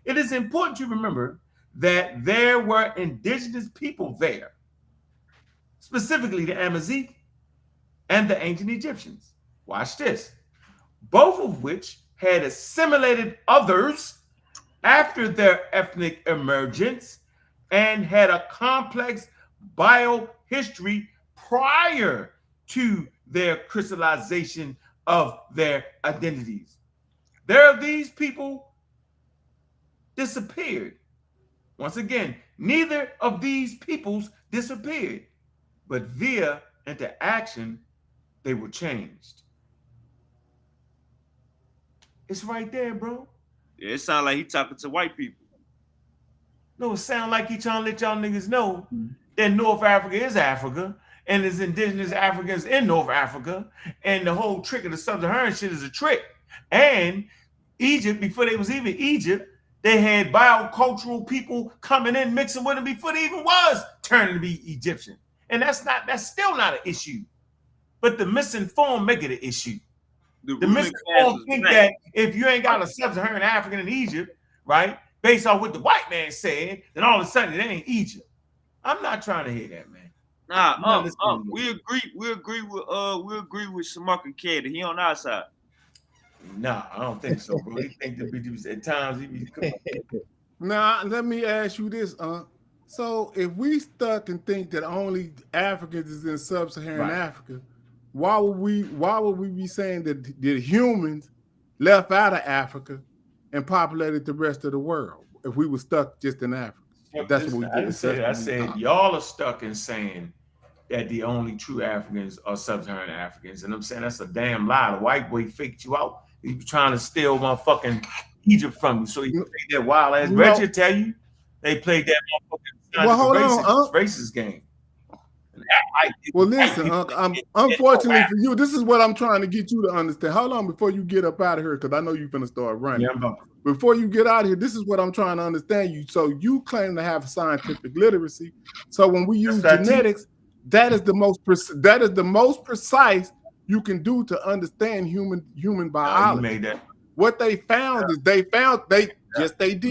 It is important to remember that there were indigenous people there, specifically the Amazigh and the ancient Egyptians. Watch this. Both of which had assimilated others after their ethnic emergence and had a complex biohistory prior to their crystallization of their identities. There are these people disappeared. Once again, neither of these peoples disappeared, but via interaction, they were changed. It's right there, bro. Yeah, it sounds like he talking to white people. No, it sounds like he trying to let y'all niggas know that North Africa is Africa, and there's indigenous Africans in North Africa, and the whole trick of the sub-Saharan shit is a trick. And Egypt, before they was even Egypt, they had biocultural people coming in, mixing with them before they even was turning to be Egyptian. And that's still not an issue. But the misinformed make it an issue. The misinformed think that if you ain't got a sub-Saharan African in Egypt, right, based on what the white man said, then all of a sudden it ain't Egypt. I'm not trying to hear that, man. We agree with Shamarka K. He on our side. Nah, I don't think so, bro. He think that at times he be. Now, let me ask you this, so if we stuck and think that only Africans is in sub-Saharan Africa, why would we be saying that the humans left out of Africa and populated the rest of the world if we were stuck just in Africa? That's what we did. I said y'all are stuck in saying that the only true Africans are sub-Saharan Africans, and I'm saying that's a damn lie. The white boy faked you out. He was trying to steal my fucking Egypt from you, so you played that wild ass. No. Reggie will tell you they played that motherfucking Well, hold on, racist game. Well, listen, unfortunately for you, this is what I'm trying to get you to understand. Hold on before you get up out of here, because I know you're going to start running. Yeah, before you get out of here, this is what I'm trying to understand you. So you claim to have scientific literacy. So when we use genetics, that is the most precise you can do to understand human biology. You made that. What they found is they did. I'm saying,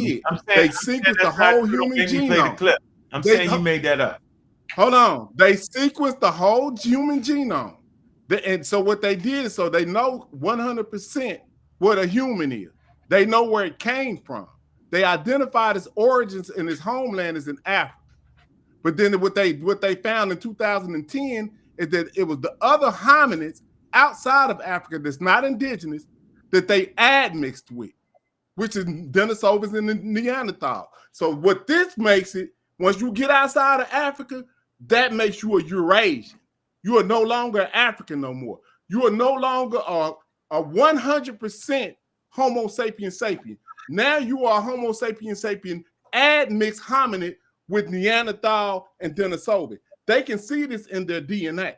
they sequenced the whole human genome. I'm saying you made that up. Hold on. They sequenced the whole human genome. And so what they did is so they know 100% what a human is. They know where it came from. They identified its origins and its homeland is in Africa. But then what they found in 2010 is that it was the other hominids outside of Africa that's not indigenous that they admixed with, which is Denisovans and the Neanderthal. So what this makes it, once you get outside of Africa, that makes you a Eurasian. You are no longer African no more. You are no longer a 100% Homo sapien sapien. Now you are Homo sapien sapien admixed hominid with Neanderthal and Denisovan. They can see this in their DNA.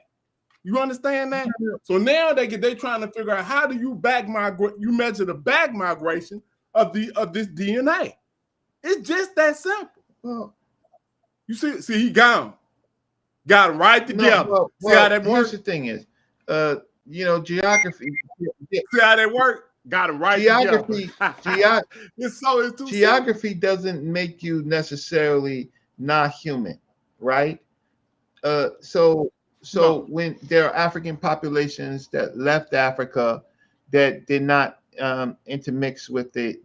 You understand that? So now they're trying to figure out how do you measure the back migration of this DNA. It's just that simple. Well, you see he gone. Got it right together. See how that works? Here's the thing is, geography. See how that works? Got it right together. Geography doesn't make you necessarily not human, right? So when there are African populations that left Africa that did not intermix with the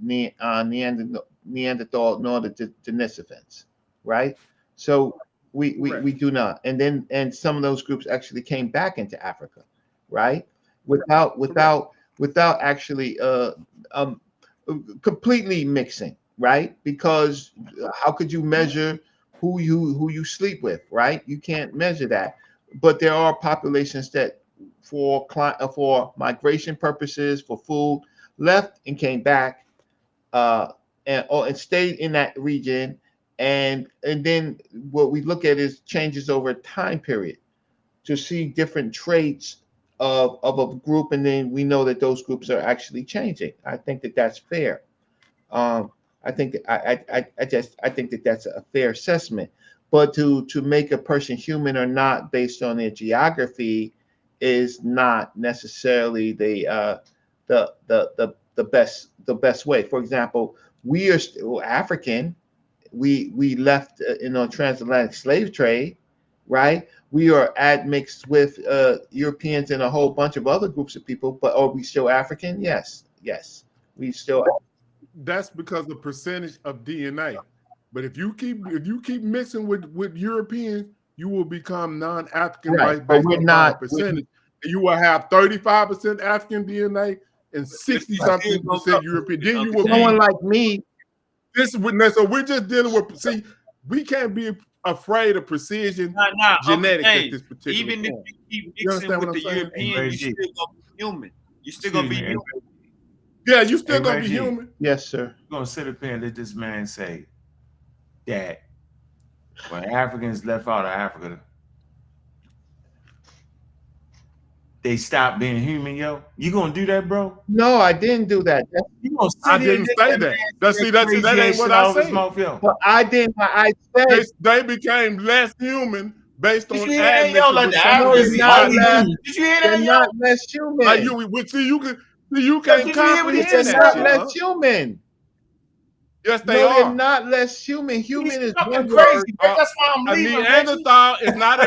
Neanderthal nor the Denisovans, right? So we do not, and some of those groups actually came back into Africa, right? Without actually completely mixing, right? Because how could you measure who you sleep with, right? You can't measure that. But there are populations that, for migration purposes, for food, left and came back, and stayed in that region. And then what we look at is changes over time period to see different traits of a group, and then we know that those groups are actually changing. I think that that's fair. I think that that's a fair assessment. But to make a person human or not based on their geography is not necessarily the best way. For example, we are still African. We left in a transatlantic slave trade, right? We are admixed with Europeans and a whole bunch of other groups of people, but are we still African? Yes, we still. That's because the percentage of DNA. But if you keep mixing with Europeans, you will become non-African, right? But we're not percentage. You will have 35% African DNA and 60-something% European. Then you will someone like me. So we're just dealing with. See, we can't be afraid of precision genetics at this particular Even point. if you keep mixing with the European, you still gonna be human. You still gonna be human. Yeah, you still gonna be human. Yes, sir. You're gonna sit up here and let this man say that when Africans left out of Africa, they stopped being human, yo. You gonna do that, bro? No, I didn't do that. I didn't say that. That ain't what I said. But I didn't. I said they became less human based on admixture. Did you hear that? They're not less human. You can't comprehend that. They're not less human. Yes, they are. They're not less human. Human is one crazy. That's why I'm leaving. A Neanderthal is not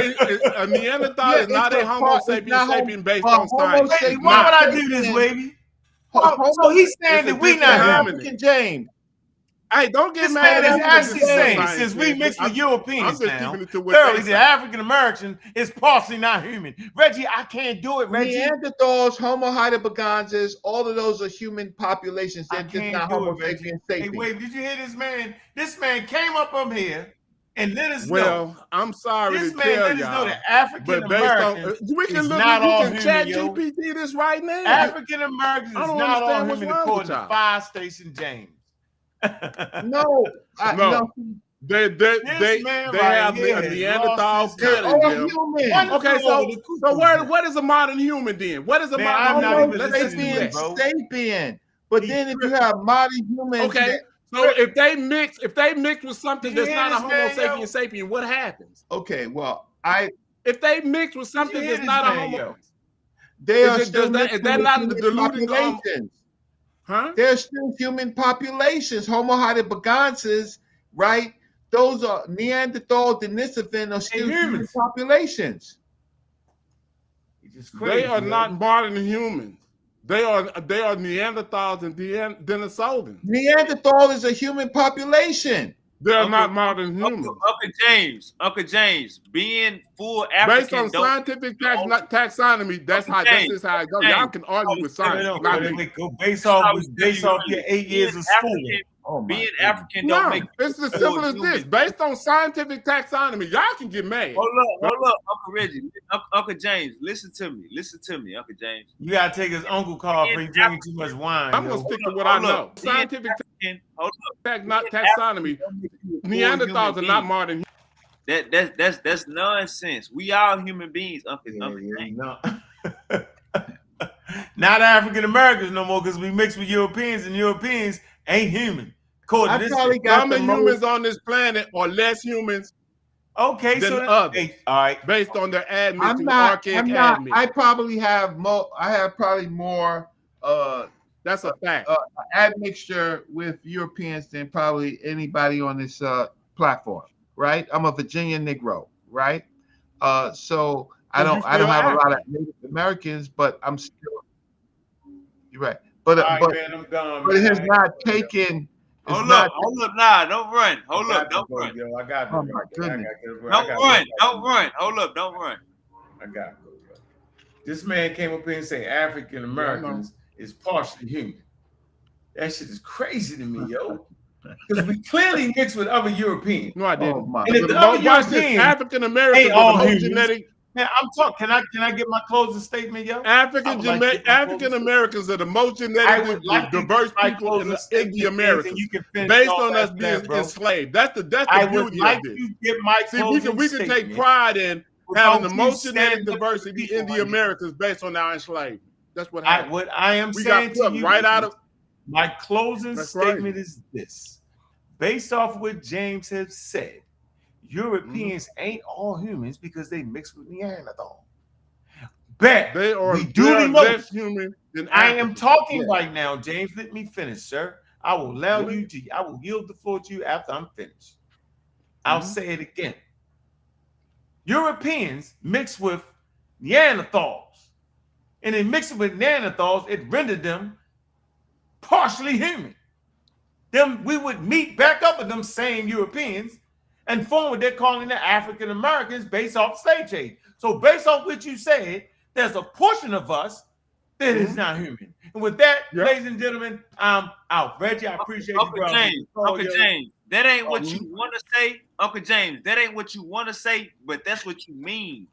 a Homo sapien sapien based on science. Why would I do this, Wavy? So he's saying that we not African, James. Hey, don't get this mad man at is actually saying since we mixed with Europeans now, thoroughly the African American is partially not human. Reggie, I can't do it, Reggie. Neanderthals, Homo heidelbergensis, all of those are human populations. They're just not Homo sapien sapien. Hey, wait, did you hear this man? This man came up here and let us know. Well, I'm sorry This to man tell let us know y'all, that African but based on Americans we can is look, not you all can human, chat yo. GPT this right now. African Americans I is don't not all understand what's human wrong according with to y'all. Fire Station James. No, No, they man right have here a has Neanderthal lost his kid mind. in them. human. Okay, so what is a modern human then? What is a Man, modern I'm not human? even Let's listening do to that. bro. Sapien. But then if you have modern humans, Okay, so if they mix with something Did you that's hear not a this Homo man, yo? sapien sapien, what happens? okay, well, If they mix with Did you something hear that's this not a man, Homo, yo? they is are it still is that mixing with not human diluting populations. huh? They're still human populations. Homo heidelbergensis, right? Those are Neanderthal, Denisovan are still human humans. populations. It's They crazy, are yo. not modern humans. They are Neanderthals and Denisovans. Neanderthal is a human population. They are not modern humans. Uncle James, being full Based African on don't scientific taxonomy, that's how how it goes. Y'all can argue with science, not me. Go based off your 8 years of schooling. Being African don't No, make it's as simple as this. Based on scientific taxonomy, y'all can get mad. Hold up, Uncle Reggie, Uncle James, listen to me, Uncle James. You gotta take his uncle call for he drinking too much wine. I'm gonna stick to what I know. Scientific taxonomy. Neanderthals are not modern. That's nonsense. We all human beings, Uncle James. No. Not African Americans no more because we mix with Europeans and Europeans ain't human. I probably got some humans on this planet or less humans. Okay, than so others. Hey, all right, based on their admixture, I'm not. I probably have more. I have probably more. That's a fact. Admixture with Europeans than probably anybody on this platform. Right. I'm a Virginia Negro. Right. So I don't have a lot of Native Americans, but I'm still. You're right. But man, I'm gone, but man. it has not taken. Hold up, nah, don't run. Hold up, don't run. Yo, I got oh my goodness. Don't run. Hold up, don't run. I got to go, bro. This man came up here and say African Americans is partially human. That shit is crazy to me, yo. Because we clearly mixed with other Europeans. No, I didn't. And if the other Europeans African Americans ain't all are the most humans, genetic. Man, I'm talking. Can I get my closing statement, yo? African Americans are the most genetically diverse people in the Americas, based on us being enslaved. That's the beauty of this. See, we can take pride in having the most genetic diversity in the Americas based on our enslavement. That's what happened. What I am saying to you right out of my closing statement is this: based off what James has said, Europeans ain't all humans because they mix with Neanderthal. Bet we duly less human than I am talking right now, James. Let me finish, sir. I will allow you to. I will yield the floor to you after I'm finished. I'll say it again. Europeans mix with Neanderthals, and in mixing with Neanderthals, it rendered them partially human. Them we would meet back up with them same Europeans and form what they're calling the African Americans based off slave trade. So based off what you said, there's a portion of us that is not human. And with that, ladies and gentlemen, I'm out. Reggie, I appreciate you, bro. Uncle James, that ain't what you want to say. Uncle James, that ain't what you want to say, but that's what you mean.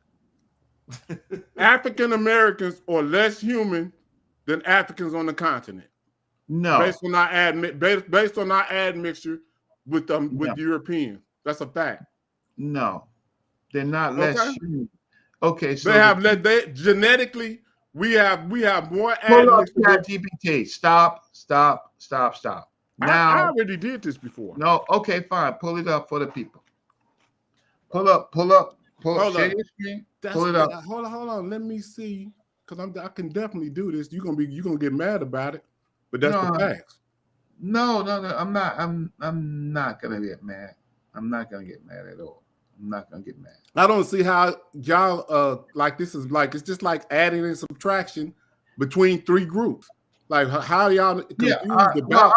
African Americans are less human than Africans on the continent. No. Based on our admixture with Europeans. That's a fact. No. They're not less human. Okay, so they genetically we have more pull up ChatGPT. Stop. Now I already did this before. No, okay, fine. Pull it up for the people. Pull up. Share your screen. Pull it up. Hold on. Let me see. Because I can definitely do this. You're gonna get mad about it. But that's the facts. No. I'm not gonna get mad. I'm not gonna get mad at all. I'm not gonna get mad. I don't see how y'all it's just like adding and subtraction between three groups. Like how y'all confused about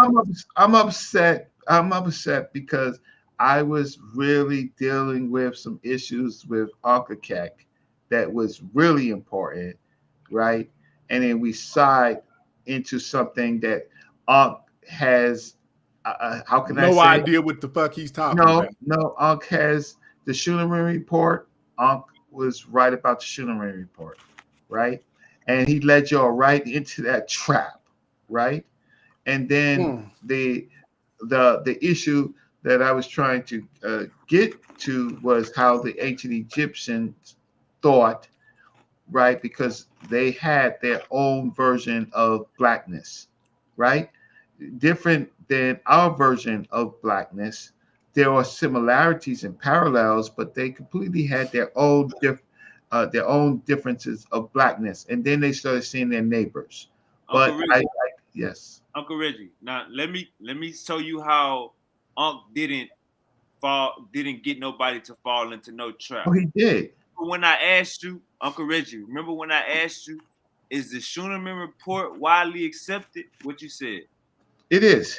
I'm upset. I'm upset because I was really dealing with some issues with Alkakek that was really important, right? And then we side into something that has how can I No say? idea what the fuck he's talking about. No, Unc has the Schuneman report. Unc was right about the Schuneman report, right? And he led y'all right into that trap, right? And then the issue that I was trying to get to was how the ancient Egyptians thought, right? Because they had their own version of blackness, right? Different than our version of blackness. There are similarities and parallels, but they completely had their own differences of blackness, and then they started seeing their neighbors. But yes, Uncle Reggie. Now let me show you how Unc didn't get nobody to fall into no trap. Oh, he did. When I asked you, Uncle Reggie, remember when I asked you, is the Schuneman report widely accepted? What you said? It is.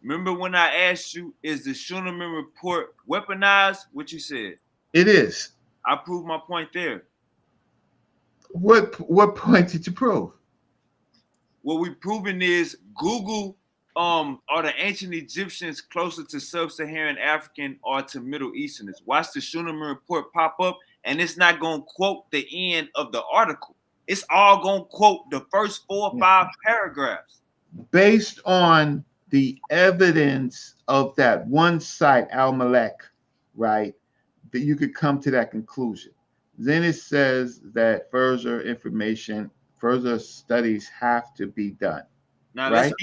Remember when I asked you, is the Schuneman report weaponized? What you said? It is. I proved my point there. What point did you prove? What we proven is Google are the ancient Egyptians closer to sub-Saharan African or to Middle Easterners. Watch the Schuneman report pop up, and it's not gonna quote the end of the article. It's all gonna quote the first 4 or 5 paragraphs. Based on the evidence of that one site, Al-Malek, right, that you could come to that conclusion. Then it says that further information, further studies have to be done. Now, right?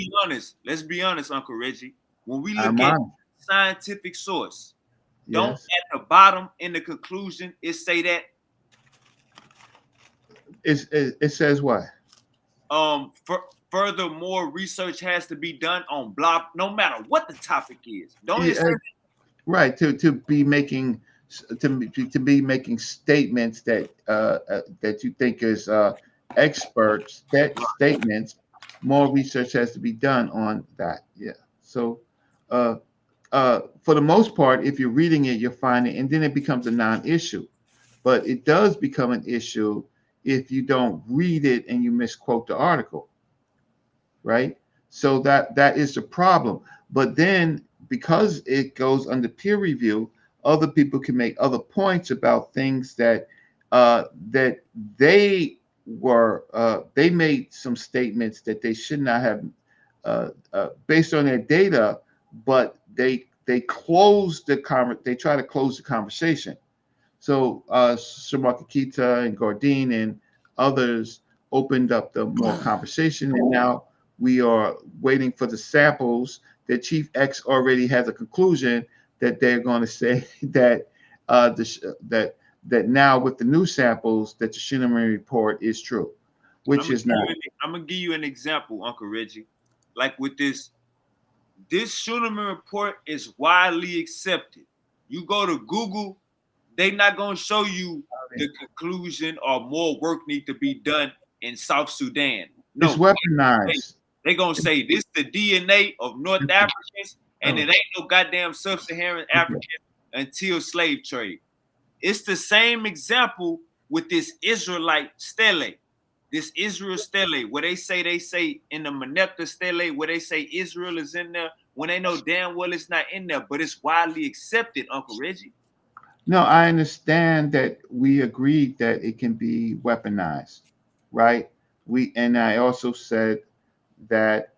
Let's be honest, Uncle Reggie. When we look at scientific source, don't at the bottom in the conclusion it say that? It says what? Furthermore, research has to be done on blah, no matter what the topic is. Don't it say that? Right, to be making statements that that you think is experts statements. More research has to be done on that. Yeah. So for the most part, if you're reading it, you'll find it, and then it becomes a non-issue. But it does become an issue if you don't read it and you misquote the article. Right? So that is the problem. But then because it goes under peer review, other people can make other points about things that that they made some statements that they should not have based on their data, but they closed they try to close the conversation. So Shamakakita and Gordine and others opened up the more conversation, and now we are waiting for the samples that Chief X already has a conclusion that they're going to say that that now with the new samples that the Schuneman report is true, which is not. I'm gonna give you an example, Uncle Reggie. Like with this Schuneman report is widely accepted. You go to Google, they're not gonna show you the conclusion or more work need to be done in South Sudan. No, it's weaponized. They're gonna say this the DNA of North Africans, and it ain't no goddamn sub-Saharan Africans until slave trade. It's the same example with this Israelite stele, this Israel stele, where they say in the Manepta stele, where they say Israel is in there, when they know damn well it's not in there, but it's widely accepted, Uncle Reggie. No, I understand that we agreed that it can be weaponized, right? And I also said that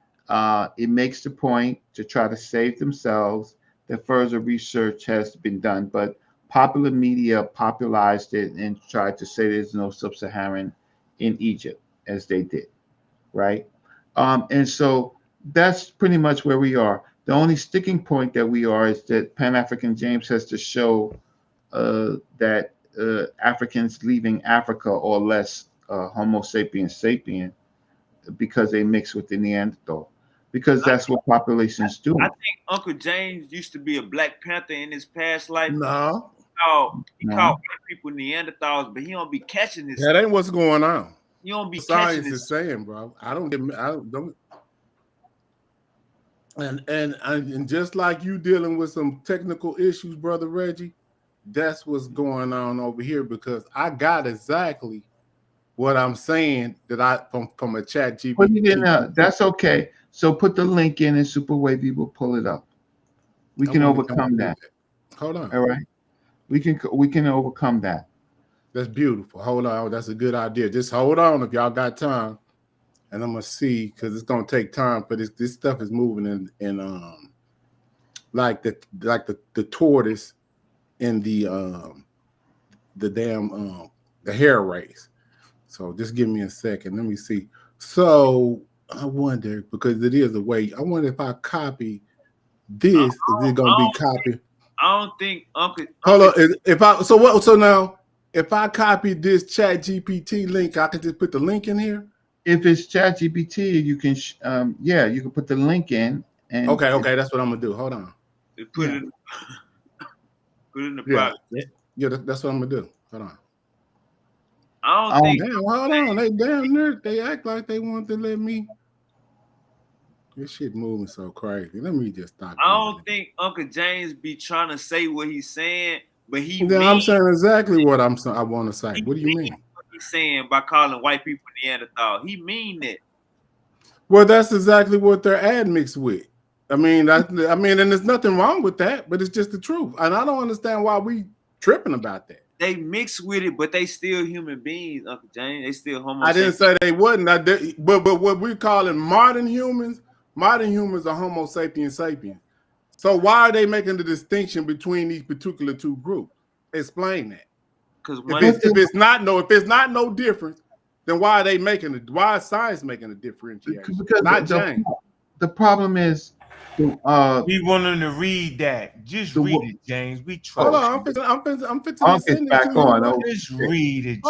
it makes the point to try to save themselves that further research has been done, but popular media popularized it and tried to say there's no sub-Saharan in Egypt, as they did, right? And so that's pretty much where we are. The only sticking point that we are is that Pan-African James has to show that Africans leaving Africa or less Homo sapiens sapien because they mix with the Neanderthal, because that's what populations do. I think Uncle James used to be a Black Panther in his past life. No. He called black people Neanderthals, but he don't be catching this. That ain't what's going on. You don't be Science catching this. is saying, bro. I don't. And just like you dealing with some technical issues, brother Reggie, that's what's going on over here, because I got exactly what I'm saying that I from a chat GPT. That's okay. So put the link in and Super Wavy will pull it up. We can overcome that. Hold on. All right. We can overcome that. That's beautiful. Hold on. That's a good idea. Just hold on if y'all got time. And I'm gonna see, because it's gonna take time for this. This stuff is moving in like the tortoise in the damn the hair race. So just give me a second. Let me see. So I wonder, because it is a way. I wonder if I copy this, is it gonna be copied? I don't think Uncle. Hold on. If I so now if I copy this Chat GPT link, I can just put the link in here. If it's Chat GPT, you can you can put the link in. And okay, that's what I'm gonna do. Hold on. Put it in the box. Yeah, that's what I'm gonna do. Hold on. I don't think. Damn, hold on. They down there. They act like they want to let me. This shit moving so crazy. Let me just stop. I don't think Uncle James be trying to say what he's saying, but I'm saying exactly what I want to say. What do you mean? What he's saying by calling white people Neanderthal. He mean that. Well, that's exactly what they're admixed with. I mean, and there's nothing wrong with that, but it's just the truth. And I don't understand why we tripping about that. They mix with it, but they still human beings, Uncle James. They still homo. I didn't say they wasn't. But what we're calling modern humans are Homo sapiens sapiens. So why are they making the distinction between these particular two groups? Explain that. Because if it's not no difference, then why are they making it? Why is science making a differentiation? Because not James. The problem is, we want them to read that. Just read it, James. We trust. Hold on, I'm fixing to send it to you. Just read it,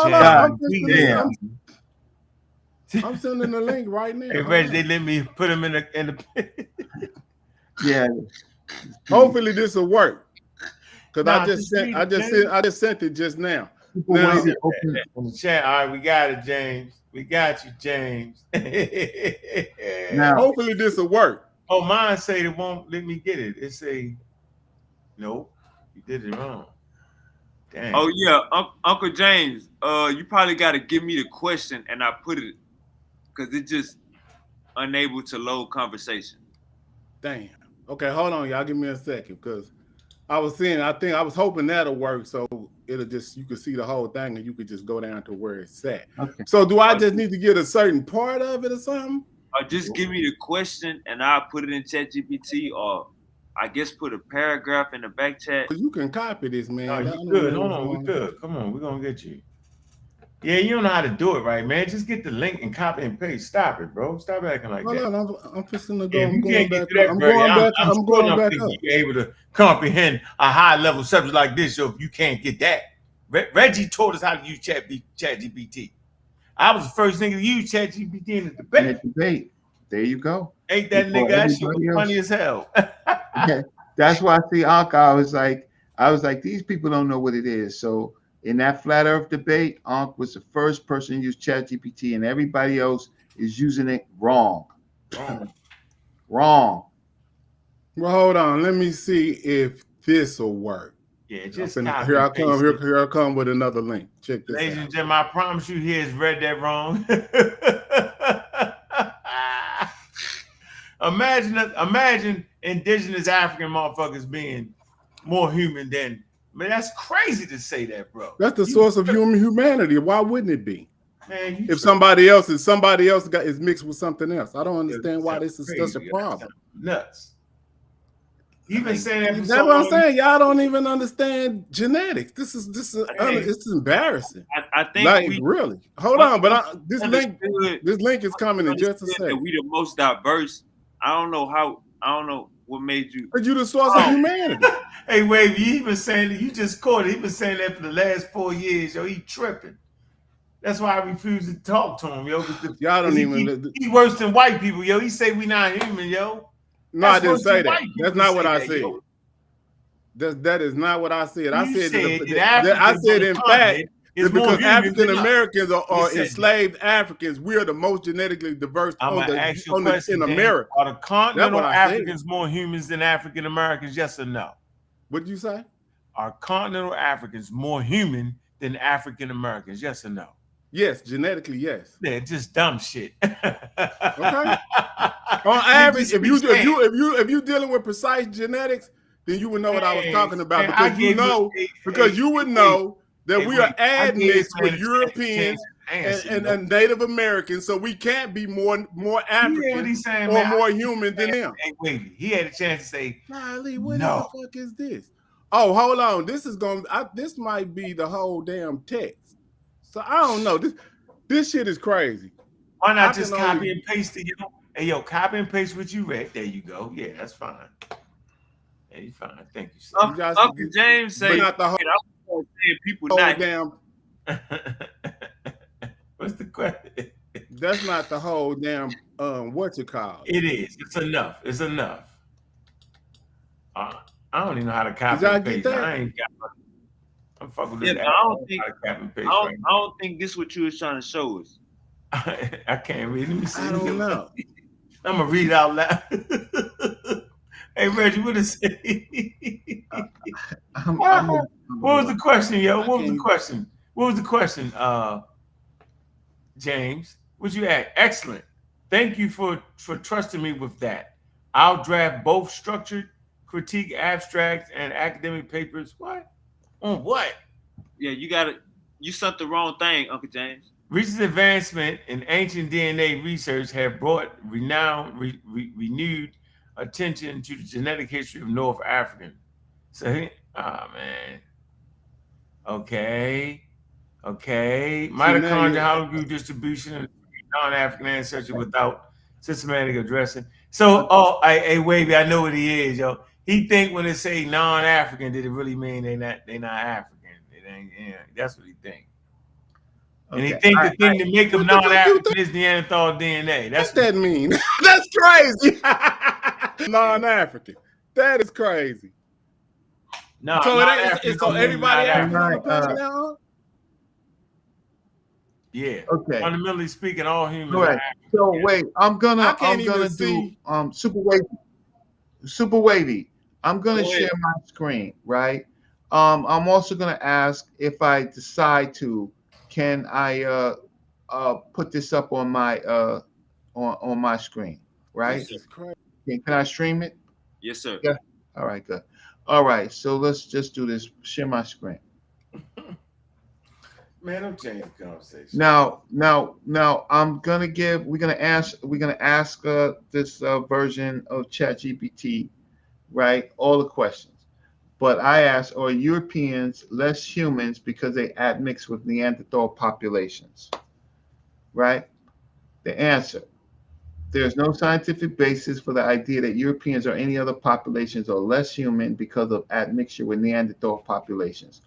James. I'm sending the link right now. Hey, Reggie, they let me put them in the Yeah. Hopefully this will work. Because I just sent it just now. Now chat. All right, we got it, James. We got you, James. Now, hopefully this will work. Oh, mine say it won't let me get it. It say, nope, you did it wrong. Dang. Oh yeah, Uncle James. You probably got to give me the question, and I put it because it just unable to load conversation. Damn. Okay, hold on, y'all. Give me a second, because I was hoping that'll work, so it'll just, you can see the whole thing, and you could just go down to where it's at. Okay. So do I just need to get a certain part of it or something? Or just give me the question, and I'll put it in ChatGPT, or I guess put a paragraph in the back chat. You can copy this, man. No, you good. Hold on, we good. Come on, we're gonna get you. Yeah, you don't know how to do it right, man. Just get the link and copy and paste. Stop it, bro. Stop acting like that. I'm fixing to go. Yeah, I'm going back. I'm going back up. You're able to comprehend a high level subject like this, so if you can't get that. Reggie taught us how to use ChatGPT. I was the first nigga to use ChatGPT in the debate. There you go. Ain't that nigga? That shit was funny as hell. Okay. That's why I see Unc. I was like, these people don't know what it is. So in that flat earth debate, Unc was the first person to use ChatGPT, and everybody else is using it wrong. Wrong. Well, hold on. Let me see if this will work. Yeah, just here I come with another link. Check this out. Ladies and gentlemen, I promise you he has read that wrong. Imagine indigenous African motherfuckers being more human than, man, that's crazy to say that, bro. That's the source of humanity. Why wouldn't it be? Man, if somebody else is mixed with something else. I don't understand why this is such a problem. Nuts. You've been saying that. That's what I'm saying. Y'all don't even understand genetics. This is it's embarrassing. I think really. Hold on, but this link is coming in just a second. We the most diverse. I don't know what made you. But you the source of humanity. Hey, Wave, you been saying that. You just caught it. He been saying that for the last 4 years, yo. He tripping. That's why I refuse to talk to him, yo. Y'all don't even. He worse than white people, yo. He say we not human, yo. No, I didn't say that. That's not what I said. That is not what I said. I said in fact, it's because African Americans are enslaved Africans. We are the most genetically diverse in America. Are the continental Africans more humans than African Americans? Yes or no? What did you say? Are continental Africans more human than African Americans? Yes or no? Yes, genetically, yes. Yeah, just dumb shit. Okay. On average, if you dealing with precise genetics, then you would know what I was talking about, because you would know that we are admixed with Europeans and Native Americans, so we can't be more African or more human than them. Hey, wait, he had a chance to say, Golly, what the fuck is this? Oh, hold on. This might be the whole damn text. So I don't know. This shit is crazy. Why not just copy and paste it? Hey, yo, copy and paste what you read. There you go. Yeah, that's fine. Yeah, you fine. Thank you, sir. Uncle James said, not the whole people not damn. What's the question? That's not the whole damn what you call it. It is. It's enough. It's enough. I don't even know how to copy and paste. I ain't got. I'm fucking with this. I don't think this is what you was trying to show us. I can't read. Let me see. I don't know. I'm gonna read it out loud. Hey Reggie, what is it? What was the question, yo? What was the question? James, what you ask? Excellent. Thank you for trusting me with that. I'll draft both structured critique abstracts and academic papers. What? On what? Yeah, you sent the wrong thing, Uncle James. Recent advancement in ancient DNA research have brought renewed attention to the genetic history of North African. So, man. Okay. Mitochondrial haplogroup distribution of non-African ancestry without systematic addressing. So, hey, Wavy, I know what he is, yo. He think when they say non-African, did it really mean they not African? It ain't. Yeah, that's what he think. And he think the thing to make them non-African is Neanderthal DNA. What's that mean? That's crazy. Non-African. That is crazy. No, so everybody African on the planet now? Yeah. Okay. Fundamentally speaking, all humans are African. So wait, I'm gonna do super wavy. I'm gonna share my screen, right? I'm also gonna ask, if I decide to, can I put this up on my on my screen, right? Can I stream it? Yes, sir. Yeah. All right, good. All right, so let's just do this. Share my screen. Man, don't change the conversation. Now, we're gonna ask this version of ChatGPT, right? All the questions. But I asked, are Europeans less humans because they admix with Neanderthal populations? Right? The answer: there's no scientific basis for the idea that Europeans or any other populations are less human because of admixture with Neanderthal populations.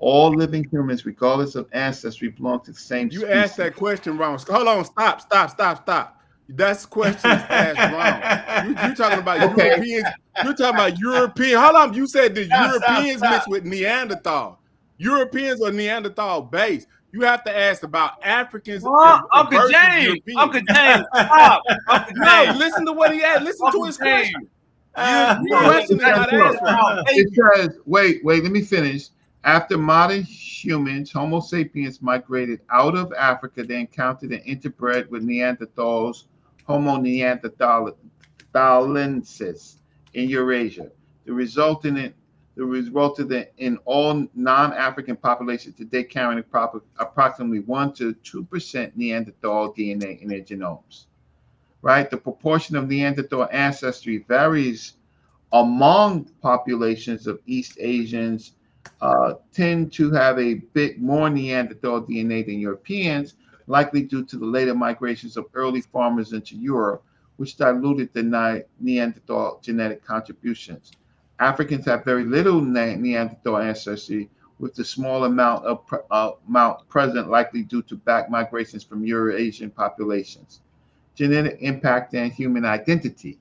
All living humans, regardless of ancestry, belong to the same species. You asked that question wrong. Hold on, stop. That question is asked wrong. You're talking about Europeans. You're talking about European. Hold on. You said the Europeans mixed with Neanderthal. Europeans are Neanderthal based. You have to ask about Africans. Uncle James, stop. No, listen to what he asked. Listen to his question. Your question is not answered. It says, wait, let me finish. After modern humans, Homo sapiens, migrated out of Africa, they encountered and interbred with Neanderthals, Homo neanderthalensis, in Eurasia. The result in all non-African populations today carrying approximately 1 to 2% Neanderthal DNA in their genomes. Right? The proportion of Neanderthal ancestry varies among populations of East Asians. Tend to have a bit more Neanderthal DNA than Europeans, likely due to the later migrations of early farmers into Europe, which diluted the Neanderthal genetic contributions. Africans have very little Neanderthal ancestry, with the small amount present likely due to back migrations from Eurasian populations. Genetic impact and human identity.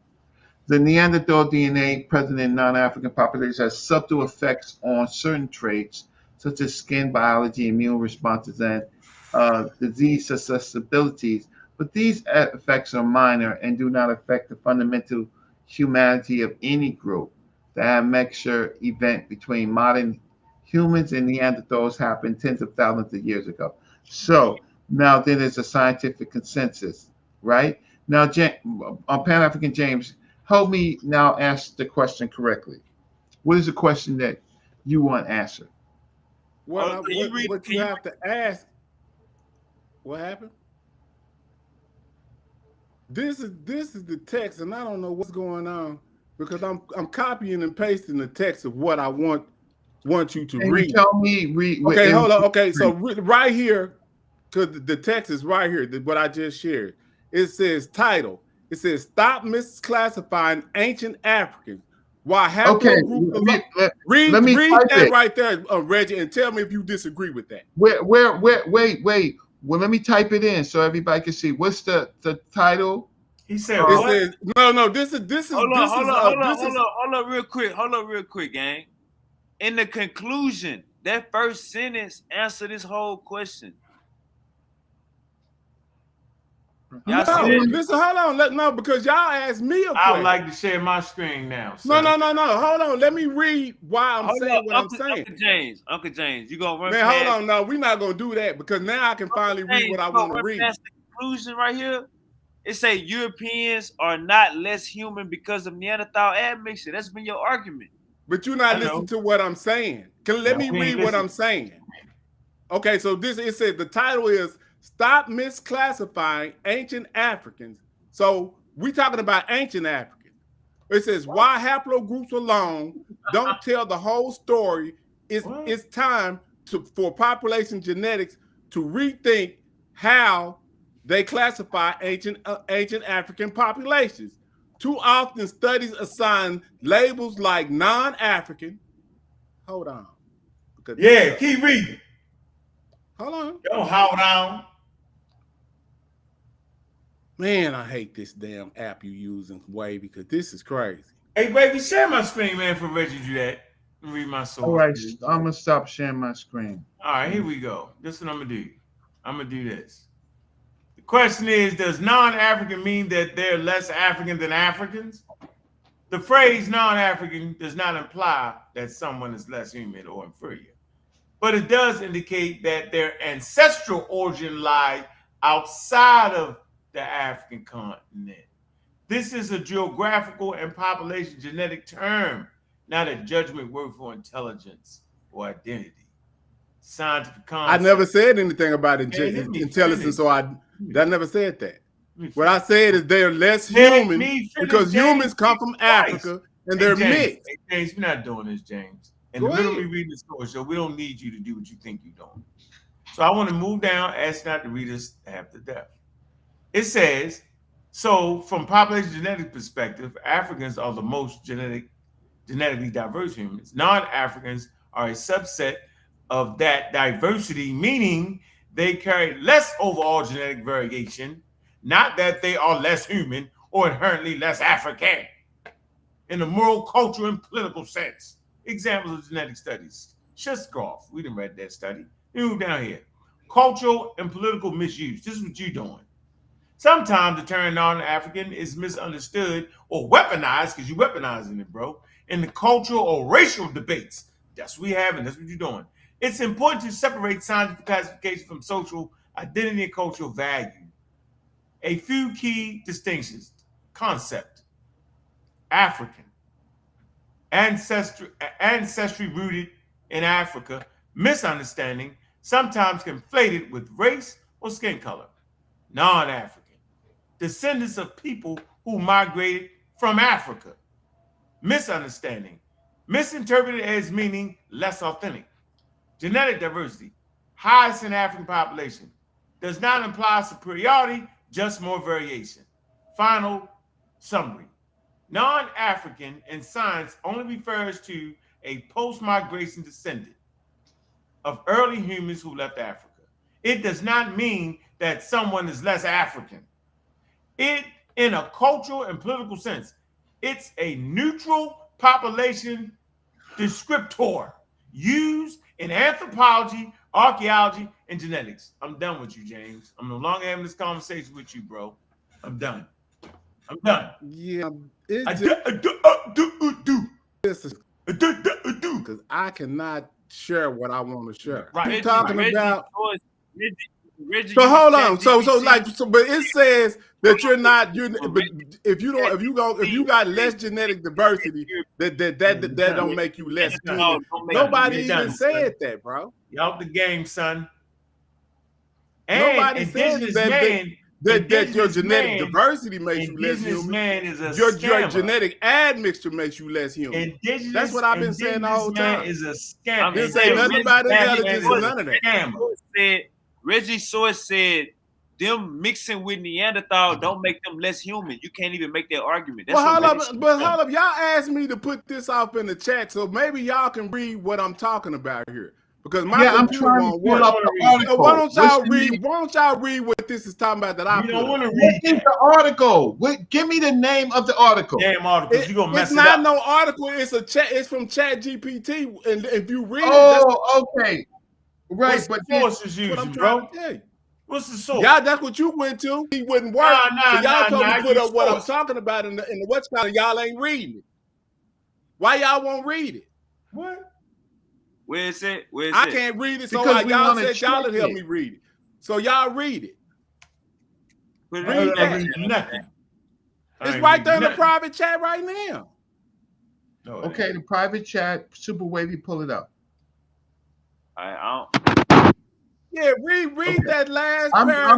The Neanderthal DNA present in non-African populations has subtle effects on certain traits, such as skin biology, immune responses, and disease susceptibilities, but these effects are minor and do not affect the fundamental humanity of any group. The admixture event between modern humans and Neanderthals happened tens of thousands of years ago. So now then there's a scientific consensus, right? Now, Pan-African James, help me now ask the question correctly. What is the question that you want answered? What you have to ask? What happened? This is the text, and I don't know what's going on because I'm copying and pasting the text of what I want you to Can read. you tell me? Okay, hold on. Okay, so right here, because the text is right here, what I just shared. It says title. It says stop misclassifying ancient Africans. Why haplogroup? Okay, read that it right there, Reggie, and tell me if you disagree with that. Wait. Well, let me type it in so everybody can see. What's the title? He said, "It says no. This is hold on, real quick, gang. In the conclusion, that first sentence answer this whole question. Listen, hold on. No, because y'all asked me a question. I would like to share my screen now. Sir. No. Hold on. Let me read why I'm saying what I'm saying. Uncle James, you gonna run Man, hold on. No, we're not gonna do that because now I can finally read what I want to read. That's the conclusion right here. It say Europeans are not less human because of Neanderthal admixture. That's been your argument. But you're not listening to what I'm saying. Let me read what I'm saying. Okay, so it says the title is Stop Misclassifying Ancient Africans. So we're talking about ancient Africans. It says why haplogroups alone don't tell the whole story. It's time for population genetics to rethink how they classify ancient African populations. Too often studies assign labels like non-African. Hold on. Yeah, keep reading. Hold on. Don't hold on. Man, I hate this damn app you using, Way, because this is crazy. Hey, baby, share my screen, man, for Reggie do that. Read my source. All right, I'm gonna stop sharing my screen. All right, here we go. This is what I'm gonna do. I'm gonna do this. The question is, does non-African mean that they're less African than Africans? The phrase non-African does not imply that someone is less human or inferior, but it does indicate that their ancestral origin lies outside of the African continent. This is a geographical and population genetic term, not a judgment word for intelligence or identity. Scientific concept. I never said anything about intelligence, so I never said that. What I said is they're less human because humans come from Africa and they're mixed. Hey, James, we're not doing this, James. In the middle of me reading the story, so we don't need you to do what you think you're doing. So I want to move down, ask not to read us half to death. It says, so from population genetic perspective, Africans are the most genetically diverse humans. Non-Africans are a subset of that diversity, meaning they carry less overall genetic variation, not that they are less human or inherently less African in the moral, cultural, and political sense. Examples of genetic studies. Shuskoff, we didn't read that study. You move down here. Cultural and political misuse. This is what you're doing. Sometimes the term non-African is misunderstood or weaponized, because you're weaponizing it, bro, in the cultural or racial debates. That's what we have, and that's what you're doing. It's important to separate scientific classification from social identity and cultural value. A few key distinctions. Concept. African. Ancestry rooted in Africa. Misunderstanding, sometimes conflated with race or skin color. Non-African. Descendants of people who migrated from Africa. Misunderstanding. Misinterpreted as meaning less authentic. Genetic diversity. Highest in African population. Does not imply superiority, just more variation. Final summary. Non-African in science only refers to a post-migration descendant of early humans who left Africa. It does not mean that someone is less African. It, in a cultural and political sense, it's a neutral population descriptor used in anthropology, archaeology, and genetics. I'm done with you, James. I'm no longer having this conversation with you, bro. I'm done. I'm done. Yeah, because I cannot share what I want to share. Right. You're talking about. Reggie So use hold on. So ChatGPT. but it says that you're not but if you got less genetic diversity, that don't make you less human. Nobody even said that, bro. You out the game, son. And Nobody said that your genetic diversity makes you less indigenous human. man is a Your scammer. genetic admixture makes you less human. That's what I've been saying the whole time. Is a scammer. Didn't say nothing about intelligence or none of that. Reggie Source said them mixing with Neanderthal don't make them less human. You can't even make that argument. That's hold up. Y'all asked me to put this off in the chat, so maybe y'all can read what I'm talking about here. Because my computer won't work. So why don't y'all read what this is talking about that I put? What is the article? Give me the name of the article. Damn article. You gonna mess it up. It's not no article. It's from ChatGPT, and if you read it, okay, right. But source is using, bro. What's the source? Y'all, that's what you went to. He wouldn't work. So y'all told me to put up what I'm talking about in the website, and y'all ain't reading it. Why y'all won't read it? What? Where is it? I can't read it, so y'all said y'all would help me read it. So y'all read it. Read nothing. It's right there in the private chat right now. Okay, the private chat, Super Wavy, pull it up. Yeah, read that last paragraph.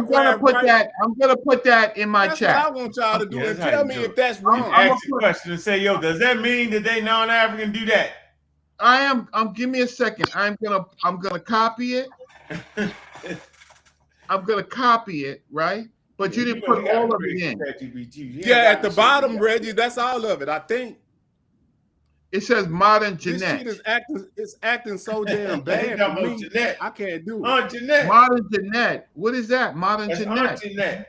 I'm gonna put that in my chat. That's what I want y'all to do, and tell me if that's wrong. Ask the question and say, yo, does that mean that they non-African do that? Give me a second. I'm gonna copy it. I'm gonna copy it, right? But you didn't put all of it in. Yeah, at the bottom, Reggie, that's all of it, I think. It says modern Jeanette. This shit is acting so damn bad for me. I can't do it. Aunt Jeanette. Modern Jeanette. What is that? Modern Jeanette. Aunt Jeanette.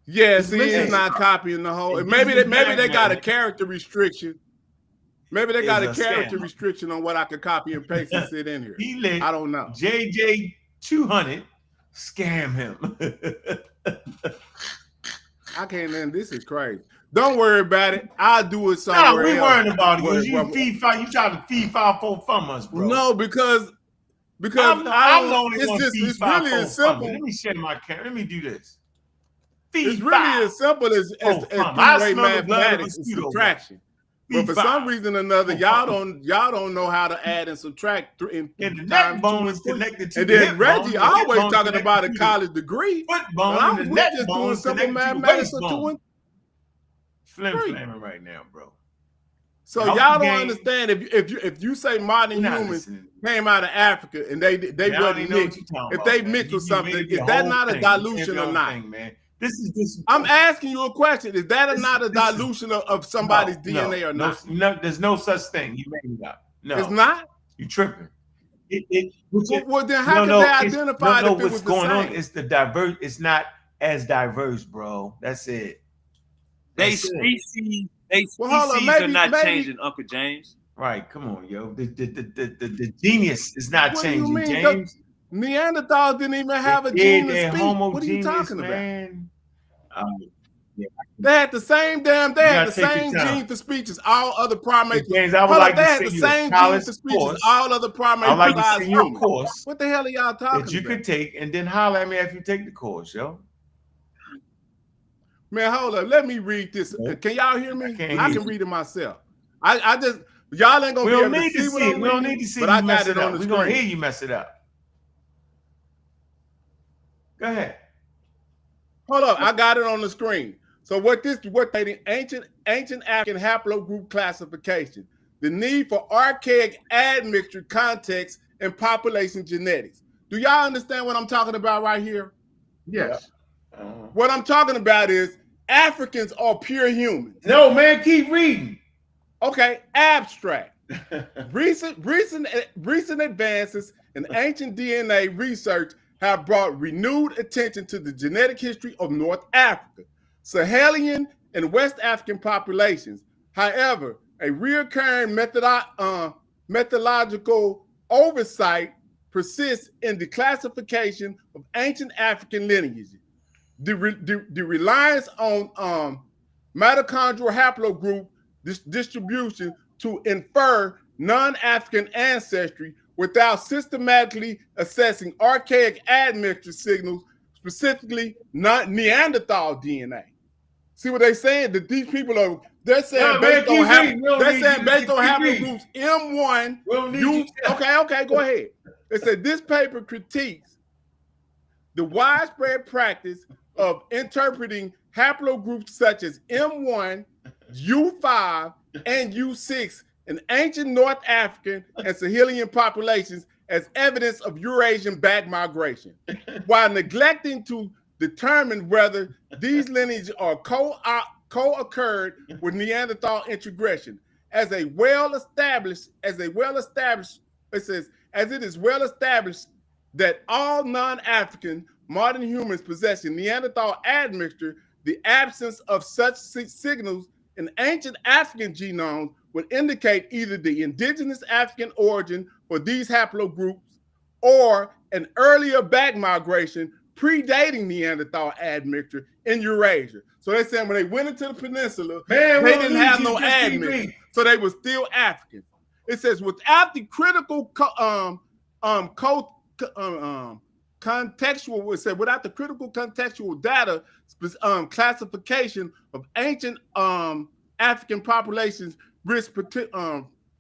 Yeah, see, it's not copying the whole. Maybe they got a character restriction. Maybe they got a character restriction on what I could copy and paste and sit in here. I don't know. JJ 200 scam him. I can't. This is crazy. Don't worry about it. I'll do it somewhere. No, we worrying about it. You try to feed 5-4 from us, bro. No, because I'm the only one. It's really as simple. Let me share my camera. Let me do this. It's really as simple as three-way mathematics and subtraction. But for some reason or another, y'all don't know how to add and subtract. And the neck bone is connected to the hip bone. And then Reggie always talking about a college degree. Foot bone and the neck bone is connected to the waist bone. Flamming right now, bro. So y'all don't understand if you say modern humans came out of Africa and they wasn't mixed. If they mixed with something, is that not a dilution or not? Man. I'm asking you a question. Is that not a dilution of somebody's DNA or not? No, there's no such thing. You made it up. No, it's not. You tripping? Well, then how can they identify if it was what's going on? It's the diverse. It's not as diverse, bro. That's it. They species are not changing, Uncle James. Right? Come on, yo. The genius is not changing, James. Neanderthals didn't even have a gene to speak. What are you talking about? They had the same gene for speech as all other primates. James, I would like to had the same gene for speech as all other primates. I'd like to send you a course. What the hell are y'all talking that you could take, and then holler at me after you take the course, yo. Man, hold up. Let me read this. Can y'all hear me? I can read it myself. I just y'all ain't gonna be able to see what I'm reading. We don't need to see but you I got mess it it on up. the We're screen. gonna hear you mess it up. Go ahead. Hold up, I got it on the screen. So what they ancient African haplogroup classification, the need for archaic admixture context and population genetics. Do y'all understand what I'm talking about right here? Yes. What I'm talking about is Africans are pure humans. No, man, keep reading. Okay, abstract. Recent advances in ancient DNA research have brought renewed attention to the genetic history of North Africa, Sahelian, and West African populations. However, a recurring methodological oversight persists in the classification of ancient African lineages. The reliance on mitochondrial haplogroup distribution to infer non-African ancestry without systematically assessing archaic admixture signals, specifically Neanderthal DNA. See what they're saying? That these people are, they're saying based on haplogroups M1, okay, go ahead. They said this paper critiques the widespread practice of interpreting haplogroups such as M1, U5, and U6 in ancient North African and Sahelian populations as evidence of Eurasian back migration, while neglecting to determine whether these lineages are co-occurred with Neanderthal integration. As it is well established that all non-African modern humans possessing Neanderthal admixture, the absence of such signals in ancient African genomes would indicate either the indigenous African origin for these haplogroups or an earlier back migration predating Neanderthal admixture in Eurasia. So they're saying when they went into the peninsula, they didn't have no admixture, so they were still Africans. It says without the critical contextual data classification of ancient African populations risk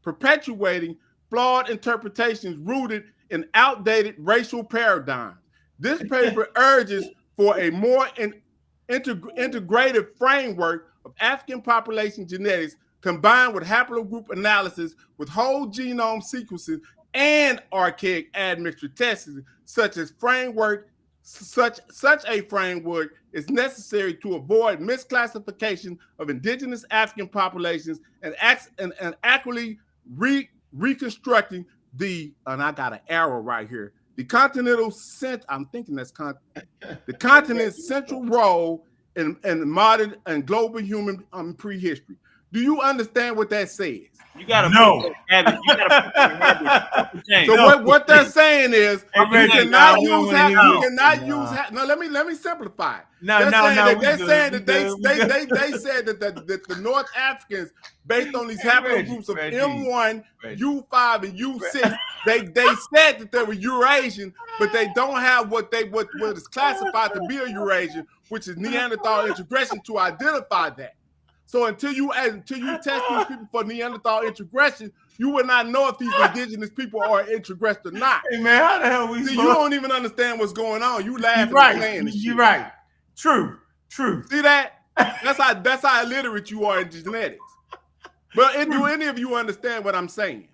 perpetuating flawed interpretations rooted in outdated racial paradigms. This paper urges for a more integrative framework of African population genetics combined with haplogroup analysis with whole genome sequencing and archaic admixture testing, such a framework is necessary to avoid misclassification of indigenous African populations and accurately reconstructing the, and I got an arrow right here, the continental the continent's central role in modern and global human prehistory. Do you understand what that says? You gotta put habit. You gotta put habit. So what they're saying is you cannot use. No, let me simplify. They're saying that they said that the North Africans, based on these haplogroups of M1, U5, and U6, they said that they were Eurasian, but they don't have what is classified to be a Eurasian, which is Neanderthal integration to identify that. So until you test these people for Neanderthal integration, you will not know if these indigenous people are integrated or not. Hey man, how the hell we? See, you don't even understand what's going on. You laughing and playing this shit. You're right. True. See that? That's how illiterate you are in genetics. But do any of you understand what I'm saying?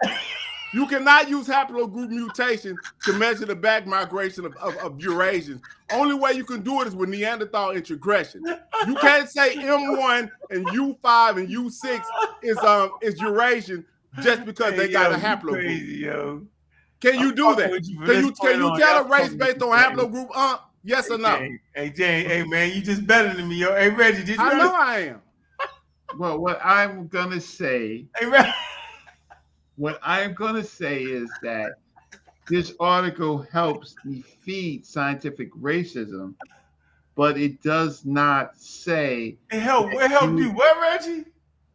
You cannot use haplogroup mutation to measure the back migration of Eurasians. Only way you can do it is with Neanderthal integration. You can't say M1 and U5 and U6 is Eurasian just because they got a haplogroup. Crazy, yo. Can you do that? Can you tell a race based on haplogroup? Yes or no? Hey, Jane, hey man, you just better than me, yo. Hey Reggie, did you? I know I am. Well, what I'm gonna say. Hey, Reggie. What I'm going to say is that this article helps defeat scientific racism, but it does not say it help do what, Reggie?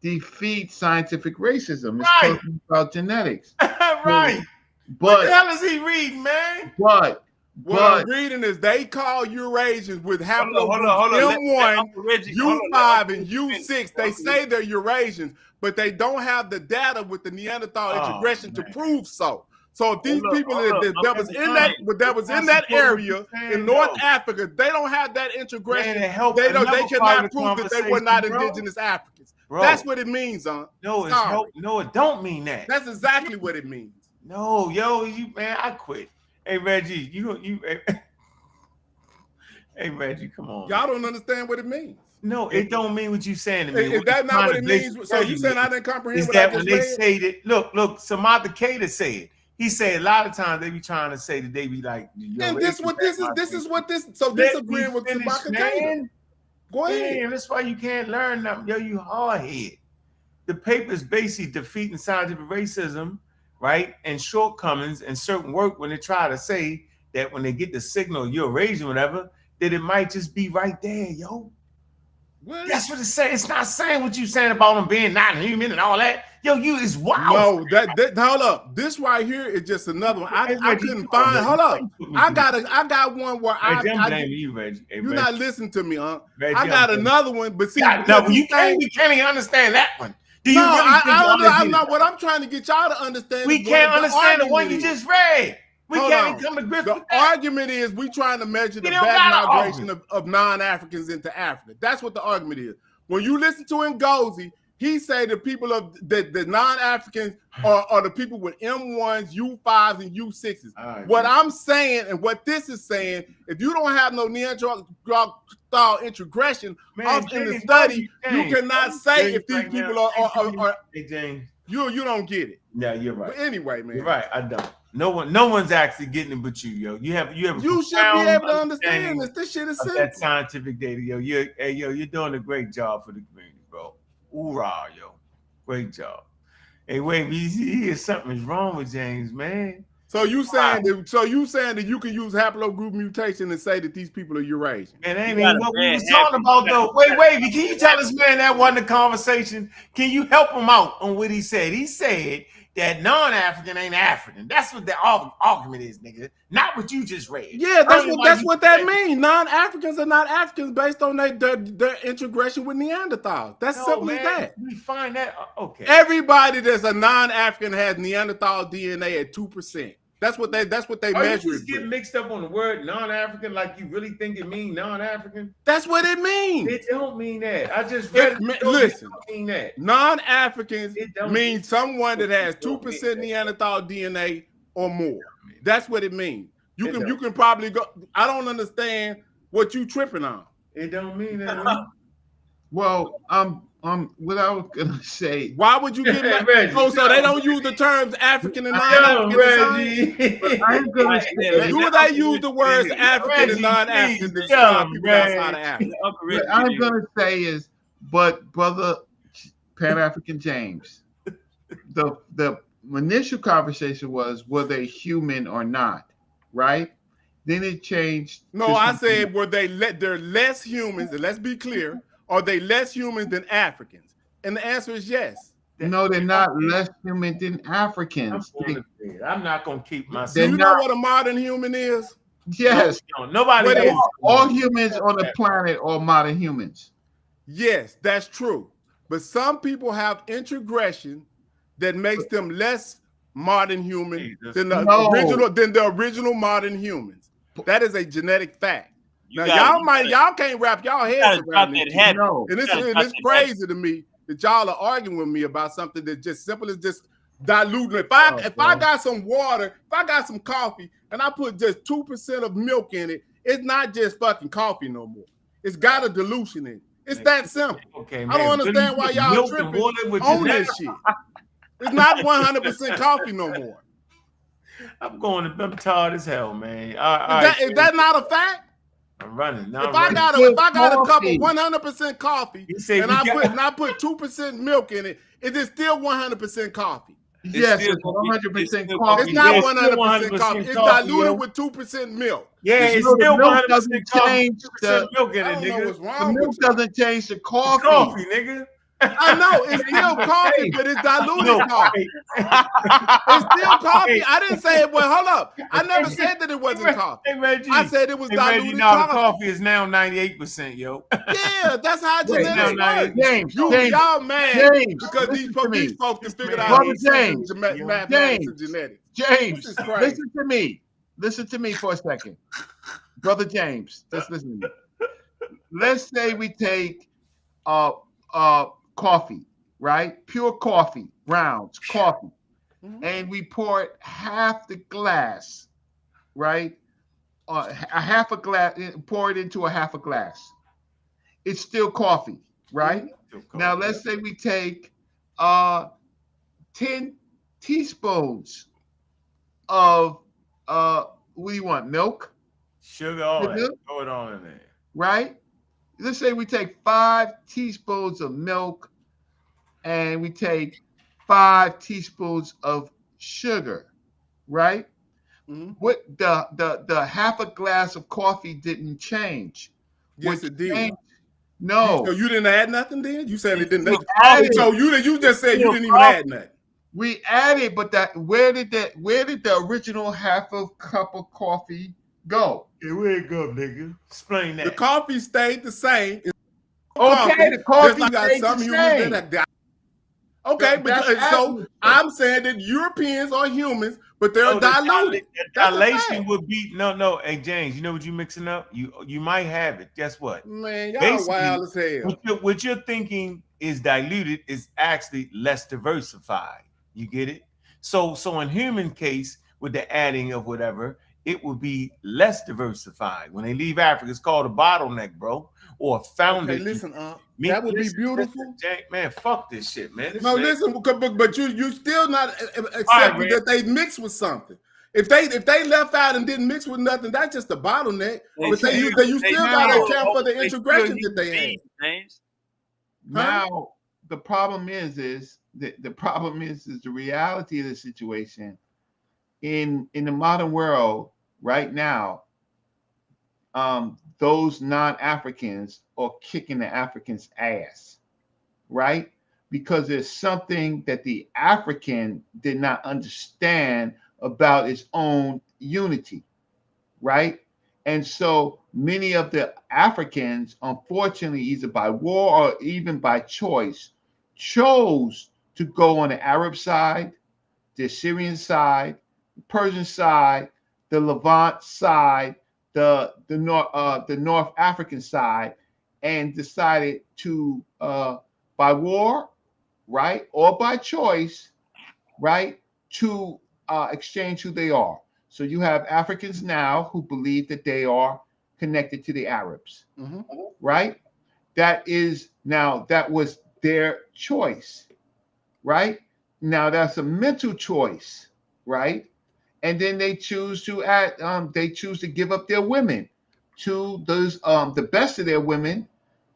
Defeat scientific racism. It's talking about genetics. Right. But what the hell is he reading, man? What I'm reading is they call Eurasians with haplogroup M1, U5, and U6. They say they're Eurasians, but they don't have the data with the Neanderthal integration to prove so. So if these people that was in that area in North Africa, they don't have that integration. They cannot prove that they were not indigenous Africans. Bro. That's what it means, No, it don't mean that. That's exactly what it means. No, yo, man, I quit. Hey Reggie, hey Reggie, come on. Y'all don't understand what it means. No, it don't mean what you saying to me. Is that not what it means? So you saying I didn't comprehend what I just said? Is that when they say that? Look, Samantha Cater said. He said a lot of times they be trying to say that they be like. And this is what this. So disagreeing with Samantha Cater. Go ahead. Man, that's why you can't learn nothing. Yo, you hard head. The paper is basically defeating scientific racism, right? And shortcomings in certain work when they try to say that when they get the signal, you're Eurasian, whatever, that it might just be right there, yo. What? That's what it say. It's not saying what you saying about them being not human and all that. Yo, you is wild. No, that hold up. This right here is just another one. I couldn't find. Hold up. I got one where you're not listening to me, huh? I got another one, but see, no, we can't even understand that one. Do you no, really I'm not. What I'm trying to get y'all to understand. We can't understand the one you just read. We can't even come to grips with that. The argument is we trying to measure the back migration of non-Africans into Africa. That's what the argument is. When you listen to Ngozi, he say the people of the non-Africans are the people with M1s, U5s, and U6s. What I'm saying and what this is saying, if you don't have no Neanderthal introgression in the study, you cannot say if these people are Hey James, you don't get it. Yeah, you're right. But anyway, man, you're right. I don't. No one's actually getting it but you, yo. You should be able to understand this. This shit is simple. That scientific data, yo. You're doing a great job for the community, bro. Hoorah, yo. Great job. Hey, wait, something's wrong with James, man. So you saying that you can use haplogroup mutation and say that these people are Eurasian? And ain't even what we was talking about though. Wait, can you tell this man that wasn't a conversation? Can you help him out on what he said? He said that non-African ain't African. That's what the argument is, nigga. Not what you just read. Yeah, that's what that means. Non-Africans are not Africans based on their integration with Neanderthals. That's simple as that. We find that okay. Everybody that's a non-African has Neanderthal DNA at 2%. That's what they measure. You just get mixed up on the word non-African like you really think it means non-African. That's what it means. It don't mean that. I just read it. Listen, it don't mean that. Non-Africans mean someone that has 2% Neanderthal DNA or more. That's what it means. You can probably go. I don't understand what you tripping on. It don't mean that. Well, what I was gonna say. Why would you get Reggie, so they don't use the terms African and non-African? I'm gonna say, do they use the words African and non-African to describe people outside of Africa? What I'm gonna say is, but brother Pan-African James, the initial conversation was, were they human or not, right? Then it changed. No, I said, were they're less humans, and let's be clear. Are they less humans than Africans? And the answer is yes. No, they're not less human than Africans. I'm not going to keep myself. Do you know what a modern human is? Yes. Nobody. All humans on the planet are modern humans. Yes, that's true. But some people have introgression that makes them less modern human than the original modern humans. That is a genetic fact. Now y'all can't wrap y'all heads around this. And it's crazy to me that y'all are arguing with me about something that's just simple as just diluting. If I got some water, if I got some coffee, and I put just 2% of milk in it, it's not just fucking coffee no more. It's got a dilution in it. It's that simple. Okay, I don't understand why y'all tripping on this shit. It's not 100% coffee no more. I'm tired as hell, man. Is that not a fact? I'm running. If I got a cup of 100% coffee and I put 2% milk in it, is it still 100% coffee? Yes, it's 100% coffee. It's not 100% coffee. It's diluted with 2% milk. Yeah, it's still 100% coffee. Milk in it, nigga. The milk doesn't change the coffee. Coffee, nigga. I know it's still coffee, but it's diluted coffee. It's still coffee. I didn't say it. Well, hold up. I never said that it wasn't coffee. Hey, Reggie, I said it was diluted Reggie, now coffee. The coffee is now 98%, yo. Yeah, that's how genetics works. James, y'all mad because these folks can figure out James, mathematics and genetics. James, listen to me. Listen to me for a second, brother James. Just listen to me. Let's say we take coffee, right? Pure coffee, grounds, coffee. Mm-hmm. And we pour it half the glass, right? A half a glass, pour it into a half a glass. It's still coffee, right? Now let's say we take 10 teaspoons of what do you want? Milk? Sugar, all that. Throw it on in there. Right? Let's say we take 5 teaspoons of milk and we take 5 teaspoons of sugar, right? Mm-hmm. What the half a glass of coffee didn't change. Yes, it did. No. So you didn't add nothing then? You said it didn't. Added. So you just said you didn't even add nothing. We added, but where did the original half of cup of coffee go? Yeah, where it go, nigga? Explain that. The coffee stayed the same. Okay, the coffee just like stayed some the humans same. that got. Okay, because so I'm saying that Europeans are humans, but they're diluted. The dilation would be no. Hey James, you know what you're mixing up? You might have it. Guess what? Man, y'all wild as hell. What you're thinking is diluted is actually less diversified. You get it? So in human case, with the adding of whatever, it would be less diversified. When they leave Africa, it's called a bottleneck, bro, or a founder. Okay, listen, that would be beautiful. Man, fuck this shit, man. Listen, but you still not accepting that they mixed with something. If they left out and didn't mix with nothing, that's just a bottleneck. But you still got to account for the integration that they had. Now the problem is the reality of the situation in the modern world right now. Those non-Africans are kicking the Africans' ass, right? Because there's something that the African did not understand about its own unity, right? And so many of the Africans, unfortunately, either by war or even by choice, chose to go on the Arab side, the Syrian side, the Persian side, the Levant side, the North African side, and decided to by war, right, or by choice, right, to exchange who they are. So you have Africans now who believe that they are connected to the Arabs, right? That was their choice, right? Now that's a mental choice, right? And then they choose to give up their women to those the best of their women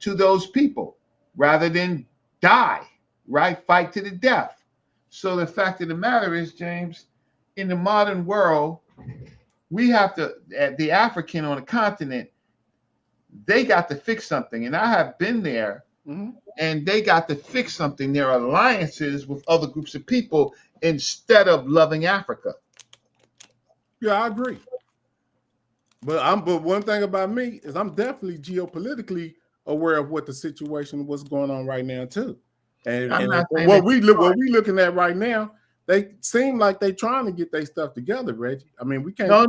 to those people rather than die, right? Fight to the death. So the fact of the matter is, James, in the modern world, we have to the African on the continent, they got to fix something. And I have been there, and they got to fix something. Their alliances with other groups of people instead of loving Africa. Yeah, I agree. But one thing about me is I'm definitely geopolitically aware of what the situation, what's going on right now too. And what we looking at right now, they seem like they trying to get their stuff together, Reggie. I mean, we can't. No.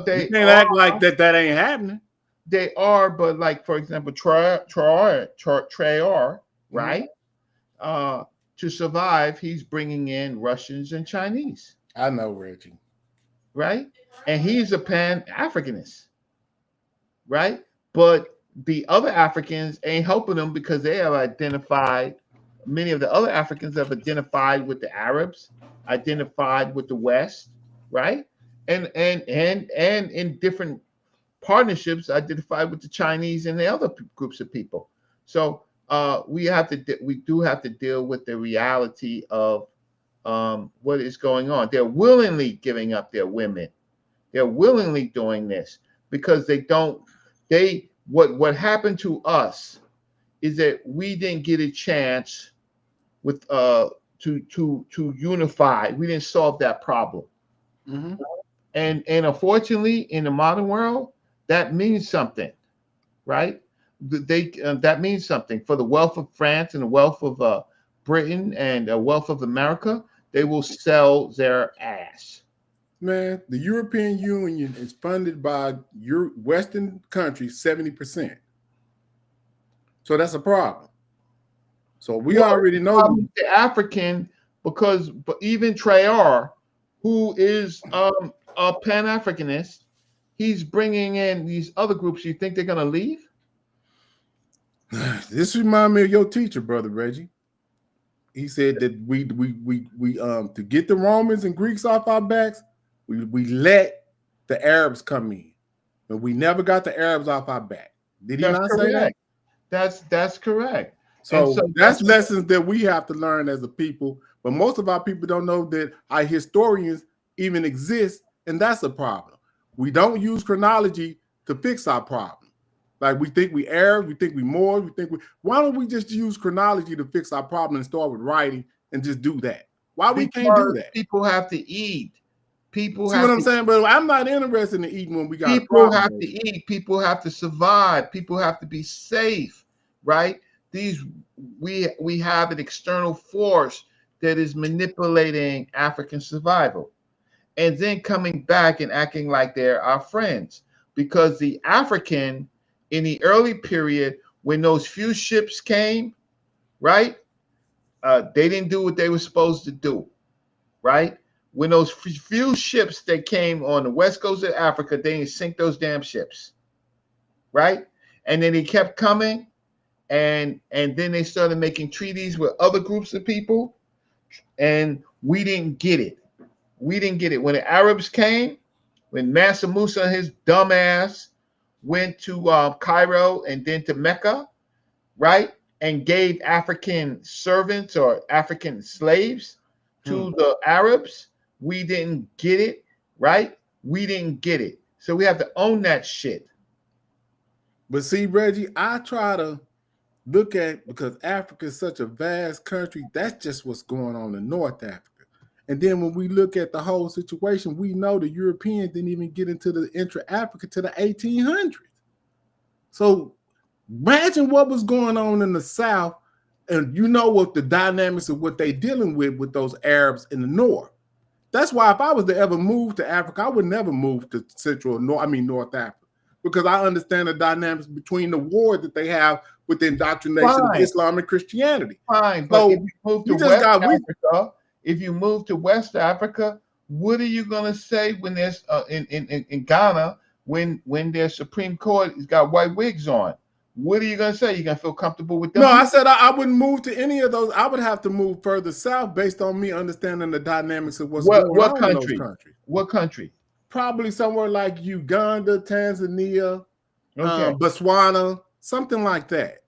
They can't act like that ain't happening. They are, but like for example, Traore, right? To survive, he's bringing in Russians and Chinese. I know, Reggie. Right? And he's a Pan-Africanist, right? But the other Africans ain't helping them because they have identified, many of the other Africans have identified with the Arabs, identified with the West, right? And in different partnerships identified with the Chinese and the other groups of people. So we do have to deal with the reality of what is going on. They're willingly giving up their women. They're willingly doing this because what happened to us is that we didn't get a chance with to unify. We didn't solve that problem. And unfortunately, in the modern world, that means something, right? That means something for the wealth of France and the wealth of Britain and the wealth of America. They will sell their ass. Man, the European Union is funded by your Western countries 70%. So that's a problem. So we already know the African, but even Traore, who is a Pan-Africanist, he's bringing in these other groups. You think they're going to leave? This reminds me of your teacher, Brother Reggie. He said that we to get the Romans and Greeks off our backs, we let the Arabs come in, but we never got the Arabs off our back. Did he not say that? That's correct. So that's lessons that we have to learn as a people. But most of our people don't know that our historians even exist, and that's a problem. We don't use chronology to fix our problem. Like we think we Arabs, we think we Moors, we think we. Why don't we just use chronology to fix our problem and start with writing and just do that? Why we can't do that? People have to eat. People See have what I'm to saying? But I'm not interested in eating when we got a people problem. have to eat. People have to survive. People have to be safe, right? We have an external force that is manipulating African survival, and then coming back and acting like they're our friends. Because the African in the early period, when those few ships came, right? They didn't do what they were supposed to do, right? When those few ships that came on the west coast of Africa, they didn't sink those damn ships, right? And then they kept coming, and then they started making treaties with other groups of people, and we didn't get it. We didn't get it. When the Arabs came, when Mansa Musa and his dumb ass went to Cairo and then to Mecca, right? And gave African servants or African slaves to the Arabs, we didn't get it, right? We didn't get it. So we have to own that shit. But see, Reggie, I try to look at, because Africa is such a vast country, that's just what's going on in North Africa. And then when we look at the whole situation, we know the Europeans didn't even get into the intra-Africa to the 1800s. So imagine what was going on in the South, and you know what the dynamics of what they're dealing with those Arabs in the North. That's why if I was to ever move to Africa, I would never move to North Africa, because I understand the dynamics between the war that they have with the indoctrination of Islam and Christianity. Fine, but if you move to West Africa, if you move to West Africa, what are you gonna say when there's in Ghana when their Supreme Court has got white wigs on? What are you gonna say? You gonna feel comfortable with them? No, I said I wouldn't move to any of those. I would have to move further south based on me understanding the dynamics of what's going on in those countries. What country? Probably somewhere like Uganda, Tanzania, Botswana, something like that.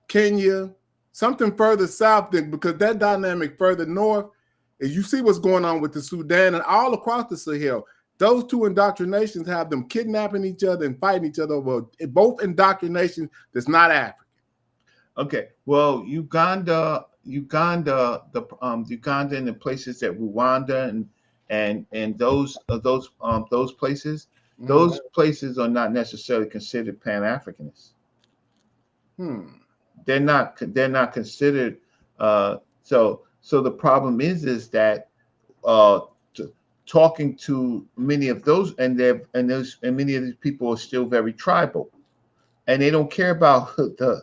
Kenya, something further south, because that dynamic further north is, you see what's going on with the Sudan and all across the Sahel. Those two indoctrinations have them kidnapping each other and fighting each other over both indoctrinations that's not African. Okay, well, Uganda, Uganda and the places that Rwanda and those places, those places are not necessarily considered Pan-Africanists. They're not considered. So the problem is that talking to many of those, and many of these people are still very tribal, and they don't care about the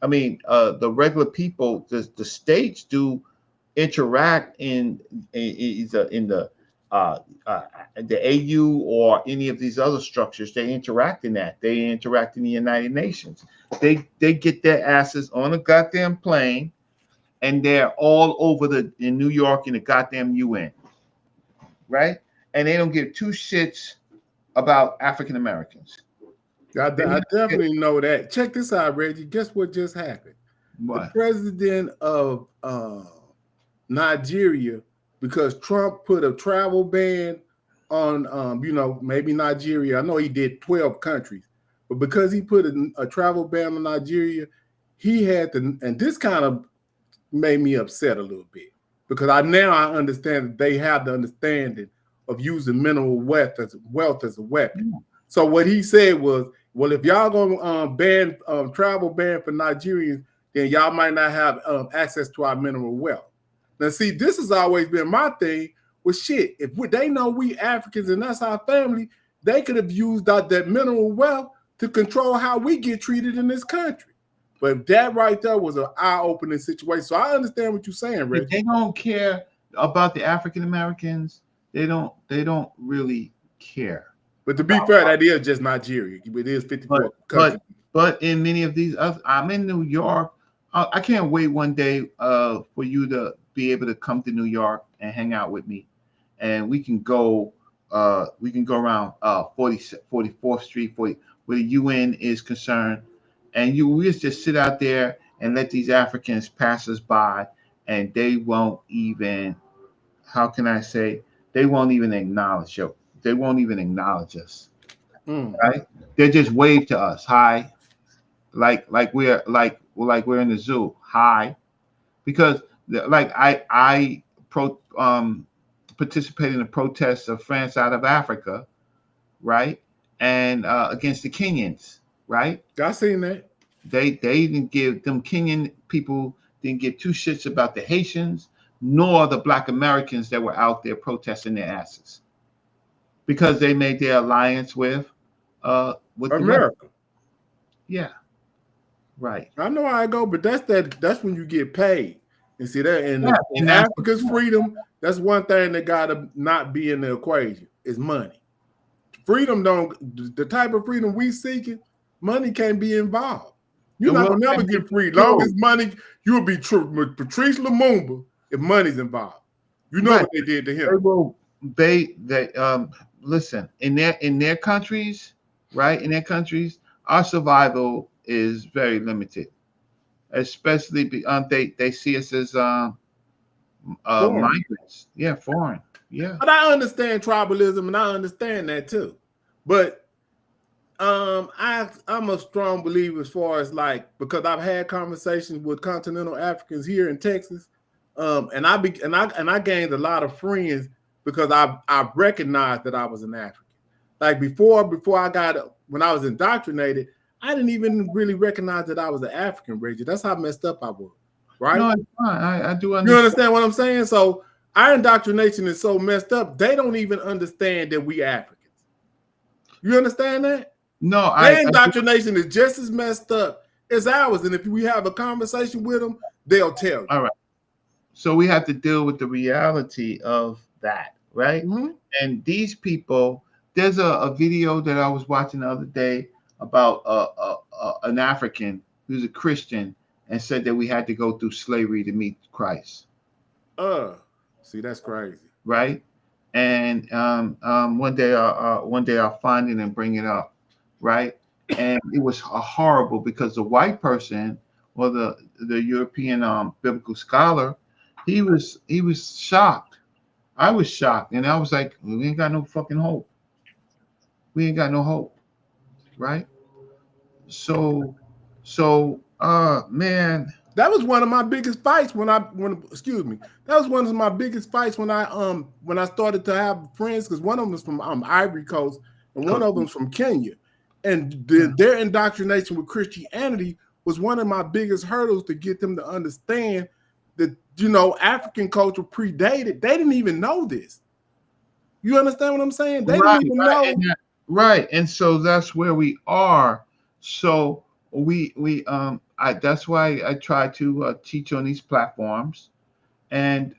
regular people. The states do interact in the AU or any of these other structures. They interact in that. They interact in the United Nations. They get their asses on a goddamn plane, and they're all over in New York in the goddamn UN. Right? And they don't give two shits about African Americans. I definitely know that. Check this out, Reggie. Guess what just happened? What? The president of Nigeria, because Trump put a travel ban on, maybe Nigeria. I know he did 12 countries, but because he put a travel ban on Nigeria, he had to, and this kind of made me upset a little bit, because I understand that they have the understanding of using mineral wealth as a weapon. So what he said was, well, if y'all gonna ban travel ban for Nigerians, then y'all might not have access to our mineral wealth. Now, see, this has always been my thing. Well, shit, if they know we Africans and that's our family, they could have used that mineral wealth to control how we get treated in this country. But that right there was an eye-opening situation. So I understand what you're saying, Reggie. If they don't care about the African Americans, they don't really care. But to be fair, that is just Nigeria. It is 54 countries. But in many of these other, I'm in New York. I can't wait one day for you to be able to come to New York and hang out with me, and we can go around 44th Street, where the UN is concerned, and we just sit out there and let these Africans pass us by, and they won't even, how can I say, they won't even acknowledge you. They won't even acknowledge us, right? They just wave to us, hi, like we're in the zoo, hi, because like I participate in the protests of France out of Africa, right, and against the Kenyans, right. I seen that. They didn't give them Kenyan people didn't give two shits about the Haitians nor the Black Americans that were out there protesting their asses because they made their alliance with the rest. America. Yeah, right. I know how I go, but that's when you get paid. And see that Yeah, in and that's Africa's freedom, that's one thing that gotta not be in the equation is money. Freedom don't the type of freedom we seeking, money can't be involved. You're and not well, gonna never and get free. true. Long as money, you'll be true with Patrice Lumumba if money's involved. You know Right. what they did to They him. will listen in their countries, right? In their countries, our survival is very limited, especially they see us as Foreign. migrants. Yeah, foreign. Yeah. But I understand tribalism and I understand that too. But I'm a strong believer as far as like because I've had conversations with continental Africans here in Texas, and I gained a lot of friends because I recognized that I was an African. Like before when I was indoctrinated, I didn't even really recognize that I was an African, Reggie. That's how messed up I was, right? No, it's fine. I do understand. You understand what I'm saying? So our indoctrination is so messed up, they don't even understand that we Africans. You understand that? No, Their indoctrination is just as messed up as ours. And if we have a conversation with them, they'll tell you. All right. So we have to deal with the reality of that, right? Mm-hmm. And these people, there's a video that I was watching the other day about an African who's a Christian and said that we had to go through slavery to meet Christ. See, that's crazy, right? And one day I'll find it and bring it up, right? And it was horrible because the white person or the European biblical scholar, he was shocked. I was shocked, and I was like, we ain't got no fucking hope. We ain't got no hope, right? So man, that was one of my biggest fights excuse me. That was one of my biggest fights when I started to have friends because one of them was from Ivory Coast and one of them's from Kenya, and their indoctrination with Christianity was one of my biggest hurdles to get them to understand that African culture predated. They didn't even know this. You understand what I'm saying? They didn't even know. Right, and so that's where we are. So that's why I try to teach on these platforms, and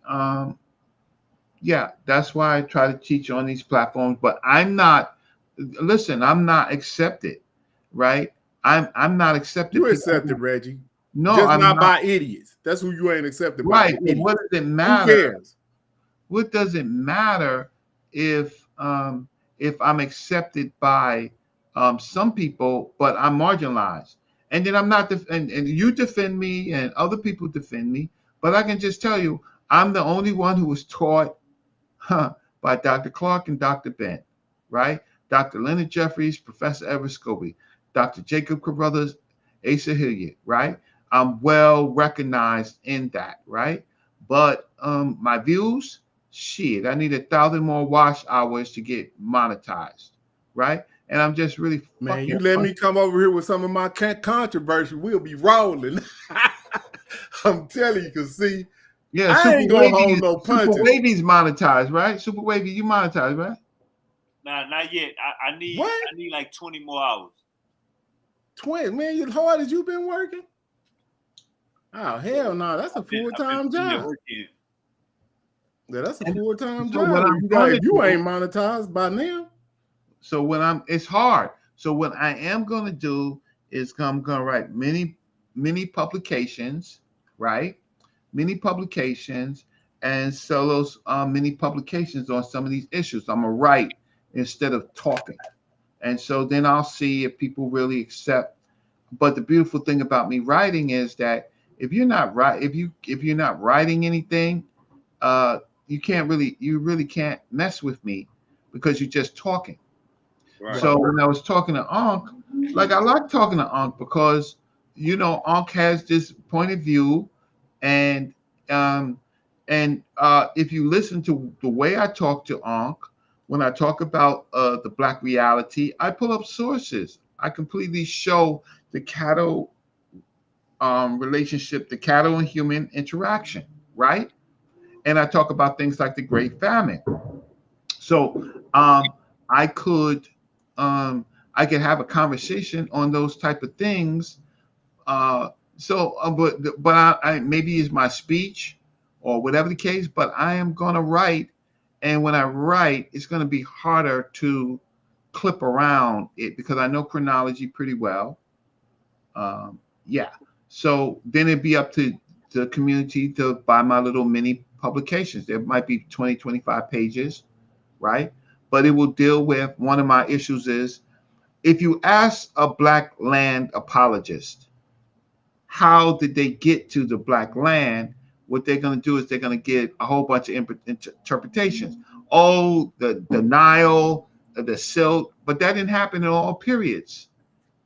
that's why I try to teach on these platforms. But I'm not accepted, right? I'm not accepted. You accepted, Reggie. No, just I'm not by idiots. That's who you ain't accepted by. Right. But what does it matter? Who cares? What does it matter if I'm accepted by some people, but I'm marginalized? And then I'm not, and you defend me and other people defend me, but I can just tell you, I'm the only one who was taught by Dr. Clark and Dr. Ben, right? Dr. Leonard Jeffries, Professor Everett Scobie, Dr. Jacob Carruthers, Asa Hilliard, right? I'm well recognized in that, right? But my views, shit, I need 1,000 more watch hours to get monetized, right? And I'm just really man. You let me come over here with some of my controversy, we'll be rolling. I'm telling you, cause see, yeah, I ain't gonna hold no punches. Super Wavy's monetized, right? Super Wavy, you monetized, right? Nah, not yet. I need like 20 more hours. 20, man, as hard as you been working. Oh hell no, that's a full-time job. Yeah, that's a full-time job. If you ain't monetized by now. So it's hard. So what I am gonna do is I'm gonna write many publications, right? Many publications, and sell those many publications on some of these issues. I'm gonna write instead of talking, and so then I'll see if people really accept. But the beautiful thing about me writing is that if you're not writing anything, you really can't mess with me because you're just talking. Right. So when I was talking to Ankh, like I like talking to Ankh because Ankh has this point of view, and if you listen to the way I talk to Ankh, when I talk about the Black reality, I pull up sources. I completely show the cattle relationship, the cattle and human interaction, right? And I talk about things like the Great Famine. So I could I could have a conversation on those type of things. But I maybe it's my speech or whatever the case. But I am gonna write, and when I write, it's gonna be harder to clip around it because I know chronology pretty well. Yeah. So then it'd be up to the community to buy my little mini publications. There might be 20, 25 pages, right? But it will deal with one of my issues is if you ask a Black land apologist, how did they get to the Black land? What they're going to do is they're going to give a whole bunch of interpretations. Oh, the Nile, the Silt, but that didn't happen in all periods,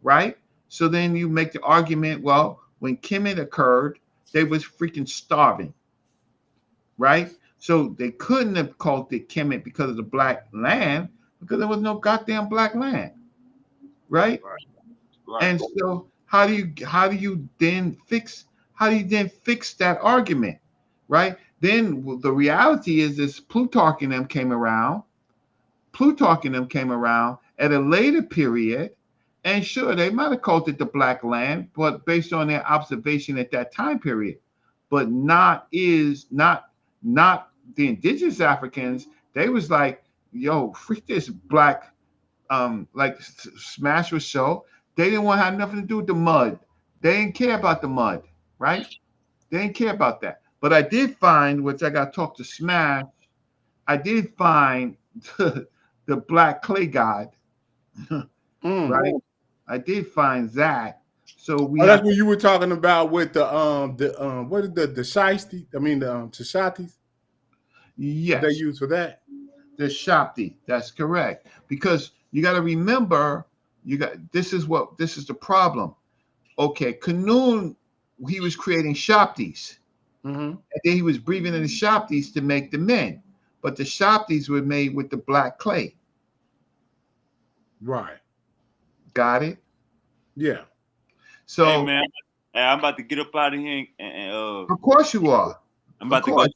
right? So then you make the argument, well, when Kemet occurred, they was freaking starving, right? So they couldn't have called it Kemet because of the Black land, because there was no goddamn Black land, right? Right. And so how do you then fix that argument, right? Then the reality is this Plutarch and them came around. Plutarch and them came around at a later period, and sure, they might have called it the Black land, but based on their observation at that time period, but not the indigenous Africans. They was like, yo, freak this Black, like Smash was show. They didn't want to have nothing to do with the mud. They didn't care about the mud, right? They didn't care about that. But I did find, which I got to talk to Smash, I did find the Black clay god, right? I did find that. So that's what you were talking about with the what is the shiesty? I mean the Tashatis. Yes, they use for that. The Shakti. That's correct. Because you got to remember, this is the problem. Okay, Kanun, he was creating Shaktis. Mm-hmm. And then he was breathing in the Shaktis to make the men. But the Shaktis were made with the black clay. Right. Got it? Yeah. So, hey man, I'm about to get up out of here and of course you are. I'm about to go to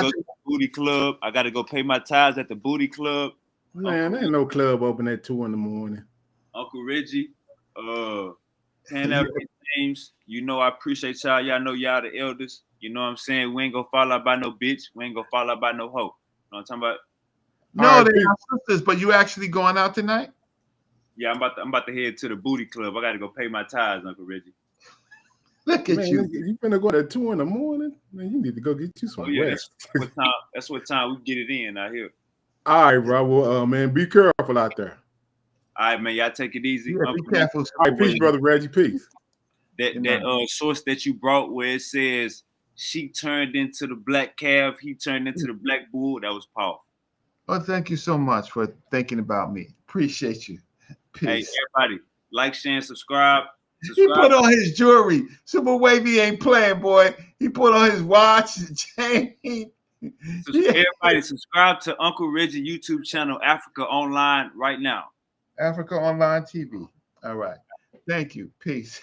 the booty club. I got to go pay my tithes at the booty club. Man, there ain't no club open at 2 a.m. Uncle Reggie, Pan African James, I appreciate y'all. Y'all know y'all the elders. You know what I'm saying? We ain't gonna fall out by no bitch. We ain't gonna fall out by no hoe. You know what I'm talking about? No, they're not sisters, but you actually going out tonight? Yeah, I'm about to head to the booty club. I got to go pay my tithes, Uncle Reggie. Look at you. You finna go at 2 a.m? Man, you need to go get you some rest. That's what time we get it in out here. All right, bro. Well, man, be careful out there. All right, man. Y'all take it easy. Yeah, be careful. All right, peace, brother Reggie. Peace. That source that you brought where it says she turned into the black calf, he turned into the black bull, that was powerful. Well, thank you so much for thinking about me. Appreciate you. Peace. Hey, everybody, like, share, and subscribe. He put on his jewelry. Super Wavy ain't playing, boy. He put on his watch and chain. Everybody, subscribe to Uncle Reggie YouTube channel, Africa Online, right now. Africa Online TV. All right. Thank you. Peace.